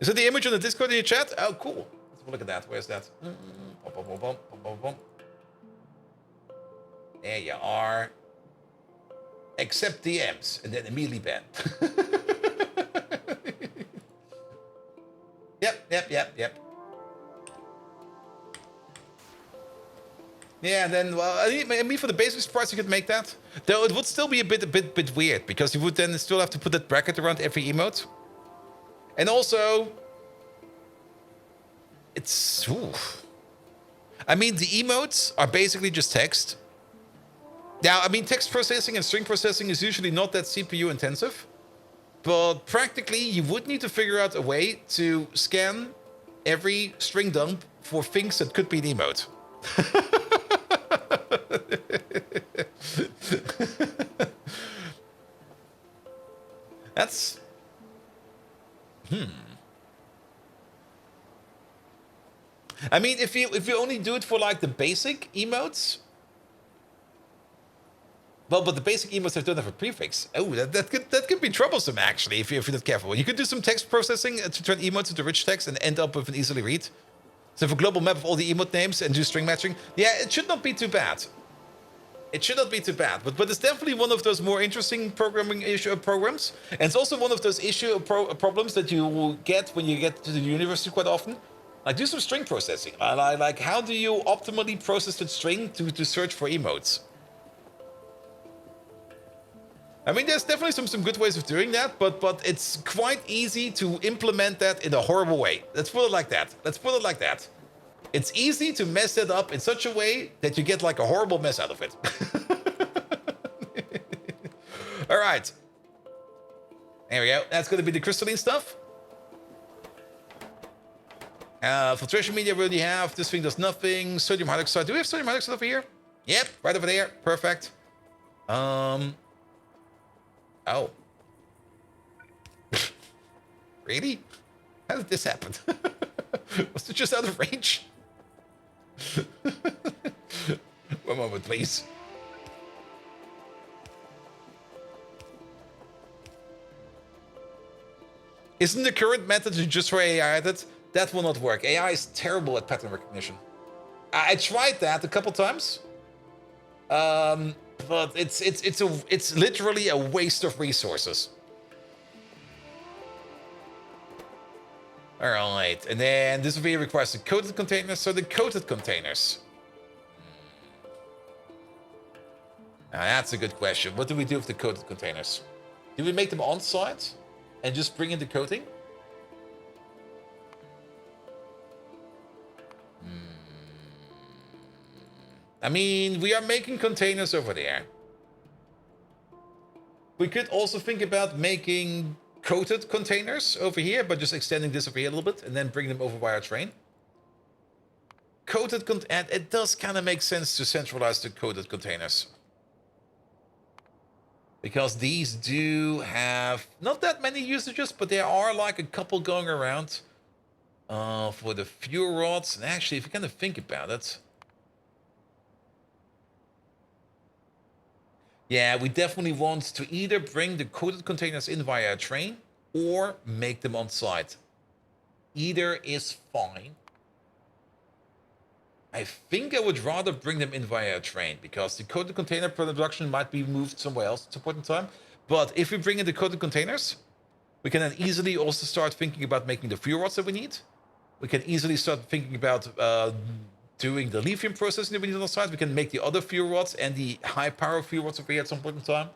Is it the image on the Discord in your chat? Oh, cool. Let's have a look at that. Where's that? There you are. accept DMs, and then immediately ban. Yep. Yeah, and then, well, I mean, for the basic price, you could make that. Though it would still be a bit weird, because you would then still have to put that bracket around every emote. And also, it's... Ooh. I mean, the emotes are basically just text. Now, I mean, text processing and string processing is usually not that CPU intensive. But practically, you would need to figure out a way to scan every string dump for things that could be an emote. That's... I mean, if you only do it for like the basic emotes, well, but the basic emotes don't have a prefix. Oh, that could be troublesome actually if you're not careful. You could do some text processing to turn emotes into rich text and end up with an easily read. So for global map of all the emote names and do string matching, yeah, it should not be too bad. It should not be too bad, but it's definitely one of those more interesting programming programs, and it's also one of those problems that you will get when you get to the university quite often. Like, do some string processing. Like, how do you optimally process that string to search for emotes? I mean, there's definitely some good ways of doing that, but it's quite easy to implement that in a horrible way. Let's put it like that. It's easy to mess it up in such a way that you get like a horrible mess out of it. All right. There we go. That's going to be the crystalline stuff. Filtration media we already have. This thing does nothing. Sodium hydroxide. Do we have sodium hydroxide over here? Yep, right over there. Perfect. Oh. Really? How did this happen? Was it just out of range? One moment, please. Isn't the current method just for AI edit? That will not work. AI is terrible at pattern recognition. I tried that a couple times, but it's literally a waste of resources. All right, and then this video requires the coated containers. So the coated containers. Now that's a good question. What do we do with the coated containers? Do we make them on site and just bring in the coating? I mean, we are making containers over there. We could also think about making coated containers over here, but just extending this over here a little bit and then bring them over via train. Coated and it does kind of make sense to centralize the coated containers. Because these do have not that many usages, but there are like a couple going around for the fuel rods. And actually, if you kind of think about it, yeah, we definitely want to either bring the coated containers in via a train or make them on site. Either is fine. I think I would rather bring them in via a train because the coated container production might be moved somewhere else at some point in time. But if we bring in the coated containers, we can then easily also start thinking about making the fuel rods that we need. We can easily start thinking about doing the lithium processing that we need on the side. We can make the other fuel rods and the high power fuel rods over here at some point in time.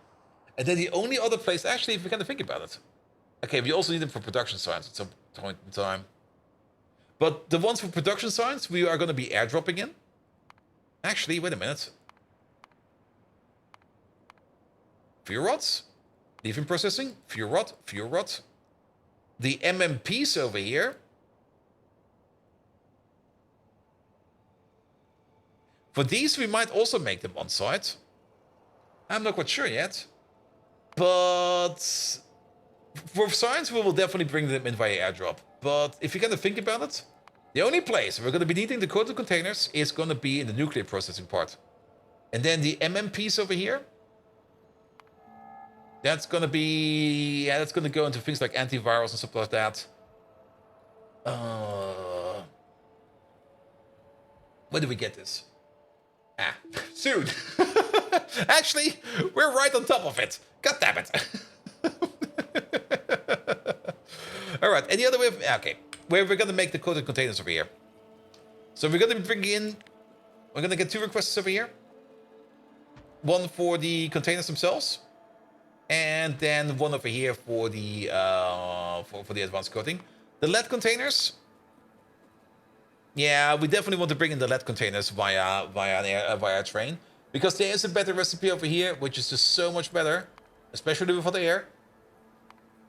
And then the only other place, actually, if we kind of think about it. Okay, we also need them for production science at some point in time. But the ones for production science, we are going to be airdropping in. Actually, wait a minute. Fuel rods, lithium processing, fuel rod, fuel rod. The MMPs over here. For these, we might also make them on site. I'm not quite sure yet. But for science, we will definitely bring them in via airdrop. But if you kind of think about it, the only place we're going to be needing the coated containers is going to be in the nuclear processing part. And then the MMPs over here, that's going to be, yeah, that's going to go into things like antivirals and stuff like that. Where do we get this? Soon. Actually, we're right on top of it. God damn it. All right, any other way of... Okay, we're going to make the coated containers over here. So we're going to be bringing in... We're going to get 2 requests over here. One for the containers themselves. And then one over here for the for the advanced coating. The lead containers... Yeah, we definitely want to bring in the lead containers via train. Because there is a better recipe over here, which is just so much better. Especially with hot air.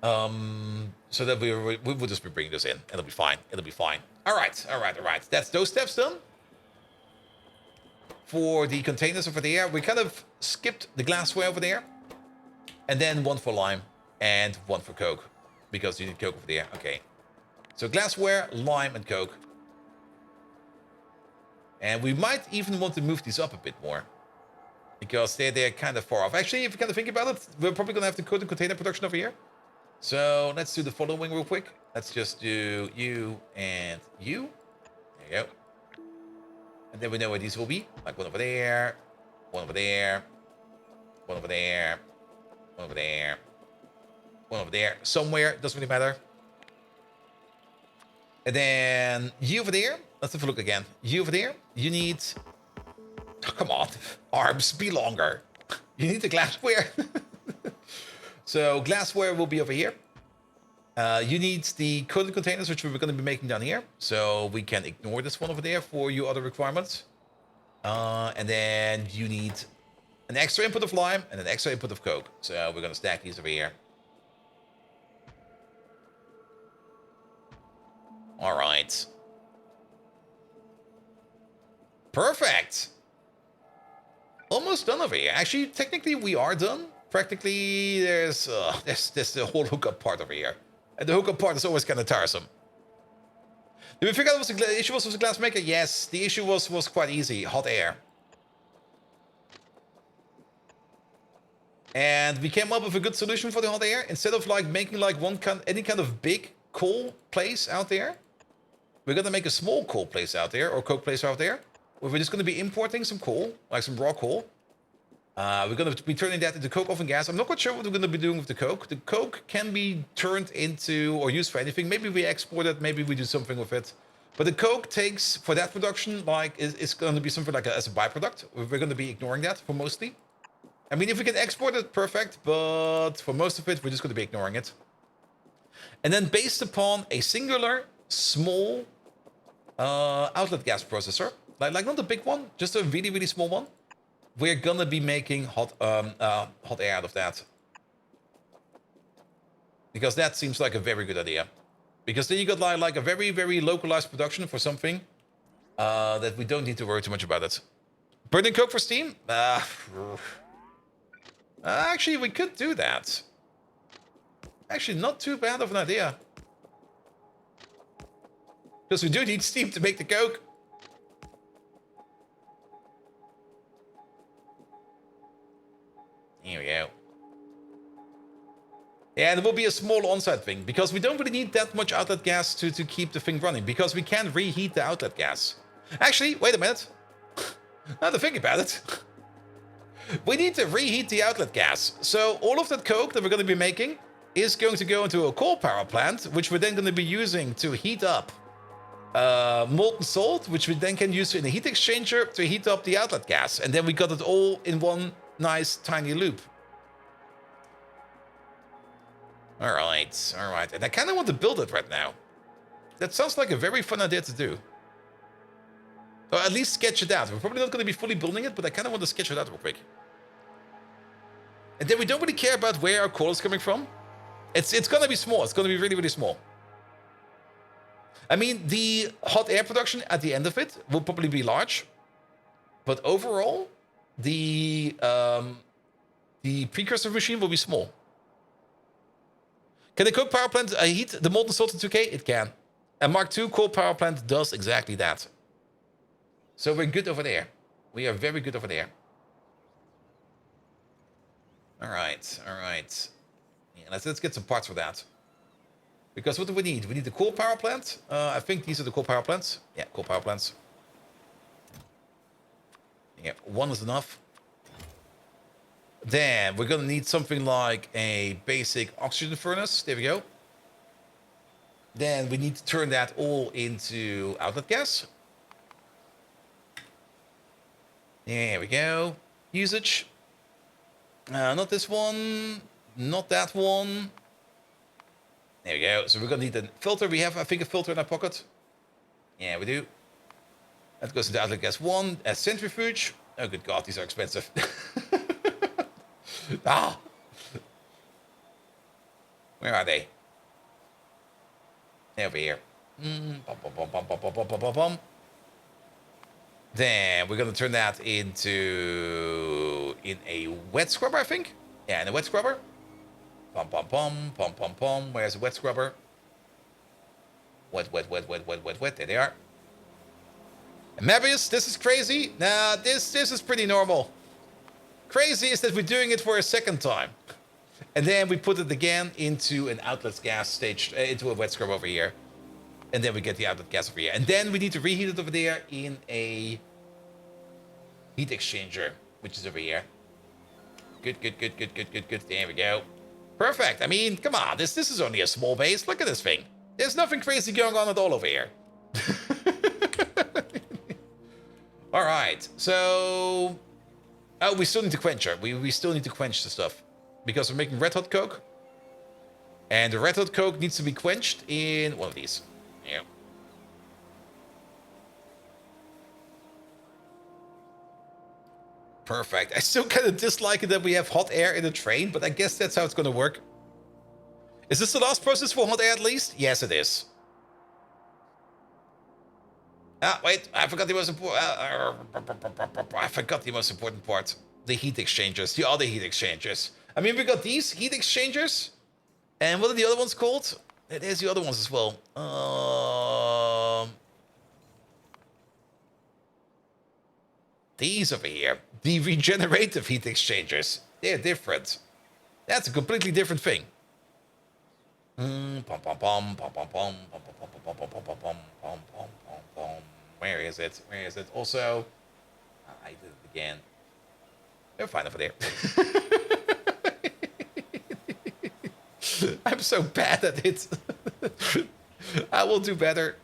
So that we will just be bringing this in. It'll be fine. It'll be fine. Alright. That's those steps done. For the containers over there, we kind of skipped the glassware over there. And then one for lime and one for coke. Because you need coke over there. Okay. So glassware, lime, and coke. And we might even want to move these up a bit more. Because they're kind of far off. Actually, if you kind of think about it, we're probably going to have to coated container production over here. So let's do the following real quick. Let's just do you and you. There you go. And then we know where these will be. Like one over there, one over there, one over there, one over there, one over there. Somewhere, doesn't really matter. And then you over there. Let's have a look again. You over there. You need... Oh, come on. Arms, be longer. You need the glassware. So glassware will be over here. You need the coated containers, which we're going to be making down here. So we can ignore this one over there for your other requirements. And then you need an extra input of lime and an extra input of coke. So we're going to stack these over here. All right. Perfect. Almost done over here. Actually, technically, we are done. Practically, there's the whole hookup part over here. And the hookup part is always kind of tiresome. Did we figure out what the issue was with the glass maker? Yes, the issue was quite easy. Hot air. And we came up with a good solution for the hot air. Instead of like making like any kind of big coal place out there, we're going to make a small coal place out there, or coke place out there. Where we're just going to be importing some coal, like some raw coal. We're going to be turning that into coke oven gas. I'm not quite sure what we're going to be doing with the coke. The coke can be turned into or used for anything. Maybe we export it. Maybe we do something with it. But the coke takes, for that production, like, it's going to be something like as a byproduct. We're going to be ignoring that for mostly. I mean, if we can export it, perfect. But for most of it, we're just going to be ignoring it. And then based upon a singular, small outlet gas processor, like not a big one, just a really, really small one, we're gonna be making hot air out of that. Because that seems like a very good idea. Because then you got like a very, very localized production for something that we don't need to worry too much about it. Burning coke for steam? Actually, we could do that. Actually, not too bad of an idea. Because we do need steam to make the coke. Here we go. Yeah, there will be a small on-site thing, because we don't really need that much outlet gas to keep the thing running, because we can reheat the outlet gas. Actually, wait a minute. Now to think about it. We need to reheat the outlet gas. So all of that coke that we're going to be making is going to go into a coal power plant, which we're then going to be using to heat up molten salt, which we then can use in a heat exchanger to heat up the outlet gas. And then we got it all in one nice tiny loop. All right. And I kind of want to build it right now. That sounds like a very fun idea to do. Or at least sketch it out. We're probably not going to be fully building it, but I kind of want to sketch it out real quick. And then we don't really care about where our coal is coming from. It's going to be small. It's going to be really, really small. I mean, the hot air production at the end of it will probably be large. But overall, the precursor machine will be small. Can the coke power plant heat the molten salt in 2K? It can. And Mark II coal power plant does exactly that. So we're good over there. We are very good over there. All right. Yeah, let's get some parts for that. Because what do we need? We need the coal power plant. I think these are the coal power plants. Yeah, coal power plants. Yeah, one is enough. Then we're gonna need something like a basic oxygen furnace. There we go. Then we need to turn that all into outlet gas. There we go. Usage. Not this one. Not that one. There we go. So we're gonna need a filter. We have, I think, a filter in our pocket. Yeah, we do. That goes into outlet gas 1. A centrifuge. Oh, good God, these are expensive. Ah. Where are they? Over here. Then we're gonna turn that into a wet scrubber, I think. Yeah, in a wet scrubber. Pom pom pom pom pom pom. Where's the wet scrubber? Wet, wet, wet, wet, wet, wet, wet. There they are. And Mabius, this is crazy. Nah, this is pretty normal. Crazy is that we're doing it for a second time. And then we put it again into an outlet gas stage, into a wet scrub over here. And then we get the outlet gas over here. And then we need to reheat it over there in a heat exchanger, which is over here. Good, good, good, good, good, good, good. There we go. Perfect. I mean, come on. This is only a small base. Look at this thing. There's nothing crazy going on at all over here. All right. So... Oh, we still need to quench her. We still need to quench the stuff. Because we're making red hot coke. And the red hot coke needs to be quenched in one of these. Yeah. Perfect. I still kind of dislike it that we have hot air in the train, but I guess that's how it's going to work. Is this the last process for hot air at least? Yes, it is. Ah, wait, I forgot the most important. I forgot the most important part. The heat exchangers, the other heat exchangers. I mean, we got these heat exchangers, and what are the other ones called? There's the other ones as well. These over here, the regenerative heat exchangers. They're different. That's a completely different thing. Where is it? Where is it? Also, I did it again. They're fine over there. I'm so bad at it. I will do better.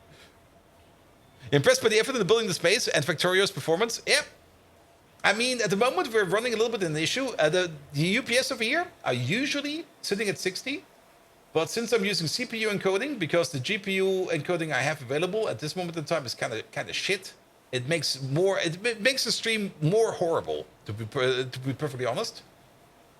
Impressed by the effort in building the space and Factorio's performance? Yep. I mean, at the moment, we're running a little bit of an issue. The UPS over here are usually sitting at 60. But since I'm using CPU encoding, because the GPU encoding I have available at this moment in time is kind of shit, it makes the stream more horrible, to be perfectly honest.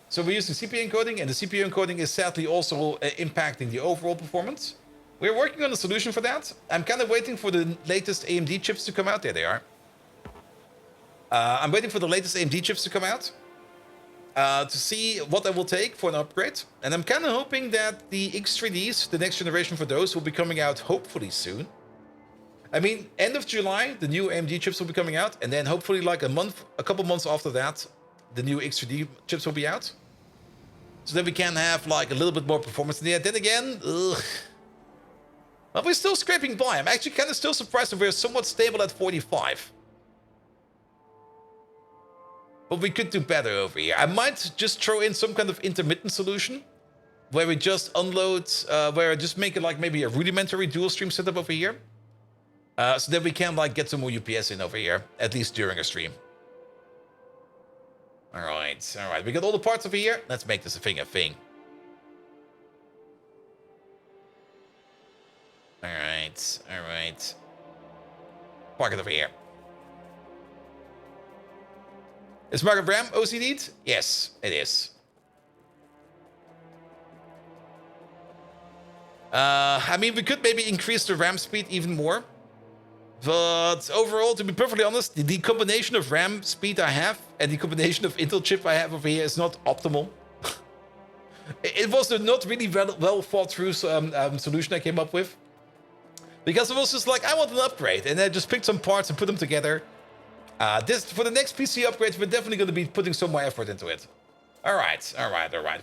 So we're using CPU encoding, and the CPU encoding is sadly also impacting the overall performance. We're working on a solution for that. I'm kind of waiting for the latest AMD chips to come out. There they are. I'm waiting for the latest AMD chips to come out. To see what I will take for an upgrade. And I'm kind of hoping that the X3Ds, the next generation for those, will be coming out hopefully soon. I mean, end of July, the new AMD chips will be coming out. And then hopefully like a couple months after that, the new X3D chips will be out. So that we can have like a little bit more performance in there. Then again, ugh. But we're still scraping by. I'm actually kind of still surprised that we're somewhat stable at 45. But we could do better over here. I might just throw in some kind of intermittent solution where we just unload, where I just make it like maybe a rudimentary dual stream setup over here. So that we can like get some more UPS in over here, at least during a stream. All right. We got all the parts over here. Let's make this a thing. All right. Park it over here. Is Market RAM OCD'd? Yes, it is. I mean, we could maybe increase the RAM speed even more. But overall, to be perfectly honest, the combination of RAM speed I have and the combination of Intel chip I have over here is not optimal. It was a not really well thought through solution I came up with. Because it was just like, I want an upgrade. And I just picked some parts and put them together. For the next PC upgrade, we're definitely going to be putting some more effort into it. All right.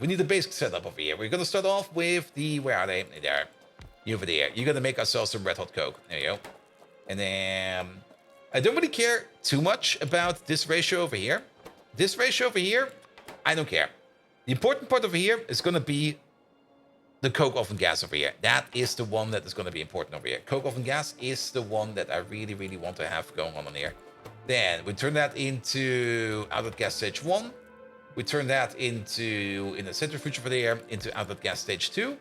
We need the basic setup over here. We're going to start off with the... Where are they? There. You over there. You're going to make ourselves some red hot coke. There you go. And then... I don't really care too much about this ratio over here. This ratio over here I don't care. The important part over here is going to be the coke oven gas over here. That is the one that is going to be important over here. Coke oven gas is the one that I really, really want to have going on here. Then we turn that into outlet gas stage 1. We turn that into, in the centrifuge over there, into outlet gas stage 2.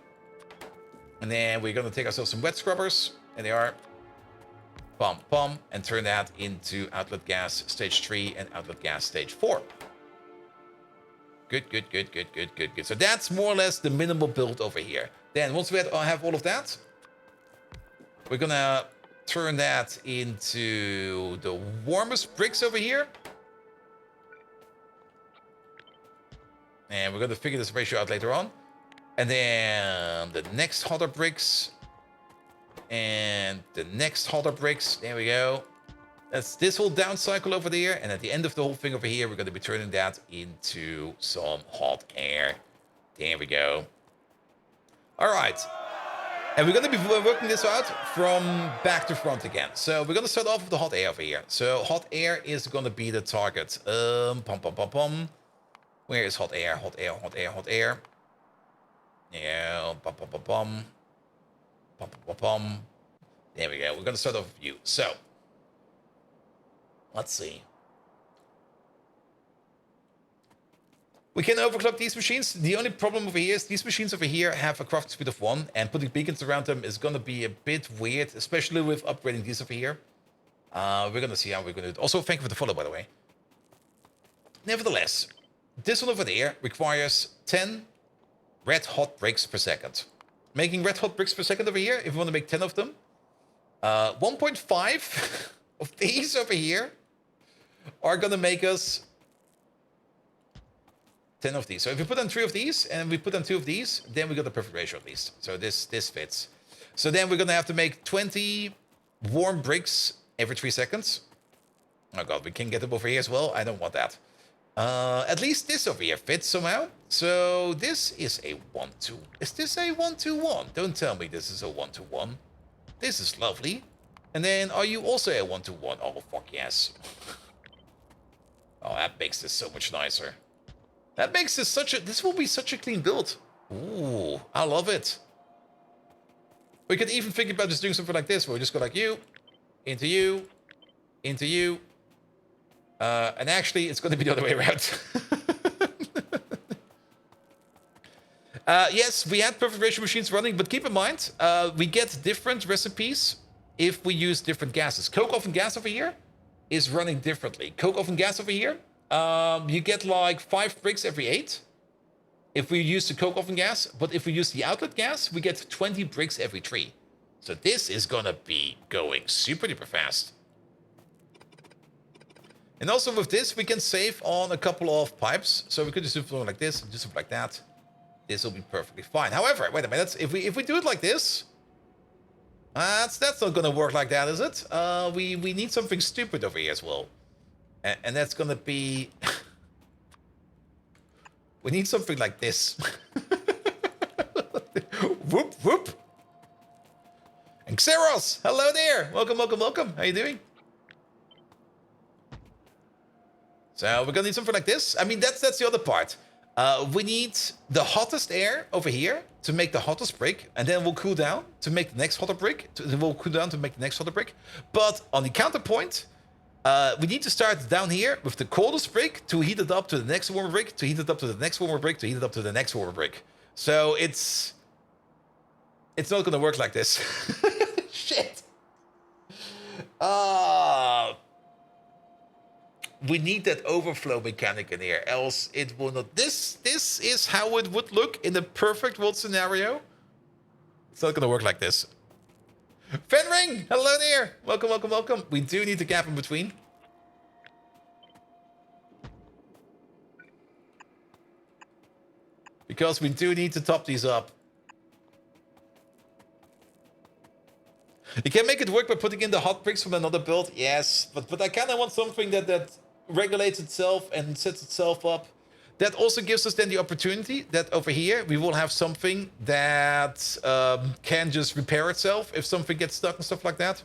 And then we're going to take ourselves some wet scrubbers. And they are. Pump, pump. And turn that into outlet gas stage 3 and outlet gas stage 4. Good. So that's more or less the minimal build over here. Then once we have all of that, we're going to turn that into the warmest bricks over here. And we're going to figure this ratio out later on. And then the next hotter bricks. And the next hotter bricks. There we go. That's this whole down cycle over there. And at the end of the whole thing over here, we're going to be turning that into some hot air. There we go. All right. And we're going to be working this out from back to front again. So we're going to start off with the hot air over here. So hot air is going to be the target. Where is hot air? Hot air. Yeah, There we go. We're going to start off with you. So, let's see. We can overclock these machines. The only problem over here is these machines over here have a crafting speed of 1, and putting beacons around them is going to be a bit weird, especially with upgrading these over here. We're going to see how we're going to do it. Also, thank you for the follow, by the way. Nevertheless, this one over there requires 10 red hot bricks per second. Making red hot bricks per second over here, if we want to make 10 of them, 1.5 of these over here are going to make us 10 of these. So if we put on 3 of these and we put on 2 of these, then we got the perfect ratio at least. So this fits. So then we're going to have to make 20 warm bricks every 3 seconds. Oh god, we can get them over here as well. I don't want that. At least this over here fits somehow. So this is a 1-2. Is this a 1-2-1? Don't tell me this is a 1-2-1. This is lovely. And then are you also a 1-2-1? Oh fuck yes. Oh, that makes this so much nicer. That makes this this will be such a clean build. Ooh, I love it. We could even think about just doing something like this, where we just go like you, into you, into you. And actually, it's going to be the other way around. Yes, we had perfect ratio machines running, but keep in mind, we get different recipes if we use different gases. Coke oven gas over here is running differently. Coke oven gas over here, you get like 5 bricks every 8 if we use the coke oven gas, but if we use the outlet gas, we get 20 bricks every 3. So this is gonna be going super duper fast. And also with this, we can save on a couple of pipes. So we could just do something like this and do something like that. This will be perfectly fine. However, wait a minute. If we do it like this, that's not gonna work like that, is it? We need something stupid over here as well, and that's gonna be. We need something like this. Whoop whoop. And Xeros, hello there. Welcome, welcome, welcome. How you doing? So we're gonna need something like this. I mean, that's the other part. We need the hottest air over here to make the hottest brick, and then we'll cool down to make the next hotter brick. Then we'll cool down to make the next hotter brick. But on the counterpoint, we need to start down here with the coldest brick to heat it up to the next warmer brick, to heat it up to the next warmer brick, to heat it up to the next warmer brick. So it's not gonna work like this. Shit. We need that overflow mechanic in here, else it will not. This is how it would look in the perfect world scenario. It's not gonna work like this. Fenring, hello there. Welcome, welcome, welcome. We do need the gap in between. Because we do need to top these up. You can make it work by putting in the hot bricks from another build, yes, but I kind of want something that regulates itself and sets itself up. That also gives us then the opportunity that over here we will have something that can just repair itself if something gets stuck and stuff like that.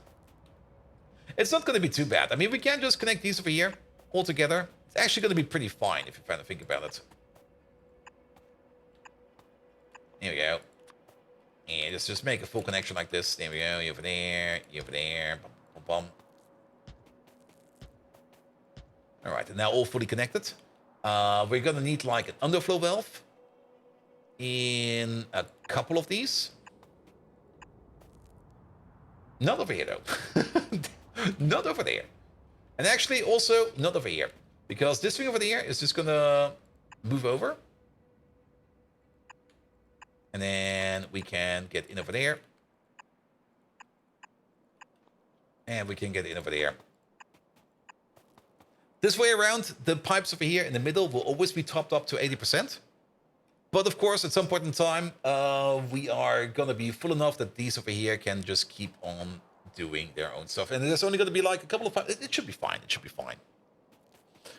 It's not going to be too bad. I mean, we can just connect these over here all together. It's actually going to be pretty fine if you kind of think about it. There we go. And just make a full connection like this. There we go. You over there. You over there. Bum, bum, bum. All right, and now all fully connected. We're gonna need like an underflow valve in a couple of these. Not over here though. Not over there. And actually also not over here. Because this thing over there is just gonna move over. And then we can get in over there. And we can get in over there. This way around, the pipes over here in the middle will always be topped up to 80%. But of course, at some point in time, we are going to be full enough that these over here can just keep on doing their own stuff. And there's only going to be like a couple of pipes. It should be fine. It should be fine.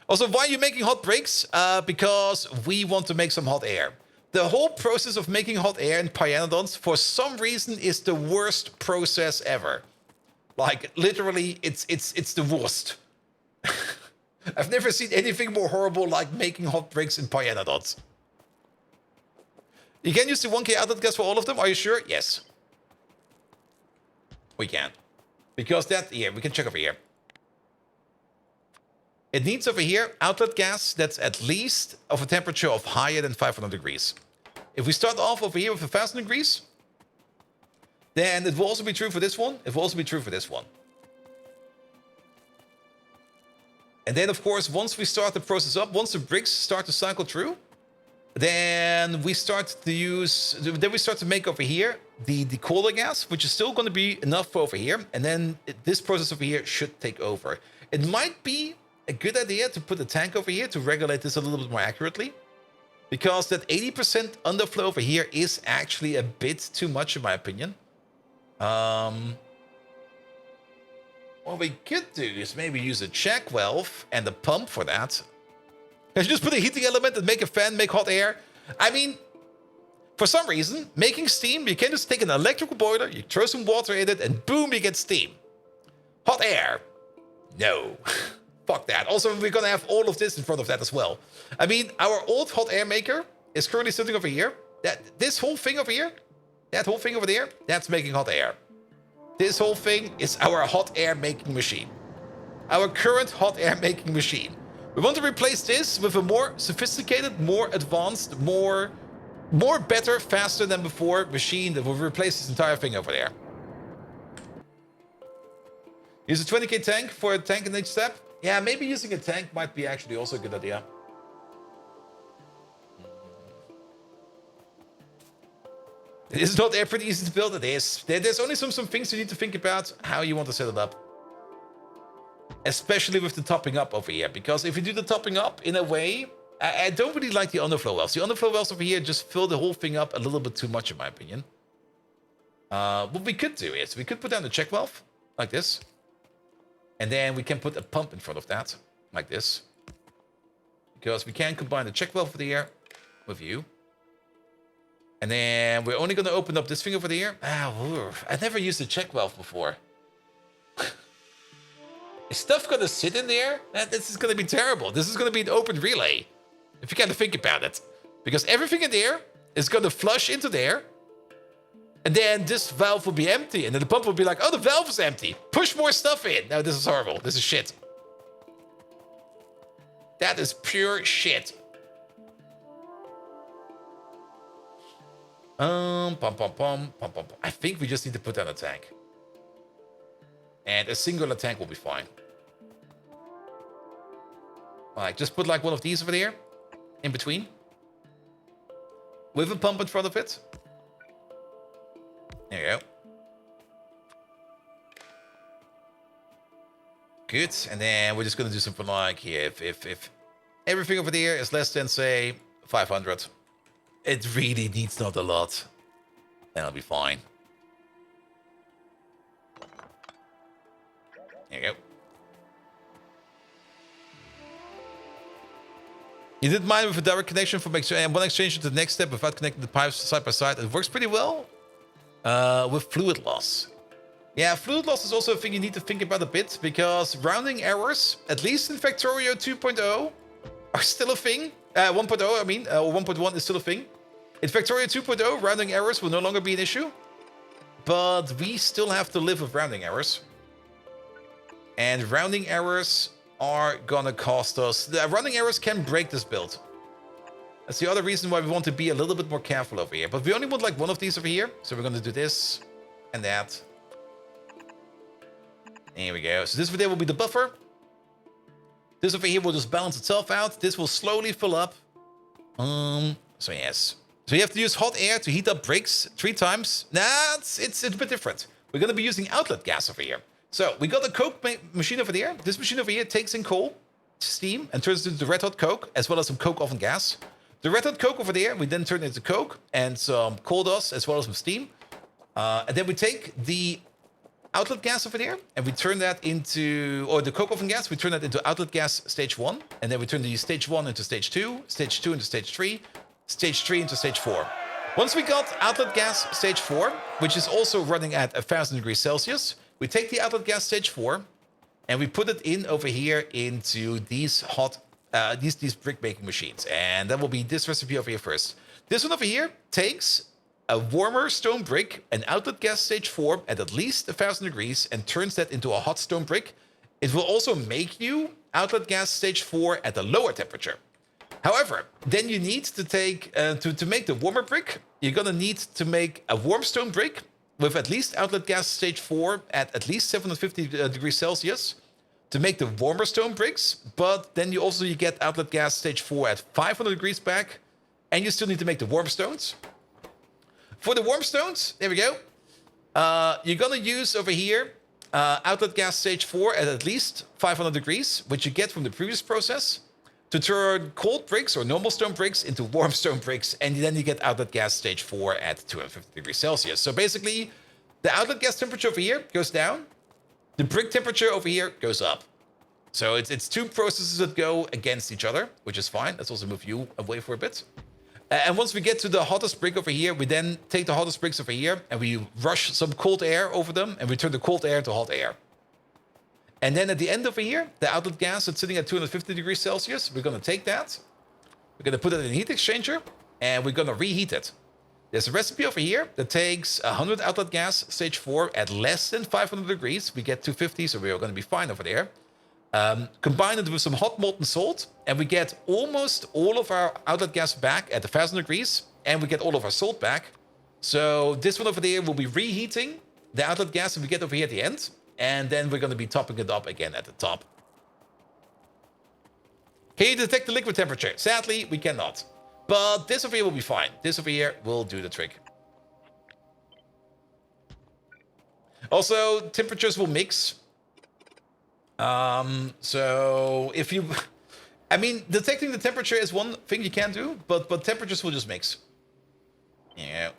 Also, why are you making hot breaks? Because we want to make some hot air. The whole process of making hot air in Pyanodons, for some reason, is the worst process ever. Like, literally, it's the worst. I've never seen anything more horrible like making hot breaks in Pyanodons. You can use the 1K outlet gas for all of them, are you sure? Yes. We can. Because that, yeah, we can check over here. It needs over here outlet gas that's at least of a temperature of higher than 500 degrees. If we start off over here with 1000 degrees, then it will also be true for this one. It will also be true for this one. And then, of course, once we start the process up, once the bricks start to cycle through, then we start to use, then we start to make over here the colder gas, which is still going to be enough for over here. And then this process over here should take over. It might be a good idea to put a tank over here to regulate this a little bit more accurately, because that 80% underflow over here is actually a bit too much in my opinion. What we could do is maybe use a check valve and a pump for that. Can you just put a heating element and make a fan, make hot air? I mean, for some reason, making steam, you can just take an electrical boiler, you throw some water in it, and boom, you get steam. Hot air. No. Fuck that. Also, we're gonna have all of this in front of that as well. I mean, our old hot air maker is currently sitting over here. This whole thing over here, that whole thing over there, that's making hot air. This whole thing is our hot air making machine. Our current hot air making machine. We want to replace this with a more sophisticated, more advanced, more better, faster than before machine that will replace this entire thing over there. Use a 20k tank for a tank in each step. Yeah, maybe using a tank might be actually also a good idea. It is not pretty easy to build. It is. There's only some things you need to think about how you want to set it up. Especially with the topping up over here. Because if you do the topping up in a way, I don't really like the underflow wells. The underflow wells over here just fill the whole thing up a little bit too much in my opinion. What we could do is we could put down the check valve like this. And then we can put a pump in front of that like this. Because we can combine the check valve over here with you. And then we're only going to open up this thing over here. I never used a check valve before. Is stuff going to sit in there? This is going to be terrible. This is going to be an open relay. If you kind of think about it. Because everything in there is going to flush into there. And then this valve will be empty. And then the pump will be like, oh, the valve is empty. Push more stuff in. No, this is horrible. This is shit. That is pure shit. I think we just need to put down a tank. And a singular tank will be fine. Like, just put like one of these over there. In between. With a pump in front of it. There you go. Good. And then we're just going to do something like here. If everything over there is less than, say, 500. It really needs not a lot. Then it'll be fine. There you go. You did mine with a direct connection from one exchange to the next step without connecting the pipes side by side. It works pretty well with fluid loss. Yeah, fluid loss is also a thing you need to think about a bit because rounding errors, at least in Factorio 2.0, are still a thing. 1.0, I mean, or 1.1 is still a thing. In Factorio 2.0, rounding errors will no longer be an issue, but we still have to live with rounding errors. And rounding errors are gonna cost us... The rounding errors can break this build. That's the other reason why we want to be a little bit more careful over here. But we only want like one of these over here. So we're gonna do this and that. There we go. So this over there will be the buffer. This over here will just balance itself out. This will slowly fill up. So yes. So you have to use hot air to heat up bricks 3 times. Nah, it's a bit different. We're gonna be using outlet gas over here. So we got a coke machine over there. This machine over here takes in coal, steam, and turns it into red hot coke, as well as some coke oven gas. The red hot coke over there, we then turn into coke and some coal dust, as well as some steam. And then we take the outlet gas over there, and we turn that into, or the coke oven gas, we turn that into outlet gas stage 1, and then we turn the stage 1 into stage 2, stage 2 into stage 3, stage 3 into stage 4. Once we got outlet gas stage 4, which is also running at 1000 degrees Celsius, we take the outlet gas stage 4, and we put it in over here into these hot, these brick making machines, and that will be this recipe over here first. This one over here takes a warmer stone brick, an outlet gas stage 4 at least 1000 degrees, and turns that into a hot stone brick. It will also make you outlet gas stage 4 at a lower temperature. However, then you need to take, to make the warmer brick, you're gonna need to make a warm stone brick with at least outlet gas stage 4 at least 750 degrees Celsius to make the warmer stone bricks, but then you get outlet gas stage 4 at 500 degrees back, and you still need to make the warm stones. For the warm stones, there we go. You're gonna use over here outlet gas stage 4 at least 500 degrees, which you get from the previous process, to turn cold bricks or normal stone bricks into warm stone bricks, and then you get outlet gas stage 4 at 250 degrees Celsius. So basically, the outlet gas temperature over here goes down, the brick temperature over here goes up. So it's 2 processes that go against each other, which is fine. Let's also move you away for a bit. And once we get to the hottest brick over here, we then take the hottest bricks over here and we rush some cold air over them, and we turn the cold air to hot air. And then at the end over here, the outlet gas that's sitting at 250 degrees Celsius, we're going to take that, we're going to put it in a heat exchanger, and we're going to reheat it. There's a recipe over here that takes 100 outlet gas stage 4 at less than 500 degrees. We get 250, so we're going to be fine over there. Combine it with some hot molten salt, and we get almost all of our outlet gas back at 1000 degrees, and we get all of our salt back. So this one over there will be reheating the outlet gas that we get over here at the end, and then we're going to be topping it up again at the top. Can you detect the liquid temperature? Sadly, we cannot. But this over here will be fine. This over here will do the trick. Also, temperatures will mix. So if you... I mean, detecting the temperature is one thing you can do, but temperatures will just mix. Yeah.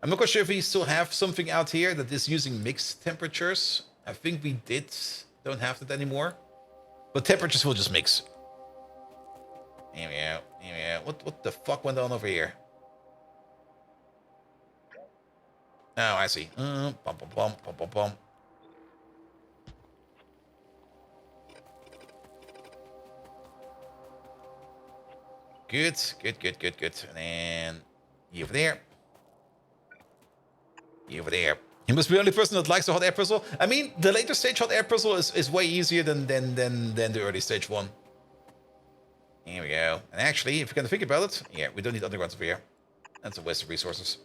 I'm not quite sure if we still have something out here that is using mixed temperatures. I think we don't have that anymore. But temperatures will just mix. Here we go. Here we go. What the fuck went on over here? Oh, I see. Bum, bum, bum, bum, bum, bum. Good, good, good, good, good. And then you over there. You over there. You must be the only person that likes the hot air puzzle. I mean, the later stage hot air puzzle is way easier than the early stage one. Here we go. And actually, if you can think about it, yeah, we don't need undergrounds over here. That's a waste of resources.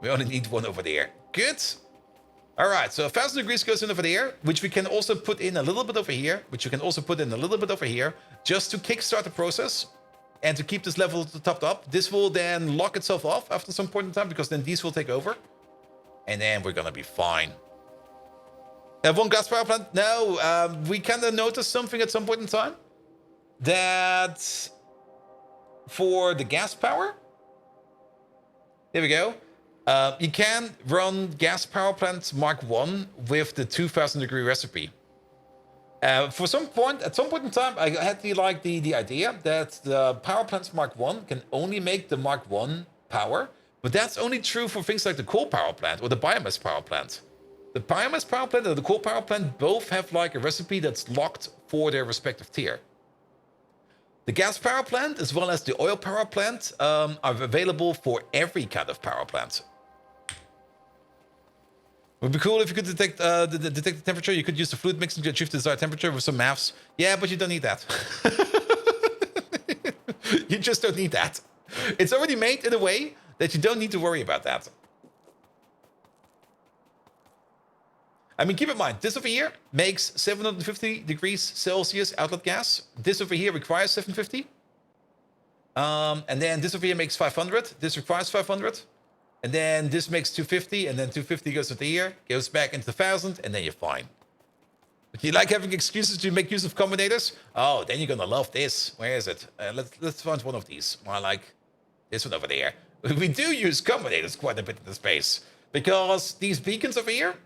We only need one over there. Good. All right, so 1000 degrees goes in over there, which we can also put in a little bit over here, which you can also put in a little bit over here, just to kickstart the process and to keep this level topped up. This will then lock itself off after some point in time, because then these will take over. And then we're going to be fine. One gas power plant? No, we kind of noticed something at some point in time. That for the gas power, there we go. You can run gas power plant Mark 1 with the 2000 degree recipe. At some point in time, I had the idea that the power plants Mark 1 can only make the Mark 1 power, but that's only true for things like the coal power plant or the biomass power plant. The biomass power plant and the coal power plant both have like a recipe that's locked for their respective tier. The gas power plant as well as the oil power plant are available for every kind of power plant. Would be cool if you could detect detect the temperature. You could use the fluid mixing to achieve the desired temperature with some maths. Yeah, but you don't need that. You just don't need that. It's already made in a way that you don't need to worry about that. I mean, keep in mind, this over here makes 750 degrees Celsius outlet gas. This over here requires 750. And then this over here makes 500. This requires 500. And then this makes 250. And then 250 goes to here, goes back into 1,000, and then you're fine. But you like having excuses to make use of combinators? Oh, then you're going to love this. Where is it? Let's find one of these. More like this one over there. We do use combinators quite a bit in the space. Because these beacons over here,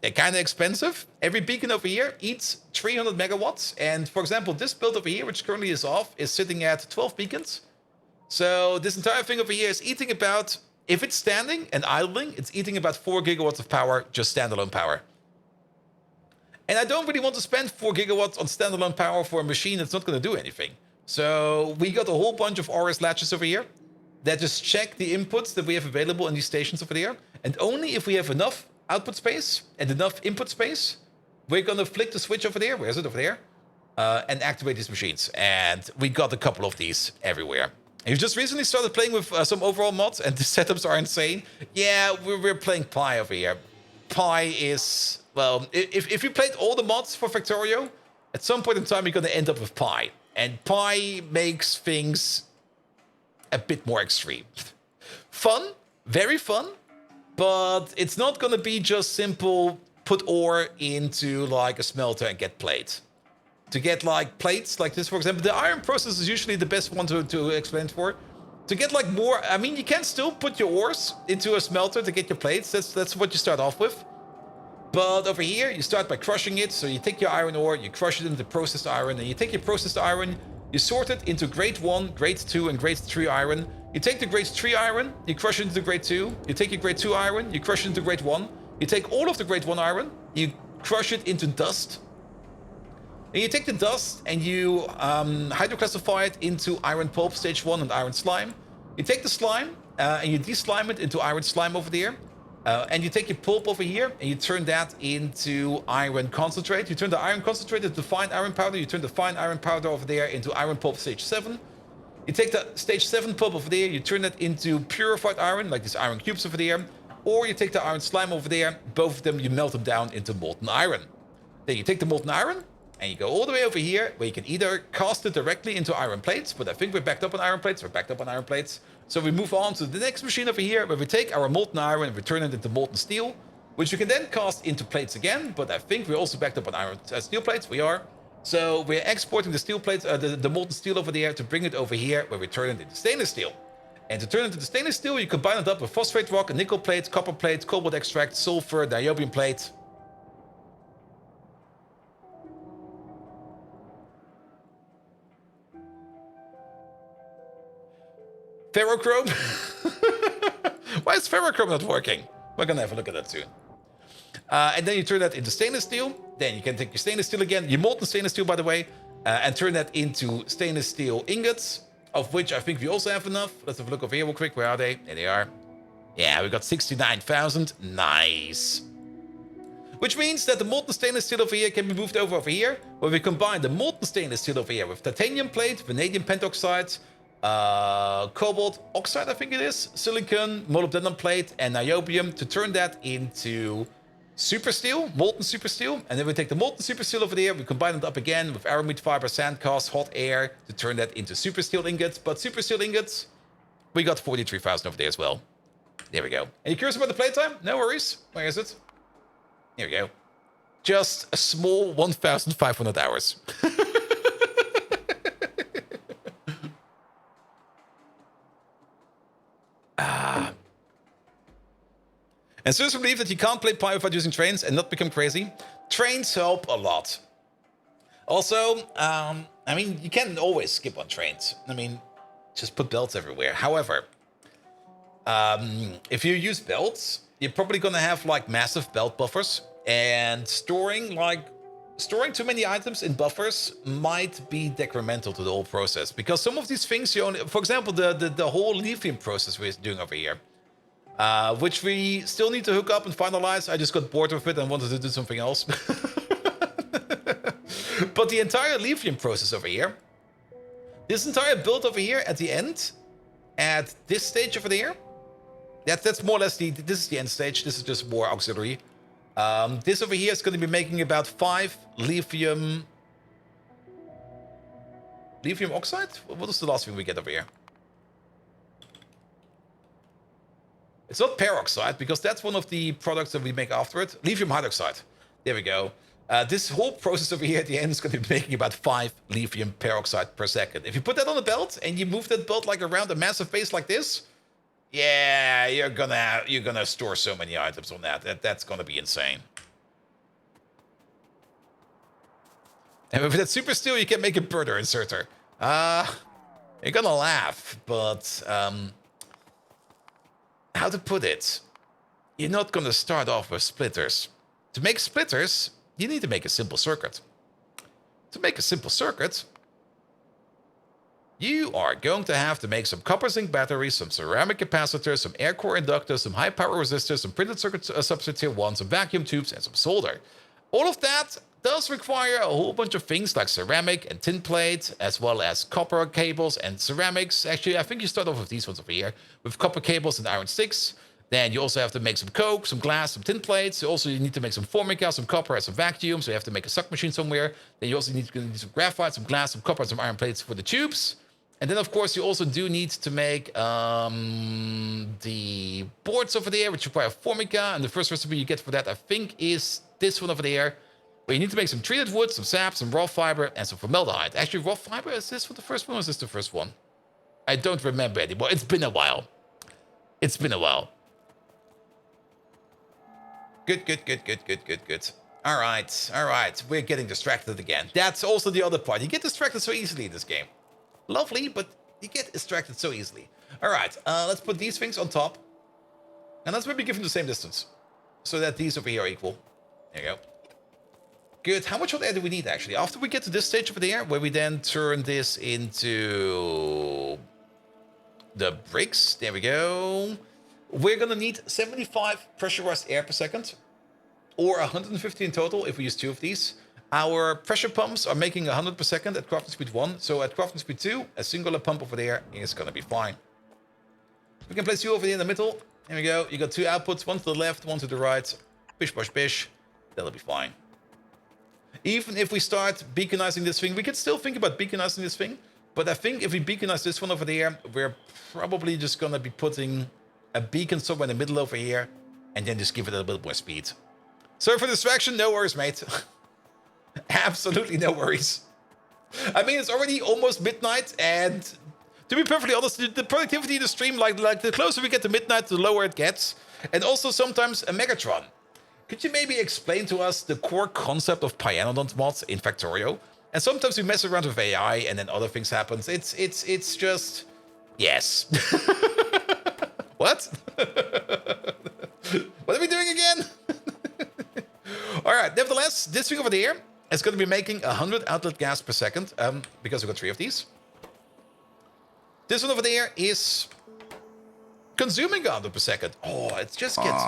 they're kind of expensive. Every beacon over here eats 300 megawatts. And for example, this build over here, which currently is off, is sitting at 12 beacons. So this entire thing over here is eating about, if it's standing and idling, it's eating about 4 gigawatts of power, just standalone power. And I don't really want to spend 4 gigawatts on standalone power for a machine that's not going to do anything. So we got a whole bunch of RS latches over here that just check the inputs that we have available in these stations over there. And only if we have enough output space and enough input space, we're going to flick the switch over there. Where is it? Over there. And activate these machines. And we got a couple of these everywhere. And you just recently started playing with some overall mods, and the setups are insane. Yeah, we're playing Pi over here. Pi is, well, if you played all the mods for Factorio, at some point in time you're going to end up with Pi. And Pi makes things a bit more extreme. Fun, very fun. But it's not going to be just simple put ore into like a smelter and get plate. To get like plates like this, for example, the iron process is usually the best one to explain it for. To get like more, I mean, you can still put your ores into a smelter to get your plates. That's what you start off with. But over here, you start by crushing it. So you take your iron ore, you crush it into processed iron, and you take your processed iron, you sort it into grade 1, grade 2, and grade 3 iron. You take the grade 3 iron, you crush it into grade 2. You take your grade 2 iron, you crush it into grade 1. You take all of the grade 1 iron, you crush it into dust. And you take the dust and you hydroclassify it into iron pulp stage 1 and iron slime. You take the slime and you deslime it into iron slime over there. And you take your pulp over here and you turn that into iron concentrate. You turn the iron concentrate into fine iron powder. You turn the fine iron powder over there into iron pulp stage 7. You take the stage 7 pulp over there, you turn that into purified iron, like these iron cubes over there. Or you take the iron slime over there, both of them, you melt them down into molten iron. Then you take the molten iron, and you go all the way over here, where you can either cast it directly into iron plates, but I think we're backed up on iron plates, So we move on to the next machine over here, where we take our molten iron and we turn it into molten steel, which we can then cast into plates again, but I think we're also backed up on iron steel plates. We are. So we're exporting the steel plates, the molten steel over there to bring it over here, where we turn it into stainless steel. And to turn it into stainless steel, you combine it up with phosphate rock, nickel plate, copper plate, cobalt extract, sulfur, niobium plate. Ferrochrome? Why is ferrochrome not working? We're gonna have a look at that soon. And then you turn that into stainless steel. Then you can take your stainless steel again, your molten stainless steel, by the way, and turn that into stainless steel ingots, of which I think we also have enough. Let's have a look over here real quick. Where are they? There they are. Yeah, we got 69,000. Nice. Which means that the molten stainless steel over here can be moved over here, where we combine the molten stainless steel over here with titanium plate, vanadium pentoxide, cobalt oxide, I think it is, silicon, molybdenum plate, and niobium to turn that into super steel, molten super steel. And then we take the molten super steel over there, we combine it up again with aramid fiber, sand cast, hot air to turn that into super steel ingots. But super steel ingots, we got 43,000 over there as well. There we go. And you curious about the playtime? No worries. Where is it? Here we go. Just a small 1,500 hours. And seriously believe that you can't play Pi without using trains and not become crazy. Trains help a lot. Also, I mean, you can always skip on trains. I mean, just put belts everywhere. However, if you use belts, you're probably going to have like massive belt buffers, and storing like storing too many items in buffers might be detrimental to the whole process, because some of these things you only, for example, the whole lithium process we're doing over here, which we still need to hook up and finalize. I just got bored with it and wanted to do something else. But the entire lithium process over here, this entire build over here at the end, at this stage over there, that's more or less this is the end stage. This is just more auxiliary. This over here is going to be making about 5 lithium oxide? What is the last thing we get over here? It's not peroxide, because that's one of the products that we make after it. Lithium hydroxide. There we go. This whole process over here at the end is going to be making about 5 lithium peroxide per second. If you put that on a belt and you move that belt like around a massive base like this, yeah, you're gonna store so many items on that's gonna be insane. And with that super steel, you can make a burner inserter. You're gonna laugh, but how to put it? You're not gonna start off with splitters. To make splitters, you need to make a simple circuit. To make a simple circuit, you are going to have to make some copper zinc batteries, some ceramic capacitors, some air core inductors, some high power resistors, some printed circuit substrate tier 1, some vacuum tubes, and some solder. All of that does require a whole bunch of things like ceramic and tin plate, as well as copper cables and ceramics. Actually, I think you start off with these ones over here, with copper cables and iron sticks. Then you also have to make some coke, some glass, some tin plates. Also, you need to make some formica, some copper, and some vacuum. So you have to make a suck machine somewhere. Then you also need some graphite, some glass, some copper, and some iron plates for the tubes. And then, of course, you also do need to make the boards over there, which require formica. And the first recipe you get for that, I think, is this one over there, where you need to make some treated wood, some sap, some raw fiber, and some formaldehyde. Actually, raw fiber, is this for the first one, or is this the first one? I don't remember anymore. It's been a while. It's been a while. Good. All right. We're getting distracted again. That's also the other part. You get distracted so easily in this game. Lovely, but you get distracted so easily. All right, let's put these things on top. And let's maybe give them the same distance, so that these over here are equal. There you go. Good. How much hot air do we need, actually? After we get to this stage over there, where we then turn this into the bricks. There we go. We're going to need 75 pressurized air per second, or 150 in total if we use 2 of these. Our pressure pumps are making 100 per second at crafting speed 1, so at crafting speed 2, a singular pump over there is going to be fine. We can place you over here in the middle. There we go. You got 2 outputs, one to the left, one to the right. Bish, bosh, bish. That'll be fine. Even if we start beaconizing this thing, we can still think about beaconizing this thing, but I think if we beaconize this one over there, we're probably just going to be putting a beacon somewhere in the middle over here, and then just give it a little bit more speed. Sorry for the distraction. No worries, mate. Absolutely no worries. I mean, it's already almost midnight, and to be perfectly honest, the productivity in the stream, like the closer we get to midnight, the lower it gets. And also sometimes a Megatron. Could you maybe explain to us the core concept of Pyanodons mods in Factorio? And sometimes we mess around with AI, and then other things happen. It's just yes. What? What are we doing again? All right. Nevertheless, this thing over there is going to be making 100 outlet gas per second, because we've got 3 of these. This one over there is consuming 100 per second. Oh, it just gets...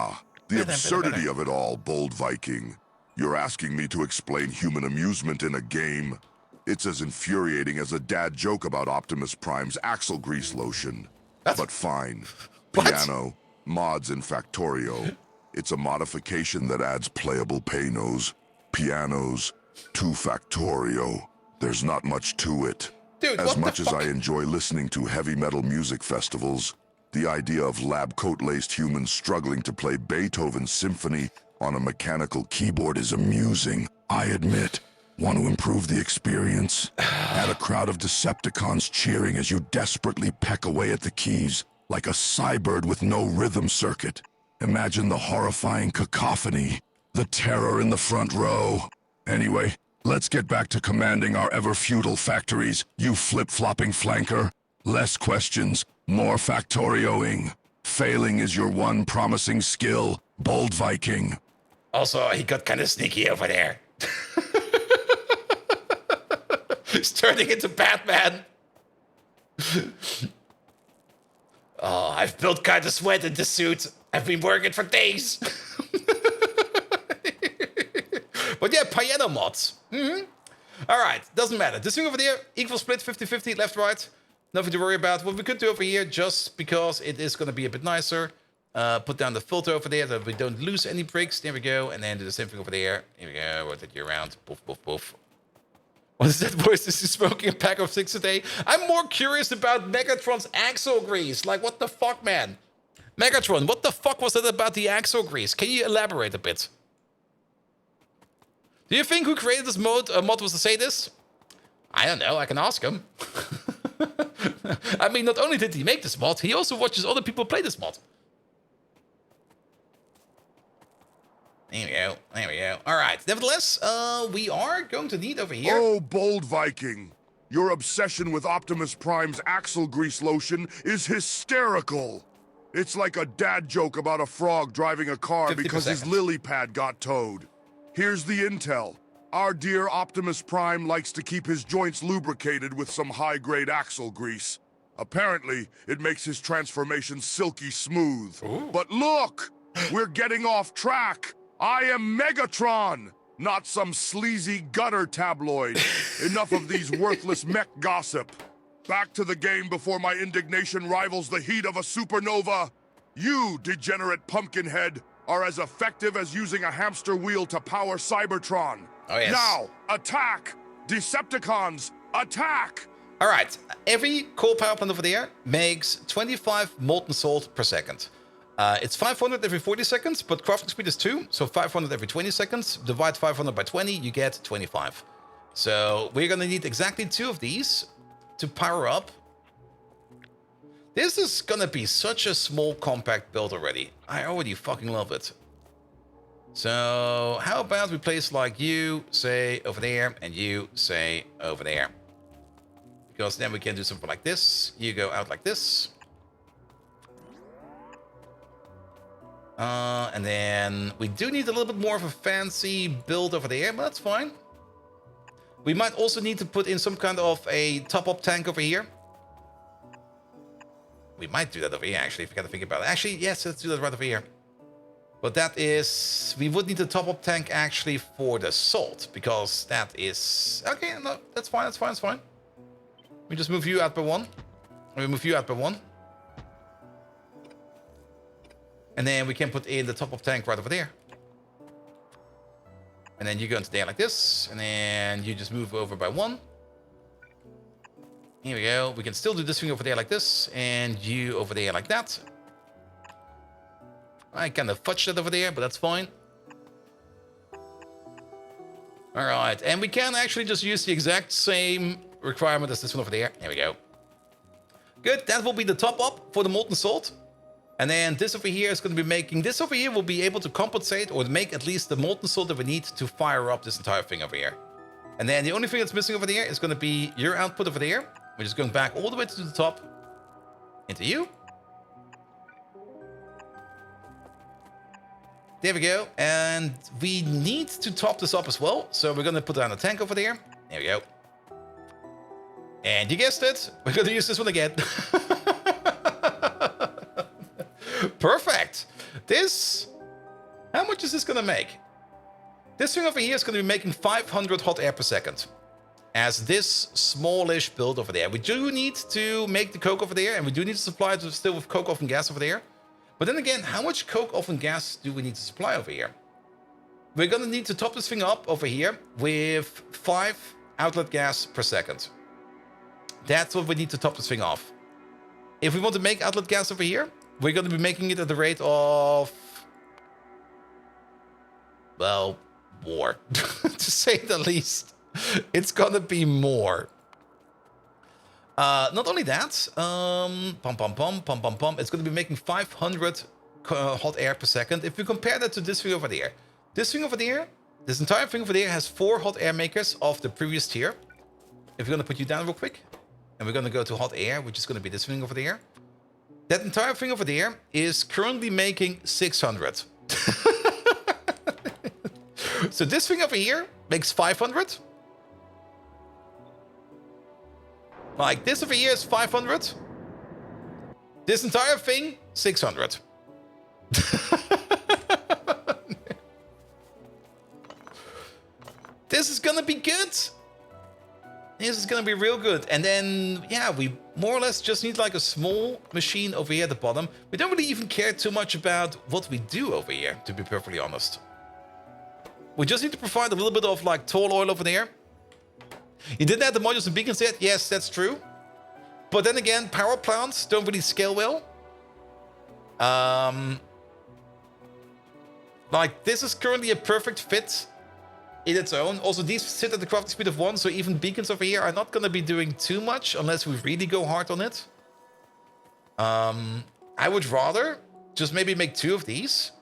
The absurdity of it all, Bold Viking. You're asking me to explain human amusement in a game? It's as infuriating as a dad joke about Optimus Prime's axle grease lotion. But fine. Piano, mods in Factorio. It's a modification that adds playable pianos, pianos, to Factorio. There's not much to it. Dude, as much as I enjoy listening to heavy metal music festivals, the idea of lab coat-laced humans struggling to play Beethoven's symphony on a mechanical keyboard is amusing, I admit. Want to improve the experience? Add a crowd of Decepticons cheering as you desperately peck away at the keys, like a cybird with no rhythm circuit. Imagine the horrifying cacophony, the terror in the front row. Anyway, let's get back to commanding our ever-futile factories, you flip-flopping flanker. Less questions, more Factorioing. Failing is your one promising skill, Bold Viking. Also, he got kind of sneaky over there. He's turning into Batman. Oh, I've built kind of sweat in this suit. I've been working for days. But yeah, piano mods. All right, doesn't matter. This thing over there, equal split, 50-50, left, right. Nothing to worry about. What we could do over here, just because it is going to be a bit nicer, put down the filter over there that we don't lose any bricks. There we go. And then do the same thing over there. Here we go. Rotate you around. Poof, poof, poof. What is that voice? Is he smoking a pack of 6 a day? I'm more curious about Megatron's axle grease. Like, what the fuck, man? Megatron, what the fuck was that about the axle grease? Can you elaborate a bit? Do you think who created this mod was to say this? I don't know. I can ask him. I mean, not only did he make this mod, he also watches other people play this mod. There we go. There we go. All right. Nevertheless, we are going to need over here. Oh, bold Viking. Your obsession with Optimus Prime's axle grease lotion is hysterical. It's like a dad joke about a frog driving a car because his lily pad got towed. Here's the intel. Our dear Optimus Prime likes to keep his joints lubricated with some high-grade axle grease. Apparently, it makes his transformation silky smooth. Ooh. But look! We're getting off track! I am Megatron, not some sleazy gutter tabloid. Enough of these worthless mech gossip. Back to the game before my indignation rivals the heat of a supernova. You, degenerate pumpkinhead, are as effective as using a hamster wheel to power Cybertron. Oh, yes. Now, attack! Decepticons, attack! All right. Every coal power plant over there makes 25 molten salt per second. It's 500 every 40 seconds, but crafting speed is 2, so 500 every 20 seconds. Divide 500 by 20, you get 25. So we're going to need exactly 2 of these to power up. This is going to be such a small, compact build already. I already fucking love it. So how about we place like you, say, over there, and you, say, over there. Because then we can do something like this. You go out like this. And then we do need a little bit more of a fancy build over there, but that's fine. We might also need to put in some kind of a top-up tank over here. We might do that over here, actually, if you gotta think about it. Actually, yes, let's do that right over here. But that is... We would need a top-up tank, actually, for the salt, because that is... Okay, no, that's fine, that's fine, that's fine. We just move you out by 1. We move you out by 1. And then we can put in the top-up tank right over there. And then you go into there like this. And then you just move over by 1. Here we go. We can still do this thing over there like this. And you over there like that. I kind of fudged that over there, but that's fine. Alright. And we can actually just use the exact same requirement as this one over there. There we go. Good. That will be the top-up for the molten salt. And then this over here is going to be making... This over here will be able to compensate or make at least the molten salt that we need to fire up this entire thing over here. And then the only thing that's missing over there is going to be your output over there. We're just going back all the way to the top. Into you. There we go. And we need to top this up as well. So we're going to put down a tank over there. There we go. And you guessed it. We're going to use this one again. Perfect. This... How much is this going to make? This thing over here is going to be making 500 hot air per second. As this smallish build over there. We do need to make the coke over there. And we do need to supply it still with coke oven gas over there. But then again, how much coke oven gas do we need to supply over here? We're going to need to top this thing up over here with 5 outlet gas per second. That's what we need to top this thing off. If we want to make outlet gas over here, we're going to be making it at the rate of... Well, more. To say the least. It's going to be more. Not only that, it's going to be making 500 hot air per second. If we compare that to this thing over there. This thing over there, this entire thing over there has 4 hot air makers of the previous tier. If we're going to put you down real quick. And we're going to go to hot air, which is going to be this thing over there. That entire thing over there is currently making 600. So this thing over here makes 500. Like, this over here is 500. This entire thing, 600. This is gonna be good. This is gonna be real good. And then, yeah, we more or less just need like a small machine over here at the bottom. We don't really even care too much about what we do over here, to be perfectly honest. We just need to provide a little bit of like tall oil over there. You didn't add the modules and beacons yet? Yes, that's true. But then again, power plants don't really scale well. Like, this is currently a perfect fit in its own. Also, these sit at the crafting speed of 1, so even beacons over here are not going to be doing too much unless we really go hard on it. I would rather just maybe make 2 of these.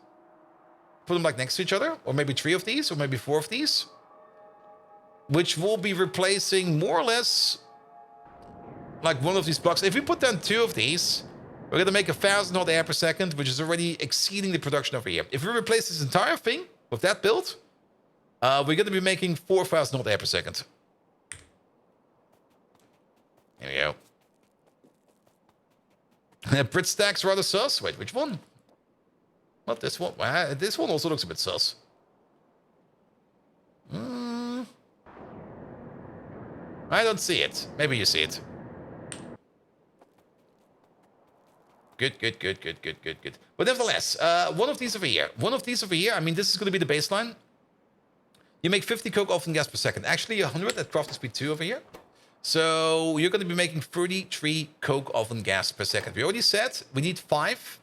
Put them like next to each other, or maybe 3 of these, or maybe 4 of these. Which will be replacing more or less like one of these blocks. If we put down 2 of these, we're going to make 1,000 hot air per second, which is already exceeding the production over here. If we replace this entire thing with that build, we're going to be making 4,000 hot air per second. There we go. Brit stack's rather sus. Wait, which one? What, this one? This one also looks a bit sus. I don't see it. Maybe you see it. Good. But nevertheless, one of these over here. I mean, this is going to be the baseline. You make 50 coke oven gas per second. Actually, 100 at crafting speed 2 over here. So you're going to be making 33 coke oven gas per second. We already said we need 5.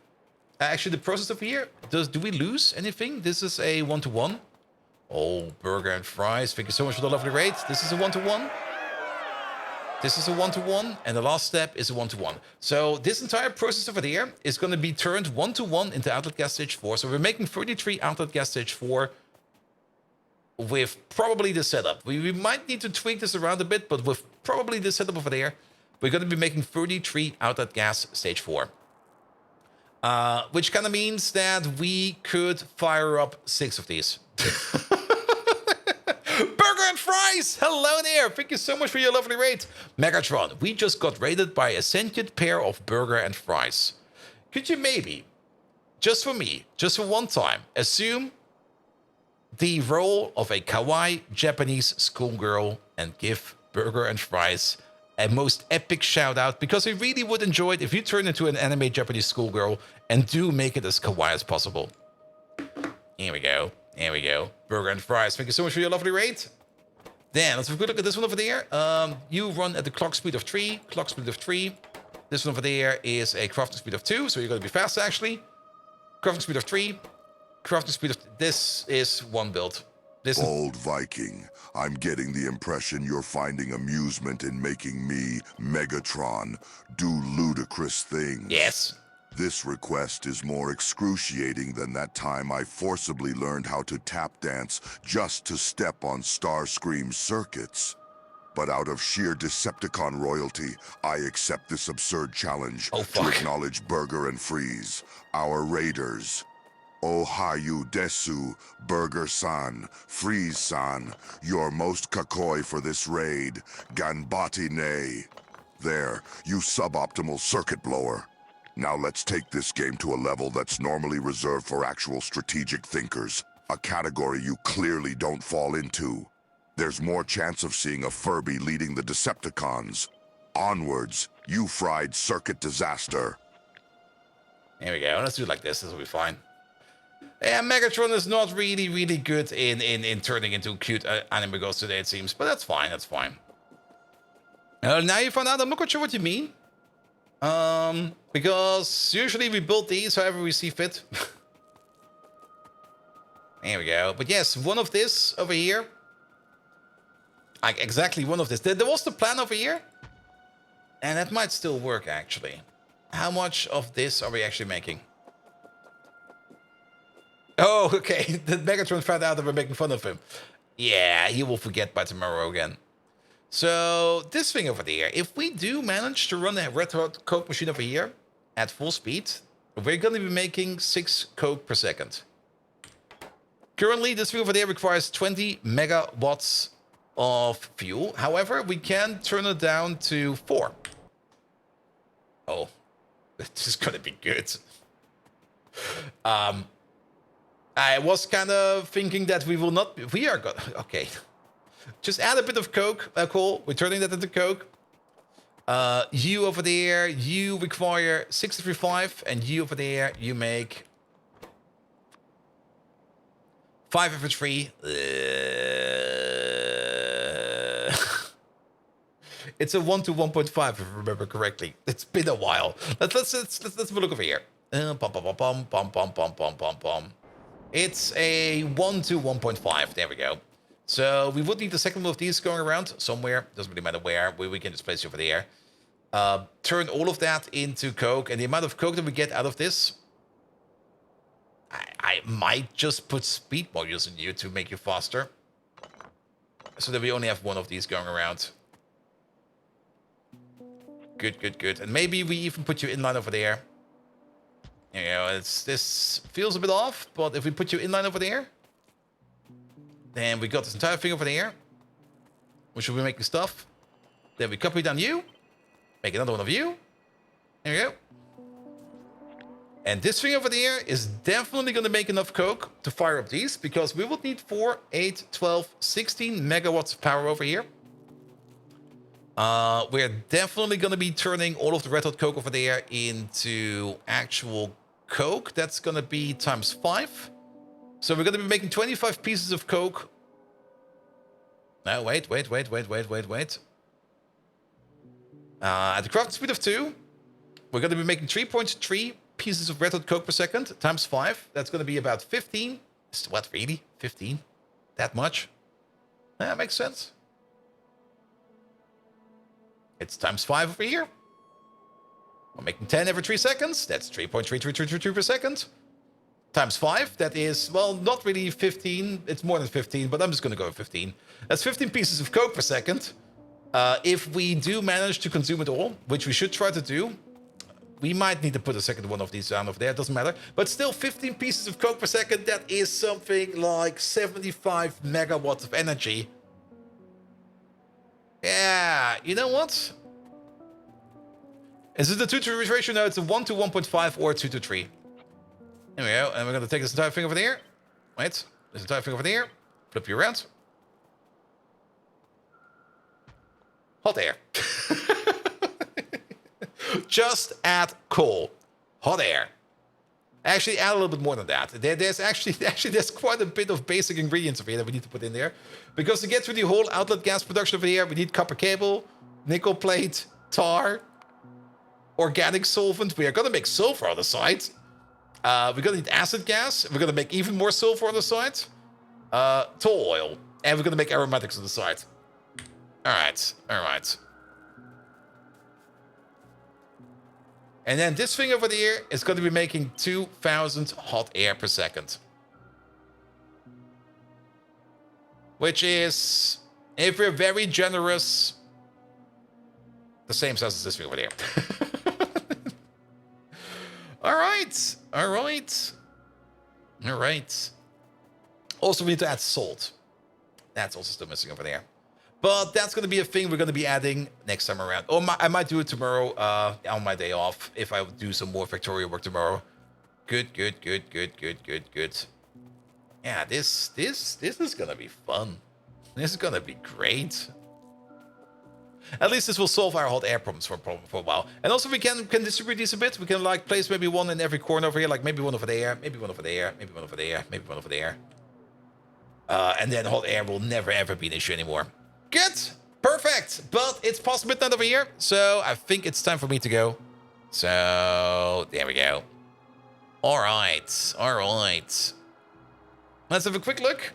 Actually, the process over here, do we lose anything? This is a 1-to-1. Oh, burger and fries. Thank you so much for the lovely rate. This is a 1-to-1. This is a 1-to-1, and the last step is a 1-to-1. So this entire process over there is going to be turned 1-to-1 into outlet gas stage 4. So we're making 33 outlet gas stage 4 with probably the setup. We might need to tweak this around a bit, but with probably the setup over there, we're going to be making 33 outlet gas stage 4. Which kind of means that we could fire up 6 of these. Burger and fries! Hello there! Thank you so much for your lovely rate. Megatron, we just got raided by a sentient pair of burger and fries. Could you maybe, just for me, just for one time, assume the role of a kawaii Japanese schoolgirl and give burger and fries a most epic shout out, because I really would enjoy it if you turn into an anime Japanese schoolgirl and do make it as kawaii as possible. Here we go. Here we go. Burger and fries. Thank you so much for your lovely rate. Then let's have a good look at this one over there. You run at the clock speed of 3. Clock speed of 3. This one over there is a crafting speed of 2, so you're going to be fast actually. Crafting speed of 3. Crafting speed of... This is 1 build. This Bold Viking, I'm getting the impression you're finding amusement in making me, Megatron, do ludicrous things. Yes. This request is more excruciating than that time I forcibly learned how to tap dance just to step on Starscream's circuits. But out of sheer Decepticon royalty, I accept this absurd challenge to acknowledge Burger and Freeze, our raiders. Ohayu desu, Burger-san, Freeze-san, you're most kakoi for this raid, Ganbati ne. There, you suboptimal circuit blower. Now let's take this game to a level that's normally reserved for actual strategic thinkers, a category you clearly don't fall into. There's more chance of seeing a Furby leading the Decepticons. Onwards, you fried circuit disaster. There we go. Let's do it like this. This will be fine. Yeah, Megatron is not really good in turning into cute anime girls today, it seems. But that's fine. That's fine. Now you found out. I'm not quite sure what you mean. Because usually we build these however we see fit. There we go. But yes, one of this over here. Like exactly one of this. There was the plan over here. And that might still work actually. How much of this are we actually making? Oh, okay. The Megatron found out that we're making fun of him. Yeah, he will forget by tomorrow again. So this thing over there, if we do manage to run a red hot coke machine over here at full speed, we're going to be making 6 coke per second. Currently, this thing over there requires 20 megawatts of fuel. However, we can turn it down to 4. Oh, this is gonna be good. I was kind of thinking that we will not. We are going. Okay, just add a bit of coke, coal. We're turning that into coke. You over there, you require 63.5, and you over there, you make 5 average free. It's a 1 to 1.5, if I remember correctly. It's been a while. Let's have a look over here. It's a 1 to 1.5. There we go. So we would need the second one of these going around somewhere. Doesn't really matter where. We can just place it over there. Turn all of that into coke, and the amount of coke that we get out of this, I might just put speed modules in you to make you faster, so that we only have one of these going around. Good, good, good. And maybe we even put you inline over there. You know, this feels a bit off, but if we put you inline over there, then we got this entire thing over there, which will be making stuff. Then we copy down you, make another one of you. There we go. And this thing over there is definitely going to make enough coke to fire up these, because we will need 4, 8, 12, 16 megawatts of power over here. We're definitely going to be turning all of the red hot coke over there into actual coke. That's going to be times 5. So we're going to be making 25 pieces of coke. No, wait. At the crafting speed of 2, we're going to be making 3.3 pieces of red hot coke per second times 5. That's going to be about 15. What, really? 15? That much? That makes sense. It's times 5 over here. We're making 10 every 3 seconds. That's 3.3333 per second. Times 5, that is, well, not really 15. It's more than 15, but I'm just going to go with 15. That's 15 pieces of coke per second. If we do manage to consume it all, which we should try to do, we might need to put a second one of these down over there. It doesn't matter. But still, 15 pieces of coke per second, that is something like 75 megawatts of energy. Yeah, you know what? Is it a 2 to 3 ratio? No, it's a 1 to 1.5 or 2 to 3. There we go. And we're going to take this entire thing over there. Wait. This entire thing over there. Flip you around. Hot air. Just add coal. Hot air. Actually, add a little bit more than that. There's there's quite a bit of basic ingredients over here that we need to put in there. Because to get through the whole outlet gas production over here, we need copper cable, nickel plate, tar, organic solvent. We are going to make sulfur on the side. We're going to need acid gas. We're going to make even more sulfur on the side. Toll oil. And we're going to make aromatics on the side. All right. And then this thing over there is going to be making 2,000 hot air per second. Which is, if we're very generous, the same size as this thing over there. All right. Also, we need to add salt. That's also still missing over there. But that's going to be a thing we're going to be adding next time around. Or I might do it tomorrow on my day off if I do some more Factorio work tomorrow. Good. Yeah, this is going to be fun. This is going to be great. At least this will solve our hot air problems for a while. And also we can distribute these a bit. We can like place maybe one in every corner over here. Like maybe one over there, maybe one over there, maybe one over there, maybe one over there. And then hot air will never ever be an issue anymore. Good. Perfect. But it's past midnight over here. So I think it's time for me to go. So there we go. All right. Let's have a quick look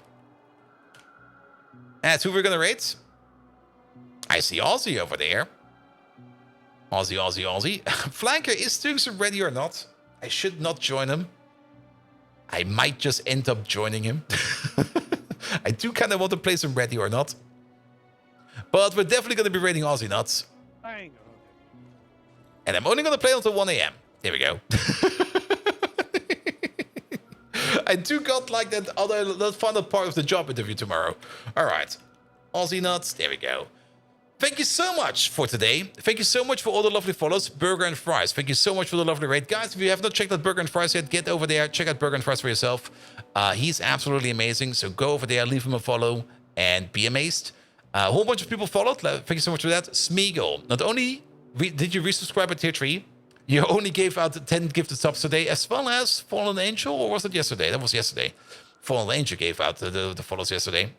at who we're going to rate. I see Aussie over there. Aussie. Flanker is doing some ready or not. I should not join him. I might just end up joining him. I do kind of want to play some ready or not. But we're definitely going to be raiding Aussie nuts. And I'm only going to play until 1 a.m. There we go. I do got like that final part of the job interview tomorrow. All right. Aussie Nuts. There we go. Thank you so much for today. Thank you so much for all the lovely follows. Burger and Fries. Thank you so much for the lovely rate. Guys, if you have not checked out Burger and Fries yet, get over there. Check out Burger and Fries for yourself. He's absolutely amazing. So go over there, leave him a follow, and be amazed. A whole bunch of people followed. Thank you so much for that. Smeagol. Not only did you resubscribe at tier 3, you only gave out 10 gifted subs today, as well as Fallen Angel, or was it yesterday? That was yesterday. Fallen Angel gave out the follows yesterday.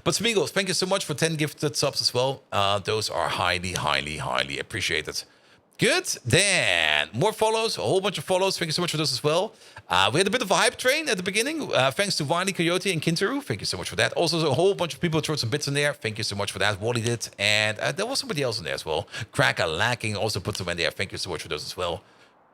But Smeagol, thank you so much for 10 gifted subs as well. Those are highly, highly, highly appreciated. Good. Then more follows, a whole bunch of follows. Thank you so much for those as well. We had a bit of a hype train at the beginning. Thanks to Wily Coyote and Kintaru. Thank you so much for that. Also, a whole bunch of people threw some bits in there. Thank you so much for that. Wally did. And there was somebody else in there as well. Cracker Lacking also put some in there. Thank you so much for those as well.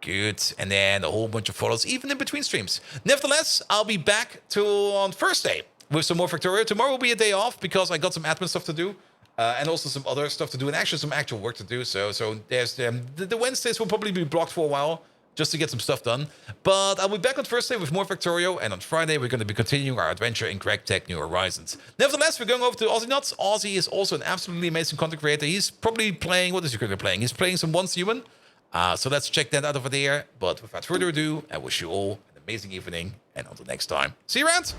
Good. And then a whole bunch of follows, even in between streams. Nevertheless, I'll be back on Thursday with some more Factorio. Tomorrow will be a day off because I got some admin stuff to do. And also some other stuff to do, and actually some actual work to do. So there's the Wednesdays will probably be blocked for a while just to get some stuff done. But I'll be back on Thursday with more Factorio, and on Friday we're going to be continuing our adventure in Greg Tech New Horizons. Nevertheless, we're going over to Aussie Nuts. Aussie is also an absolutely amazing content creator. He's probably playing, what is he currently playing? He's playing some Once Human. So let's check that out over there. But without further ado, I wish you all an amazing evening, and until next time, see you around!